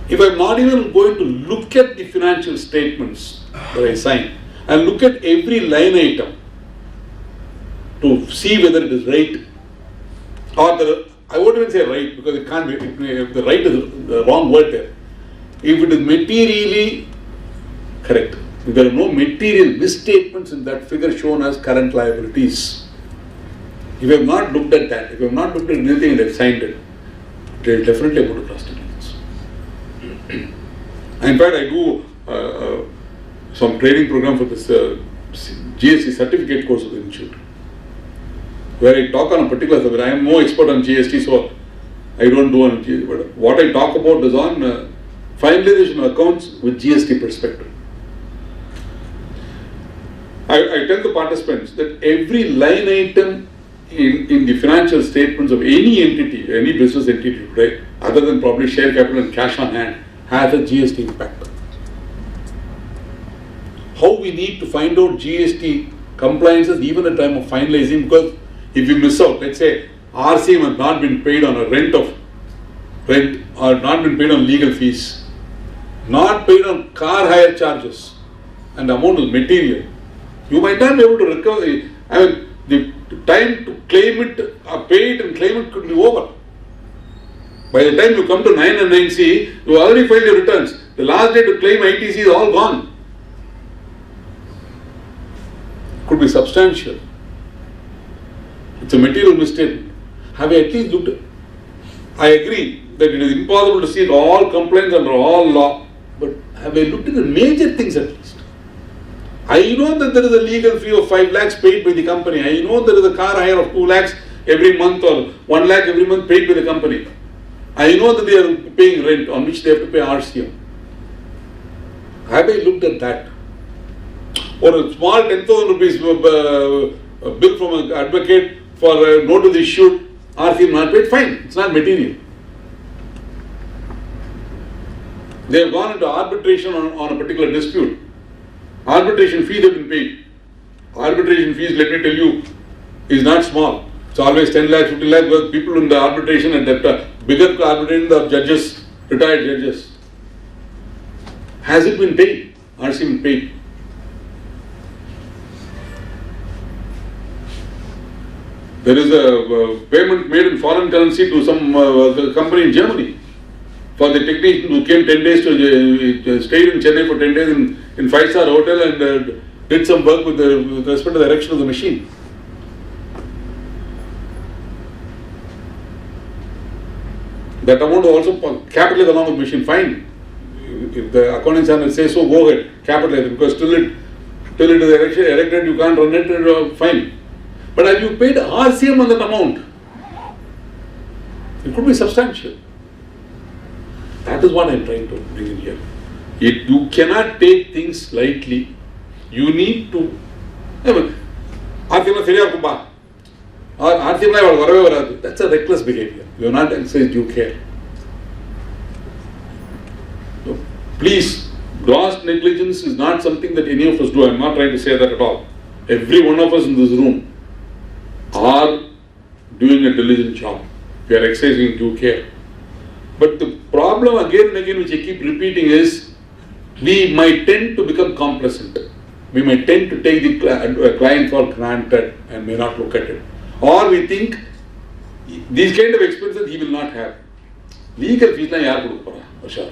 If I'm not even going to look at the financial statements that I sign, I'll look at every line item to see whether it is right, or I won't even say right because it can't be, the right is the wrong word there. If it is materially correct, if there are no material misstatements in that figure shown as current liabilities, if you have not looked at that, if you have not looked at anything and have signed it, it will definitely go to gross negligence. In fact, I do some training program for this GST certificate course of the institute, where I talk on a particular subject. I am no expert on GST, so I don't do on GST, but what I talk about is on finalization of accounts with GST perspective. I tell the participants that every line item in the financial statements of any entity, any business entity today, other than probably share capital and cash on hand, has a GST impact. How we need to find out GST compliances even at the time of finalizing, because if we miss out, let's say RC has not been paid on a rent or not been paid on legal fees, not paid on car hire charges, and the amount is material, you might not be able to recover. I mean, the time to claim it, pay it and claim it could be over. By the time you come to 9 and 9C, you already filed your returns. The last day to claim ITC is all gone. Could be substantial. It's a material misstatement. Have I at least looked at it? I agree that it is impossible to see all complaints under all law, but have I looked at the major things at least? I know that there is a legal fee of 5 lakhs paid by the company. I know there is a car hire of 2 lakhs every month or 1 lakh every month paid by the company. I know that they are paying rent on which they have to pay RCM. Have I looked at that? Or a small 10,000 rupees bill from an advocate for a notice issued, RCM not paid, fine, it's not material. They have gone into arbitration on a particular dispute. Arbitration fees have been paid. Arbitration fees, let me tell you, is not small. It's always 10 lakhs, 15 lakhs, because people in the arbitration and that bigger arbitration are judges, retired judges. Has it been paid? RCM been paid? There is a payment made in foreign currency to some company in Germany for the technician who came 10 days to stayed in Chennai for 10 days in 5-star hotel and did some work with respect to the erection of the machine. That amount also capitalized along with machine, fine. If the accounting standard says so, go ahead, capitalize it, because till it is erected, you can't run it, fine. But have you paid RCM on that amount? It could be substantial. That is what I am trying to bring in here. You cannot take things lightly. You need to. That's a reckless behavior. You are not exercised due care. So, please, gross negligence is not something that any of us do. I am not trying to say that at all. Every one of us in this room are doing a diligent job. We are exercising due care. But the problem again and again which I keep repeating is, we might tend to become complacent. We might tend to take the client for granted and may not look at it. Or we think these kind of expenses he will not have. Legal fees la yaar kodukku pora varsha.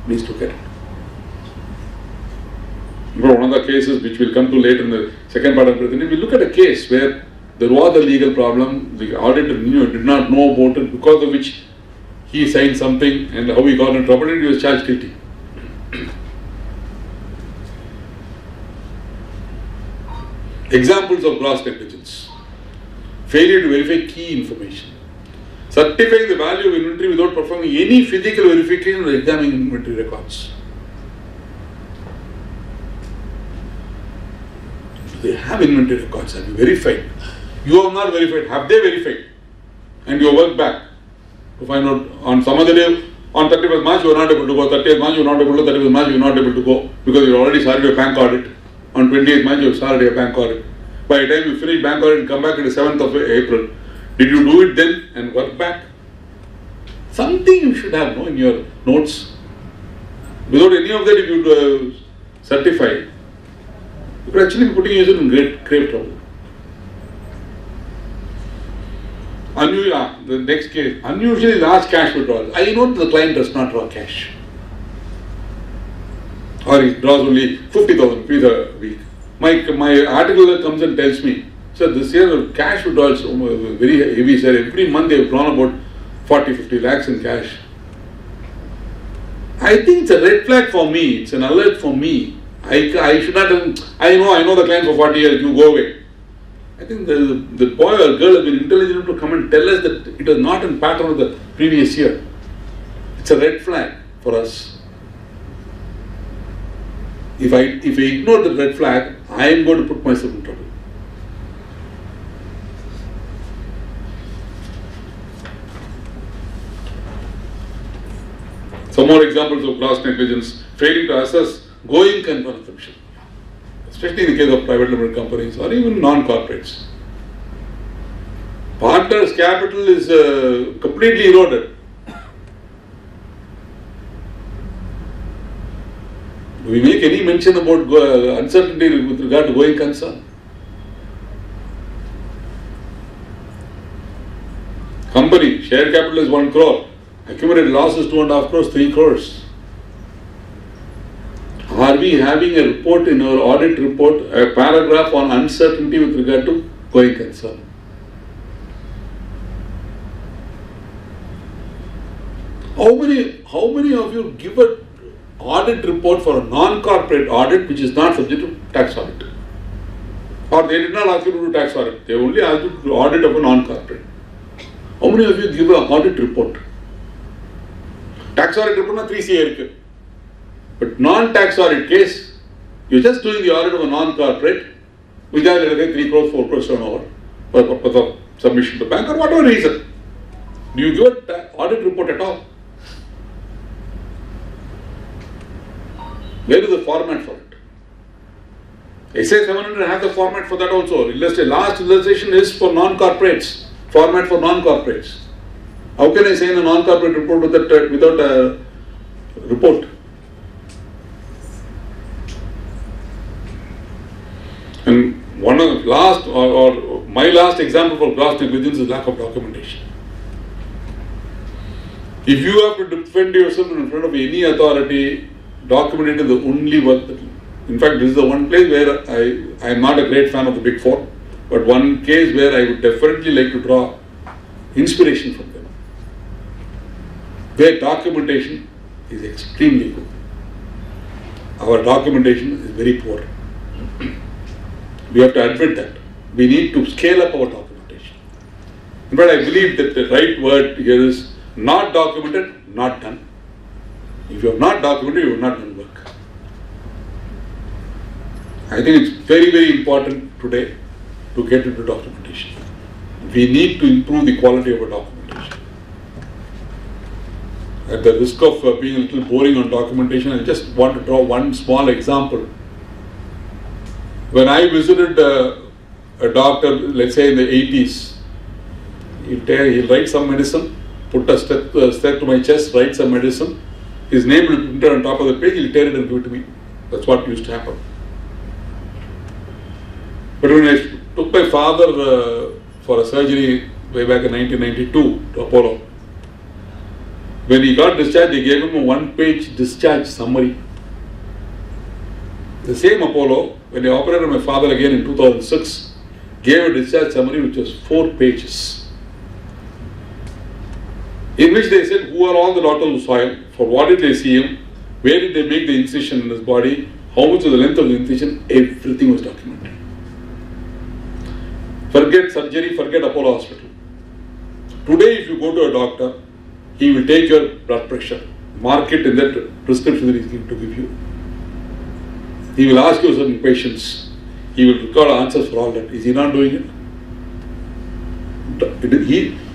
Please look at it. One of the cases which we'll come to later in the second part of the presentation, we look at a case where there was a legal problem, the auditor did not know about it, because of which he signed something and how he got in trouble and he was charged guilty. Examples of gross negligence: failure to verify key information, certifying the value of inventory without performing any physical verification or examining inventory records. They have inventory records, have you verified? You have not verified, have they verified? And you work back to find out on some other day, on 31st March you are not able to go, 30th March you are not able to, 31st March you are not able to go because you already started your bank audit. On 28th March you have started your bank audit. By the time you finish bank audit and come back on the 7th of April, did you do it then and work back? Something you should have in your notes. Without any of that, if you certify, you could actually be putting yourself in grave trouble. The next case, unusually large cash withdrawals. I know the client does not draw cash. Or he draws only 50,000 rupees a week. My article that comes and tells me, sir, this year the cash withdrawals very heavy, sir. Every month they have drawn about 40-50 lakhs in cash. I think it's a red flag for me. It's an alert for me. I should not have, I know the client for 40 years, you go away. I think the boy or girl has been intelligent enough to come and tell us that it was not in pattern of the previous year. It's a red flag for us. If I ignore the red flag, I am going to put myself in trouble. Some more examples of gross negligence: failing to assess going concern assumption, especially in the case of private limited companies or even non-corporates. Partners' capital is completely eroded. Do we make any mention about uncertainty with regard to going concern? Company, share capital is 1 crore, accumulated losses 2.5 crores, 3 crores. Are we having a report in our audit report, a paragraph on uncertainty with regard to going concern? How many of you give a audit report for a non-corporate audit which is not subject to tax audit. Or they did not ask you to do tax audit. They only asked you to do audit of a non-corporate. How many of you give an audit report? Tax audit report is 3 CA. But non-tax audit case, you're just doing the audit of a non-corporate, which has 3 crores, 4 crores turnover for purpose of submission to the bank or whatever reason. Do you give an audit report at all? Where is the format for it? SA 700 has the format for that also. Last illustration is for non-corporates. Format for non-corporates. How can I say in a non-corporate report without a report? And one of the last, or my last example for gross negligence is lack of documentation. If you have to defend yourself in front of any authority, documentation is the only work that you. In fact, this is the one place where I am not a great fan of the Big Four, but one case where I would definitely like to draw inspiration from them. Their documentation is extremely good. Our documentation is very poor. We have to admit that. We need to scale up our documentation. In fact, I believe that the right word here is not documented, not done. If you have not documented, you have not done work. I think it's very, very important today to get into documentation. We need to improve the quality of our documentation. At the risk of being a little boring on documentation, I just want to draw one small example. When I visited a doctor, let's say in the 80s, he'll write some medicine, put a step to my chest, write some medicine, his name will be printed on top of the page, he'll tear it and give it to me. That's what used to happen. But when I took my father for a surgery way back in 1992 to Apollo, when he got discharged, they gave him a 1-page discharge summary. The same Apollo, when they operated my father again in 2006, gave a discharge summary which was 4 pages. In which they said who are all the doctors who saw him, for what did they see him, where did they make the incision in his body, how much was the length of the incision, everything was documented. Forget surgery, forget Apollo Hospital. Today if you go to a doctor, he will take your blood pressure, mark it in that prescription that he is going to give you. He will ask you certain patients. He will record answers for all that. Is he not doing it?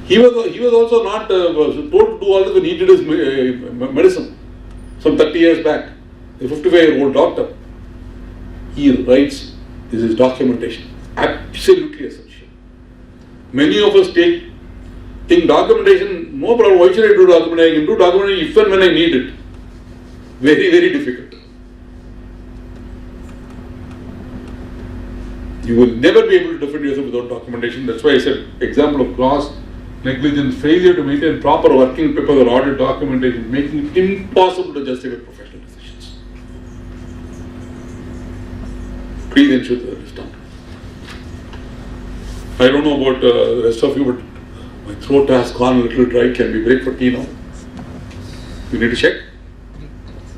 He was also not told to do all that when he did his medicine some 30 years back. A 55-year-old doctor. He writes, this is documentation. Absolutely essential. Many of us think documentation, no problem, why should I do documentation? I can do documentation if and when I need it. Very, very difficult. You will never be able to defend yourself without documentation. That's why I said, example of gross negligence, failure to maintain proper working paper or audit documentation, making it impossible to justify professional decisions. Please ensure that it is done. I don't know about the rest of you, but my throat has gone a little dry. Can we break for tea now? You need to check?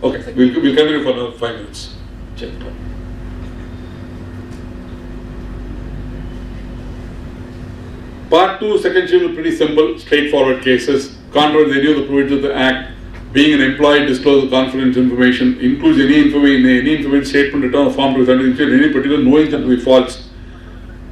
Okay, we'll continue for another 5 minutes. Check it out. Part 2, second schedule, pretty simple, straightforward cases. Contrary to any of the provisions of the Act, being an employee discloses confidential information, includes any information statement, return, or form to any particular knowing that to be false,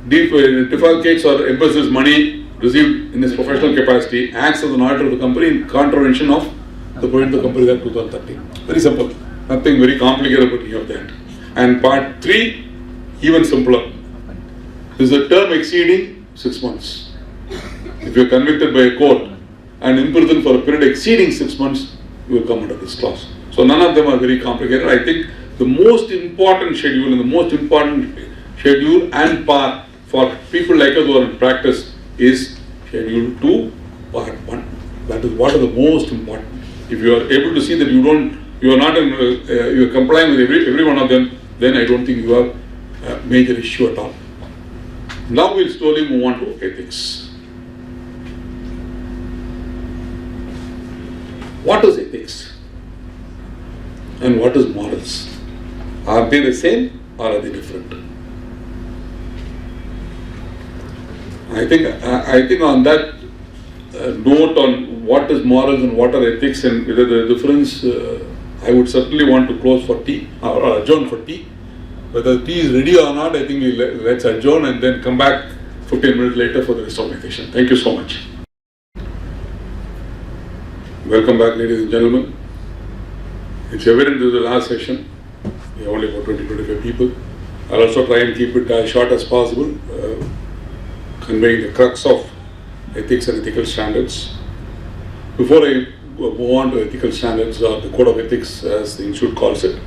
defalcates or embezzles money received in his professional capacity, acts as an auditor of the company in contravention of the provision of the Company Act 2013. Very simple, nothing very complicated about any of that. And part 3, even simpler. This is a term exceeding 6 months. If you are convicted by a court and imprisoned for a period exceeding 6 months, you will come under this clause. So none of them are very complicated. I think the most important schedule and part for people like us who are in practice is Schedule 2, Part 1. That is what is the most important. If you are able to see that you are complying with every one of them, then I don't think you have a major issue at all. Now we'll slowly move on to ethics. What is ethics? and what is morals? Are they the same or are they different? I think on that note on what is morals and what are ethics and whether there is a difference, I would certainly want to close for tea or adjourn for tea. Whether tea is ready or not, I think let's adjourn and then come back 15 minutes later for the rest of my session. Thank you so much. Welcome back, ladies and gentlemen. It's evident this is the last session. We have only about 20-25 people. I'll also try and keep it as short as possible, conveying the crux of ethics and ethical standards. Before I move on to ethical standards or the code of ethics as the institute calls it,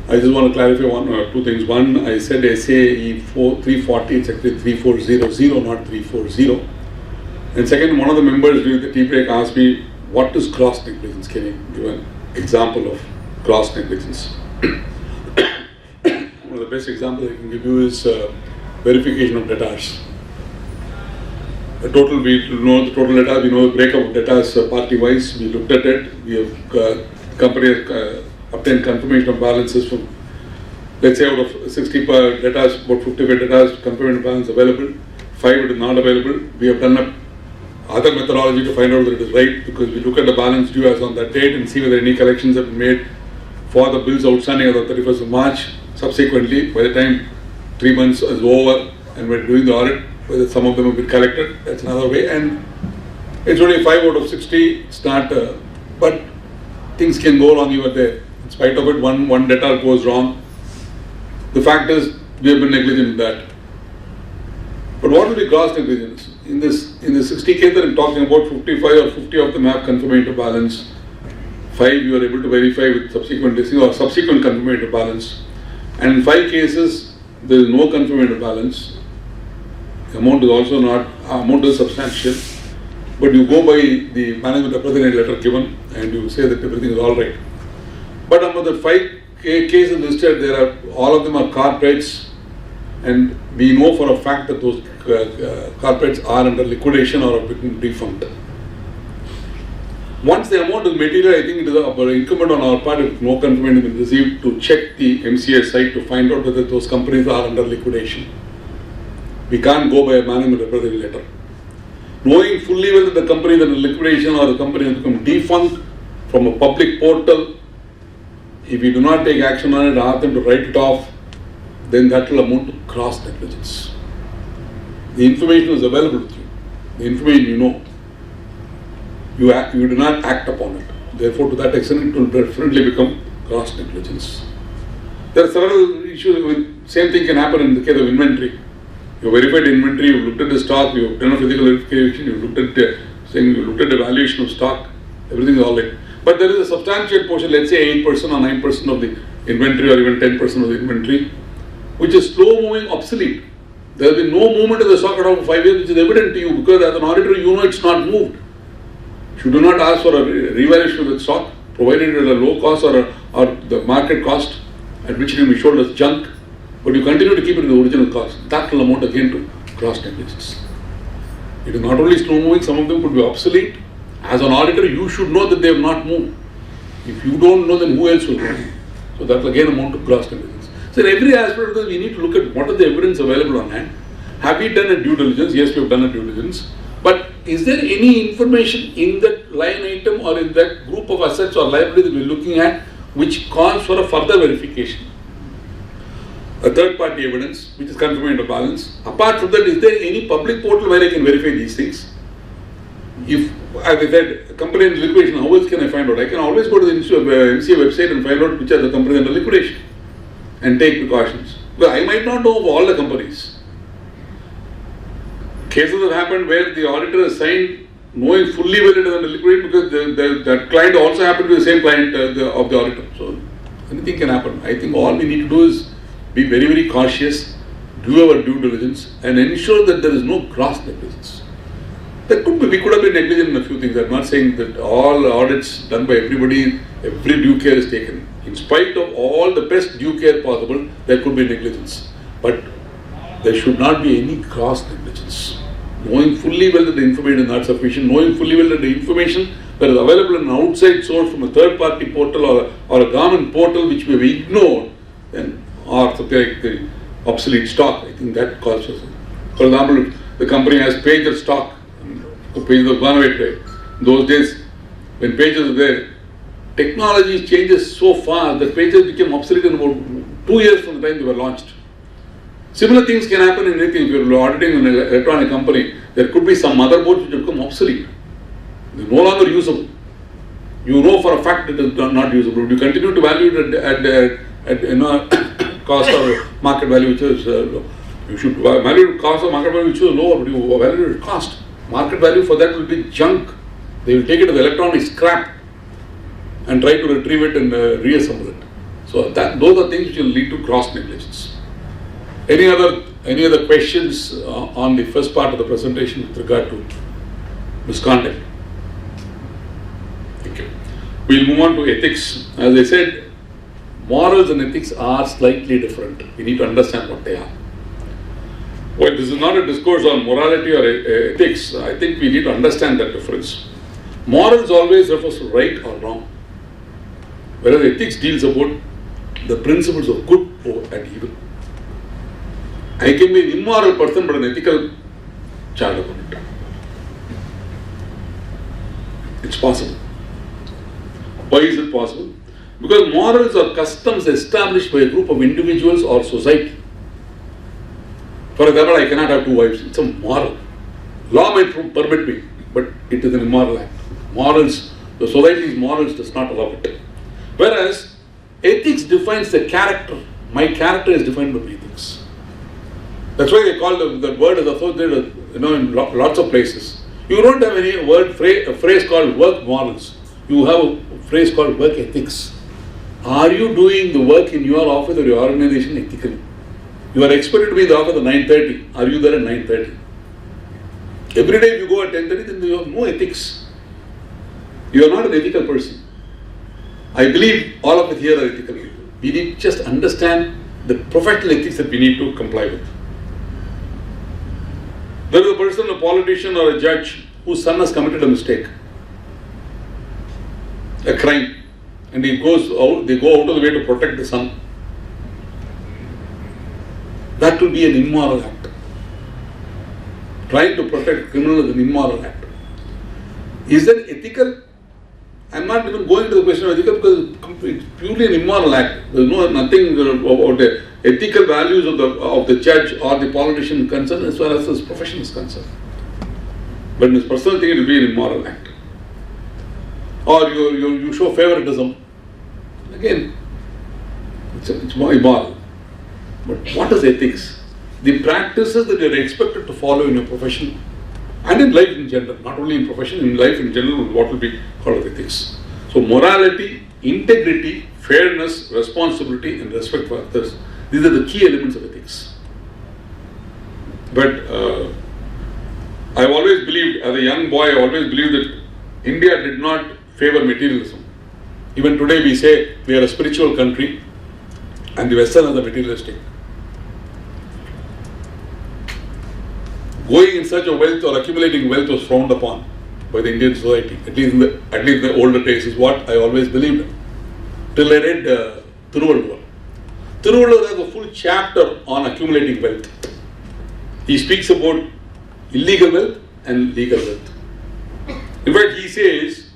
I just want to clarify one or two things. One, I said SAE 340, it's actually 3400, not 340. And second, one of the members during the tea break asked me, what is gross negligence? Can you give an example of gross negligence? One of the best examples I can give you is verification of debtors. We know the total data, we know the breakup of data party-wise, we looked at it, we have company has obtained confirmation of balances from, let's say out of 60 data, about 55 data, confirmation of balance available, 5 it is not available. We have done a other methodology to find out that it is right, because we look at the balance due as on that date and see whether any collections have been made for the bills outstanding as of 31st of March. Subsequently, by the time 3 months is over and we're doing the audit, whether some of them have been collected, that's another way. And it's only 5 out of 60, it's not, but things can go wrong even there. In spite of it, one data goes wrong. The fact is, we have been negligent in that. But what will be gross negligence? In the 60 cases that I'm talking about, 55 or 50 of them have confirmation of balance. 5 you are able to verify with subsequent listing or subsequent confirmation of balance. And in 5 cases, there is no confirmation of balance. The amount is also not, amount is substantial. But you go by the management representative letter given and you say that everything is all right. But among the 5 cases listed, there are, all of them are corporates, and we know for a fact that those corporates are under liquidation or have been defunct. Once the amount is material, I think it is incumbent on our part, if no confirmation has been received, to check the MCA site to find out whether those companies are under liquidation. We can't go by a management representative letter. Knowing fully whether the company is under liquidation or the company has become defunct from a public portal, if we do not take action on it, ask them to write it off, then that will amount to gross negligence. The information is available with you. The information you know. You do not act upon it. Therefore, to that extent, it will definitely become gross negligence. There are several issues. Same thing can happen in the case of inventory. You verified inventory, you looked at the stock, you have done a physical verification, you looked at the valuation of stock, everything is all right. But there is a substantial portion, let's say 8% or 9% of the inventory or even 10% of the inventory, which is slow moving, obsolete. There has been no movement in the stock at all for 5 years, which is evident to you, because as an auditor you know it's not moved. You do not ask for a revaluation of the stock, provided at a low cost or the market cost at which it can be sold as junk, but you continue to keep it in the original cost. That will amount again to gross negligence. It is not only slow moving, some of them could be obsolete. As an auditor, you should know that they have not moved. If you don't know, then who else will know? So that will again amount to gross negligence. So in every aspect of this, we need to look at what are the evidence available on hand. Have we done a due diligence? Yes, we have done a due diligence. But is there any information in that line item or in that group of assets or liabilities that we are looking at which calls for a further verification? A third party evidence, which is confirmation of balance. Apart from that, is there any public portal where I can verify these things? If, as I said, a company in liquidation, how else can I find out? I can always go to the MCA website and find out which are the companies under liquidation and take precautions. Well, I might not know of all the companies. Cases have happened where the auditor has signed knowing fully well it is under liquidation because that client also happened to be the same client of the auditor. So anything can happen. I think all we need to do is be very, very cautious, do our due diligence and ensure that there is no gross negligence. There could be, we could have been negligent in a few things. I'm not saying that all audits done by everybody, every due care is taken. In spite of all the best due care possible, there could be negligence. But there should not be any gross negligence. Knowing fully well that the information is not sufficient, knowing fully well that the information whereas available in an outside source from a third party portal or a government portal which we have ignored, then or something like the obsolete stock, I think that causes. For example, if the company has pager stock, the pages have gone away today. In those days, when pages were there, technology changes so fast that pages became obsolete in about 2 years from the time they were launched. Similar things can happen in anything. If you are auditing an electronic company, there could be some motherboards which have become obsolete. They are no longer usable. You know for a fact it is not usable. You continue to value it at cost or market value, which is low. You should value cost or market value which is lower, but you value it cost. Market value for that will be junk. They will take it as electronic scrap and try to retrieve it and reassemble it. So those are things which will lead to gross negligence. Any other questions on the first part of the presentation with regard to misconduct? Okay. We'll move on to ethics. As I said, morals and ethics are slightly different. We need to understand what they are. Well, this is not a discourse on morality or ethics. I think we need to understand that difference. Morals always refers to right or wrong, whereas ethics deals about the principles of good and evil. I can be an immoral person but an ethical child of it. It's possible. Why is it possible? Because morals are customs established by a group of individuals or society. For example, I cannot have 2 wives. It's a moral. Law might permit me, but it is an immoral act. Morals, the society's morals does not allow it. Whereas ethics defines the character. My character is defined by ethics. That's why they call that word as associated, in lots of places. You don't have any a phrase called work morals. You have a phrase called work ethics. Are you doing the work in your office or your organization ethically? You are expected to be in the office at 9:30. Are you there at 9:30? Every day if you go at 10:30, then you have no ethics. You are not an ethical person. I believe all of us here are ethical people. We need to just understand the professional ethics that we need to comply with. There is a person, a politician or a judge whose son has committed a mistake, a crime, and they go out of the way to protect the son. That will be an immoral act. Trying to protect a criminal is an immoral act. Is that ethical? I'm not even going to the question of ethical because it's purely an immoral act. There is nothing about the ethical values of the judge or the politician concerned as far as his profession is concerned. But in his personal thing, it will be an immoral act. Or you show favoritism. Again, it's more immoral. But what is ethics? The practices that you are expected to follow in your profession and in life in general, not only in profession, in life in general, what will be called ethics. So morality, integrity, fairness, responsibility and respect for others, these are the key elements of ethics. But I've always believed, as a young boy, I always believed that India did not favor materialism. Even today we say we are a spiritual country and the Westerners are materialistic. Going in search of wealth or accumulating wealth was frowned upon by the Indian society, at least in the older days, is what I always believed in. Till I read Thiruvallur. Thiruvallur has a full chapter on accumulating wealth. He speaks about illegal wealth and legal wealth. In fact, he says,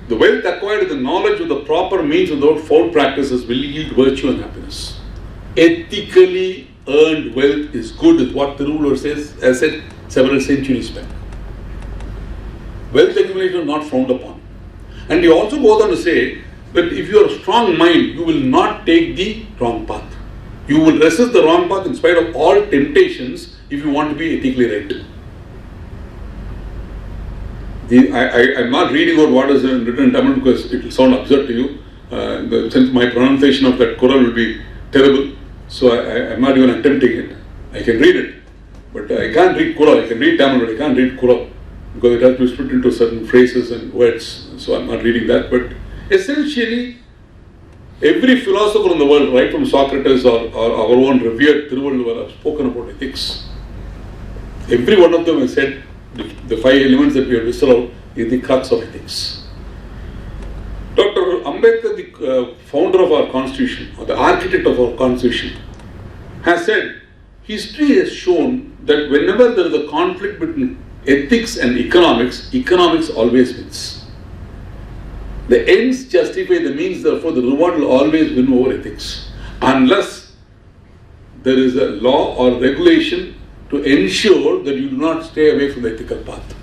the wealth acquired with the knowledge of the proper means without foul practices will yield virtue and happiness. Ethically earned wealth is good, is what Thiruvallur says, as said several centuries back. Wealth accumulation is not frowned upon. And he also goes on to say that if you are a strong mind, you will not take the wrong path. You will resist the wrong path in spite of all temptations if you want to be ethically right. I'm not reading out what is written in Tamil because it will sound absurd to you. Since my pronunciation of that Quran will be terrible, so I'm not even attempting it. I can read it, but I can't read Quran. I can read Tamil, but I can't read Quran because it has to be split into certain phrases and words. So I'm not reading that. But essentially, every philosopher in the world, right from Socrates or our own revered Thiruvallur, have spoken about ethics. Every one of them has said the 5 elements that we have listed out is the crux of ethics. Dr. Ambedkar, the founder of our constitution, or the architect of our constitution, has said, history has shown that whenever there is a conflict between ethics and economics, economics always wins. The ends justify the means, therefore the reward will always win over ethics. Unless there is a law or regulation to ensure that you do not stray away from the ethical path.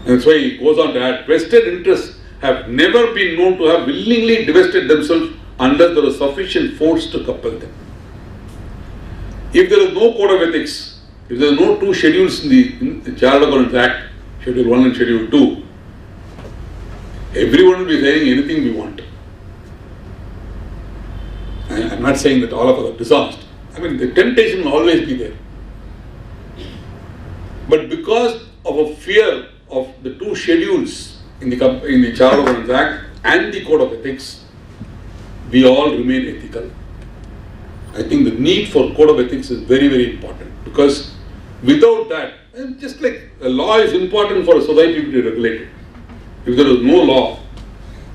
And that's why he goes on to add, vested interests have never been known to have willingly divested themselves unless there was sufficient force to compel them. If there is no code of ethics, if there are no two schedules in the Child Governance Act, Schedule 1 and Schedule 2, everyone will be saying anything we want. I'm not saying that all of us are dishonest. I mean, the temptation will always be there. But because of a fear of the two schedules in the Child Governance Act and the Code of Ethics, we all remain ethical. I think the need for Code of Ethics is very, very important, because without that, just like a law is important for a society to be regulated. If there is no law,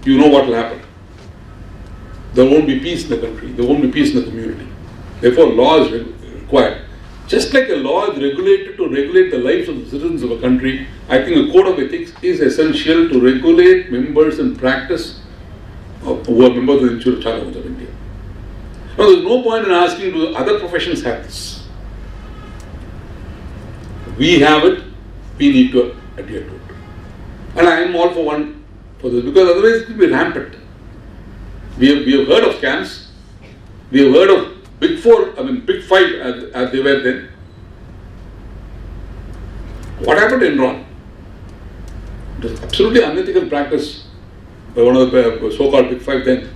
you know what will happen. There won't be peace in the country, there won't be peace in the community. Therefore, law is required. Just like a law is regulated to regulate the lives of the citizens of a country, I think a code of ethics is essential to regulate members in practice who are members of the Institute of Chartered Accountants of India. Now, there is no point in asking, do other professions have this? We have it, we need to adhere to it. And I am all for this, because otherwise it will be rampant. We have heard of scams, we have heard of Big Four, Big Five as they were then. What happened in Enron? It was absolutely unethical practice by one of the so-called Big Five then.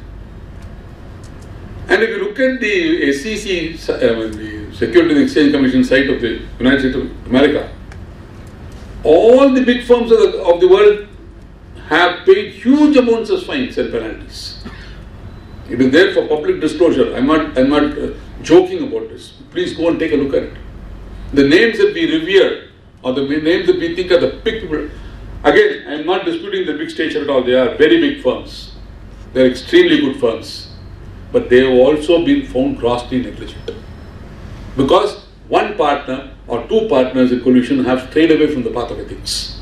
And if you look at the SEC, the Security and Exchange Commission site of the United States of America, all the big firms of the world have paid huge amounts of fines and penalties. It is there for public disclosure. I'm not joking about this. Please go and take a look at it. The names that we revere, or the names that we think are the big people. Again, I'm not disputing the big stature at all. They are very big firms. They are extremely good firms. But they have also been found grossly negligent. Because one partner or two partners in collusion have strayed away from the path of ethics.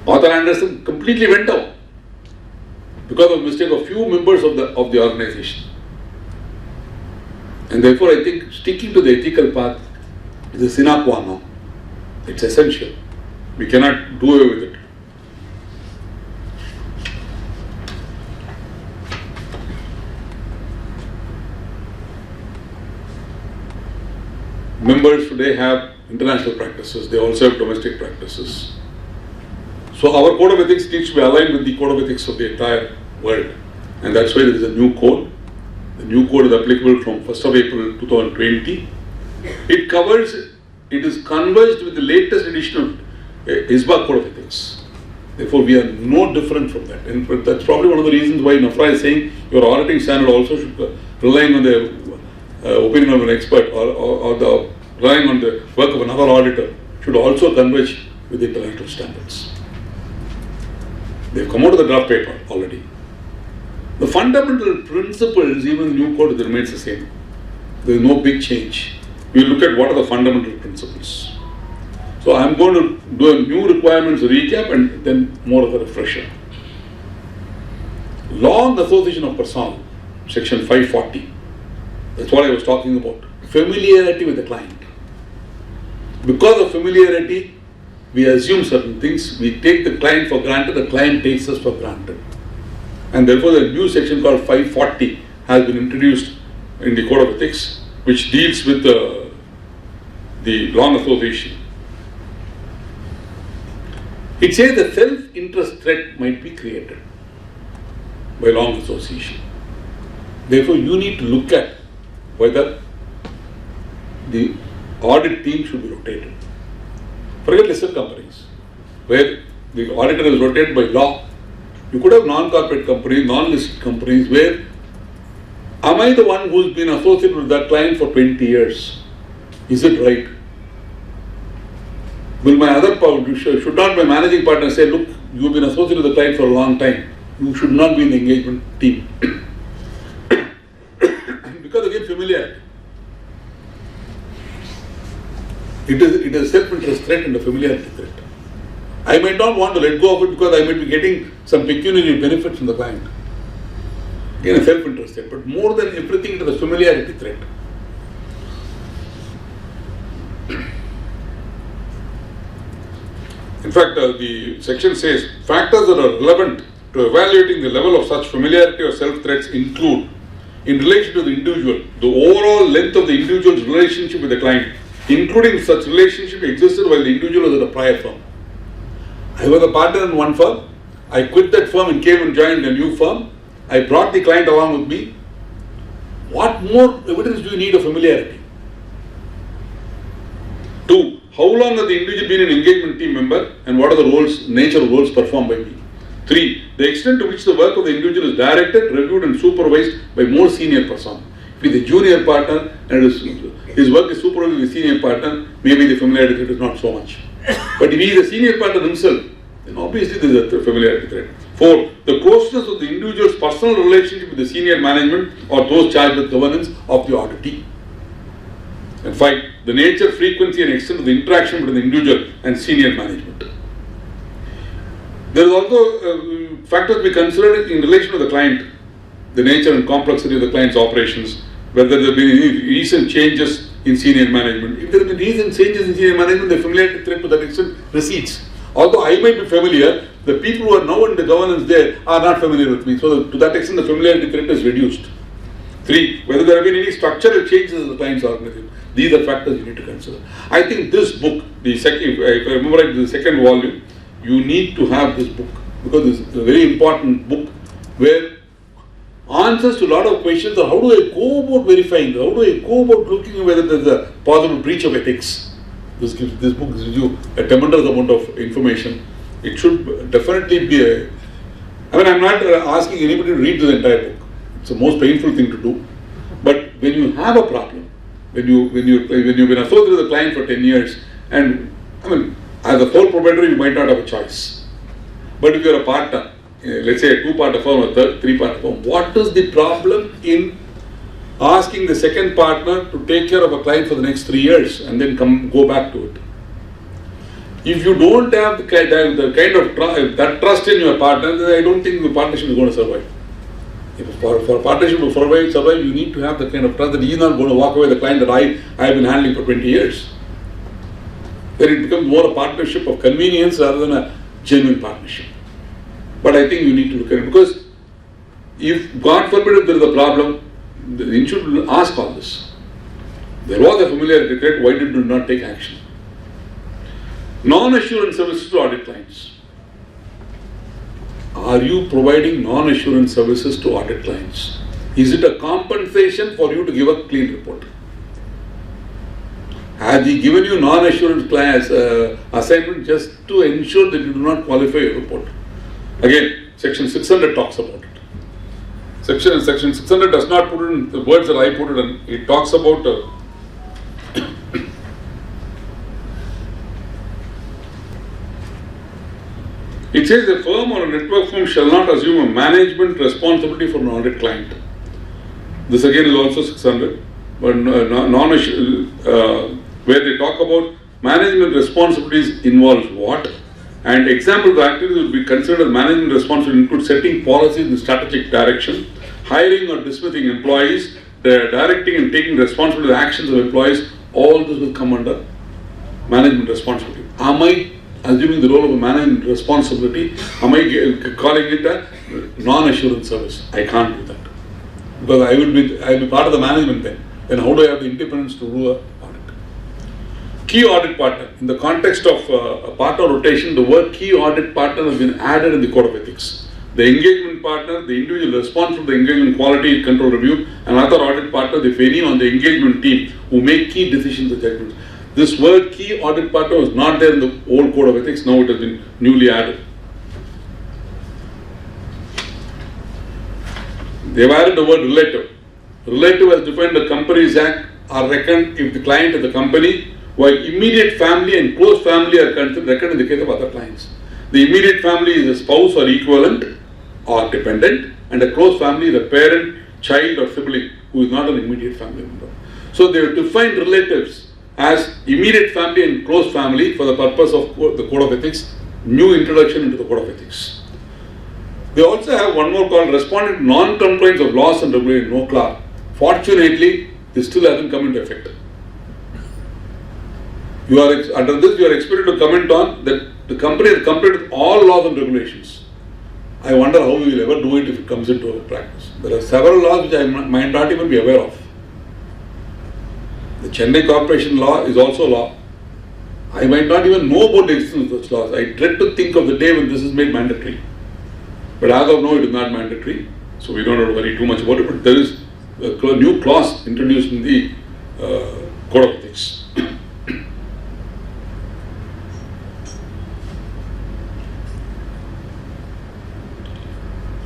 Arthur Andersen completely went down because of mistake of few members of the organization. And therefore I think sticking to the ethical path is a sine qua non. It's essential. We cannot do away with it. Members today have international practices, they also have domestic practices. So our code of ethics needs to be aligned with the code of ethics of the entire world. And that's why there is a new code. The new code is applicable from 1st of April 2020. It is converged with the latest edition of ISBA Code of Ethics. Therefore, we are no different from that. And that's probably one of the reasons why NAFRA is saying your auditing standard also should rely on the opinion of an expert or relying on the work of another auditor should also converge with the international standards. They've come out of the draft paper already. The fundamental principles, even the new code, remains the same. There is no big change. We'll look at what are the fundamental principles. So I'm going to do a new requirements recap and then more of a refresher. Law and Association of Personnel, section 540. That's what I was talking about. Familiarity with the client. Because of familiarity, we assume certain things, we take the client for granted, the client takes us for granted. And therefore the new section called 540 has been introduced in the Code of Ethics, which deals with the long association. It says the self-interest threat might be created by long association. Therefore you need to look at whether the audit team should be rotated. Forget listed companies, where the auditor is rotated by law. You could have non-corporate companies, non-listed companies, where am I the one who's been associated with that client for 20 years? Is it right? Will my should not my managing partner say, look, you've been associated with the client for a long time. You should not be in the engagement team. Because again, familiarity. It is a self-interest threat and a familiarity threat. I might not want to let go of it because I might be getting some pecuniary benefit from the client. Again, a self-interest threat, but more than everything, it is a familiarity threat. In fact, the section says, factors that are relevant to evaluating the level of such familiarity or self-threats include, in relation to the individual, the overall length of the individual's relationship with the client, including such relationship existed while the individual was at a prior firm. I was a partner in one firm, I quit that firm and came and joined a new firm, I brought the client along with me. What more evidence do you need of familiarity? 2. How long has the individual been an engagement team member and what are the roles, nature of roles performed by me? 3. The extent to which the work of the individual is directed, reviewed and supervised by more senior person. If he is a junior partner and his work is supervised by a senior partner, maybe the familiarity threat is not so much. But if he is a senior partner himself, then obviously there is a familiarity threat. 4. The closeness of the individual's personal relationship with the senior management or those charged with governance of the auditee. And 5. The nature, frequency and extent of the interaction between the individual and senior management. There is also factors to be considered in relation to the client, the nature and complexity of the client's operations, whether there have been any recent changes in senior management. If there have been recent changes in senior management, the familiarity threat to that extent recedes. Although I might be familiar, the people who are now in the governance there are not familiar with me. So to that extent, the familiarity threat is reduced. 3. Whether there have been any structural changes in the client's organization. These are factors you need to consider. I think this book, if I remember right, the second volume, you need to have this book because it's a very important book where answers to a lot of questions are how do I go about verifying, how do I go about looking at whether there's a possible breach of ethics. This book gives you a tremendous amount of information. It should definitely be I'm not asking anybody to read the entire book. It's the most painful thing to do. But when you have a problem, when you've been associated with a client for 10 years, and as a sole proprietor, you might not have a choice. But if you're a partner, let's say a 2-partner firm or 3-partner firm, what is the problem in asking the second partner to take care of a client for the next 3 years and then go back to it? If you don't have the kind of that trust in your partner, then I don't think the partnership is going to survive. If for a partnership to survive, you need to have the kind of trust that he is not going to walk away the client that I have been handling for 20 years. Then it becomes more a partnership of convenience rather than a genuine partnership. But I think you need to look at it because if God forbid if there is a problem, then you should ask all this. There was a familiarity threat, why did you not take action? Non-assurance services to audit clients. Are you providing non-assurance services to audit clients? Is it a compensation for you to give a clean report? Has he given you non-assurance class assignment just to ensure that you do not qualify your report? Again, section 600 talks about it. Section 600 does not put it in the words that I put it in. It talks about it says a firm or a network firm shall not assume a management responsibility for an audit client. This again is also 600, but where they talk about management responsibilities involves what? And examples of activities would be considered as management responsibility include setting policies in strategic direction, hiring or dismissing employees, directing and taking responsibility for the actions of employees. All this will come under management responsibility. Am I assuming the role of a management responsibility? Am I calling it a non-assurance service? I can't do that because I will be part of the management then. Then how do I have the independence to do a key audit partner? In the context of a partner rotation, the word key audit partner has been added in the Code of Ethics. The engagement partner, the individual responsible for the engagement quality control review, and other audit partners, if any, on the engagement team who make key decisions and judgments. This word key audit partner was not there in the old Code of Ethics, now it has been newly added. They have added the word relative. Relative as defined in the Companies Act are reckoned if the client is the company while immediate family and close family are reckoned in the case of other clients. The immediate family is a spouse or equivalent or dependent, and a close family is a parent, child or sibling who is not an immediate family member. So they have defined relatives as immediate family and close family for the purpose of the Code of Ethics, new introduction into the Code of Ethics. They also have one more called responding to non-compliance of laws and regulations, no CLAR. Fortunately, this still hasn't come into effect. Under this, you are expected to comment on that the company has complied with all laws and regulations. I wonder how we will ever do it if it comes into practice. There are several laws which I might not even be aware of. The Chennai Corporation law is also law. I might not even know about the existence of such laws. I dread to think of the day when this is made mandatory. But as of now, it is not mandatory. So we don't have to worry too much about it. But there is a new clause introduced in the Code of Ethics.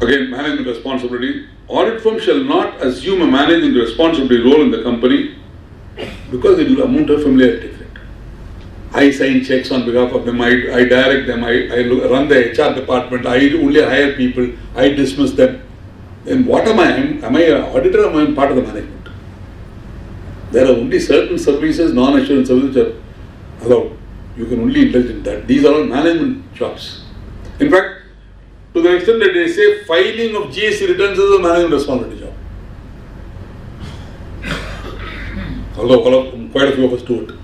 Again, management responsibility. Audit firm shall not assume a managing responsibility role in the company because it will amount to familiarity. I sign checks on behalf of them, I direct them, I run the HR department, I only hire people, I dismiss them. Then what am I? Am I an auditor or am I part of the management? There are only certain services, non-assurance services which are allowed. You can only indulge in that. These are all management jobs. In fact, to the extent that they say filing of GST returns is a management responsibility job. Although quite a few of us do it.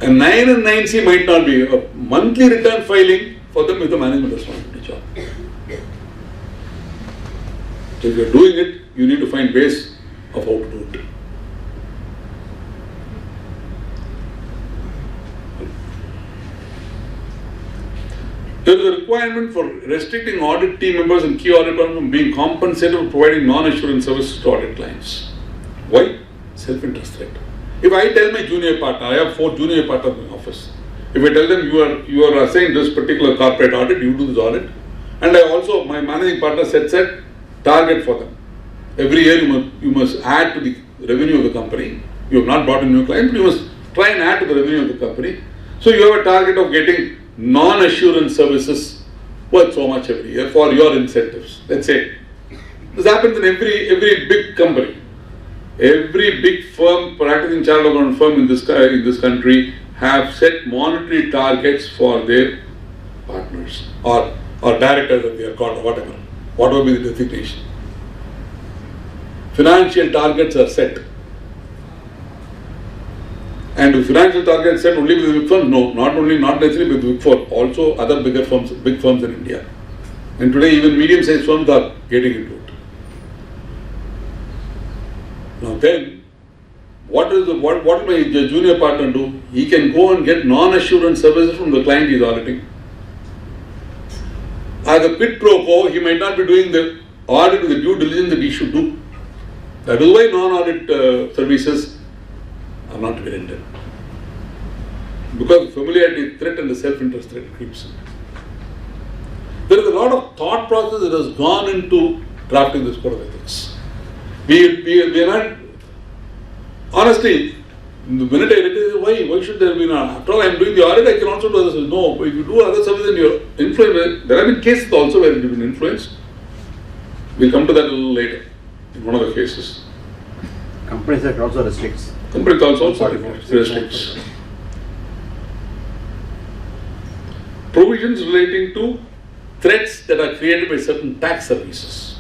And 9 and 9C might not be. A monthly return filing for them is a management responsibility job. So if you are doing it, you need to find ways of how to do it. There is a requirement for restricting audit team members and key audit partners from being compensated for providing non-assurance services to audit clients. Why? Self-interest threat. If I tell my junior partner, I have 4 junior partners in my office. If I tell them you are assigned this particular corporate audit, you do this audit, and I also, my managing partner sets a target for them. Every year you must add to the revenue of the company. You have not brought a new client, but you must try and add to the revenue of the company. So you have a target of getting non-assurance services worth so much every year for your incentives. Let's say this happens in every big company. Every big firm, practicing chartered accountant firm in this country have set monetary targets for their partners or directors that they are called or whatever. What will be the designation? Financial targets are set. And the financial targets set only with the big firms? No, not necessarily with the big four, also other big firms in India. And today even medium-sized firms are getting into it. Now then, what will my junior partner do? He can go and get non-assurance services from the client he is auditing. As a quid pro quo, he might not be doing the audit with the due diligence that he should do. That is why non-audit services are not rendered. Because familiarity threat and the self-interest threat creeps in. There is a lot of thought process that has gone into drafting this Code of Ethics. We are not, honestly, the minute I read it, why should there be not? After all, I am doing the audit, I can also do other services. No, if you do other services and you're influenced, there have been cases also where you've been influenced. We'll come to that a little later, in one of the cases. Companies Act also restricts. Companies also restricts. Provisions relating to threats that are created by certain tax services.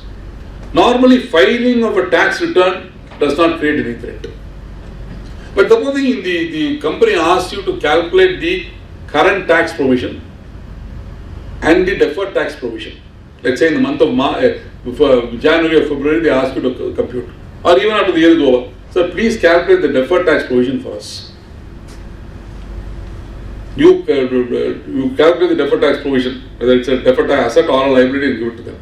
Normally, filing of a tax return does not create any threat. But supposing the company asks you to calculate the current tax provision and the deferred tax provision. Let's say in the month of January or February, they ask you to compute. Or even after the year is over. So please calculate the deferred tax provision for us. You calculate the deferred tax provision, whether it's a deferred tax asset or a liability, and give it to them.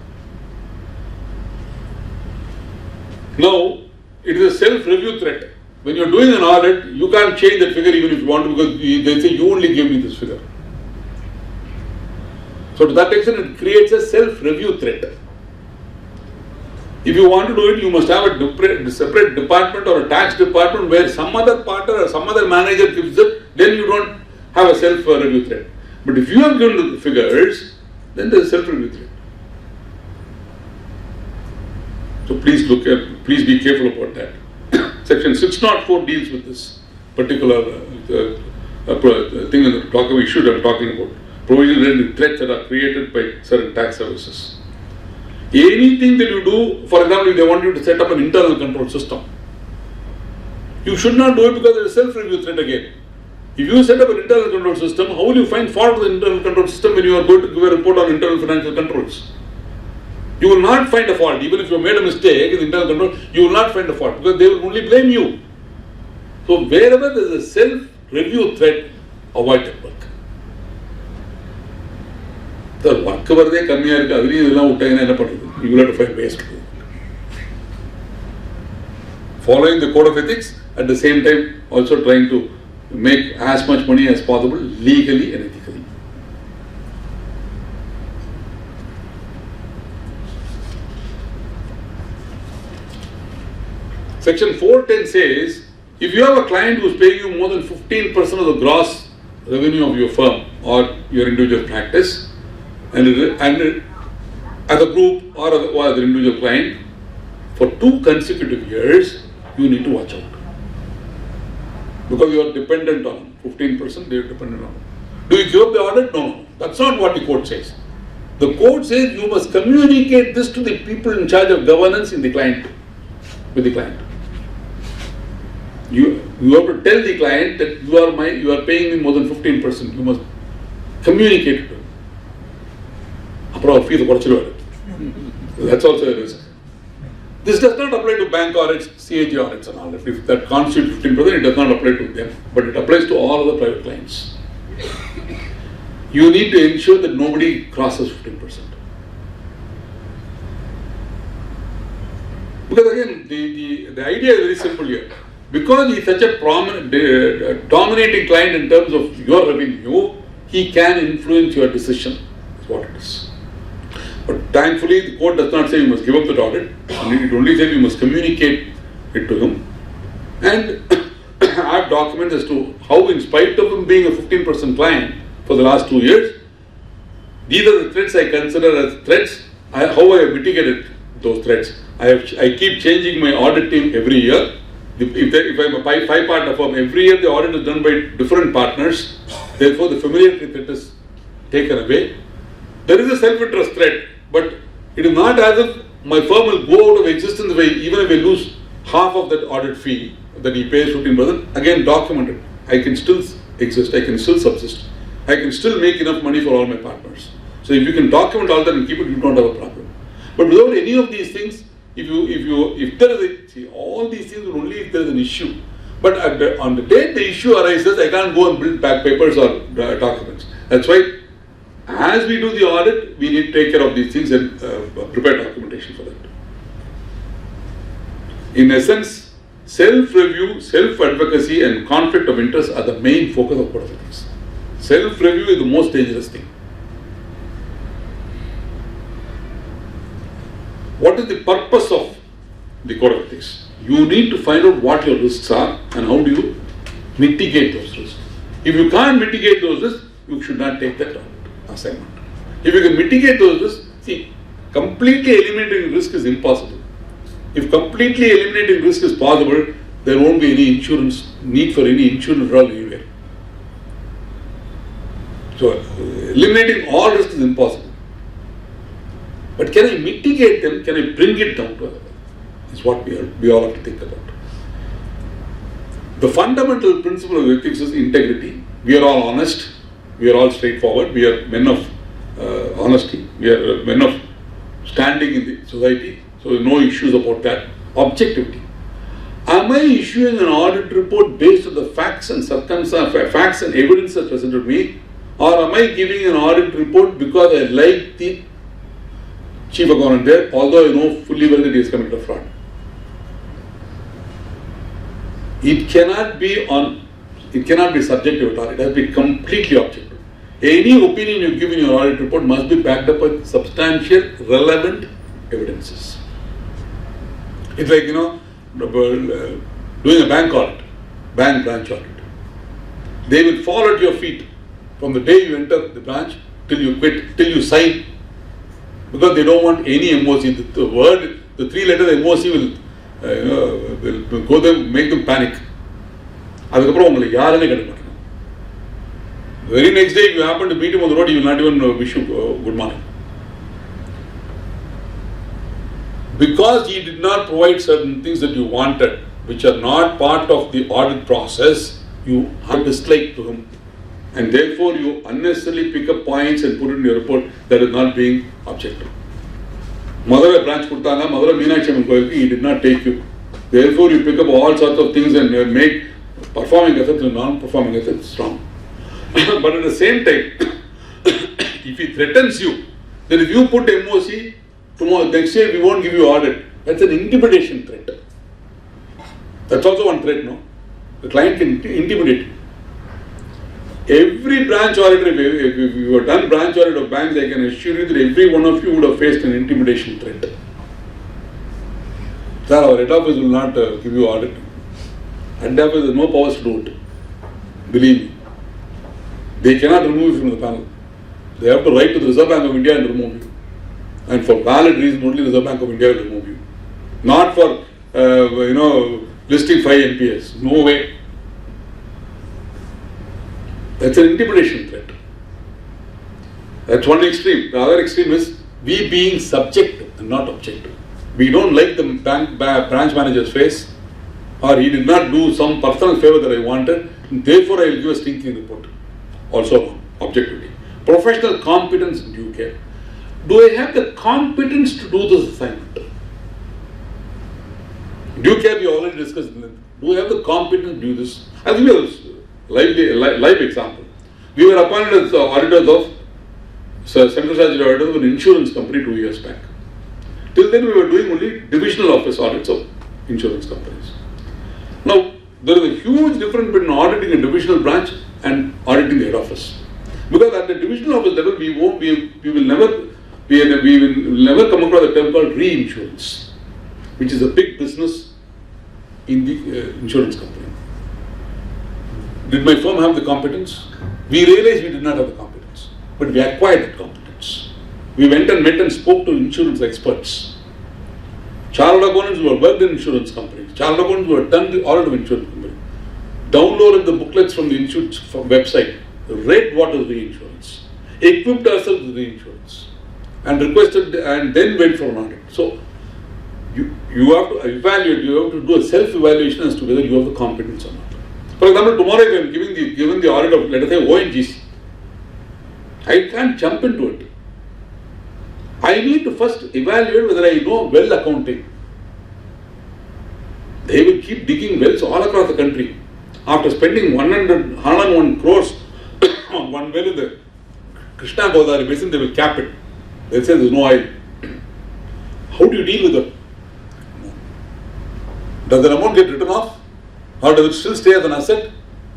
Now, it is a self-review threat. When you are doing an audit, you can't change that figure even if you want to, because they say you only gave me this figure. So to that extent, it creates a self-review threat. If you want to do it, you must have a separate department or a tax department where some other partner or some other manager gives it, then you don't have a self-review thread. But if you have given the figures, then there is self-review thread. So please be careful about that. Section 604 deals with this particular thing in the issue that I'm talking about. Provision related threats that are created by certain tax services. Anything that you do, for example, if they want you to set up an internal control system, you should not do it because there is self-review threat again. If you set up an internal control system, how will you find fault with the internal control system when you are going to give a report on internal financial controls? You will not find a fault. Even if you made a mistake in the internal control, you will not find a fault because they will only blame you. So wherever there is a self-review threat, avoid that work. The work over there, you will have to find ways to do it. Following the code of ethics, at the same time also trying to make as much money as possible legally and ethically. Section 410 says, if you have a client who is paying you more than 15% of the gross revenue of your firm or your individual practice, and as a group or as an individual client, for 2 consecutive years, you need to watch out. Because you are dependent on 15%, they are dependent on. Do you give up the audit? No. That's not what the code says. The code says you must communicate this to the people in charge of governance in the client, with the client. You have to tell the client that you are paying me more than 15%. You must communicate it to him. That's also a risk. This does not apply to bank audits, CAG audits and all. If that constitutes 15%, it does not apply to them, but it applies to all other private clients. You need to ensure that nobody crosses 15%. Because again, the idea is very simple here. Because he is such a dominating client in terms of your revenue, he can influence your decision, is what it is. But thankfully, the code does not say you must give up the audit. It only says you must communicate it to him. And I have documents as to how, in spite of him being a 15% client for the last 2 years, these are the threats I consider as threats. How I have mitigated those threats. I keep changing my audit team every year. If I'm a 5-partner firm, every year the audit is done by different partners. Therefore, the familiarity threat is taken away. There is a self-interest threat, but it is not as if my firm will go out of existence even if I lose half of that audit fee that he pays 15%. Again, documented. I can still exist. I can still subsist. I can still make enough money for all my partners. So if you can document all that and keep it, you don't have a problem. But without any of these things, if there is all these things are only if there is an issue. But on the date the issue arises, I can't go and build back papers or documents. That's why, as we do the audit, we need to take care of these things and prepare documentation for that. In essence, self-review, self-advocacy and conflict of interest are the main focus of code of ethics. Self-review is the most dangerous thing. What is the purpose of the code of ethics? You need to find out what your risks are and how do you mitigate those risks. If you can't mitigate those risks, you should not take that assignment. If you can mitigate those risks, see, completely eliminating risk is impossible. If completely eliminating risk is possible, there won't be any need for any insurance at all anywhere. So, eliminating all risk is impossible. But can I mitigate them? Can I bring it down to a level? Is what we all have to think about. The fundamental principle of ethics is integrity. We are all honest. We are all straightforward. We are men of honesty. We are men of standing in the society. So no issues about that. Objectivity. Am I issuing an audit report based on the facts and circumstances, facts and evidence that presented to me, or am I giving an audit report because I like the chief accountant there, although I know fully well that he has committed a fraud? It cannot be subjective at all. It has to be completely objective. Any opinion you give in your audit report must be backed up with substantial, relevant evidences. It's like, doing a bank audit, bank branch audit. They will fall at your feet from the day you enter the branch till you quit, till you sign, because they don't want any MOC. The 3 letters MOC will go them, make them panic. The very next day, if you happen to meet him on the road, he will not even wish you good morning. Because he did not provide certain things that you wanted, which are not part of the audit process, you have dislike to him. And therefore, you unnecessarily pick up points and put it in your report that is not being objective. Mother branch Kurtanga, Mother Meenakshi, he did not take you. Therefore, you pick up all sorts of things and make performing ethics and non-performing ethics strong. But at the same time, if he threatens you, then if you put MOC, tomorrow, next year we won't give you audit. That's an intimidation threat. That's also one threat, no? The client can intimidate you. Every branch auditor, if you have done branch audit of banks, I can assure you that every one of you would have faced an intimidation threat. Sir, our head office will not give you audit. Head office has no powers to do it. Believe me. They cannot remove you from the panel. They have to write to the Reserve Bank of India and remove you. And for valid reason, only the Reserve Bank of India will remove you. Not for, listing 5 NPS. No way. That's an intimidation threat. That's one extreme. The other extreme is we being subjective and not objective. We don't like the branch manager's face, or he did not do some personal favor that I wanted, and therefore I will give a stinking report. Also objectively. Professional competence and due care. Do I have the competence to do this assignment? Due care we already discussed. Do I have the competence to do this? I'll give you a live example. We were appointed as auditors of Central Statutory Auditors of an insurance company 2 years back. Till then we were doing only divisional office audits of insurance companies. Now there is a huge difference between auditing a divisional branch and auditing the head office. Because at the divisional office level we will never come across a term called reinsurance, which is a big business in the insurance company. Did my firm have the competence? We realized we did not have the competence, but we acquired that competence. We went and met and spoke to insurance experts, chartered accountants who have worked in insurance companies, chartered accountants who have done the audit of insurance company, downloaded the booklets from the insurance website, read what is reinsurance, equipped ourselves with reinsurance, and requested, and then went for an audit. So you have to evaluate, you have to do a self-evaluation as to whether you have the competence or not. For example, tomorrow if I am given the audit of, let us say, ONGC, I can't jump into it. I need to first evaluate whether I know well accounting. They will keep digging wells all across the country. After spending 101 crores on one well in the Krishna Godavari basin, they will cap it. They will say there is no oil. How do you deal with it? Does the amount get written off? Or does it still stay as an asset?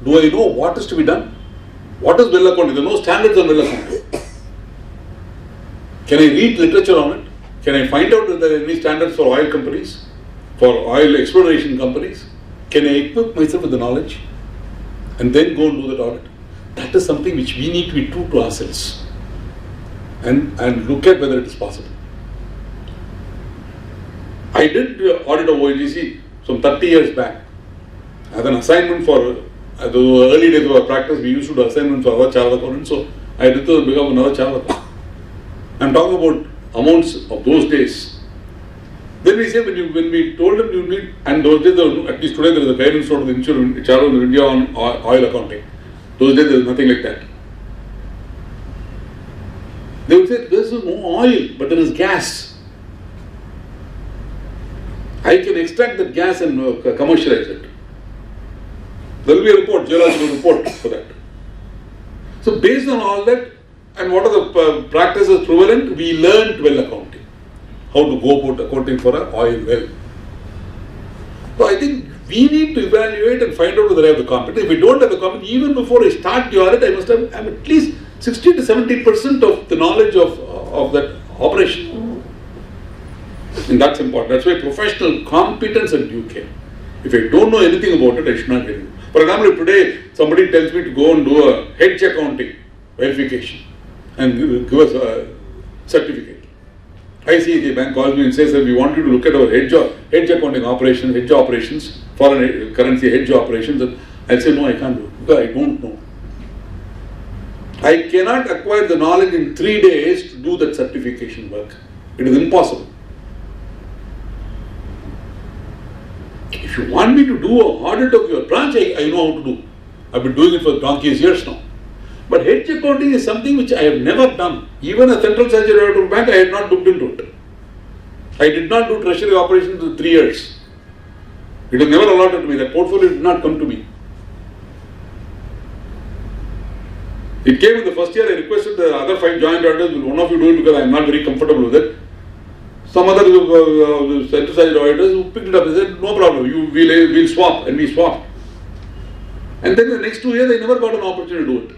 Do I know what is to be done? What is well accounting? There are no standards on well accounting. Can I read literature on it? Can I find out if there are any standards for oil companies? For oil exploration companies? Can I equip myself with the knowledge? And then go and do that audit? That is something which we need to be true to ourselves. And look at whether it is possible. I did audit of ONGC some 30 years back. As an assignment for the early days of our practice, we used to do assignments for other chartered accountants, so I did to become another chartered accountant. I'm talking about amounts of those days. Then we say when we told them you need, and those days, at least today there is a guidance for the insurance chartered in India on oil accounting. Those days there is nothing like that. They would say there is no oil, but there is gas. I can extract that gas and commercialize it. There will be a report, geological report for that. So based on all that, and what are the practices prevalent, we learned well accounting. How to go about accounting for an oil well. So I think we need to evaluate and find out whether I have the competence. If we don't have the competence, even before I start the audit, I must have at least 60 to 70% of the knowledge of that operation. And that's important. That's why professional competence and due care. If I don't know anything about it, I should not get it. For example, if today somebody tells me to go and do a hedge accounting verification and give us a certificate. ICAI bank calls me and says that we want you to look at our hedge accounting operations, hedge operations, foreign currency hedge operations. And I'll say, no, I can't do it because I don't know. I cannot acquire the knowledge in 3 days to do that certification work. It is impossible. If you want me to do an audit of your branch, I know how to do. I've been doing it for donkey's years now. But hedge accounting is something which I have never done. Even a central statutory auditor bank, I had not looked into it. I did not do treasury operations for 3 years. It was never allotted to me. That portfolio did not come to me. It came in the first year. I requested the other 5 joint auditors, will one of you do it because I am not very comfortable with it. Some other central statutory auditors who picked it up and said, no problem, we'll swap, and we swapped. And then the next 2 years, I never got an opportunity to do it.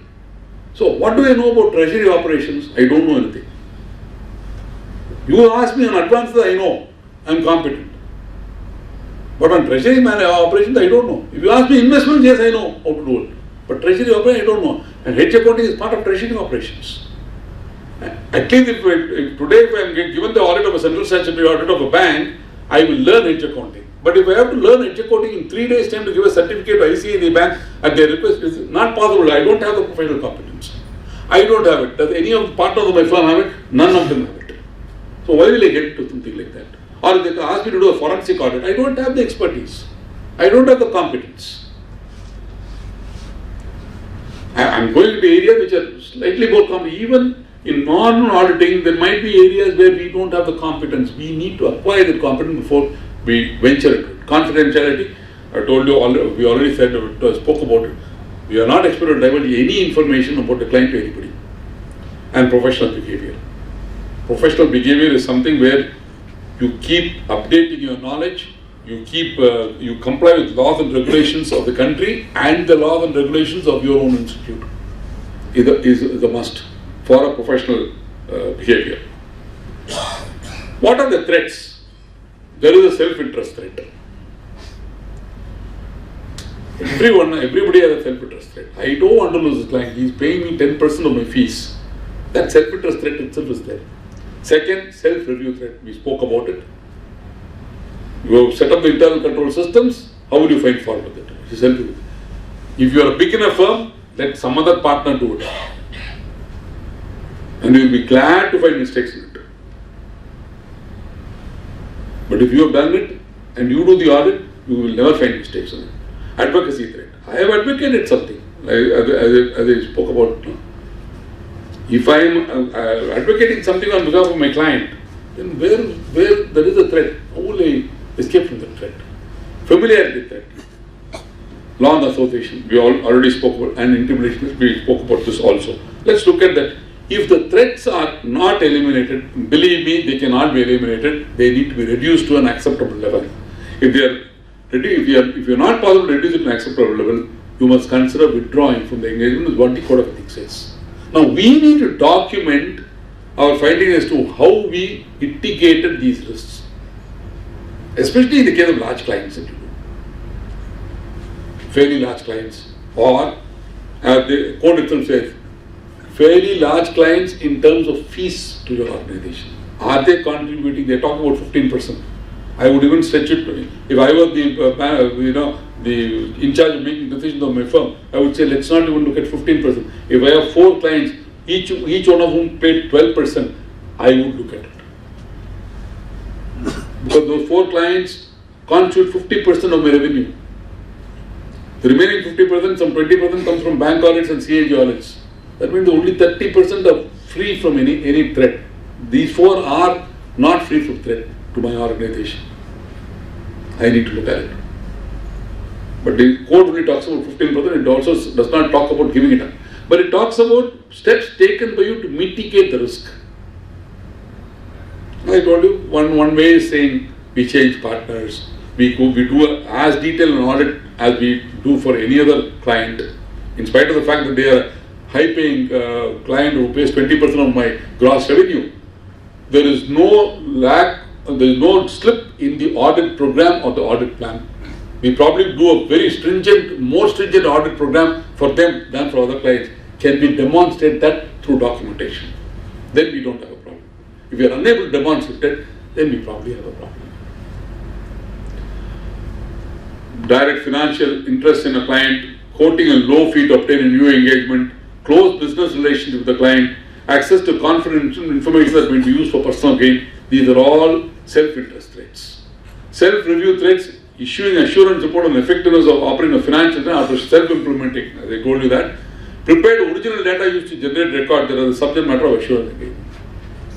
So, what do I know about treasury operations? I don't know anything. You ask me on advances, I know, I am competent. But on treasury operations, I don't know. If you ask me investments, yes, I know how to do it. But treasury operations, I don't know. And hedge accounting is part of treasury operations. At least if today if I am given the audit of a central statutory audit of a bank, I will learn hedge accounting. But if I have to learn hedge accounting in 3 days' time to give a certificate to ICAI bank at their request, it is not possible. I don't have the professional competence. I don't have it. Does any of the partners of my firm have it? None of them have it. So why will I get into something like that? Or if they ask me to do a forensic audit, I don't have the expertise. I don't have the competence. I am going into areas which are slightly more common. Even in normal auditing, there might be areas where we don't have the competence. We need to acquire the competence before we venture into it. Confidentiality, I told you already, we already said, spoke about it. We are not expected to divulge any information about the client to anybody. And professional behavior. Professional behavior is something where you keep updating your knowledge, you comply with laws and regulations of the country and the laws and regulations of your own institute. Is the must for a professional behavior. What are the threats? There is a self-interest threat. Everybody has a self-interest threat. I don't want to lose this client. He is paying me 10% of my fees. That self-interest threat itself is there. Second, self-review threat. We spoke about it. You have set up the internal control systems. How will you find fault with it? If you are a big enough firm, let some other partner do it. And you will be glad to find mistakes in it. But if you have done it and you do the audit, you will never find mistakes in it. Advocacy threat. I have advocated something, as I spoke about. If I am advocating something on behalf of my client, then where there is a threat, how will I escape from the threat? Familiarity threat. Law and association, we already spoke about, and intimidation, we spoke about this also. Let's look at that. If the threats are not eliminated, believe me, they cannot be eliminated. They need to be reduced to an acceptable level. If you are not possible to reduce it to an acceptable level, you must consider withdrawing from the engagement, is what the Code of Ethics says. Now, we need to document our finding as to how we mitigated these risks, especially in the case of large clients that you do. Fairly large clients, or the code itself says, fairly large clients in terms of fees to your organization. Are they contributing? They talk about 15%. I would even stretch it to, if I were the in charge of making decisions of my firm, I would say let's not even look at 15%. If I have 4 clients, each one of whom paid 12%, I would look at it. Because those 4 clients constitute 50% of my revenue. The remaining 50%, some 20% comes from bank audits and CAG audits. That means only 30% are free from any threat. These 4 are not free from threat to my organization. I need to look at it. But the code only talks about 15%, it also does not talk about giving it up. But it talks about steps taken by you to mitigate the risk. I told you, one way is saying we change partners, we do as detailed an audit as we do for any other client, in spite of the fact that they are a high-paying client who pays 20% of my gross revenue. There is no lack slip in the audit program or the audit plan. We probably do a very stringent, more stringent audit program for them than for other clients. Can we demonstrate that through documentation? Then we don't have a problem. If we are unable to demonstrate it, then we probably have a problem. Direct financial interest in a client, quoting a low fee to obtain a new engagement, close business relationship with the client, access to confidential information that may be used for personal gain. These are all self-interest threats. Self-review threats, issuing assurance report on the effectiveness of operating a financial after self-implementing, as I told you that. Prepared original data used to generate record that are the subject matter of assurance engagement.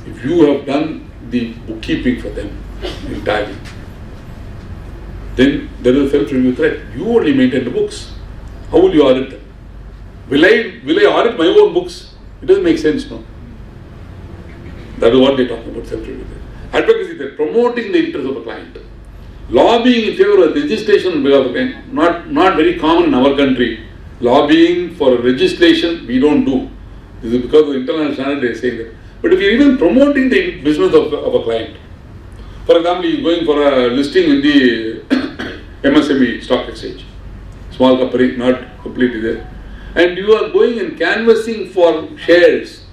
If you have done the bookkeeping for them entirely, then there is a self-review threat. You only maintain the books. How will you audit them? Will I audit my own books? It doesn't make sense, no. That is what they talk about, self-review threat. Advocacy threat, promoting the interest of a client. Lobbying in favor of registration on behalf of a client, not very common in our country. Lobbying for a registration, we don't do. This is because of the international standard they are saying that. But if you are even promoting the business of a client, for example, you are going for a listing in the MSME stock exchange, small company, not completely there, and you are going and canvassing for shares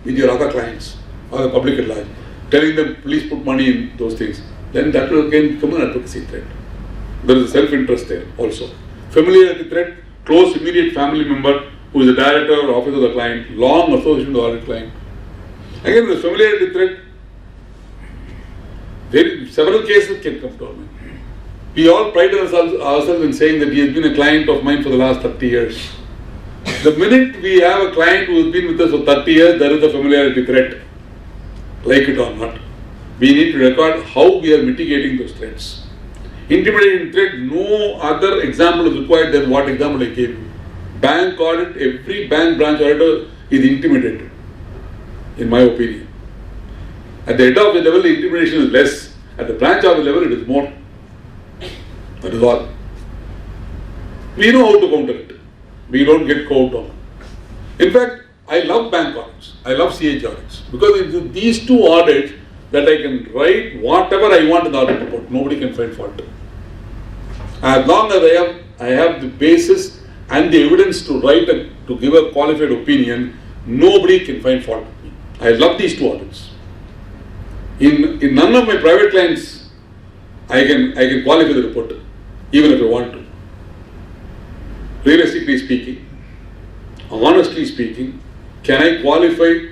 with your other clients or the public at large, telling them please put money in those things, then that will again become an advocacy threat. There is a self-interest there also. Familiarity threat, close immediate family member who is the director or officer of the client, long association with the audit client. Again, the familiarity threat, several cases can come to our mind. We all pride ourselves in saying that he has been a client of mine for the last 30 years. The minute we have a client who has been with us for 30 years, there is a familiarity threat, like it or not. We need to record how we are mitigating those threats. Intimidation threat, no other example is required than what example I gave you. Bank audit, every bank branch auditor is intimidated, in my opinion. At the head office level, the intimidation is less. At the branch office level, it is more. That is all. We know how to counter it. We don't get caught on. In fact, I love bank audits. I love CH audits. Because it's these two audits that I can write whatever I want in the audit report. Nobody can find fault. As long as I have the basis and the evidence to write to give a qualified opinion, nobody can find fault with me. I love these two audits. In none of my private clients, I can qualify the report, even if I want to. Realistically speaking, honestly speaking, can I qualify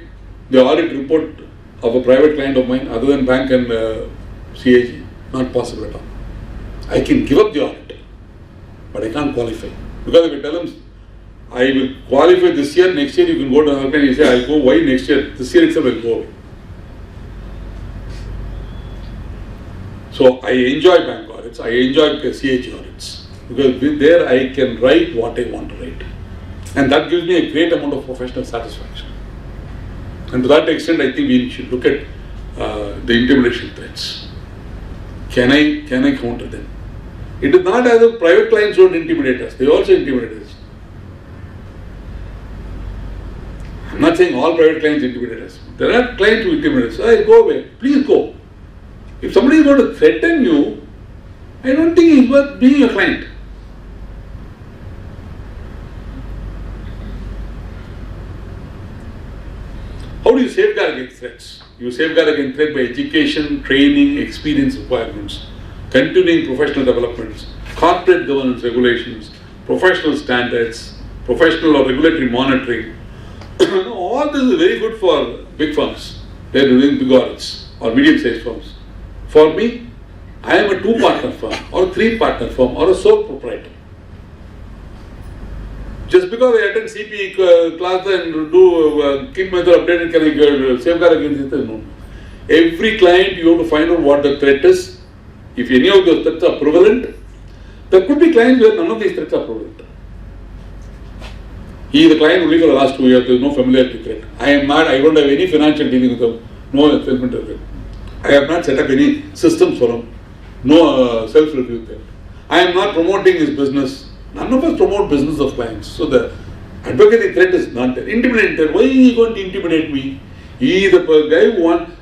the audit report of a private client of mine other than bank and CAG? Not possible at all. I can give up the audit, but I can't qualify. Because if I tell them, I will qualify this year, next year you can go to another client and say, I'll go, why next year? This year itself I'll go away. So I enjoy bank audits, I enjoy CH audits, because there I can write what I want to write. And that gives me a great amount of professional satisfaction. And to that extent, I think we should look at the intimidation threats. Can I counter them? It is not as if private clients don't intimidate us, they also intimidate us. I'm not saying all private clients intimidate us. There are clients who intimidate us. Hey, go away, please go. If somebody is going to threaten you, I don't think it's worth being a client. How do you safeguard against threats? You safeguard against threat by education, training, experience requirements, continuing professional developments, corporate governance regulations, professional standards, professional or regulatory monitoring. All this is very good for big firms. They are doing big audits or medium-sized firms. For me, I am a 2-partner firm or a 3-partner firm or a sole proprietor. Just because I attend CPE class and do keep method updated, can I safeguard against it? No. Every client you have to find out what the threat is. If any of those threats are prevalent, there could be clients where none of these threats are prevalent. He is the client only for the last 2 years, there is no familiarity threat. I don't have any financial dealing with them, no self-interest threat. I have not set up any systems for him, no self-review threat. I am not promoting his business. None of us promote business of clients. So the advocacy threat is not there. Intimidate threat. Why is he going to intimidate me? He is the guy who wants.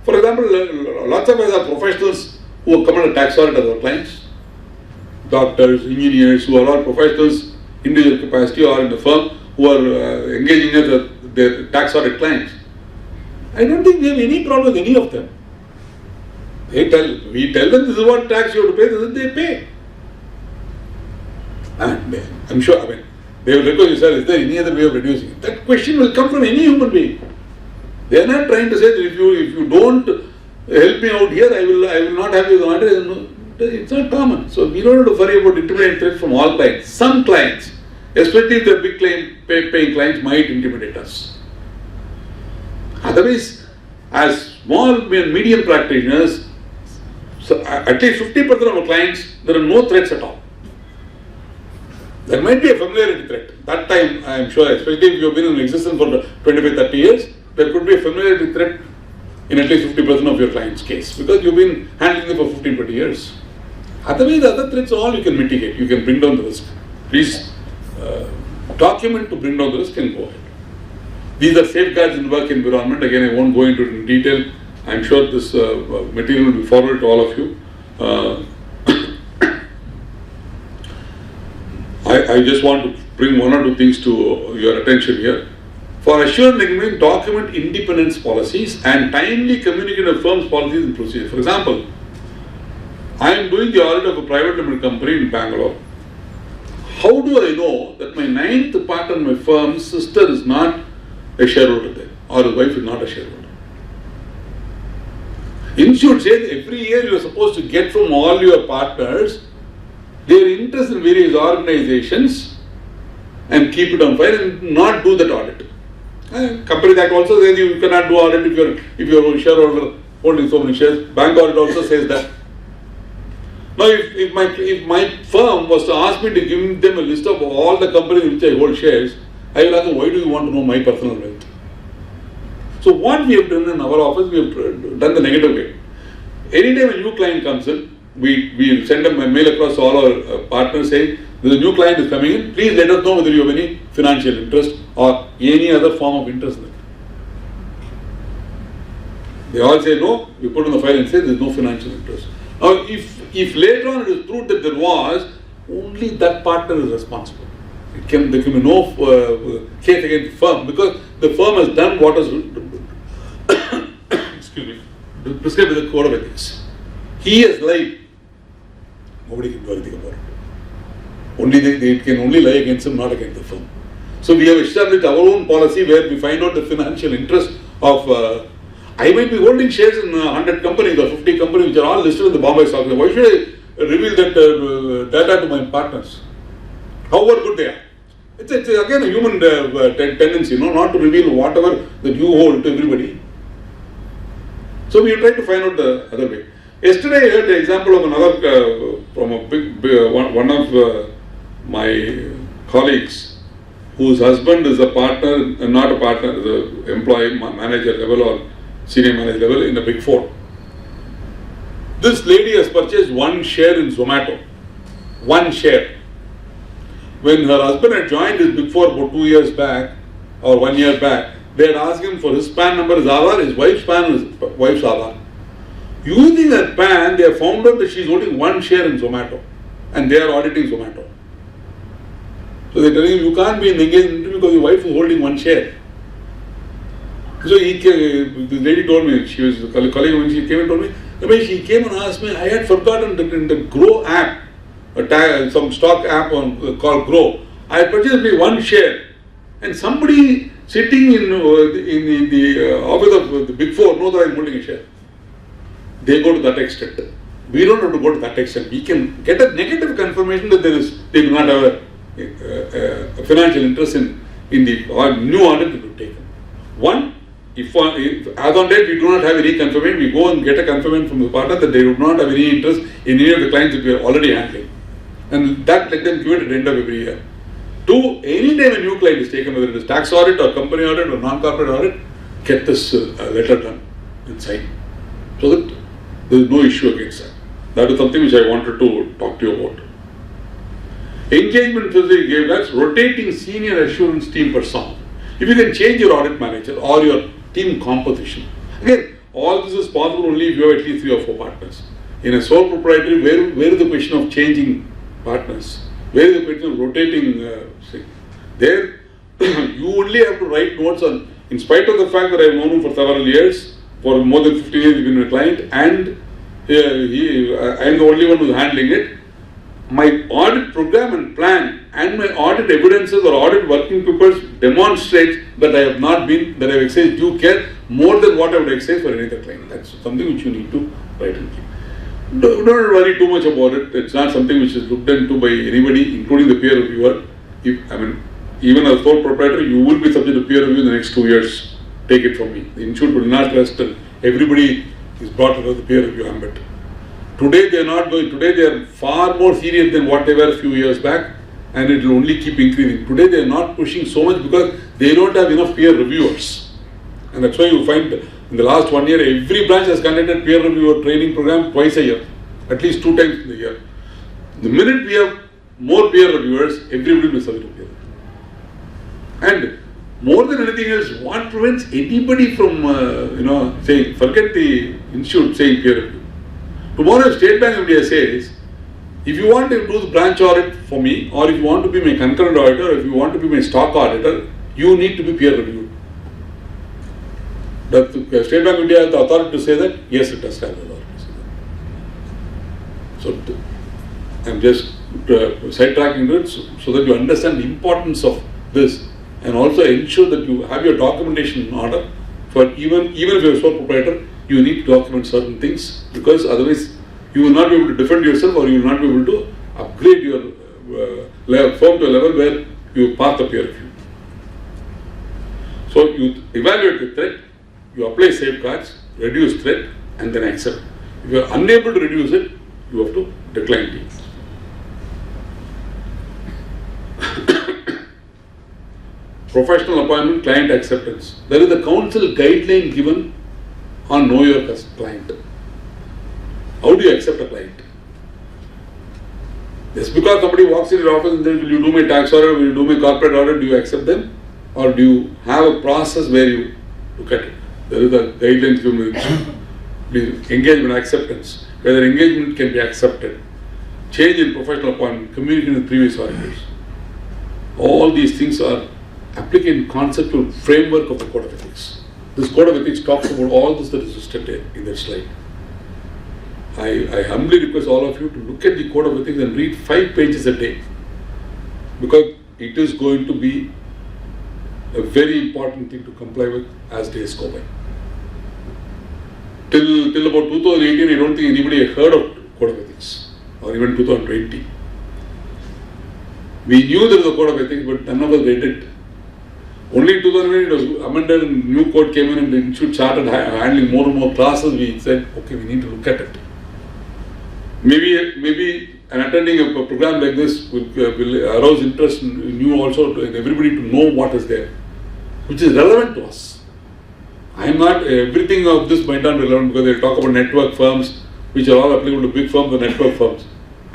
For example, lots of us are professionals who come under tax audit as our clients. Doctors, engineers, who are all professionals, individual capacity or in the firm, who are engaging as their tax audit clients. I don't think we have any problem with any of them. We tell them this is what tax you have to pay, this is they pay. And I'm sure, they will request you, sir, is there any other way of reducing it? That question will come from any human being. They are not trying to say that if you don't help me out here, I will not have you on audit. It's not common. So we don't have to worry about intimidating threats from all clients. Some clients, especially if they're big paying clients, might intimidate us. Otherwise, as small and medium practitioners, so at least 50% of our clients, there are no threats at all. There might be a familiarity threat. That time, I am sure, especially if you have been in existence for 25-30 years, there could be a familiarity threat in at least 50% of your client's case, because you've been handling them for 15-20 years. Otherwise, the other threats all you can mitigate. You can bring down the risk. Please document to bring down the risk and go ahead. These are safeguards in work environment. Again, I won't go into it in detail. I'm sure this material will be forwarded to all of you. I just want to bring one or two things to your attention here. For assured and document independence policies and timely communicate a firm's policies and procedures. For example, I am doing the audit of a private limited company in Bangalore. How do I know that my ninth partner in my firm's sister is not a shareholder there, or his wife is not a shareholder? Institute says every year you are supposed to get from all your partners their interest in various organizations and keep it on file and not do that audit. Company Act also says you cannot do audit if your shareholder holding so many shares. Bank audit also says that. Now, if my firm was to ask me to give them a list of all the companies in which I hold shares, I will ask them, why do you want to know my personal wealth? So what we have done in our office, we have done the negative way. Anytime a new client comes in, we will send a mail across to all our partners saying, there's a new client is coming in, please let us know whether you have any financial interest or any other form of interest in it. They all say no, we put in the file and say there is no financial interest. Now, if later on it is proved that there was, only that partner is responsible. There can be no case against the firm, because the firm has done what is prescribed by the Code of Ethics. He has lied. Nobody can do anything about it. It can only lie against him, not against the firm. So we have established our own policy where we find out the financial interest of I might be holding shares in 100 companies or 50 companies which are all listed in the Bombay Stock Exchange. Why should I reveal that data to my partners? However good they are. It's again a human tendency, not to reveal whatever that you hold to everybody. So we try to find out the other way. Yesterday I heard the example of another, from a one of my colleagues whose husband is a partner, not a partner, is an employee, manager level or senior manager level in the Big Four. This lady has purchased one share in Zomato. One share. When her husband had joined his Big Four about 2 years back or 1 year back, they had asked him for his PAN number, his Aadhaar, his wife's PAN, his wife's Aadhaar. Using that PAN, they have found out that she is holding one share in Zomato and they are auditing Zomato. So they are telling him, you can't be in the engagement because your wife is holding one share. So the lady told me, she was a colleague, when she came and told me, Ramesh, she came and asked me, I had forgotten that in the Grow app, some stock app called Grow, I had purchased only one share, and somebody sitting in the office of the Big Four knows that I am holding a share. They go to that extent. We don't have to go to that extent. We can get a negative confirmation that they do not have a financial interest in the new audit that we have taken. One, if as on date we do not have any confirmation, we go and get a confirmation from the partner that they do not have any interest in any of the clients that we are already handling. And that let them give it at the end of every year. Two, any time a new client is taken, whether it is tax audit or company audit or non-corporate audit, get this letter done and sign. So that there is no issue against that. That is something which I wanted to talk to you about. Engagement Thursday gave us rotating senior assurance team personnel. If you can change your audit manager or your team composition. Again, all this is possible only if you have at least 3 or 4 partners. In a sole proprietary, where is the question of changing partners? Where is the question of rotating thing? There, you only have to write notes on, in spite of the fact that I have known him for several years, for more than 15 years he's been a client, and I am the only one who's handling it. My audit program and plan and my audit evidences or audit working papers demonstrate that I have not been, that I have exercised due care more than what I would exercise for any other client. That's something which you need to write and keep. Don't worry too much about it. It's not something which is looked into by anybody, including the peer reviewer. Even as sole proprietor, you will be subject to peer review in the next 2 years. Take it from me. The institute will not rest and everybody is brought under the peer review ambit. Today they are not going. Today they are far more serious than what they were a few years back, and it will only keep increasing. Today they are not pushing so much because they don't have enough peer reviewers, and that's why you find in the last 1 year every branch has conducted peer reviewer training program twice a year, at least 2 times in the year. The minute we have more peer reviewers, everybody will be subject to peer review. And more than anything else, what prevents anybody from saying, forget the institute saying peer review. Tomorrow State Bank of India says, if you want to do the branch audit for me, or if you want to be my concurrent auditor, or if you want to be my stock auditor, you need to be peer reviewed. Does the State Bank of India has the authority to say that? Yes, it does have the authority to say that. So, I'm just sidetracking it so that you understand the importance of this, and also ensure that you have your documentation in order. For even if you are a sole proprietor, you need to document certain things, because otherwise you will not be able to defend yourself, or you will not be able to upgrade your firm to a level where you pass the peer review. So you evaluate the threat, you apply safeguards, reduce threat, and then accept. If you are unable to reduce it, you have to decline it. Professional appointment, client acceptance. There is a council guideline given on know your client. How do you accept a client? Just because somebody walks in your office and says, will you do my tax audit, will you do my corporate audit, do you accept them? Or do you have a process where you look at it? There is a guidelines given, engagement acceptance, whether engagement can be accepted, change in professional appointment, communication with previous auditors. All these things are applicable conceptual framework of the Code of Ethics. This Code of Ethics talks about all this that is listed in that slide. I humbly request all of you to look at the Code of Ethics and read 5 pages a day, because it is going to be a very important thing to comply with as days go by. Till about 2018, I don't think anybody had heard of Code of Ethics, or even 2020. We knew there was a Code of Ethics, but none of us read it. Only in 2008 it was amended and new code came in and the institute started handling more and more classes. We said, okay, we need to look at it. Maybe attending a program like this will arouse interest in you also, in everybody to know what is there, which is relevant to us. I am not, everything of this might not be relevant because they talk about network firms, which are all applicable to big firms or network firms.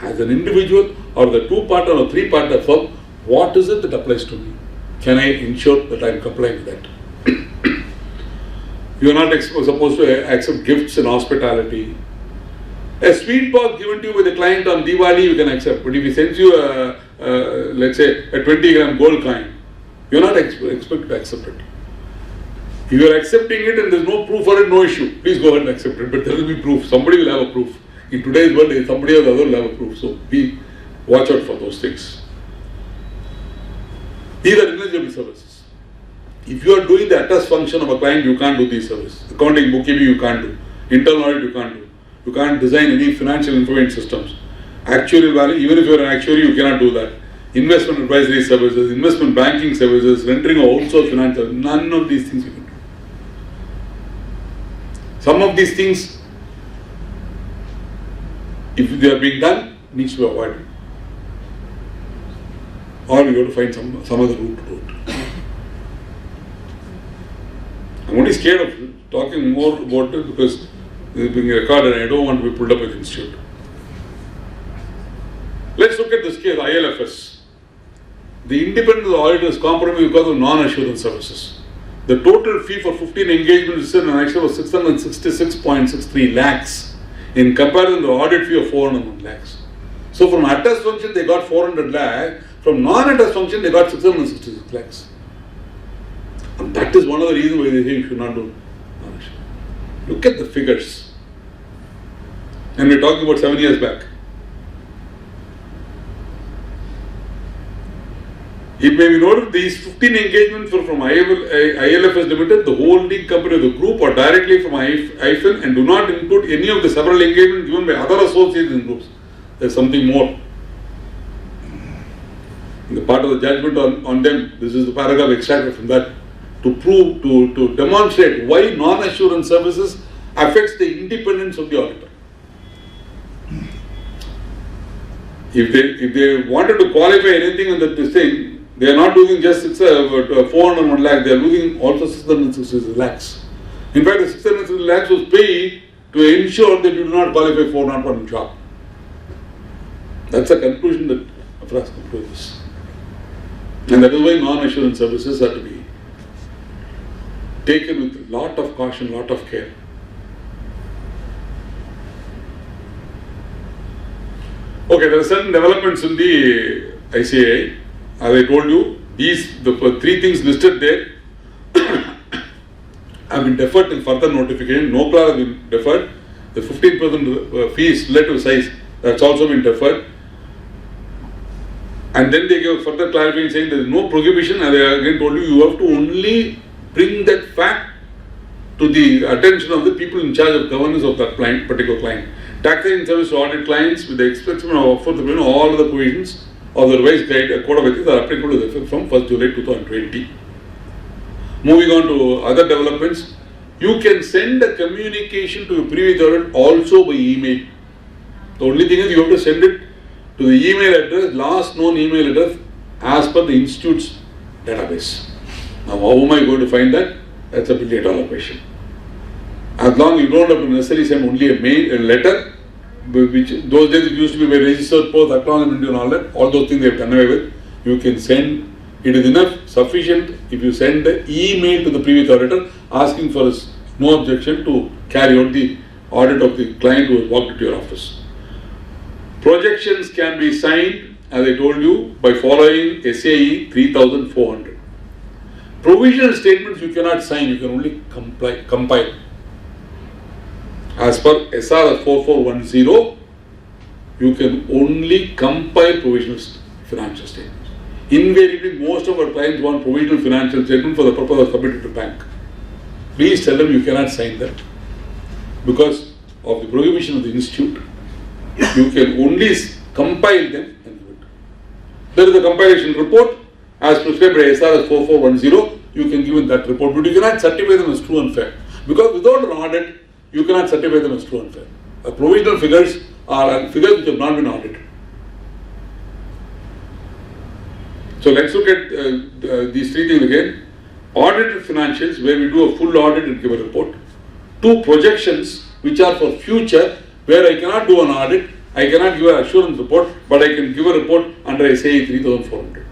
As an individual or the 2-partner or 3-partner firm, what is it that applies to me? Can I ensure that I am complying with that? You are not supposed to accept gifts and hospitality. A sweet box given to you by the client on Diwali you can accept, but if he sends you let's say a 20-gram gold coin, you are not expected to accept it. If you are accepting it and there is no proof for it, no issue. Please go ahead and accept it, but there will be proof. Somebody will have a proof. In today's world, somebody or the other will have a proof. So watch out for those things. These are ineligible services. If you are doing the attest function of a client, you can't do these services. Accounting, bookkeeping, you can't do. Internal audit, you can't do. You can't design any financial information systems. Actuarial value, even if you are an actuary, you cannot do that. Investment advisory services, investment banking services, rendering of outsourced finance, none of these things you can do. Some of these things, if they are being done, needs to be avoided. Or you have to find some other route to do it. I'm only scared of talking more about it because this is being recorded and I don't want to be pulled up with the institute. Let's look at this case, ILFS. The independent auditor is compromised because of non-assurance services. The total fee for 15 engagements in an action was 666.63 lakhs in comparison to the audit fee of 401 lakhs. So from attest function they got 400 lakh, from non-attest function they got 666 lakhs. And that is one of the reasons why they say you should not do non-issue. Look at the figures. And we're talking about 7 years back. It may be noted these 15 engagements were from ILFS Limited, the holding company of the group, or directly from IFN, and do not include any of the several engagements given by other associates and groups. There is something more. In the part of the judgment on them, this is the paragraph extracted from that, to prove, to demonstrate why non-assurance services affects the independence of the auditor. If they wanted to qualify anything in this thing, they are not losing just 401 lakh, they are losing also 666 lakhs. In fact, the 666 lakhs was paid to ensure that you do not qualify for 401 job. That's the conclusion that Afras come to this. And that is why non-assurance services are to be taken with a lot of caution, lot of care. Okay, there are certain developments in the ICAI. As I told you, the three things listed there have been deferred till further notification. No clause has been deferred. The 15% fee is relative size, that's also been deferred. And then they gave further clarification saying there is no prohibition. As I again told you, you have to only bring that fact to the attention of the people in charge of governance of that client, particular client. Taxation service to audit clients with the exception of all of the provisions of the revised code of ethics are applicable to the effect from 1st July 2020. Moving on to other developments, you can send a communication to a previous audit also by email. The only thing is you have to send it to the email address, last known email address as per the institute's database. Now how am I going to find that? That's $1 billion question. As long as you don't have to necessarily send only a letter, which those days it used to be by registered post, acknowledgement and all those things they have done away with. You can send, it is enough, sufficient if you send the email to the previous auditor asking for no objection to carry out the audit of the client who has walked into your office. Projections can be signed, as I told you, by following SAE 3400. Provisional statements you cannot sign, you can only compile. As per SR 4410, you can only compile provisional financial statements. Invariably, most of our clients want provisional financial statement for the purpose of submitting to bank. Please tell them you cannot sign that because of the prohibition of the institute. You can only compile them and give it. There is a compilation report as prescribed by SR 4410. You can give in that report, but you cannot certify them as true and fair because without an audit, you cannot certify them as true and fair. Provisional figures are figures which have not been audited. So let's look at these three things again. Audited financials, where we do a full audit and give a report. Two projections, which are for future, where I cannot do an audit, I cannot give an assurance report, but I can give a report under SAE 3400.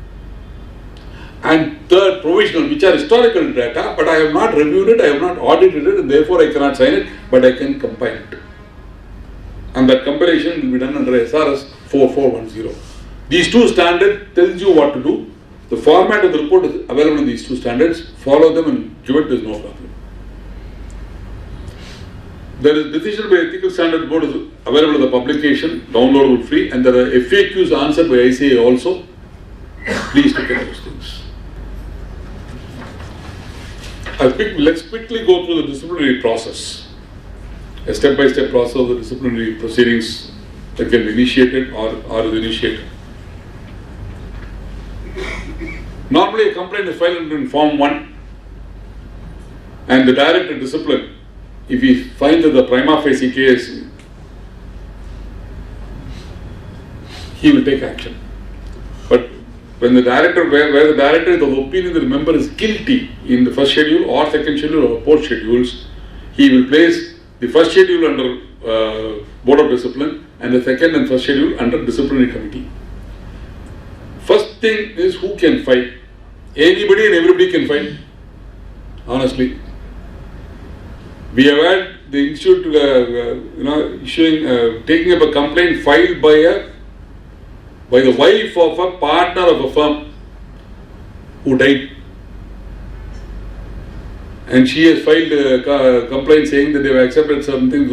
And third, provisional, which are historical data, but I have not reviewed it, I have not audited it, and therefore I cannot sign it, but I can compile it. And that compilation will be done under SRS 4410. These two standards tells you what to do. The format of the report is available in these two standards. Follow them and give it, there is no problem. There is decision by Ethical Standard Board is available in the publication, downloadable free, and there are FAQs answered by ICAI also. Please look at those things. Let's quickly go through the disciplinary process. A step-by-step process of the disciplinary proceedings that can be initiated or is initiated. Normally a complaint is filed in Form 1 and the director discipline, if he finds that the prima facie case, he will take action. But when the director, where the director is of the opinion that the member is guilty in the first schedule or second schedule or fourth schedules, he will place the first schedule under Board of Discipline and the second and first schedule under Disciplinary Committee. First thing is who can file. Anybody and everybody can file. honestly. We have had the institute, taking up a complaint filed by the wife of a partner of a firm who died. And she has filed a complaint saying that they have accepted something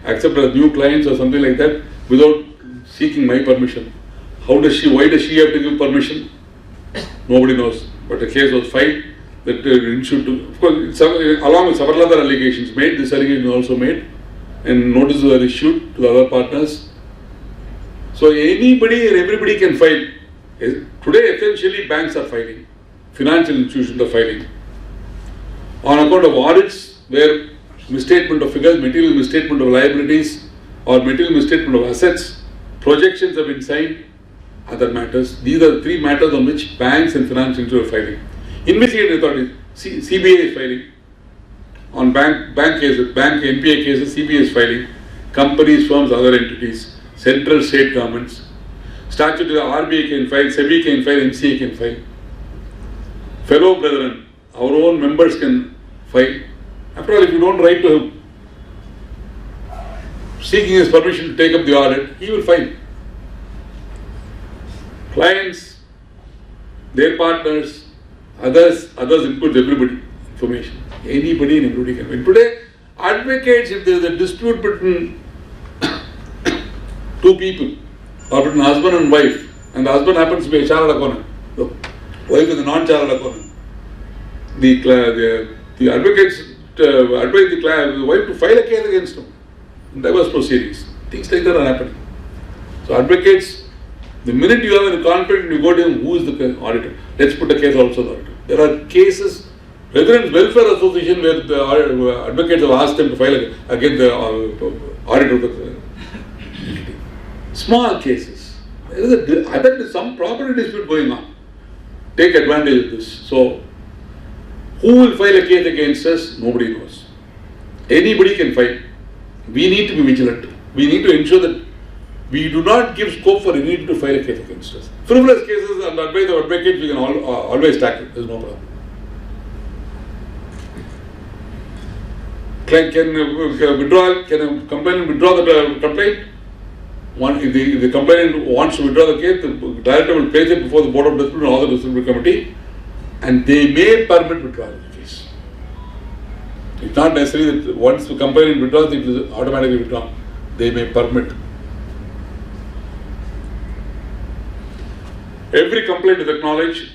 accepted new clients or something like that without seeking my permission. Why does she have to give permission? Nobody knows. But a case was filed that of course, along with several other allegations made, this allegation also made, and notices were issued to the other partners. So anybody and everybody can file. Today essentially banks are filing, financial institutions are filing. On account of audits where misstatement of figures, material misstatement of liabilities or material misstatement of assets, projections have been signed, other matters. These are the three matters on which banks and financial institutions are filing. Investigative authorities, CBI is filing. On bank cases, bank NPA cases, CBI is filing. Companies, firms, other entities, central state governments. Statutory RBI can file, SEBI can file, MCA can file. Fellow brethren, our own members can file. After all, if you don't write to him, seeking his permission to take up the audit, he will file. Clients, their partners, others includes everybody, information. Anybody and everybody can file. Today, advocates, if there is a dispute between two people, or between husband and wife, and the husband happens to be a chartered accountant, the wife is a non-chartered accountant, the advocates advise the wife to file a case against him in diverse proceedings. Things like that are happening. So advocates, the minute you have a conflict, you go to him, who is the auditor? Let's put a case also the auditor. There are cases, Residents Welfare Association, where the advocates have asked them to file against the auditor. Small cases. There is some property dispute going on. Take advantage of this. So, who will file a case against us? Nobody knows. Anybody can file. We need to be vigilant. We need to ensure that we do not give scope for anybody to file a case against us. Frivolous cases and advice of advocates we can always tackle. There is no problem. Can a complainant withdraw the complaint? If the complainant wants to withdraw the case, the director will place it before the Board of Discipline or the Disciplinary Committee, and they may permit withdrawal of the case. It's not necessary that once the complainant withdraws, it is automatically withdrawn. They may permit. Every complaint is acknowledged,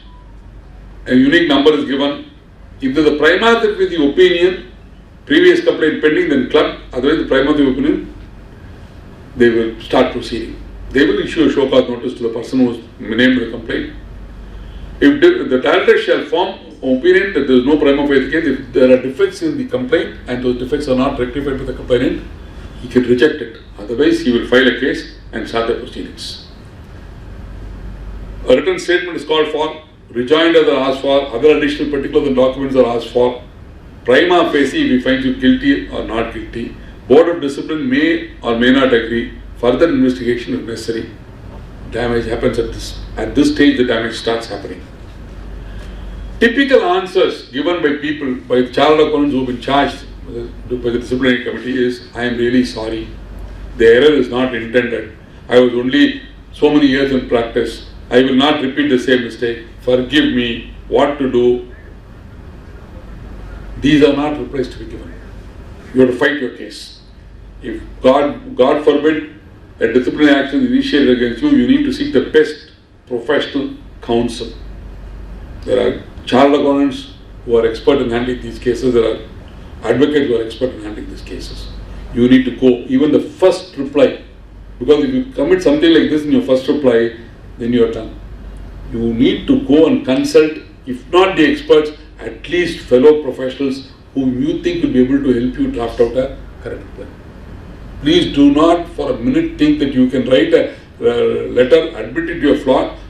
a unique number is given. If there is a prima facie opinion, previous complaint pending, then club, otherwise the prima facie opinion, they will start proceeding. They will issue a show cause notice to the person who is named the complaint. If the director shall form opinion that there is no prima facie case, if there are defects in the complaint and those defects are not rectified by the complainant, he can reject it. Otherwise, he will file a case and start the proceedings. A written statement is called for, rejoinders are asked for, other additional particulars and documents are asked for. Prima facie, we find you guilty or not guilty. Board of Discipline may or may not agree. Further investigation if necessary. Damage happens at this stage, the damage starts happening. Typical answers given by people, by the chartered accountants who have been charged by the disciplinary committee is, I am really sorry. The error is not intended. I was only so many years in practice. I will not repeat the same mistake. Forgive me. What to do? These are not replies to be given. You have to fight your case. If God forbid, a disciplinary action is initiated against you, you need to seek the best professional counsel. There are chartered accountants who are expert in handling these cases. There are advocates who are expert in handling these cases. You need to go, even the first reply, because if you commit something like this in your first reply, then you are done. You need to go and consult, if not the experts, at least fellow professionals whom you think will be able to help you draft out a correct plan. Please do not for a minute think that you can write a letter admitting to your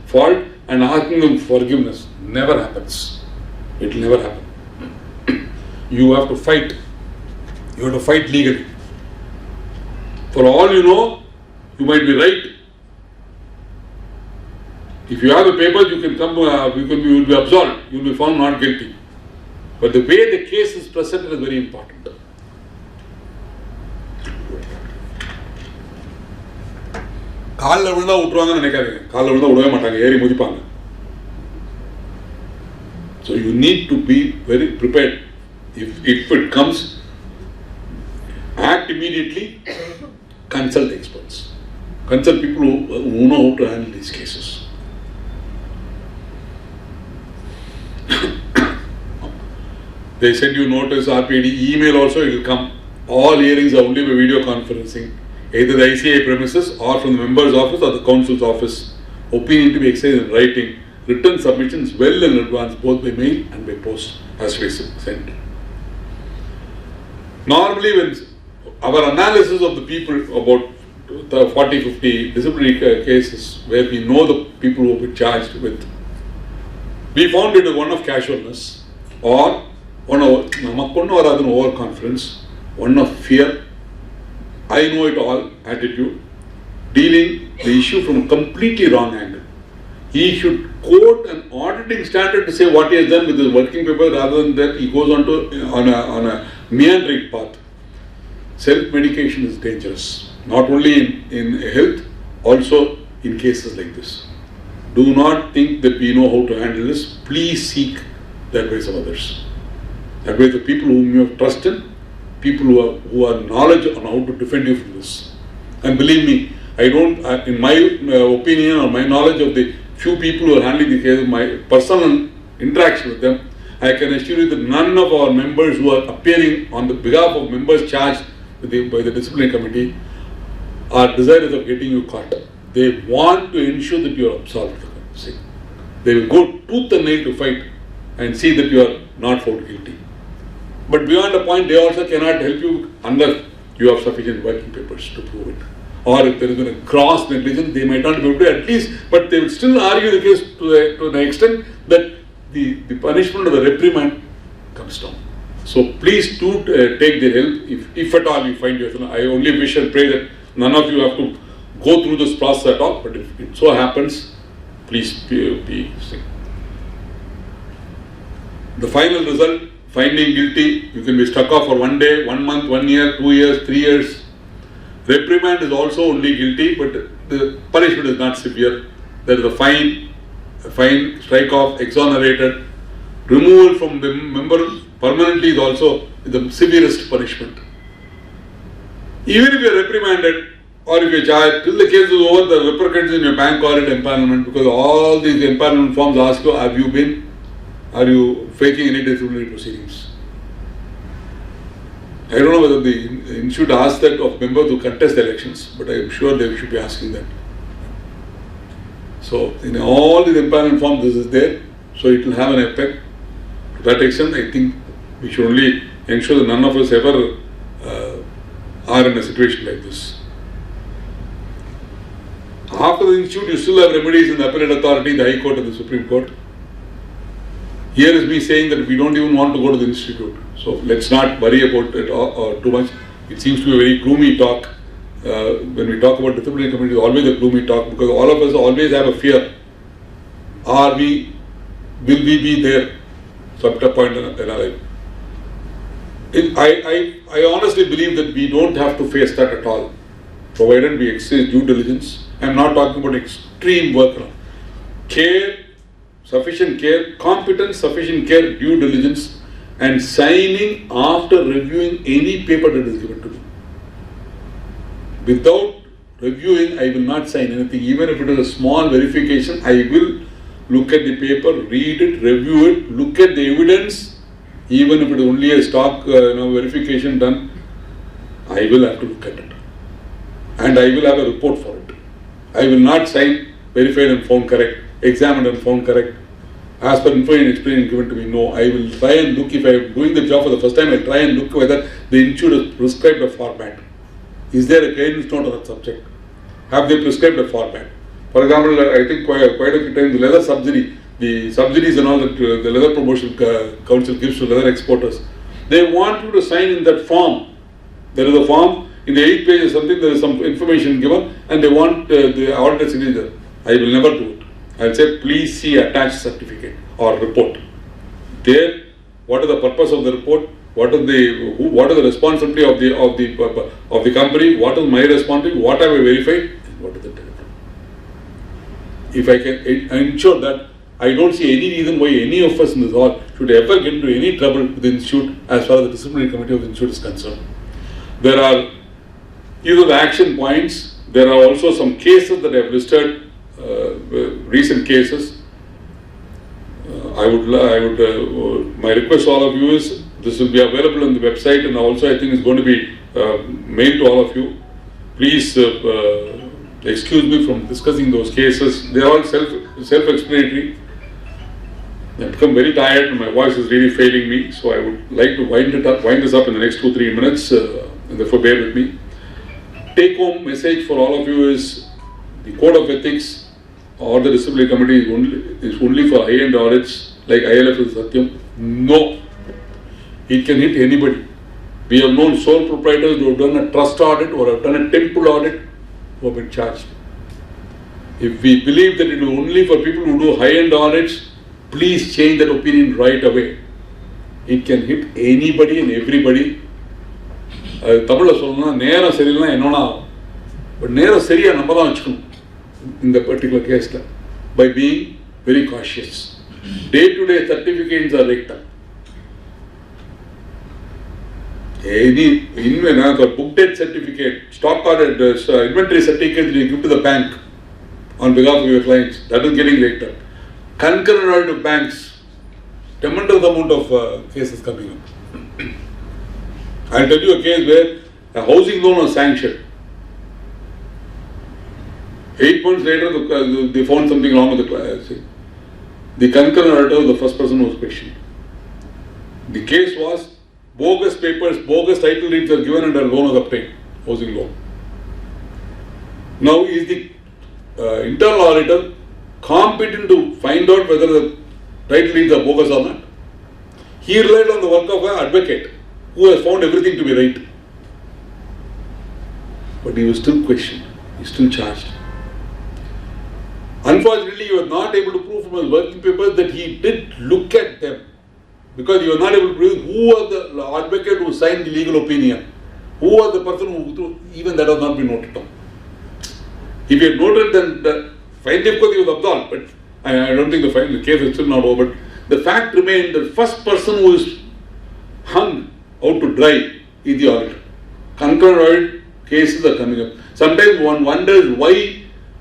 fault and asking them forgiveness. Never happens. It will never happen. You have to fight. You have to fight legally. For all you know, you might be right. If you have the papers, you can come. You will be absolved. You will be found not guilty. But the way the case is presented is very important. காலில் விழுந்தா விட்டுருவாங்கன்னு நினைக்காதீங்க. காலில் விழுந்தா விடவே மாட்டாங்க, ஏறி முதிப்பாங்க. So you need to be very prepared. If it comes, act immediately, consult experts. Consult people who know how to handle these cases. They send you notice, RPD, email also, it will come. All hearings are only by video conferencing, either the ICAI premises or from the member's office or the council's office. Opinion to be exchanged in writing. Written submissions well in advance, both by mail and by post, as we send. Normally, when our analysis of the people about the 40-50 disciplinary cases where we know the people who have been charged with, we found it as one of casualness or one of overconfidence, one of fear, I know it all attitude, dealing the issue from a completely wrong angle. He should quote an auditing standard to say what he has done with his working paper, rather than that he goes on a meandering path. Self-medication is dangerous, not only in health, also in cases like this. Do not think that we know how to handle this. Please seek the advice of others. Advice of people whom you have trusted, people who are knowledge on how to defend you from this. And believe me, I don't, in my opinion or my knowledge of the few people who are handling the case, my personal interaction with them, I can assure you that none of our members who are appearing on the behalf of members charged by the disciplinary committee are desirous of getting you caught. They want to ensure that you are absolved. See, they will go tooth and nail to fight and see that you are not found guilty. But beyond a point, they also cannot help you unless you have sufficient working papers to prove it. Or if there has been a gross negligence, they might not be able to at least, but they will still argue the case to the extent that the punishment of the reprimand comes down. So please do take their help if at all you find yourself. I only wish and pray that none of you have to go through this process at all, but if it so happens, please be sick. The final result, finding guilty, you can be stuck off for 1 day, 1 month, 1 year, 2 years, 3 years. Reprimand is also only guilty, but the punishment is not severe. There is a fine, strike off, exonerated. Removal from the member permanently is also the severest punishment. Even if you are reprimanded or if you are charged, till the case is over, the repercussions in your bank or at empanelment, because all these empanelment forms ask you, are you faking any disciplinary proceedings? I don't know whether the institute asked that of members who contest elections, but I am sure they should be asking that. So, in all the empanelment forms, this is there, so it will have an effect. To that extent, I think we should only ensure that none of us ever are in a situation like this. After the institute, you still have remedies in the appellate authority, the High Court and the Supreme Court. Here is me saying that we don't even want to go to the institute. So let's not worry about it too much. It seems to be a very gloomy talk. When we talk about disciplinary committee, it's always a gloomy talk, because all of us always have a fear. Will we be there at a point in our life? I honestly believe that we don't have to face that at all, provided we exercise due diligence. I'm not talking about extreme work. Care, sufficient care, competence, sufficient care, due diligence, and signing after reviewing any paper that is given to me. Without reviewing, I will not sign anything. Even if it is a small verification, I will look at the paper, read it, review it, look at the evidence. Even if it is only a stock verification done, I will have to look at it. And I will have a report for it. I will not sign verified and found correct, examined and found correct. As per info and experience given to me, no. I will try and look, if I am doing the job for the first time, I will try and look whether the institute has prescribed a format. Is there a guidance note on that subject? Have they prescribed a format? For example, I think quite a few times the leather subsidy, the subsidies and all that the Leather Promotion Council gives to leather exporters, they want you to sign in that form. There is a form, in the 8th page or something, there is some information given, and they want the auditor signature. I will never do it. I will say, please see attached certificate or report. There, what is the purpose of the report, what is the responsibility of the company, what is my responsibility, what have I verified, and what is the delivery. If I can ensure that, I don't see any reason why any of us in this hall should ever get into any trouble with the institute as far as the disciplinary committee of the institute is concerned. There are either the action points, there are also some cases that I have listed, recent cases. My request to all of you is, this will be available on the website, and also I think it's going to be mailed to all of you. Please excuse me from discussing those cases. They are all self-explanatory. I've become very tired and my voice is really failing me, so I would like to wind this up in the next 2-3 minutes, and therefore bear with me. Take home message for all of you is, the code of ethics or the disciplinary committee is only for high-end audits like ILF is Satyam. No, it can hit anybody. We have known sole proprietors who have done a trust audit or have done a temple audit who have been charged. If we believe that it is only for people who do high-end audits, please change that opinion right away. It can hit anybody and everybody. Tamil solna nera seriyana enna, but nera seriya namba dhaan vechukkom in the particular case by being very cautious. Day-to-day certificates are rigged up. Any book debt certificate, stock audit, inventory certificate you give to the bank on behalf of your clients, that is getting rigged up. Concurrent audit of banks, tremendous amount of cases coming up. I'll tell you a case where a housing loan was sanctioned. 8 months later, they found something wrong with the client. The concurrent auditor was the first person who was questioned. The case was bogus papers, bogus title deeds are given and a loan was obtained, housing loan. Now, is the internal auditor competent to find out whether the title deeds are bogus or not? He relied on the work of an advocate who has found everything to be right. But he was still questioned, he was still charged. Unfortunately, he was not able to prove from his working papers that he did look at them, because he was not able to prove who was the advocate who signed the legal opinion, who was the person who, even that has not been noted down. If he had noted, then finally, of course, he was absolved, but I don't think the case is still not over. But the fact remained, the first person who is hung out to dry is the auditor. Concurrent audit cases are coming up. Sometimes one wonders why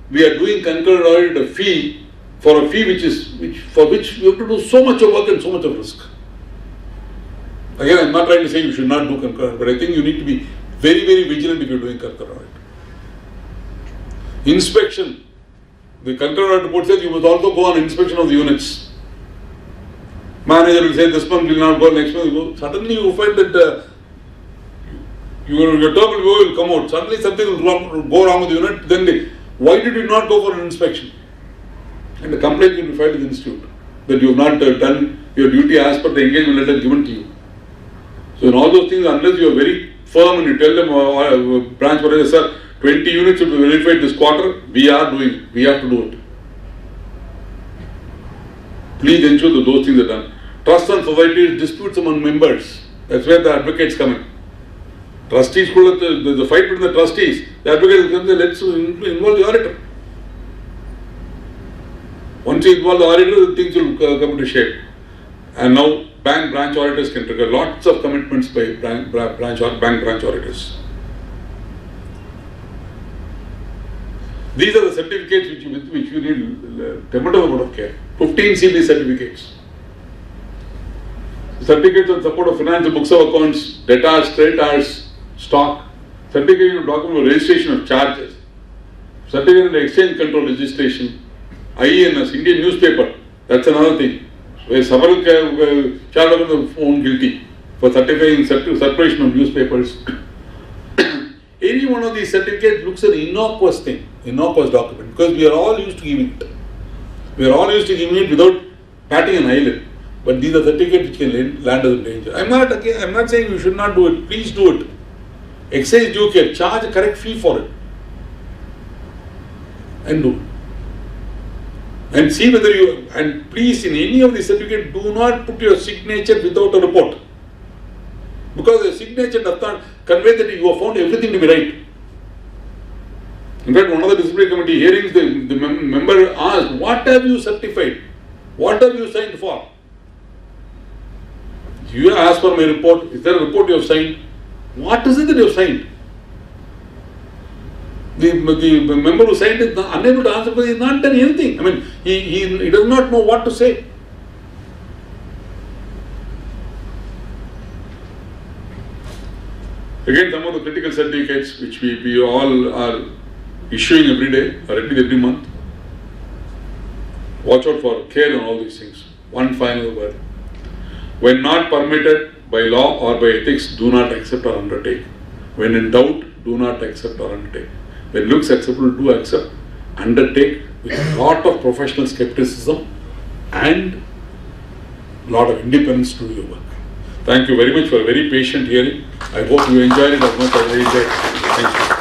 we are doing concurrent audit a fee for a fee for which we have to do so much of work and so much of risk. Again, I'm not trying to say you should not do concurrent, but I think you need to be very, very vigilant if you're doing concurrent audit. Inspection. The concurrent audit report says you must also go on inspection of the units. Manager will say this month will not go, next month will go. Suddenly you find that your terminal will come out. Suddenly something will go wrong with the unit. Then why did you not go for an inspection? And the complaint will be filed with the institute that you have not done your duty as per the engagement letter given to you. So in all those things, unless you are very firm and you tell them, branch manager, sir, 20 units will be verified this quarter, we are doing it. We have to do it. Please ensure that those things are done. Trust and societies, disputes among members. That's where the advocates come in. Trustees, the fight between the trustees, the advocates come, let's involve the auditor. Once you involve the auditor, things will come into shape. And now bank branch auditors can trigger lots of commitments by bank branch auditors. These are the certificates which you need tremendous amount of care. 15 CB certificates. Certificates on support of financial books of accounts, debtors, creditors, stock, certificate of document of registration of charges, certificate of exchange control legislation, IENS, Indian newspaper, that's another thing, where several charged are found guilty for certifying separation of newspapers. Any one of these certificates looks an innocuous thing, innocuous document, because we are all used to giving it. We are all used to giving it without batting an eyelid. But these are certificates which can land us in danger. I'm not saying you should not do it. Please do it. Exchange due care, charge a correct fee for it, and do it. And see whether you, and please in any of the certificate, do not put your signature without a report. Because the signature does not convey that you have found everything to be right. In fact, one of the disciplinary committee hearings, the member asked, what have you certified? What have you signed for? You asked for my report. Is there a report you have signed? What is it that you have signed? The member who signed is unable to answer because he has not done anything. I mean, he does not know what to say. Again, some of the critical certificates which we all are issuing every day or at least every month. Watch out for care on all these things. One final word. When not permitted by law or by ethics, do not accept or undertake. When in doubt, do not accept or undertake. When looks acceptable, do accept, undertake with a lot of professional skepticism and a lot of independence to do your work. Thank you very much for a very patient hearing. I hope you enjoyed it as much as I enjoyed. Thank you.